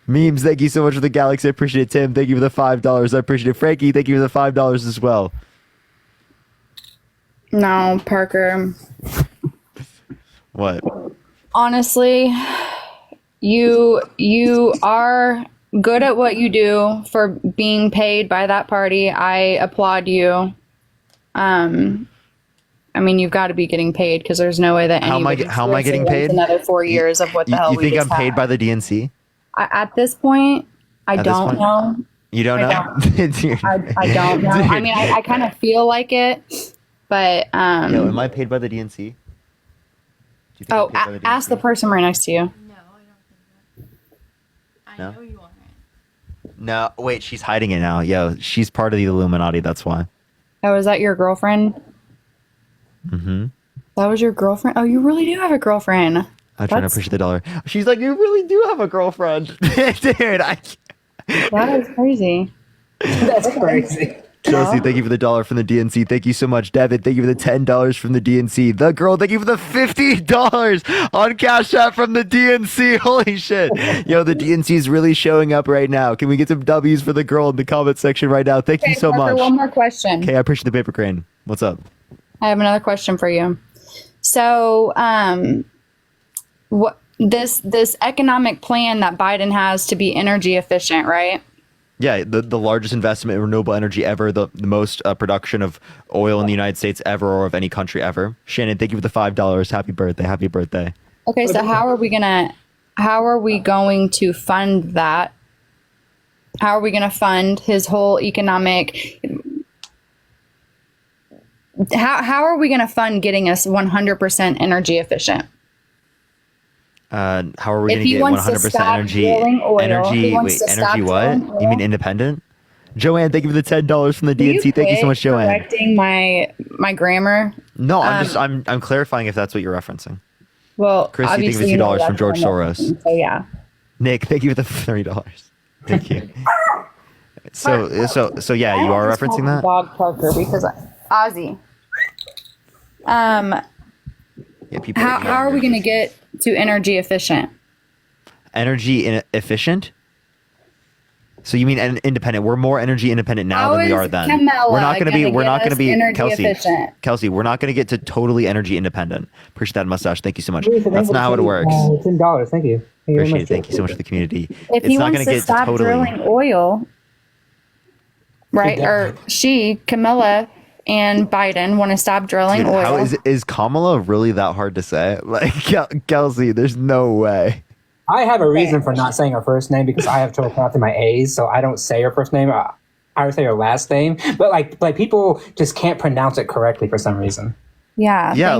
Memes, thank you so much for the Galaxy. I appreciate it. Tim, thank you for the $5. I appreciate it. Frankie, thank you for the $5 as well. No, Parker. What? Honestly, you are good at what you do for being paid by that party. I applaud you. I mean, you've got to be getting paid because there's no way that How am I getting paid? Another 4 years of what the hell You we think just I'm paid had. by the DNC? At this point, I At this don't point? know. You don't I know? Dude. I don't know. I mean, I kind of feel like it, but Yo, am I paid by the DNC? Do you think I'm oh, paid by the ask the person right next to you. No? No, wait, she's hiding it now. Yo, she's part of the Illuminati, that's why. Oh, is that your girlfriend? Mm-hmm. That was your girlfriend? Oh, you really do have a girlfriend. I'm trying to That's- appreciate the dollar. She's like, you really do have a girlfriend. Dude, That is crazy. That's crazy. Chelsea, thank you for the $1 from the DNC. Thank you so much. Devin, thank you for the $10 from the DNC. The girl, thank you for the $50 on Cash App from the DNC. Holy shit. Yo, the DNC is really showing up right now. Can we get some W's for the girl in the comment section right now? Thank you so Parker, much. one more question. Okay, I appreciate the paper crane. What's up? I have another question for you. So, what this economic plan that Biden has to be energy efficient, right? Yeah, the largest investment in renewable energy ever, the most production of oil in the United States ever or of any country ever. Shannon, thank you for the $5. Happy birthday. Happy birthday. Okay, so how are we going to fund that? How are we going to fund his whole economic? How are we going to fund getting us 100% energy efficient? How are we If going to he get wants to 100% stop energy? drilling oil, he Energy, wants wait, to stop energy what? drilling oil. You mean independent? Joanne, thank you for the $10 from the Will you DNC. Thank you so quit much, Joanne. correcting my grammar. No, Um, I'm clarifying if that's what you're referencing. Well, Christy, thank you for obviously, the $2 that's from George what I'm Soros. listening, So yeah. Nick, thank you for the $30. Thank you. So yeah, you are referencing that? Dog Parker because Ozzy. Yeah, people. How are we going to get to energy efficient? Energy efficient? So you mean independent? We're more energy independent now How than we is are then. Camilla We're not going to be. gonna We're get not going to us be. energy Kelsey. efficient? Kelsey, we're not going to get to totally energy independent. Appreciate that mustache. Thank you so much. Lisa, That's not how it works. $10. Thank you. Thank you very Appreciate much. it. Thank you so much for the community. If he wants to stop drilling oil, right? Or Camilla and Biden want to stop drilling Dude, oil. how is Kamala really that hard to say? Like Kelsey, there's no way. I have a reason for not saying her first name because I have trouble pronouncing my A's, so I don't say her first name. I would say her last name, but like people just can't pronounce it correctly for some reason. Yeah. Yeah,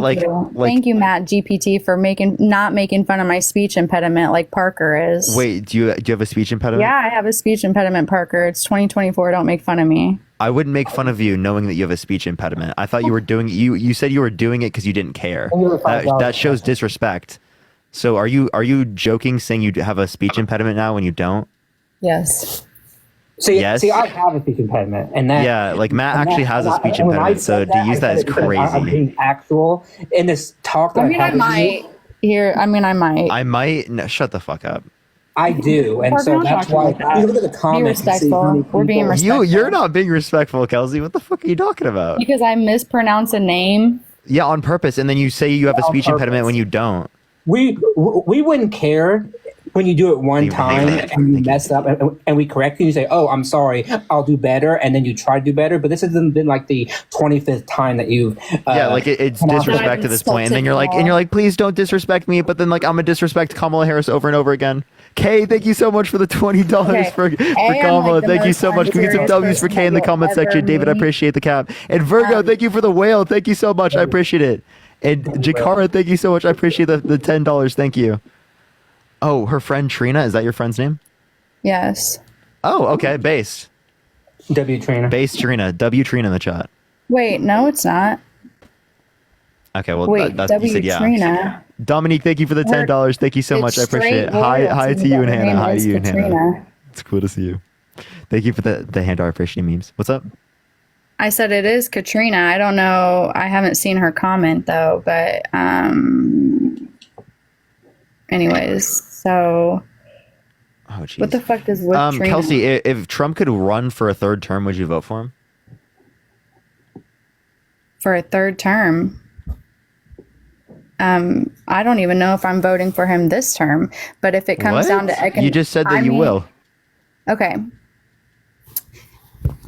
Thank you, Matt GPT, for not making fun of my speech impediment like Parker is. Wait, do you have a speech impediment? Yeah, I have a speech impediment, Parker. It's 2024. Don't make fun of me. I wouldn't make fun of you knowing that you have a speech impediment. I thought you were doing you said you were doing it because you didn't care. That shows disrespect. So are you joking saying you have a speech impediment now when you don't? Yes. See, Yes. I have a speech impediment, and that Yeah, like Matt and actually that- has a and speech when I impediment, so said to use I that is said it because I'm crazy. being actual in this talk that I mean, I had with might. you, I might. I might no, shut the fuck up. I do, and Parker, so don't that's talk why. like that. You look at the comments. and see how many respectful. We're being people- respectful. You're not being respectful, Kelsey. What the fuck are you talking about? Because I mispronounce a name. Yeah, on purpose, and then you say you have a On speech impediment purpose. when you don't. We wouldn't care when you do it one Thank you. time and you mess up and we correct you. You say, "Oh, I'm sorry. I'll do better," and then you try to do better. But this hasn't been like the 25th time that you've Yeah, like it's come out- disrespect to this point, and then you're like, please don't disrespect me. But then like I'm gonna disrespect Kamala Harris over and over again. Kay, thank you so much for the $20 Okay. for I'm Kamala. like the Thank you most so much. Can we get some unserious W's for Kay in the person comment you'll section? ever David, I meet. appreciate the cap. And Virgo, thank you for the whale. Thank you so much. I appreciate it. And Jakara, thank you so much. I appreciate the $10. Thank you. Oh, her friend Trina, is that your friend's name? Yes. Oh, okay, based. W Trina. Base Trina. W Trina in the chat. Wait, no, it's not. Okay, well, Wait, that's you W said yeah. Trina. Dominique, thank you for the $10. Thank you so much. I It's appreciate it. straight Hi royalty, to you but and her Hannah. name Hi to is you and Hannah. Katrina. It's cool to see you. Thank you for the hand art appreciating memes. What's up? I said it is Katrina. I don't know. I haven't seen her comment though, but anyways, so Oh, geez. what the fuck is with Trina? Kelsey, if Trump could run for a third term, would you vote for him? For a third term? I don't even know if I'm voting for him this term, but if it comes What? down to economic, You just said that you will. Okay.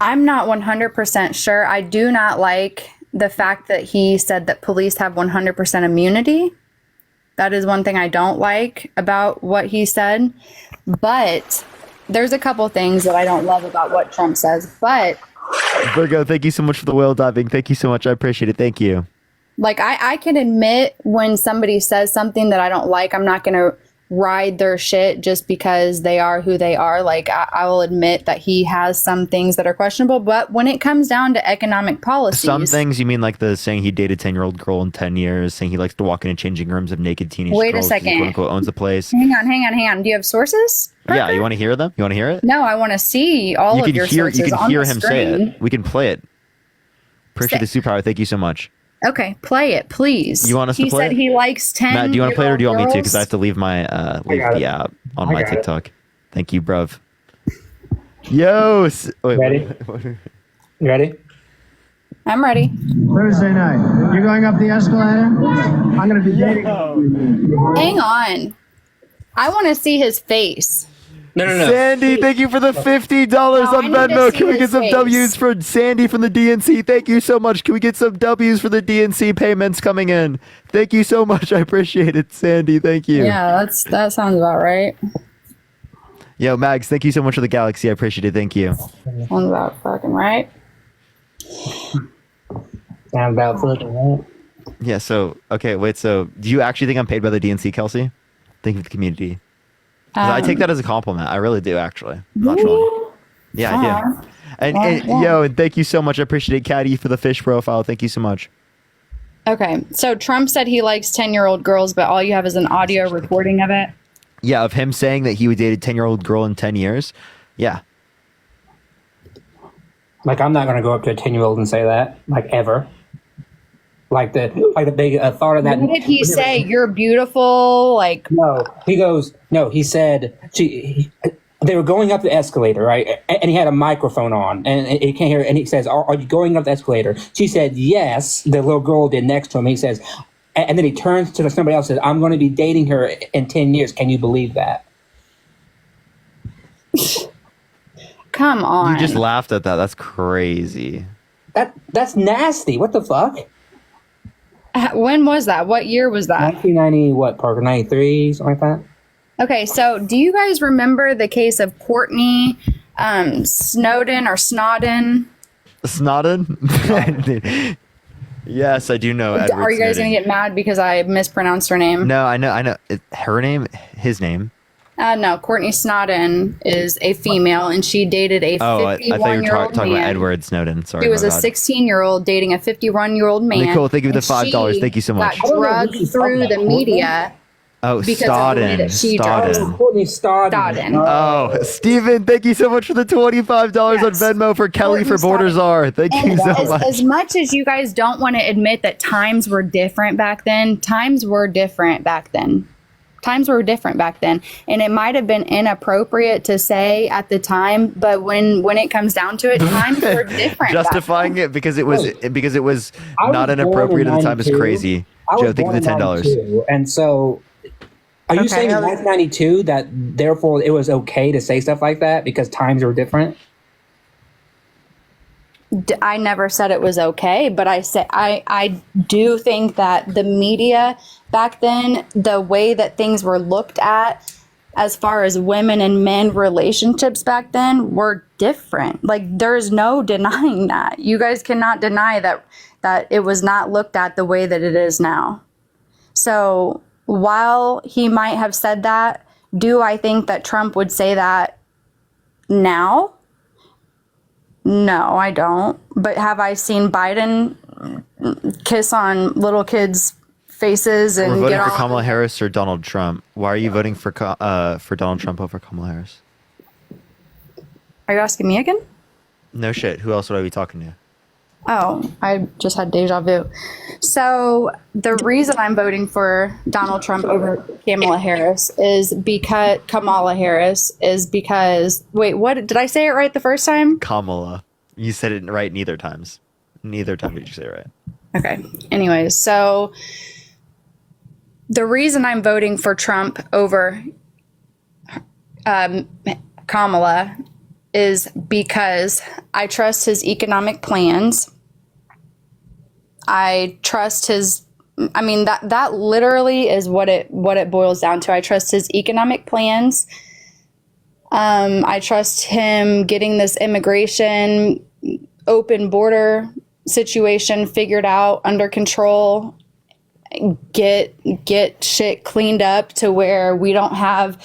I'm not 100% sure. I do not like the fact that he said that police have 100% immunity. That is one thing I don't like about what he said. But there's a couple things that I don't love about what Trump says. But Virgo, thank you so much for the whale diving. Thank you so much. I appreciate it. Thank you. like I can admit when somebody says something that I don't like, I'm not going to ride their shit just because they are who they are. Like I will admit that he has some things that are questionable, but when it comes down to economic policies, Some things you mean like the saying he dated 10-year-old girl in 10 years, saying he likes to walk into changing rooms of naked teenage Wait a girls. 'cause he, second. quote unquote owns the place. hang on. Do you have sources? Yeah, you want to hear them? You want to hear it? No, I want to see all you of can your hear sources you can on hear the him say screen. it. We can play it. Appreciate the superpower. Thank you so much. Okay, play it, please. You want us to he play said it? he likes 10. Matt, do you want to play it or do you want me to? Because I have girls. to leave my leave got the it. app on I my got it. TikTok. Thank you, bruv. Yo, wait, Ready? You ready? I'm ready. Thursday night. You're going up the escalator? I'm going to be dating. Hang on. I want to see his face. No. Sandy, thank you for the $50 No, on I need to Venmo. see Can we get his some face. W's for Sandy from the DNC? Thank you so much. Can we get some W's for the DNC payments coming in? Thank you so much. I appreciate it, Sandy. Thank you. Yeah, that sounds about right. Yo, Mags, thank you so much for the Galaxy. I appreciate it. Thank you. Sounds about fucking right. Sound about fucking right. Yeah, so, okay, wait, so do you actually think I'm paid by the DNC, Kelsey? Thank you for the community. 'Cause I take that as a compliment. I really do, actually. I'm not trolling. Yeah, I do. And yo, and thank you so much. I appreciate it, Caddy, for the fish profile. Thank you so much. Okay, so Trump said he likes 10-year-old girls, but all you have is an audio recording of it. Yeah, of him saying that he would date a 10-year-old girl in 10 years. Yeah. Like I'm not gonna go up to a 10-year-old and say that, like ever. Like they thought of that. What did he say? You're beautiful. Like No, he goes. No, he said they were going up the escalator, right? And he had a microphone on, and he can't hear. And he says, "Are you going up the escalator?" She said, "Yes." The little girl did next to him. He says, and then he turns to somebody else and says, "I'm going to be dating her in 10 years. Can you believe that?" come on. You just laughed at that. That's crazy. That's nasty. What the fuck? When was that? What year was that? 1990, what, Parker? 93, something like that? Okay, so do you guys remember the case of Courtney Snowden or Snowden? Snowden? Yes, I do know Edward Are you guys Snowden. going to get mad because I mispronounced her name? No, I know. Her name, his name. No, Courtney Snowden is a female, and she dated a Oh, I thought you were 51-year-old talking about man. Edward Snowden. Sorry. He was my a bad. 16-year-old dating a 51-year-old man. Nicole, thank you for the and $5. she Thank you so much. Got drugged through the media. Oh, because of the way that she drove. Stodden. Courtney Stodden. Stodden. Oh, Steven, thank you so much for the $25 on Venmo for Kelly for Border Czar. Thank you so much. As much as you guys don't want to admit that times were different back then, times were different back then. Times were different back then, and it might have been inappropriate to say at the time, but when it comes down to it, times were different. Justifying it because it was I not was inappropriate born at in the time is 92. crazy. I was Joe, thank you for the born in $10. 92, and so are you saying in 1992 that therefore it was okay to say stuff like that because times were different? I never said it was okay, but I do think that the media back then, the way that things were looked at as far as women and men relationships back then were different. Like there's no denying that. You guys cannot deny that it was not looked at the way that it is now. So while he might have said that, do I think that Trump would say that now? No, I don't. But have I seen Biden kiss on little kids' faces and We're voting get for all Kamala Harris or Donald Trump. Why are you voting for Donald Trump over Kamala Harris? Are you asking me again? No shit. Who else would I be talking to? Oh, I just had deja vu. So the reason I'm voting for Donald Trump over Kamala Harris is because wait, what did I say it right the first time? Kamala. You said it right neither times. Neither time did you say it right. Okay. Anyways, so the reason I'm voting for Trump over Kamala is because I trust his economic plans. I trust his, I mean, that literally is what it boils down to. I trust his economic plans. I trust him getting this immigration open border situation figured out, under control, get shit cleaned up to where we don't have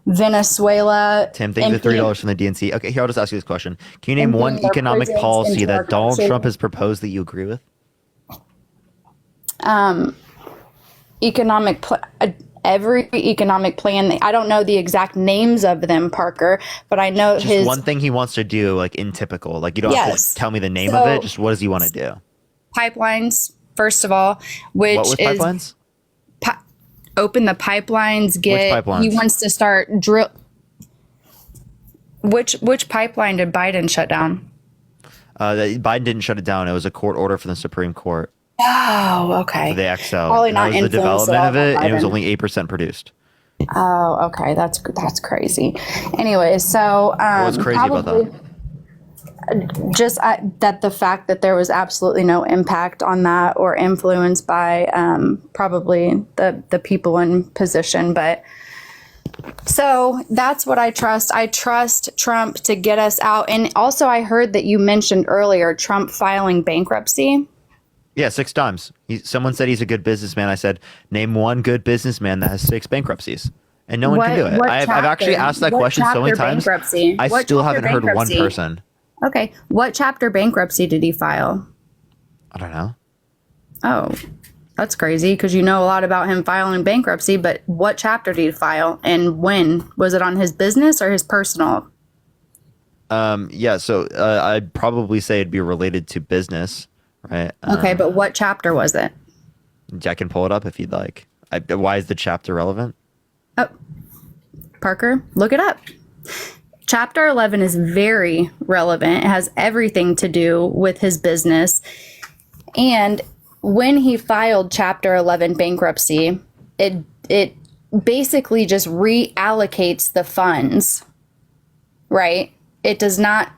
Venezuela. Tim, thank you for $3 from the DNC. Okay, here, I'll just ask you this question. Can you name one economic policy that Donald Trump has proposed that you agree with? Every economic plan. I don't know the exact names of them, Parker, but I know Just one thing he wants to do, like in typical. Like you don't have to tell me the name of it. Just what does he want to do? Pipelines, first of all, which what with is pipelines? Open the pipelines. Which pipelines? He wants to start drill. Which pipeline did Biden shut down? Biden didn't shut it down. It was a court order from the Supreme Court. Oh, okay. For the XL. Probably not that was the influenced at development all of it, by and it was Biden. only 8% produced. Oh, okay. That's crazy. Anyway, so What's crazy about that? Just that the fact that there was absolutely no impact on that or influence by probably the people in position, but so that's what I trust. I trust Trump to get us out. And also, I heard that you mentioned earlier Trump filing bankruptcy. Yeah, 6 times. Someone said he's a good businessman. I said, name one good businessman that has 6 bankruptcies. And no one can do it. I've actually asked that question so many times. Bankruptcy? I still haven't heard one person. Okay. What chapter bankruptcy did he file? I don't know. Oh, that's crazy because you know a lot about him filing bankruptcy, but what chapter did he file and when? Was it on his business or his personal? Yeah, so I'd probably say it'd be related to business, right? Okay, but what chapter was it? I can pull it up if you'd like. Why is the chapter relevant? Oh, Parker, look it up. Chapter 11 is very relevant. It has everything to do with his business. And when he filed Chapter 11 bankruptcy, it basically just reallocates the funds, right? It does not,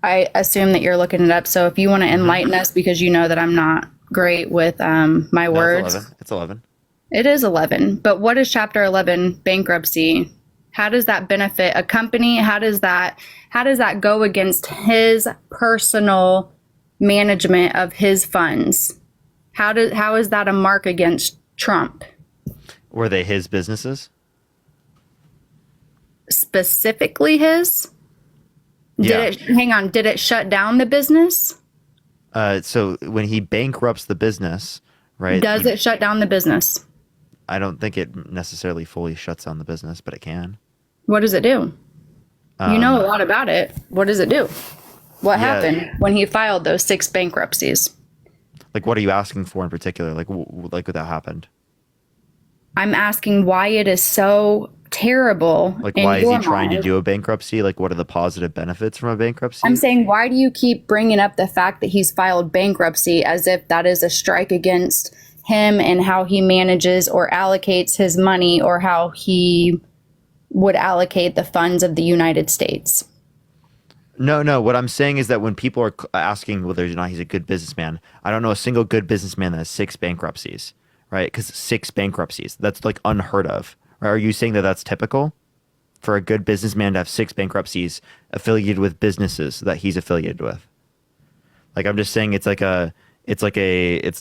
I assume that you're looking it up. So if you want to enlighten us, because you know that I'm not great with my words. It's 11. It is 11. But what is Chapter 11 bankruptcy? How does that benefit a company? How does that go against his personal management of his funds? How is that a mark against Trump? Were they his businesses? Specifically his? Yeah. Did it shut down the business? So when he bankrupts the business, right? Does it shut down the business? I don't think it necessarily fully shuts down the business, but it can. What does it do? You know a lot about it. What does it do? What happened when he filed those 6 bankruptcies? Like, what are you asking for in particular? Like what that happened? I'm asking why it is so terrible. Like, why is he trying to do a bankruptcy? Like, what are the positive benefits from a bankruptcy? I'm saying, why do you keep bringing up the fact that he's filed bankruptcy as if that is a strike against him and how he manages or allocates his money or how he would allocate the funds of the United States? No. What I'm saying is that when people are asking whether or not he's a good businessman, I don't know a single good businessman that has 6 bankruptcies, right? Because 6 bankruptcies, that's like unheard of. Are you saying that that's typical for a good businessman to have 6 bankruptcies affiliated with businesses that he's affiliated with? Like, I'm just saying it's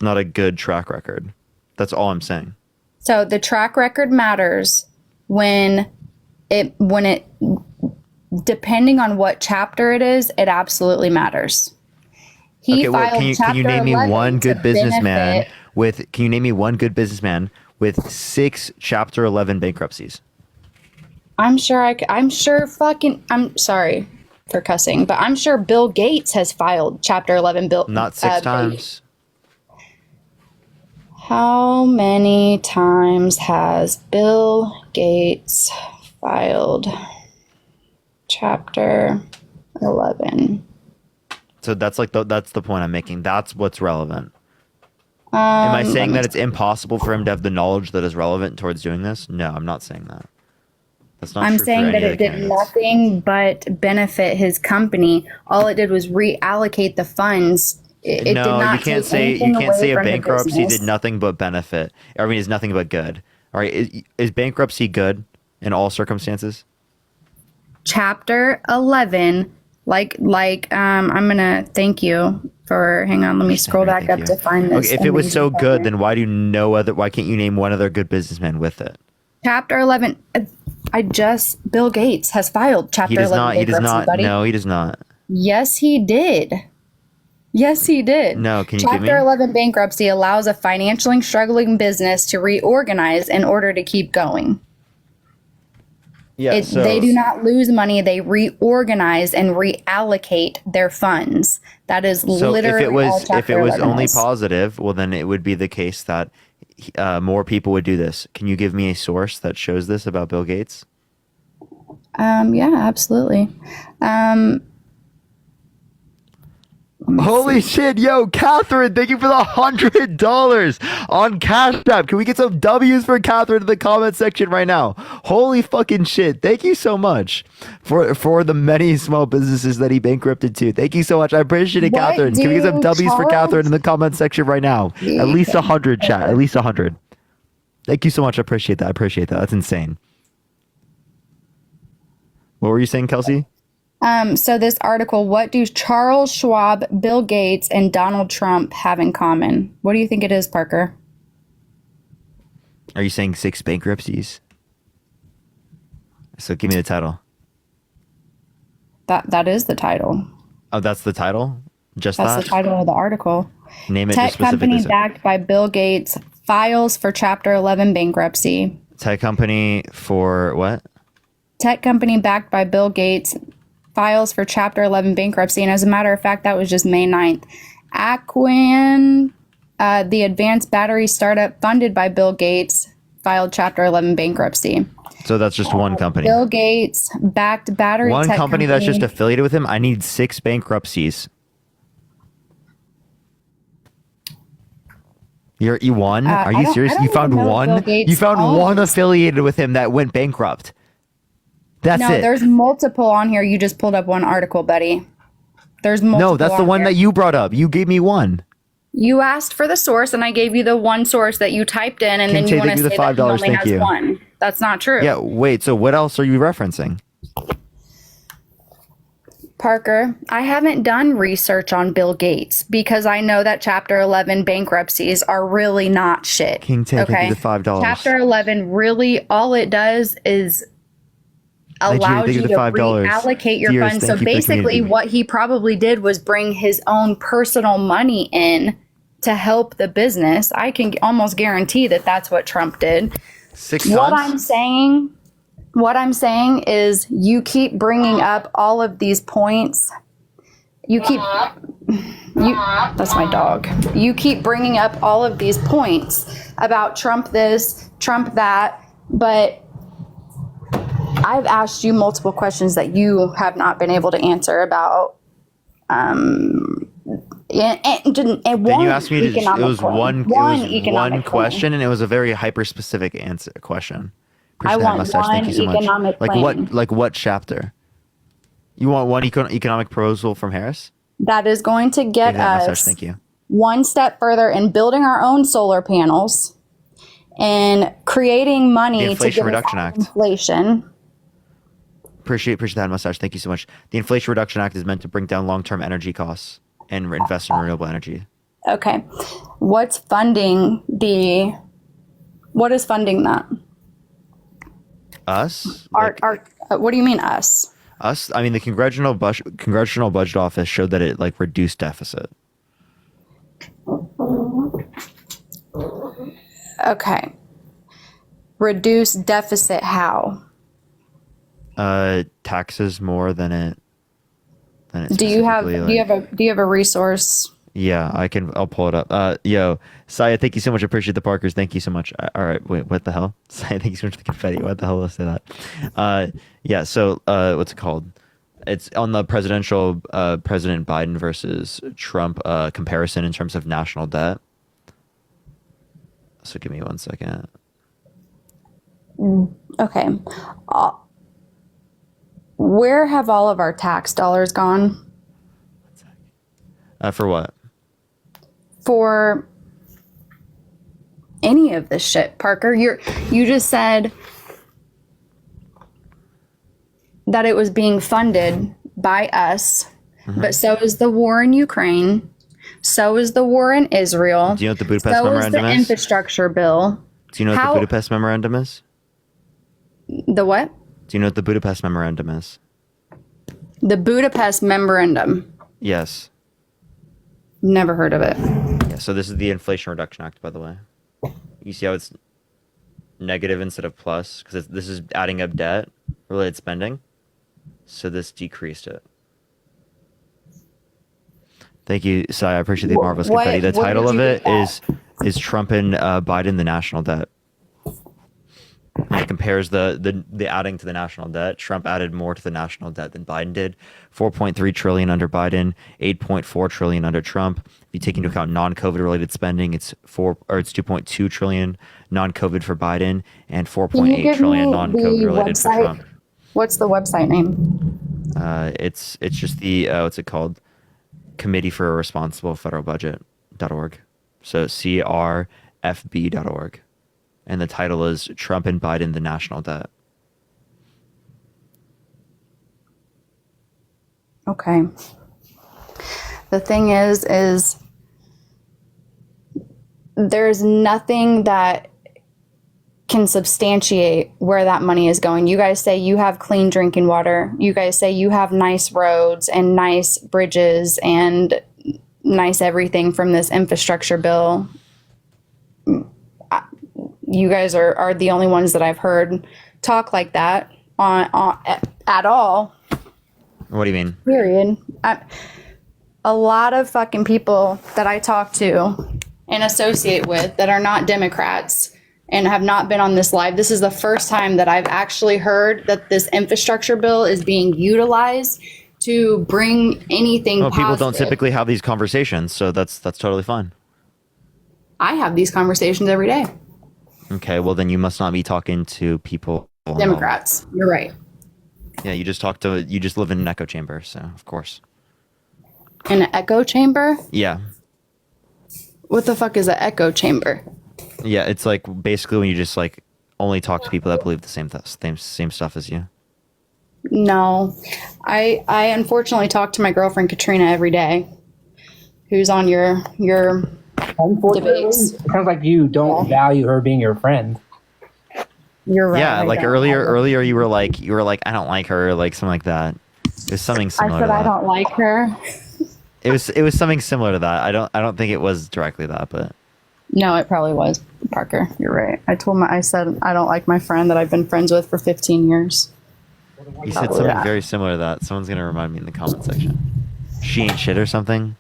not a good track record. That's all I'm saying. So the track record matters when depending on what chapter it is, it absolutely matters. He Okay, well, filed can Chapter you name me 11 one to good businessman benefit- with? Can you name me one good businessman with 6 Chapter 11 bankruptcies? I'm sure I'm sorry for cussing, but I'm sure Bill Gates has filed Chapter 11 bill. Not 6 times. How many times has Bill Gates filed Chapter 11? So that's that's the point I'm making. That's what's relevant. Am I Let saying me that it's impossible for him to have the knowledge that is relevant towards doing this? No, I'm not saying that. That's not I'm true saying for that any it of the did candidates. nothing but benefit his company. All it did was reallocate the funds. It did No, not you can't take say anything away a from the bankruptcy business. did nothing but benefit. I mean, it's nothing but good. All right, is bankruptcy good in all circumstances? Chapter 11, I'm gonna thank you for. Hang on, let me scroll back up to find this. Okay, if it was so amazing good, then why can't you name one other good businessman with it? Chapter 11. Bill Gates has filed Chapter He does 11 not. He does bankruptcy, not. buddy. No, he does not. Yes, he did. Yes, he did. No, can you give Chapter me? 11 bankruptcy allows a financially struggling business to reorganize in order to keep going. Yeah, They do not lose money. They reorganize and reallocate their funds. That is So literally all if it Chapter was 11 only is. positive, well, then it would be the case that more people would do this. Can you give me a source that shows this about Bill Gates? Yeah, absolutely. Holy shit, yo, Catherine, thank you for the $100 on Cash App. Can we get some W's for Catherine in the comment section right now? Holy fucking shit. Thank you so much for the many small businesses that he bankrupted too. Thank you so much. I appreciate it, What Catherine. Can we get some do W's for Charles- Catherine in the comment section right now? At least 100, chat. At least 100. Thank you so much. I appreciate that. That's insane. What were you saying, Kelsey? So this article, what do Charles Schwab, Bill Gates, and Donald Trump have in common? What do you think it is, Parker? Are you saying 6 bankruptcies? So give me the title. That is the title. Oh, that's the title? Just That's that? the title of the article. Name it Tech just specifically. company backed by Bill Gates files for Chapter 11 bankruptcy. Tech company for what? Tech company backed by Bill Gates files for Chapter 11 bankruptcy. And as a matter of fact, that was just May 9th. Aquan, the advanced battery startup funded by Bill Gates, filed Chapter 11 bankruptcy. So that's just one company. Bill Gates backed battery One tech company that's just affiliated with him. I need 6 bankruptcies. You won? Are I you don't- serious? I don't You found even know if Bill one? Gates You found one owns- affiliated with him that went bankrupt. That's no, it. there's multiple on here. You just pulled up one article, buddy. There's multiple. No, that's the on one here. that you brought up. You gave me one. You asked for the source, and I gave you the one source that you typed in, and then Kinte, you want thank to you say the that he $5. only Thank has you. one. That's not true. Yeah, wait. So what else are you referencing? Parker, I haven't done research on Bill Gates because I know that Chapter 11 bankruptcies are really not shit. King Tay, thank you the $5. Chapter 11 really all it does is Nigeria, allows thank you you to the $5. reallocate your Dearest, funds. So thank you for the basically, community. what he probably did was bring his own personal money in to help the business. I can almost guarantee that that's what Trump did. 6 What sons? What I'm saying is you keep bringing up all of these points. That's my dog. You keep bringing up all of these points about Trump this, Trump that, but I've asked you multiple questions that you have not been able to answer about. And Then you asked me to. It was one economic question, and it was a very hyper specific answer question. I Appreciate that want mustache. Thank one you so much. economic plan. Like what chapter? You want one economic proposal from Harris? That is going to get Thank you, that mustache. us Thank you. one step further in building our own solar panels and creating money The Inflation to get us Reduction out Act. of inflation. Appreciate that mustache. Thank you so much. The Inflation Reduction Act is meant to bring down long term energy costs and invest in renewable energy. Okay. What is funding that? Us? What do you mean us? I mean, the congressional budget office showed that it like reduced deficit. Okay. Reduce deficit how? Taxes more than it. Do you have a resource? Yeah, I'll pull it up. Yo, Saya, thank you so much. I appreciate the Parkers. Thank you so much. All right, wait, what the hell? Saya, thank you so much for the confetti. What the hell? Let's say that. Yeah. So, what's it called? It's on the presidential President Biden versus Trump comparison in terms of national debt. So give me 1 second. Okay. Where have all of our tax dollars gone? For what? For any of this shit, Parker. You just said that it was being funded by us, but so is the war in Ukraine. So is the war in Israel. Do you know what the Budapest so Memorandum is the infrastructure bill. Do you know what the Budapest Memorandum is? The what? Do you know what the Budapest Memorandum is? The Budapest Memorandum. Yes. Never heard of it. Yeah, so this is the Inflation Reduction Act, by the way. You see how it's negative instead of plus? Because this is adding up debt, related spending. So this decreased it. Thank you, Sai. I appreciate the marvelous confetti. The title of it is Trump and Biden, the national debt. And it compares the adding to the national debt. Trump added more to the national debt than Biden did. 4.3 trillion under Biden, 8.4 trillion under Trump. If you take into account non-COVID related spending, it's 2.2 trillion non-COVID for Biden and 4.8 trillion non-COVID related for Trump. What's the website name? It's just the what's it called? Committee for a Responsible Federal Budget.org. So CRFB.org. And the title is Trump and Biden, the National Debt. Okay. The thing is there's nothing that can substantiate where that money is going. You guys say you have clean drinking water. You guys say you have nice roads and nice bridges and nice everything from this infrastructure bill. You guys are the only ones that I've heard talk like that at all. What do you mean? Period. A lot of fucking people that I talk to and associate with that are not Democrats and have not been on this live. This is the first time that I've actually heard that this infrastructure bill is being utilized to bring anything Well, people don't positive. typically have these conversations, so that's totally fine. I have these conversations every day. Okay, well then you must not be talking to people. Democrats. You're right. Yeah, you just live in an echo chamber, so of course. In an echo chamber? Yeah. What the fuck is an echo chamber? Yeah, it's like basically when you just like only talk to people that believe the same stuff as you. No. I unfortunately talk to my girlfriend Katrina every day, who's on your debates. It sounds like you don't value her being your friend. You're right. Yeah, I like don't. earlier you were like I don't like her, like something like that. It was something similar I said to that. I don't like her. It was something similar to that. I don't think it was directly that, but No, it probably was, Parker. You're right. I said I don't like my friend that I've been friends with for 15 years. you said something very similar to that. Someone's gonna remind me in the comment section. She ain't shit or something.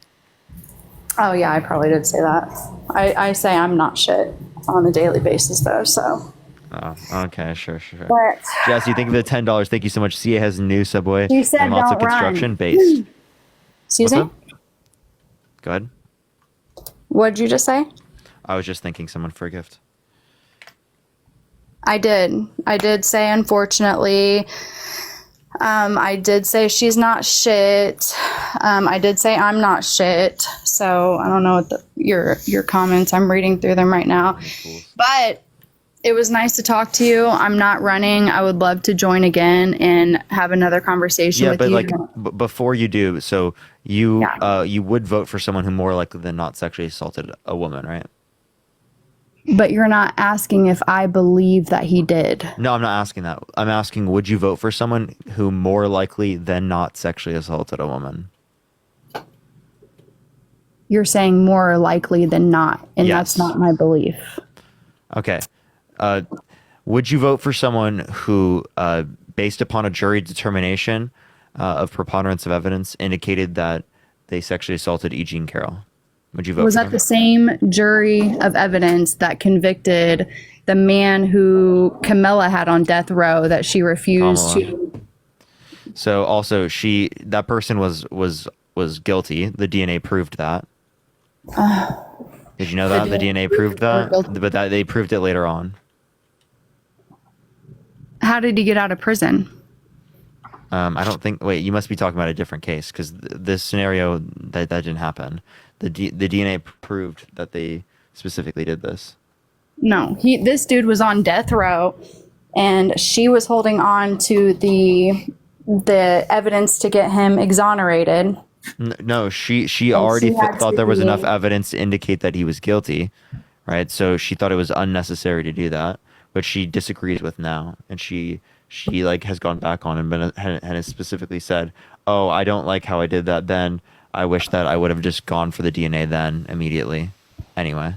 Oh yeah, I probably did say that. I say I'm not shit on a daily basis though, so. Oh, okay, sure. But Jess, you think of the $10. Thank you so much. CA has a new subway You said and lots of don't run. construction based. Excuse What's me? up? Go ahead. What did you just say? I was just thanking someone for a gift. I did say unfortunately. I did say she's not shit. I did say I'm not shit. So I don't know what your comments. I'm reading through them right now. But it was nice to talk to you. I'm not running. I would love to join again and have another conversation Yeah, with but you. like before you do, so you you would vote for someone who more likely than not sexually assaulted a woman, right? But you're not asking if I believe that he did. No, I'm not asking that. I'm asking, would you vote for someone who more likely than not sexually assaulted a woman? You're saying more likely than not, and Yes. that's not my belief. Okay. Would you vote for someone who, based upon a jury determination of preponderance of evidence, indicated that they sexually assaulted E. Jean Carroll? Would you vote Was for that him? the same jury of evidence that convicted the man who Camilla had on death row that she refused Kamala. to? So also that person was guilty. The DNA proved that. Did you know that? The DNA proved that? But that they proved it later on. How did he get out of prison? I don't think. Wait, you must be talking about a different case because this scenario that didn't happen. The DNA proved that they specifically did this. No, this dude was on death row, and she was holding on to the evidence to get him exonerated. No, she already she had thought to there was be- enough evidence to indicate that he was guilty, right? So she thought it was unnecessary to do that, which she disagrees with now, and she like has gone back on and has specifically said, "Oh, I don't like how I did that then. I wish that I would have just gone for the DNA then immediately." Anyway,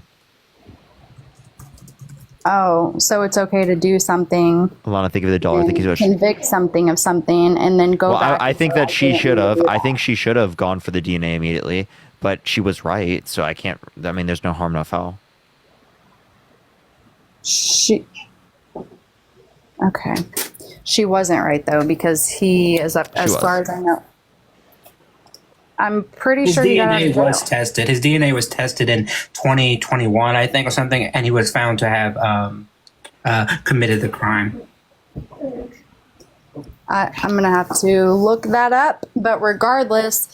Oh, so it's okay to do something, Alana, think of the dollar. and Think of it. convict something of something, and then go Well, back. I and think say, that she didn't should have. do I that. think she should have gone for the DNA immediately, but she was right. So I can't. I mean, there's no harm, no foul. She. Okay, she wasn't right though, because he is up as was. far as I know. I'm pretty His sure he got out DNA of jail. was tested. His DNA was tested in 2021, I think, or something, and he was found to have committed the crime. I'm gonna have to look that up, but regardless,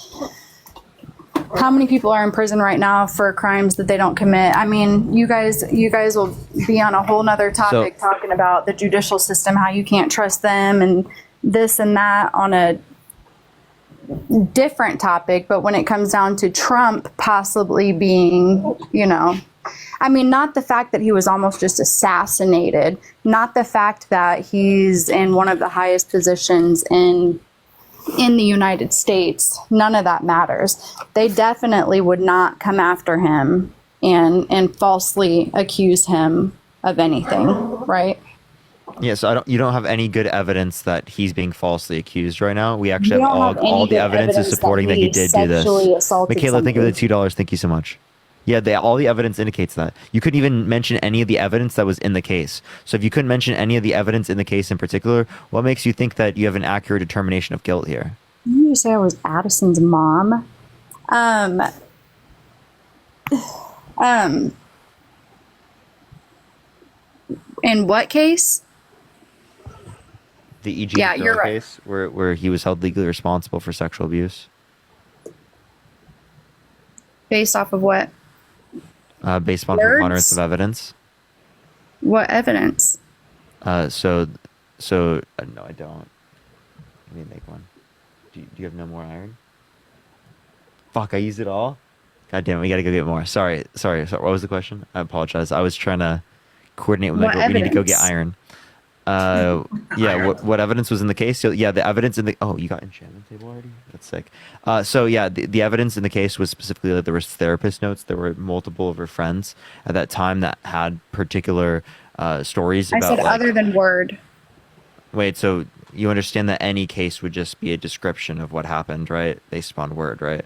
how many people are in prison right now for crimes that they don't commit? I mean, you guys will be on a whole nother topic talking about the judicial system, how you can't trust them, and this and that on a different topic. But when it comes down to Trump possibly being, I mean, not the fact that he was almost just assassinated, not the fact that he's in one of the highest positions in the United States, none of that matters. They definitely would not come after him and falsely accuse him of anything, right? Yes, you don't have any good evidence that he's being falsely accused right now. We actually We have don't have all any the good evidence is evidence supporting that that he he did do this. sexually assaulted Michaela, think of the somebody. $2. Thank you so much. Yeah, all the evidence indicates that. You couldn't even mention any of the evidence that was in the case. So if you couldn't mention any of the evidence in the case in particular, what makes you think that you have an accurate determination of guilt here? You say I was Addison's mom. In what case? The E.G. Yeah, you're Carroll right. case where he was held legally responsible for sexual abuse, Based off of what? based upon Words? preponderance of evidence. What evidence? So no, I don't. Let me make one. Do you have no more iron? Fuck, I used it all. God damn it, we gotta go get more. Sorry. What was the question? I apologize. I was trying to coordinate with my What girl. We need to go get evidence? iron. Yeah. What evidence was in the case? So yeah, the evidence in the you got enchantment table already? That's sick. So yeah, the evidence in the case was specifically that there was therapist notes. There were multiple of her friends at that time that had particular stories I about. said like, other than word. Wait, so you understand that any case would just be a description of what happened, right? Based upon word, right?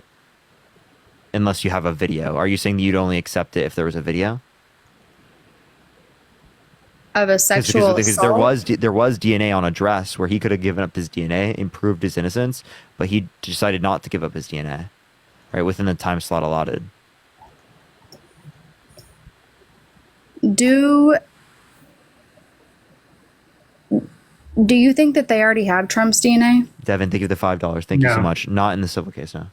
Unless you have a video. Are you saying that you'd only accept it if there was a video? Of a sexual Because assault? there was DNA on a dress where he could have given up his DNA and proved his innocence, but he decided not to give up his DNA, right, within the time slot allotted. Do you think that they already have Trump's DNA? Devin, thank you for the $5. Thank you so No. much. Not in the civil case, no.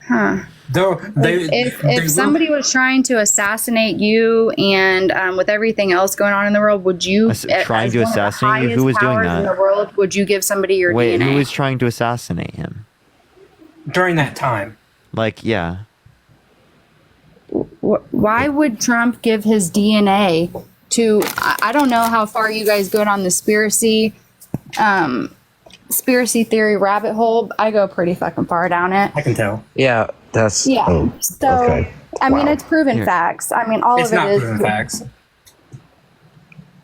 Huh. Though If somebody was trying to assassinate you and with everything else going on in the world, would you Trying as to one of the assassinate you? Who was highest doing powers that? in the world, would you give somebody your Wait, DNA? who was trying to assassinate him? during that time. Like, yeah. Why would Trump give his DNA to? I don't know how far you guys go down the conspiracy theory rabbit hole. I go pretty fucking far down it. I can tell. Yeah, that's Yeah. So okay. I mean, Wow. it's proven Here. facts. I mean, all It's of it not is proven facts.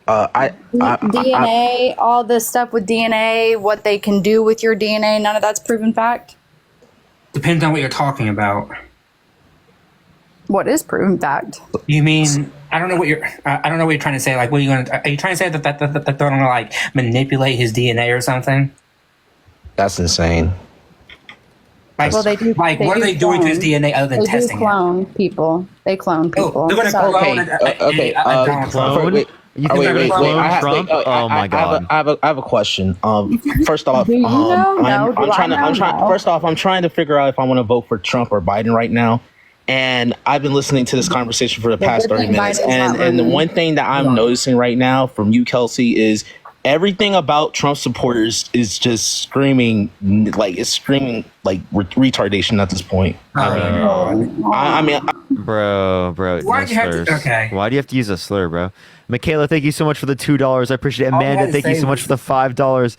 DNA. All this stuff with DNA, what they can do with your DNA. None of that's proven fact. Depends on what you're talking about. What is proven fact? You mean I don't know what you're trying to say. Like, what are you going to? Are you trying to say that they're going to like manipulate his DNA or something? That's insane. Like, Well, they do. like what are they doing to his DNA other than They testing do it? clone people. They clone people. they're gonna So- clone Donald Trump. Wait, You think they're gonna clone Trump? Oh my God. I have a question. First off, Do you know? No. Do I know? No. First off, I'm trying to figure out if I want to vote for Trump or Biden right now. And I've been listening to this conversation for the past good 30 thing minutes. Biden's not And the running. one thing that I'm noticing right now from you, Kelsey, is everything about Trump supporters is just screaming like retardation at this point. I mean, Bro, Why'd no you have to- slurs. okay. Why do you have to use a slur, bro? Michaela, thank you so much for the $2. I appreciate it. All I Amanda, had to thank you say so much was- for the $5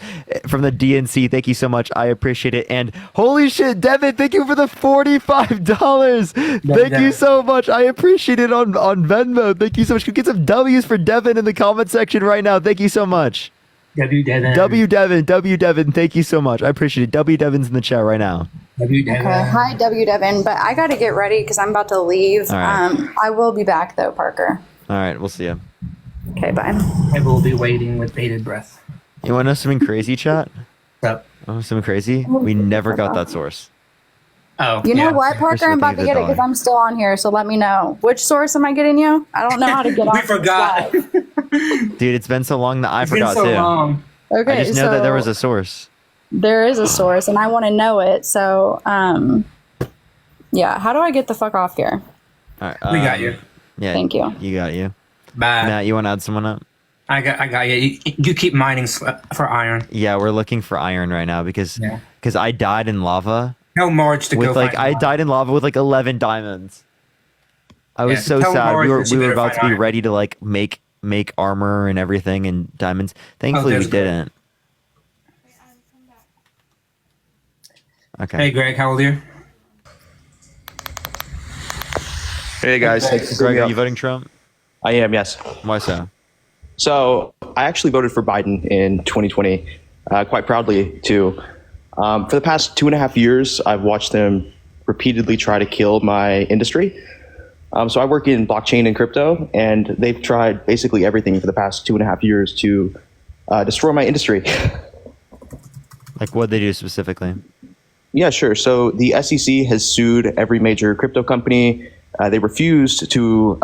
from the DNC. Thank you so much. I appreciate it. And holy shit, Devin, thank you for the $45. Thank you Devin. so much. I appreciate it on Venmo. Thank you so much. Can we get some W's for Devin in the comment section right now? Thank you so much. W Devin. W Devin, thank you so much. I appreciate it. W Devin's in the chat right now. W Devin. Okay. Hi, W. Devin. But I got to get ready because I'm about to leave. All right. I will be back though, Parker. All right, we'll see you. Okay. Bye. I will be waiting with bated breath. You want to know something crazy, chat? Yep. Oh, something crazy? We never got that source. Oh. You know yeah. what, Parker? I'm about to get it because I'm still on here. So let me know. Which source am I getting you? I don't know how to get on. We forgot. Dude, it's been so long that I It's been forgot so too. long. Okay. I just know that there was so a source. there is a source, and I want to know it. So, yeah. How do I get the fuck off here? All right, We got you. Yeah. Thank you. You got you. Bye. Matt, you want to add someone up? I got you. You keep mining for iron. Yeah, we're looking for iron right now because Yeah. I died in lava Tell Marge to with go like find I died in lava with like 11 diamonds. I was Yeah, so tell sad. Marge We were that she we were better about to find be iron. ready to like make armor and everything and diamonds. Thankfully we that's good. didn't. Okay. Hey, Greg, how old are you? Hey guys, Greg, are you voting Trump? I am, yes. Why so? So I actually voted for Biden in 2020, quite proudly too. For the past 2.5 years, I've watched them repeatedly try to kill my industry. So I work in blockchain and crypto, and they've tried basically everything for the past 2.5 years to destroy my industry. Like what they do specifically? Yeah, sure. So the SEC has sued every major crypto company. They refused to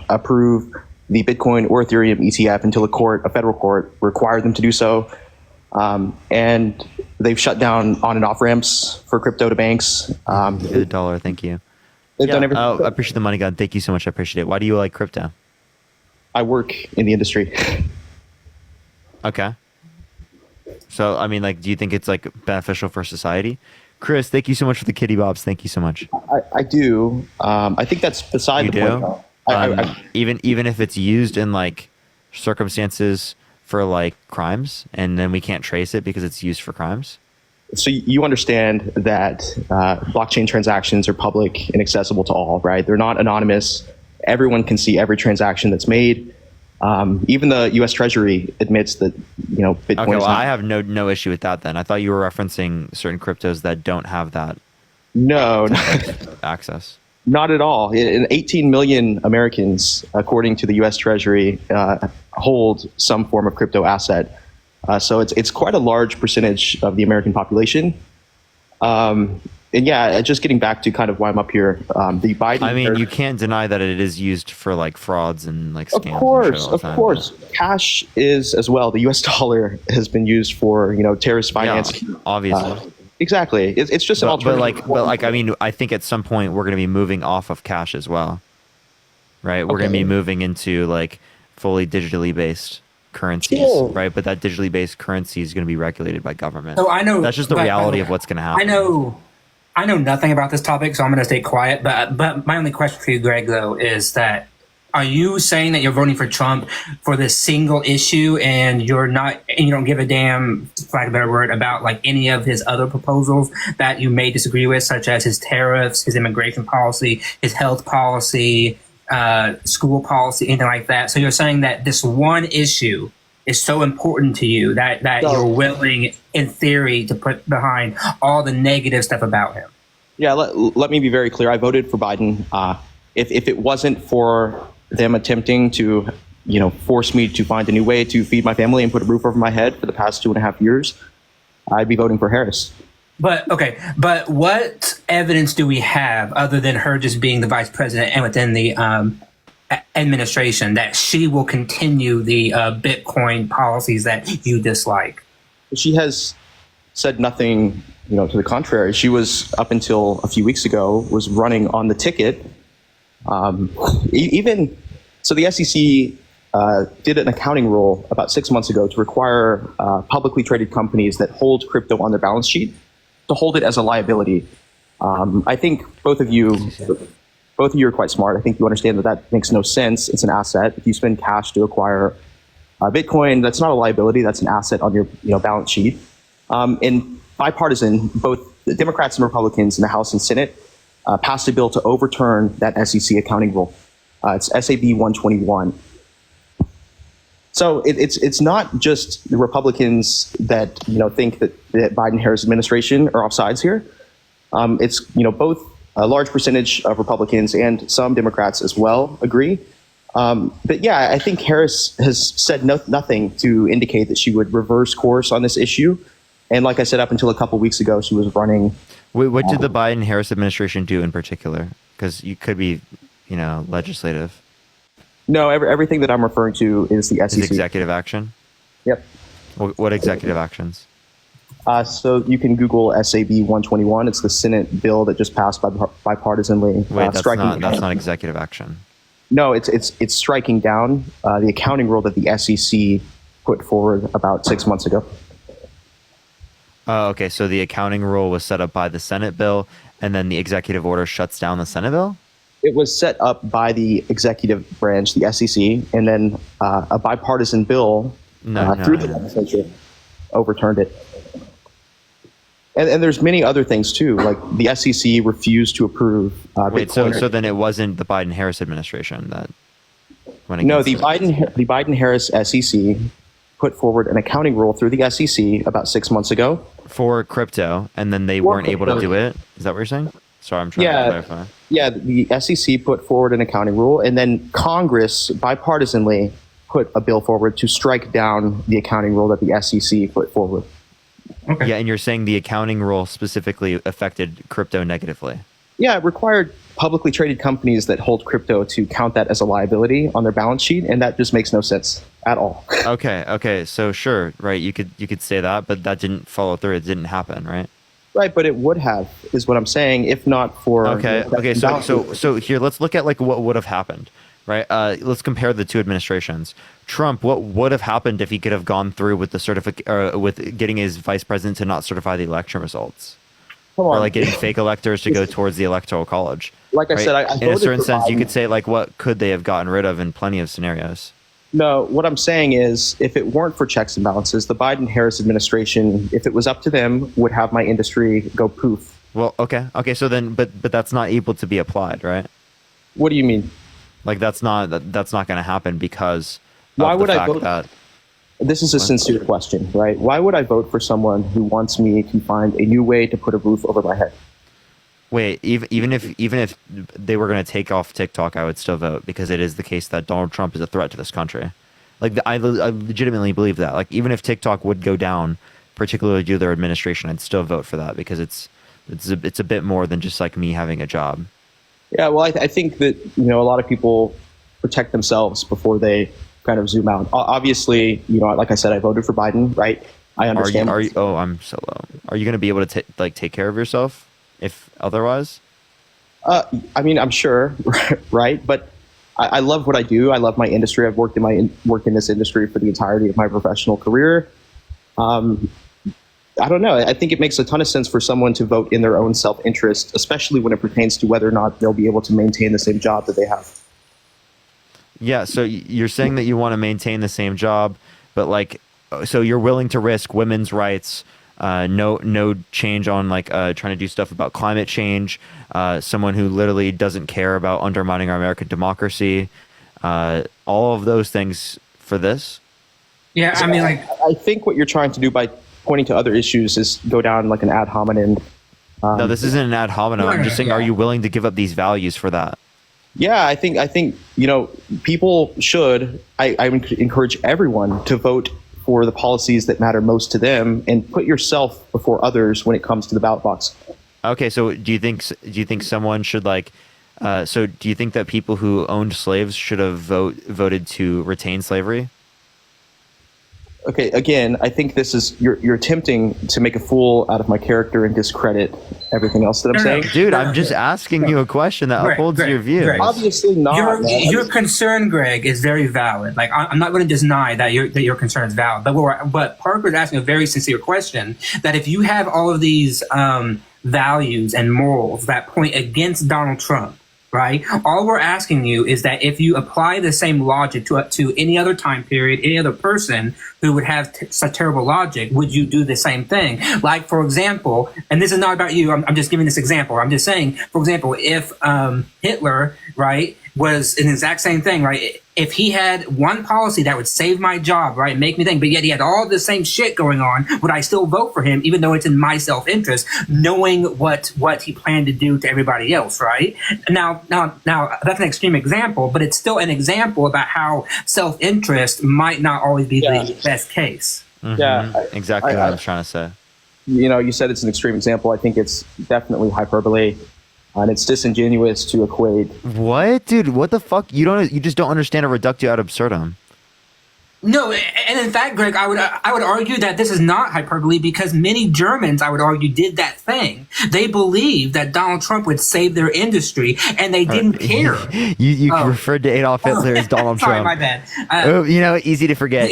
approve the Bitcoin or Ethereum ETF until a federal court required them to do so. And they've shut down on and off ramps for crypto to banks. The dollar, thank you. They've done everything. I appreciate the money, God. Thank you so much. I appreciate it. Why do you like crypto? I work in the industry. Okay. So, I mean, like, do you think it's like beneficial for society? Chris, thank you so much for the kitty bobs. Thank you so much. I do. I think that's beside You the do? point. though. I, even if it's used in like circumstances for like crimes, and then we can't trace it because it's used for crimes. so you understand that blockchain transactions are public and accessible to all, right? They're not anonymous. Everyone can see every transaction that's made. Even the U.S. Treasury admits that Bitcoin. Okay, well, is not, I have no issue with that. Then I thought you were referencing certain cryptos that don't have that no, access. not at all. 18 million Americans, according to the U.S. Treasury, hold some form of crypto asset. So it's quite a large percentage of the American population. And yeah, just getting back to kind of why I'm up here. The Biden. I mean, you can't deny that it is used for like frauds and like scams. Of course. Cash is as well. The U.S. dollar has been used for terrorist finance. Yeah, obviously. Exactly. It's just an But alternative. like, I mean, I think at some point we're going to be moving off of cash as well, right? We're going to be moving into like fully digitally based currencies, Yeah. right? But that digitally based currency is going to be regulated by government. So I know that's just the but- reality of what's going to happen. I know nothing about this topic, so I'm going to stay quiet. But my only question for you, Greg, though, is that are you saying that you're voting for Trump for this single issue, and you don't give a damn, for lack of a better word, about like any of his other proposals that you may disagree with, such as his tariffs, his immigration policy, his health policy, school policy, anything like that? So you're saying that this one issue is so important to you that you're willing, in theory, to put behind all the negative stuff about him? Yeah, let me be very clear. I voted for Biden. If it wasn't for them attempting to, force me to find a new way to feed my family and put a roof over my head for the past 2.5 years, I'd be voting for Harris. But what evidence do we have other than her just being the vice president and within the administration that she will continue the Bitcoin policies that you dislike? She has said nothing, to the contrary. She was, up until a few weeks ago, was running on the ticket. So the SEC did an accounting rule about 6 months ago to require publicly traded companies that hold crypto on their balance sheet to hold it as a liability. I think both of you are quite smart. I think you understand that makes no sense. It's an asset. If you spend cash to acquire Bitcoin, that's not a liability. That's an asset on your balance sheet. And bipartisan, both the Democrats and Republicans in the House and Senate passed a bill to overturn that SEC accounting rule. It's SAB 121. So it's not just the Republicans that think that the Biden-Harris administration are off sides here. It's both a large percentage of Republicans and some Democrats as well agree. But yeah, I think Harris has said nothing to indicate that she would reverse course on this issue. And like I said, up until a couple weeks ago, she was running. What did the Biden-Harris administration do in particular? Because you could be, legislative. No, everything that I'm referring to is the SEC. Is executive action? Yep. What executive actions? So you can Google SAB 121. It's the Senate bill that just passed bipartisanly. Wait, that's not executive action. No, it's striking down the accounting rule that the SEC put forward about 6 months ago. Okay, so the accounting rule was set up by the Senate bill, and then the executive order shuts down the Senate bill? It was set up by the executive branch, the SEC, and then a bipartisan bill through the legislature overturned it. And there's many other things too, like the SEC refused to approve. Wait, so then it wasn't the Biden-Harris administration that went against No, the Biden-Harris SEC put forward an accounting rule through the SEC about 6 months ago for crypto, and then they weren't able to do it. Is that what you're saying? Sorry, I'm trying to clarify. Yeah, the SEC put forward an accounting rule, and then Congress bipartisanly put a bill forward to strike down the accounting rule that the SEC put forward. Okay. Yeah, and you're saying the accounting rule specifically affected crypto negatively? Yeah, it required publicly traded companies that hold crypto to count that as a liability on their balance sheet, and that just makes no sense at all. Okay, so sure, right, you could say that, but that didn't follow through. It didn't happen, right? Right, but it would have, is what I'm saying, if not for... Okay, so here, let's look at like what would have happened, right? Let's compare the two administrations. Trump, what would have happened if he could have gone through with the with getting his vice president to not certify the election results? Or like getting fake electors to go towards the electoral college. Like I said, I in a certain sense, Biden. you could say like, what could they have gotten rid of in plenty of scenarios? No, what I'm saying is, if it weren't for checks and balances, the Biden-Harris administration, if it was up to them, would have my industry go poof. Well, okay. So then, but that's not able to be applied, right? What do you mean? Like that's not going to happen because why of would the I fact vote? That this is a sincere question, right? Why would I vote for someone who wants me to find a new way to put a roof over my head? Wait, even if they were going to take off TikTok, I would still vote because it is the case that Donald Trump is a threat to this country. Like I legitimately believe that. Like even if TikTok would go down, particularly due to their administration, I'd still vote for that because it's a bit more than just like me having a job. Yeah, well, I think that a lot of people protect themselves before they kind of zoom out. Obviously, like I said, I voted for Biden, right? I understand. Oh, I'm so low. Are you going to be able to take care of yourself if otherwise? I mean, I'm sure, right? But I love what I do. I love my industry. I've worked in this industry for the entirety of my professional career. I don't know. I think it makes a ton of sense for someone to vote in their own self-interest, especially when it pertains to whether or not they'll be able to maintain the same job that they have. Yeah, so you're saying that you want to maintain the same job, but like, so you're willing to risk women's rights, no change on like trying to do stuff about climate change, someone who literally doesn't care about undermining our American democracy, all of those things for this? Yeah, I mean, like, I think what you're trying to do by pointing to other issues is go down like an ad hominem. No, this isn't an ad hominem. I'm just saying, are you willing to give up these values for that? Yeah, I think people should. I would encourage everyone to vote for the policies that matter most to them and put yourself before others when it comes to the ballot box. Okay, so do you think someone should like? So do you think that people who owned slaves should have voted to retain slavery? Okay, again, I think this is you're attempting to make a fool out of my character and discredit everything else that I'm saying. Dude, I'm just asking you a question that upholds your view. Obviously not. Your concern, Greg, is very valid. Like, I'm not going to deny that your concern is valid. But Parker's asking a very sincere question, that if you have all of these values and morals that point against Donald Trump, right? All we're asking you is that if you apply the same logic to any other time period, any other person who would have such terrible logic, would you do the same thing? Like, for example, and this is not about you, I'm just giving this example. I'm just saying, for example, if Hitler, right, was an exact same thing, right? If he had one policy that would save my job, right, make me think, but yet he had all the same shit going on, would I still vote for him, even though it's in my self-interest, knowing what he planned to do to everybody else, right? Now, that's an extreme example, but it's still an example about how self-interest might not always be the best case. Mm-hmm. Yeah, exactly what I was trying to say. You said it's an extreme example. I think it's definitely hyperbole. And it's disingenuous to equate. What, dude? What the fuck? You just don't understand a reductio ad absurdum. No, and in fact, Greg, I would argue that this is not hyperbole because many Germans, I would argue, did that thing. They believed that Donald Trump would save their industry, and they didn't care. You referred to Adolf Hitler as Donald sorry, Trump. my bad. Easy to forget.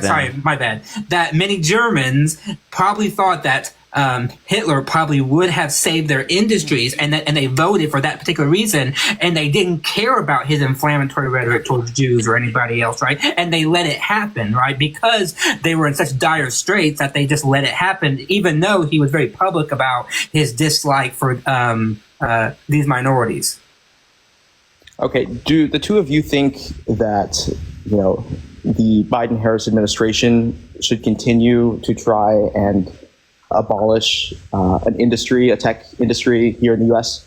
Sorry, my bad. That many Germans probably thought that Hitler probably would have saved their industries, and they voted for that particular reason, and they didn't care about his inflammatory rhetoric towards Jews or anybody else, right? And they let it happen, right? Because they were in such dire straits that they just let it happen, even though he was very public about his dislike for these minorities. Okay, do the two of you think that the Biden-Harris administration should continue to try and abolish an industry, a tech industry here in the U.S.?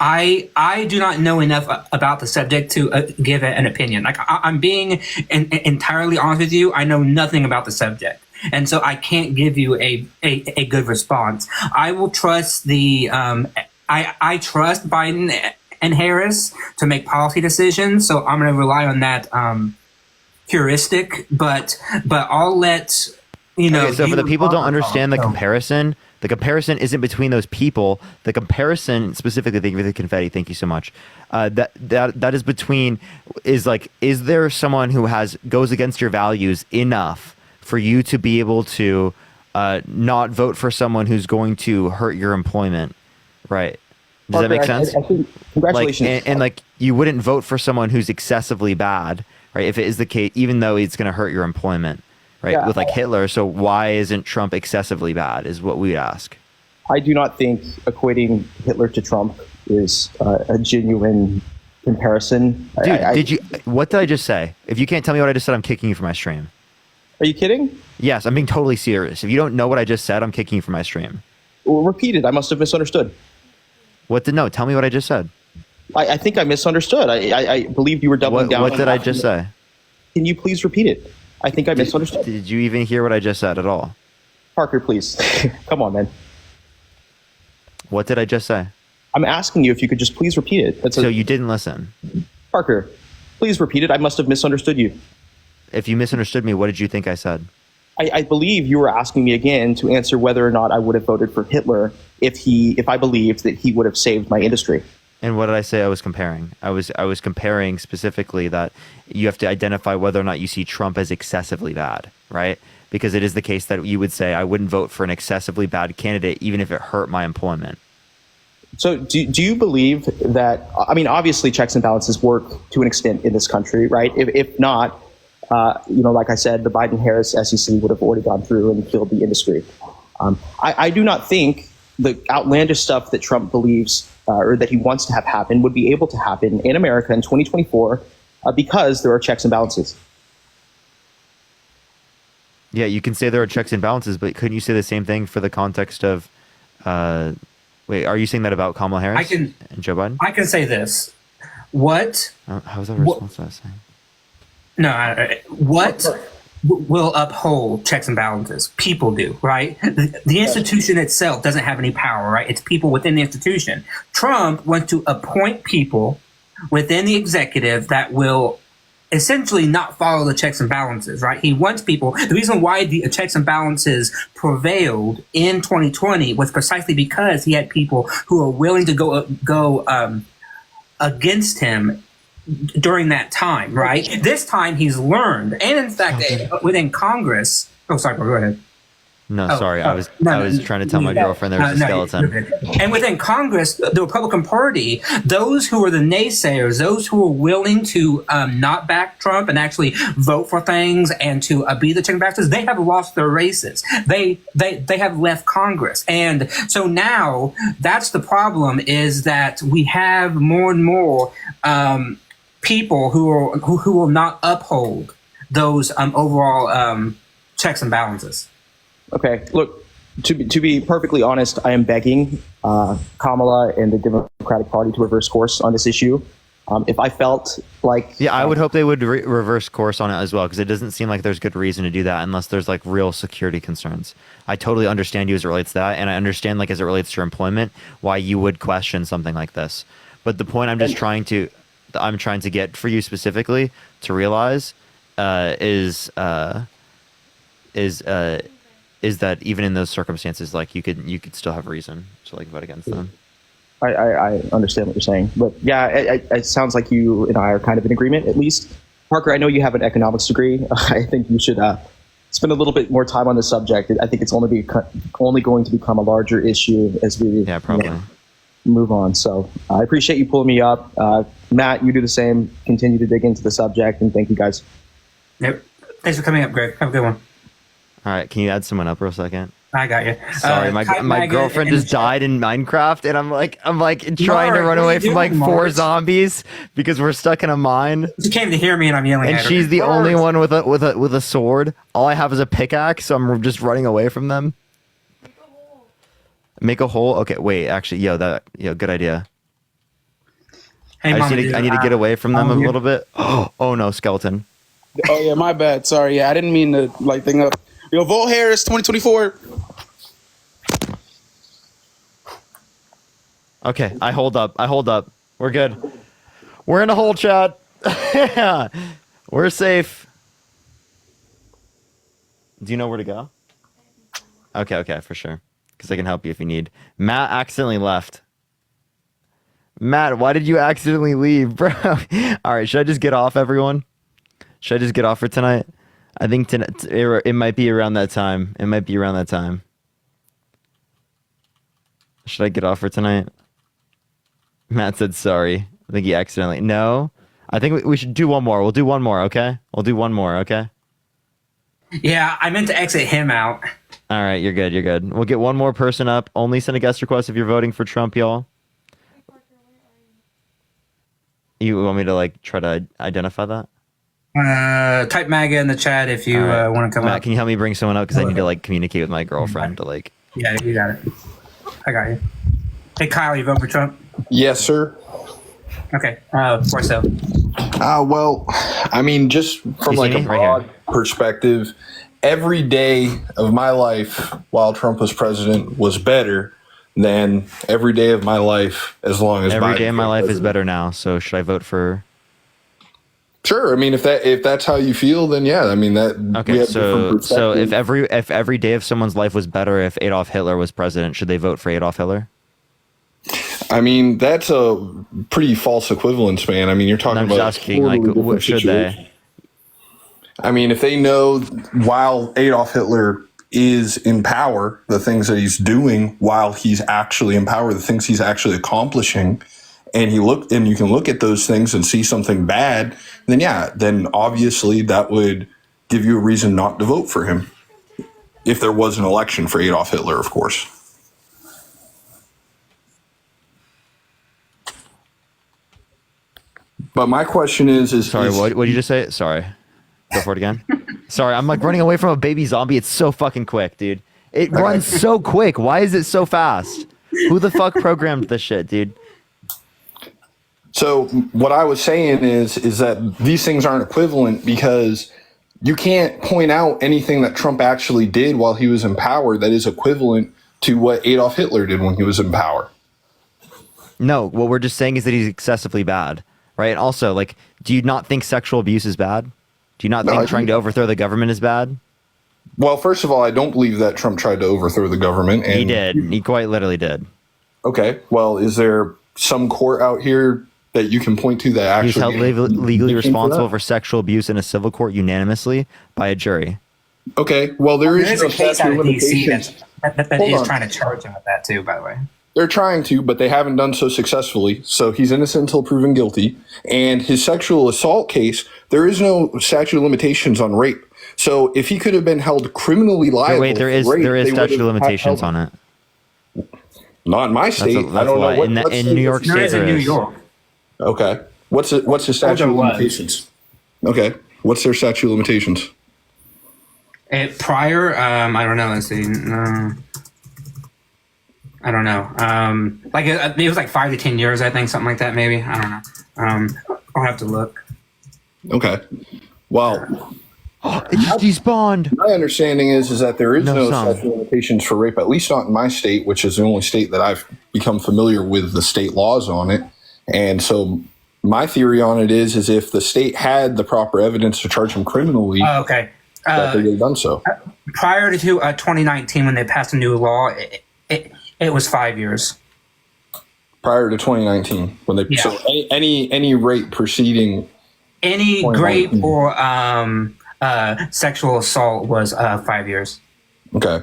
I do not know enough about the subject to give an opinion. Like, I'm being entirely honest with you. I know nothing about the subject, and so I can't give you a good response. I will trust I trust Biden and Harris to make policy decisions, so I'm going to rely on that heuristic. But I'll let. Okay, so for the people who don't understand the comparison isn't between those people. The comparison specifically, thank you for the confetti. Thank you so much. That is between is there someone who goes against your values enough for you to be able to not vote for someone who's going to hurt your employment, right? Does that make sense? I think, congratulations. And you wouldn't vote for someone who's excessively bad, right? If it is the case, even though it's going to hurt your employment. Right, yeah. With Hitler, so why isn't Trump excessively bad is what we'd ask. I do not think equating Hitler to Trump is a genuine comparison. Dude, what did I just say? If you can't tell me what I just said, I'm kicking you from my stream. Are you kidding? Yes, I'm being totally serious. If you don't know what I just said, I'm kicking you from my stream. Well, repeat it. I must have misunderstood. Tell me what I just said. I think I misunderstood. I believe you were doubling down. What did I just say? Can you please repeat it? I think I misunderstood. Did you even hear what I just said at all? Parker, please. Come on, man. What did I just say? I'm asking you if you could just please repeat it. So you didn't listen. Parker, please repeat it. I must have misunderstood you. If you misunderstood me, what did you think I said? I believe you were asking me again to answer whether or not I would have voted for Hitler if I believed that he would have saved my industry. And what did I say I was comparing? I was comparing specifically that you have to identify whether or not you see Trump as excessively bad, right? because it is the case that you would say I wouldn't vote for an excessively bad candidate even if it hurt my employment. So do you believe that, I mean, obviously checks and balances work to an extent in this country, right? If not, like I said, the Biden-Harris SEC would have already gone through and killed the industry. I do not think the outlandish stuff that Trump believes or that he wants to have happen would be able to happen in America in 2024 because there are checks and balances. Yeah, you can say there are checks and balances, but couldn't you say the same thing for the context of... wait, are you saying that about Kamala Harris and Joe Biden? I can say this. What? How's that a response to that saying? No, what will uphold checks and balances? People do, right? The institution itself doesn't have any power, right? It's people within the institution. Trump wants to appoint people within the executive that will essentially not follow the checks and balances, right? He wants people. The reason why the checks and balances prevailed in 2020 was precisely because he had people who were willing to go against him during that time, right? This time he's learned, and in fact, within Congress. Oh, sorry, go ahead. No, sorry. I was trying to tell my girlfriend there was a skeleton. And within Congress, the Republican Party, those who are the naysayers, those who are willing to not back Trump and actually vote for things and to be the check and balances, they have lost their races. They have left Congress. And so now that's the problem, is that we have more and more people who will not uphold those overall checks and balances. Okay, look, to be perfectly honest, I am begging Kamala and the Democratic Party to reverse course on this issue. If I felt like... Yeah, I would hope they would reverse course on it as well, because it doesn't seem like there's good reason to do that unless there's like real security concerns. I totally understand you as it relates to that, and I understand like as it relates to your employment, why you would question something like this. But the point I'm trying to get for you specifically to realize is that even in those circumstances, like you could still have reason to like vote against them. I understand what you're saying, but yeah, it sounds like you and I are kind of in agreement, at least. Parker, I know you have an economics degree. I think you should spend a little bit more time on the subject. I think it's only going to become a larger issue as we move on. So I appreciate you pulling me up. Matt, you do the same. Continue to dig into the subject, and thank you guys. Yep. Thanks for coming up, Greg. Have a good one. All right, can you add someone up real second? I got you. Sorry, my girlfriend just died in Minecraft, and I'm like trying to run away from like 4 zombies because we're stuck in a mine. She came to hear me, and I'm yelling at her. And she's the only one with a sword. All I have is a pickaxe, so I'm just running away from them. Make a hole. Okay, wait. Actually, good idea. Hey, I need to get away from them a little bit. Oh no, skeleton. Oh yeah, my bad. Sorry. Yeah, I didn't mean to like thing up. Yo, vote Harris 2024. Okay, I hold up. We're good. We're in a hole, chat. We're safe. Do you know where to go? Okay, for sure. Because I can help you if you need. Matt accidentally left. Matt, why did you accidentally leave, bro? All right, should I just get off, everyone? Should I just get off for tonight? I think it might be around that time. Should I get off for tonight? Matt said sorry. I think he accidentally... No? I think we should do one more. We'll do one more, okay? Yeah, I meant to exit him out. All right, you're good. We'll get one more person up. Only send a guest request if you're voting for Trump, y'all. You want me to like try to identify that? Type MAGA in the chat if you want to come Matt, up. can you help me bring someone up? Because I need to like communicate with my girlfriend to like... Yeah, you got it. I got you. Hey, Kyle, you vote for Trump? Yes, sir. Okay. Why so? Well, I mean, just from like a broad perspective, every day of my life while Trump was president was better than every day of my life as long as every day of my life is better now. So should I vote for? Sure. I mean, if that's how you feel, then yeah. I mean that. Okay. So if every day of someone's life was better if Adolf Hitler was president, should they vote for Adolf Hitler? I mean, that's a pretty false equivalence, man. I mean, you're talking about. I'm just asking, like, what should they? I mean, if they know while Adolf Hitler is in power, the things that he's doing while he's actually in power, the things he's actually accomplishing, and you can look at those things and see something bad, then obviously that would give you a reason not to vote for him. If there was an election for Adolf Hitler, of course. But my question is sorry, what did you just say? Sorry. Go for it again. Sorry, I'm like running away from a baby zombie. It's so fucking quick, dude. It runs so quick. Why is it so fast? Who the fuck programmed this shit, dude? So what I was saying is that these things aren't equivalent because you can't point out anything that Trump actually did while he was in power that is equivalent to what Adolf Hitler did when he was in power. No, what we're just saying is that he's excessively bad, right? And also, like, do you not think sexual abuse is bad? Do you not think trying to overthrow the government is bad? Well, first of all, I don't believe that Trump tried to overthrow the government. And he did. He quite literally did. Okay. Well, is there some court out here that you can point to that actually... He's held legally responsible for sexual abuse in a civil court unanimously by a jury. Okay. Well, there is a case out of DC that is Hold on. trying to charge him with that too, by the way. They're trying to, but they haven't done so successfully. So he's innocent until proven guilty. And his sexual assault case, there is no statute of limitations on rape. So if he could have been held criminally liable, Wait, there is statute of limitations on it. Not in my state. That's I don't know what in New York State. There is in New York. Okay. What's the statute of limitations? Okay. What's their statute of limitations? Prior, I don't know. Let's see. I don't know. Like it was like 5 to 10 years, I think, something like that. Maybe I don't know. I'll have to look. Okay. Well, it just despawned. My understanding is that there is no sound. statute of limitations for rape, at least not in my state, which is the only state that I've become familiar with the state laws on it. And so my theory on it is if the state had the proper evidence to charge him criminally, Okay. that they would have done so. Prior to 2019, when they passed a new law, it was 5 years. Prior to 2019, when they Yeah. so any rape proceeding, Any 2019. grape or sexual assault was 5 years. Okay.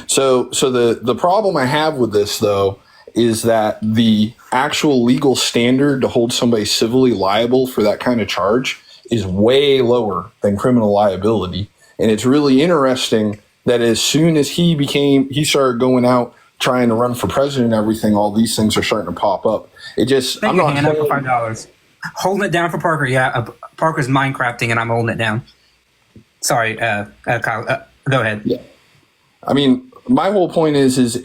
So the problem I have with this though is that the actual legal standard to hold somebody civilly liable for that kind of charge is way lower than criminal liability. And it's really interesting that as soon as he started going out trying to run for president and everything, all these things are starting to pop up. It just, Thank I'm you, not Hannah, for saying- $5. Holding it down for Parker. Yeah, Parker's Minecrafting and I'm holding it down. Sorry, Kyle. Go ahead. Yeah. I mean, my whole point is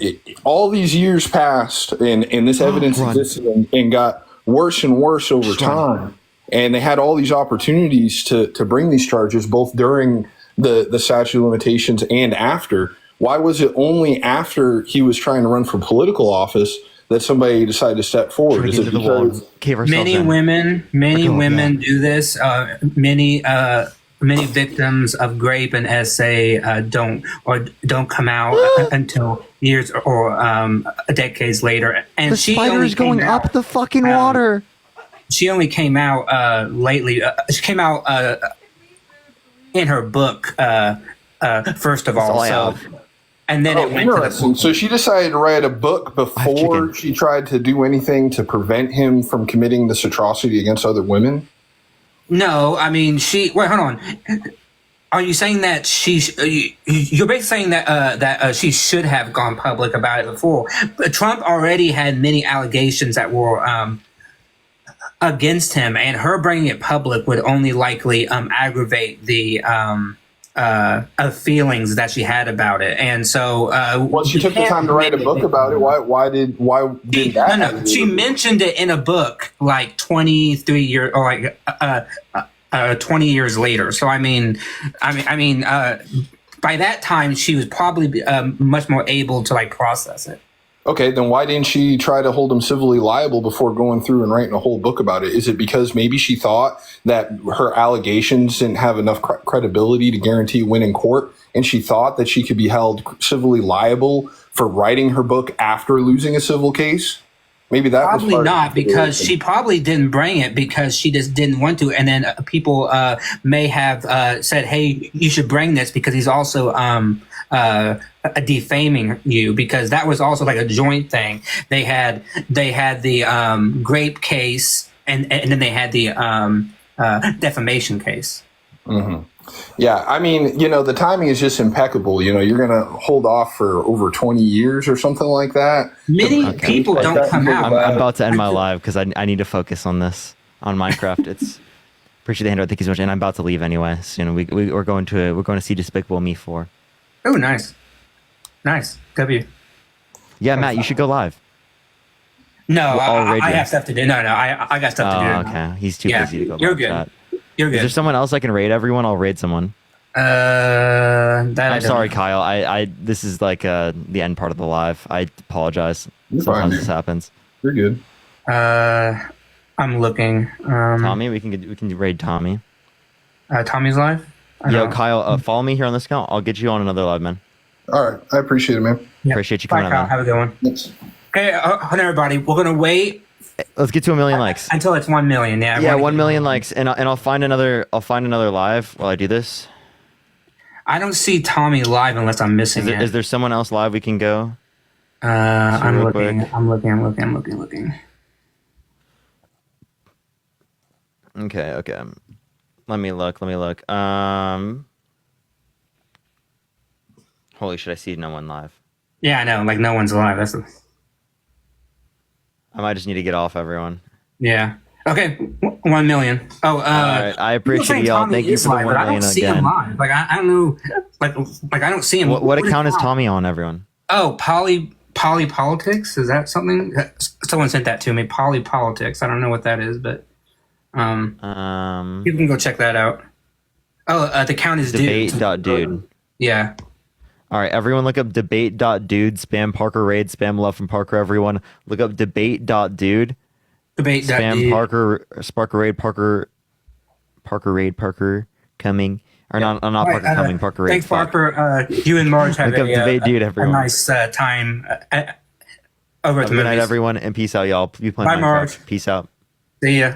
all these years passed and this evidence existed and got worse and worse over time. And they had all these opportunities to bring these charges, both during the statute of limitations and after. Why was it only after he was trying to run for political office that somebody decided to step forward? Is it because Many women do this. Many victims of grape and SA don't come out until years or decades later. And The spider is going up the fucking water. She only came out lately. She came out in her book first of all. So, and then it went to interesting. So she decided to write a book before she tried to do anything to prevent him from committing this atrocity against other women? No, I mean wait, hold on. Are you saying that you're basically saying that she should have gone public about it before? But Trump already had many allegations that were against him, and her bringing it public would only likely aggravate the feelings that she had about it. And so, well, she took the time to write a book about it. Why did that? No, she mentioned it in a book like 23 years or like 20 years later. So I mean, by that time she was probably much more able to like process it. Okay, then why didn't she try to hold him civilly liable before going through and writing a whole book about it? Is it because maybe she thought that her allegations didn't have enough credibility to guarantee a win in court, and she thought that she could be held civilly liable for writing her book after losing a civil case? Maybe that was Probably part of not, the because solution. she probably didn't bring it because she just didn't want to. And then people may have said, "Hey, you should bring this," because he's also defaming you, because that was also like a joint thing. They had the grape case, and then they had the defamation case. Mm-hmm. Yeah, I mean, the timing is just impeccable. You're going to hold off for over 20 years or something like that. Many people don't come out. I'm about to end my live because I need to focus on this, on Minecraft. It's appreciate the handout. Thank you so much. And I'm about to leave anyway. So, we're going to see Despicable Me 4. Oh, nice. W. Yeah, Matt, you should go live. No, I have stuff to do. No, I got stuff to do. Okay. He's too busy to go You're live good. chat. You're good. Is there someone else I can raid everyone? I'll raid someone. I'm sorry, Kyle. I this is like the end part of the live. I apologize. You're Sometimes fine. this happens. You're good. I'm looking. Tommy, we can raid Tommy. Tommy's live? Yo, Kyle, follow me here on this account. I'll get you on another live, man. All right. I appreciate it, man. Appreciate you coming Bye, on, Kyle. man. Have a good one. Thanks. Okay, hold on, everybody. We're going to wait Let's get to 1 million likes. until it's 1 million. Yeah, 1 million likes, and I'll find another live while I do this. I don't see Tommy live unless I'm missing it. Is there someone else live we can go? I'm real looking. quick. I'm looking. Okay. Let me look. Holy shit, I see no one live. Yeah, I know. Like, no one's live. I might just need to get off everyone. Yeah. Okay, 1 million. Oh, all right. I appreciate y'all. Thank you for the 1 but I million don't see him again. live. Like, I don't know. Like I don't see him. What account is Tommy on, everyone? Oh, Poly Politics? Is that something? Someone sent that to me. Poly Politics. I don't know what that is, but you can go check that out. Oh, the count is debate.dude. Yeah. All right, everyone look up debate.dude, spam Parker raid, spam love from Parker, everyone. Look up debate.dude. Debate.dude. Spam Parker, Sparker raid, Parker raid, Parker coming. Or not Parker coming, Parker raid. Thanks, Parker. You and Marge had Look up debate dude, a everyone. nice time over at the Good night, movies. everyone, and peace out, y'all. You playing Bye, Minecraft. Marge. Peace out. See ya.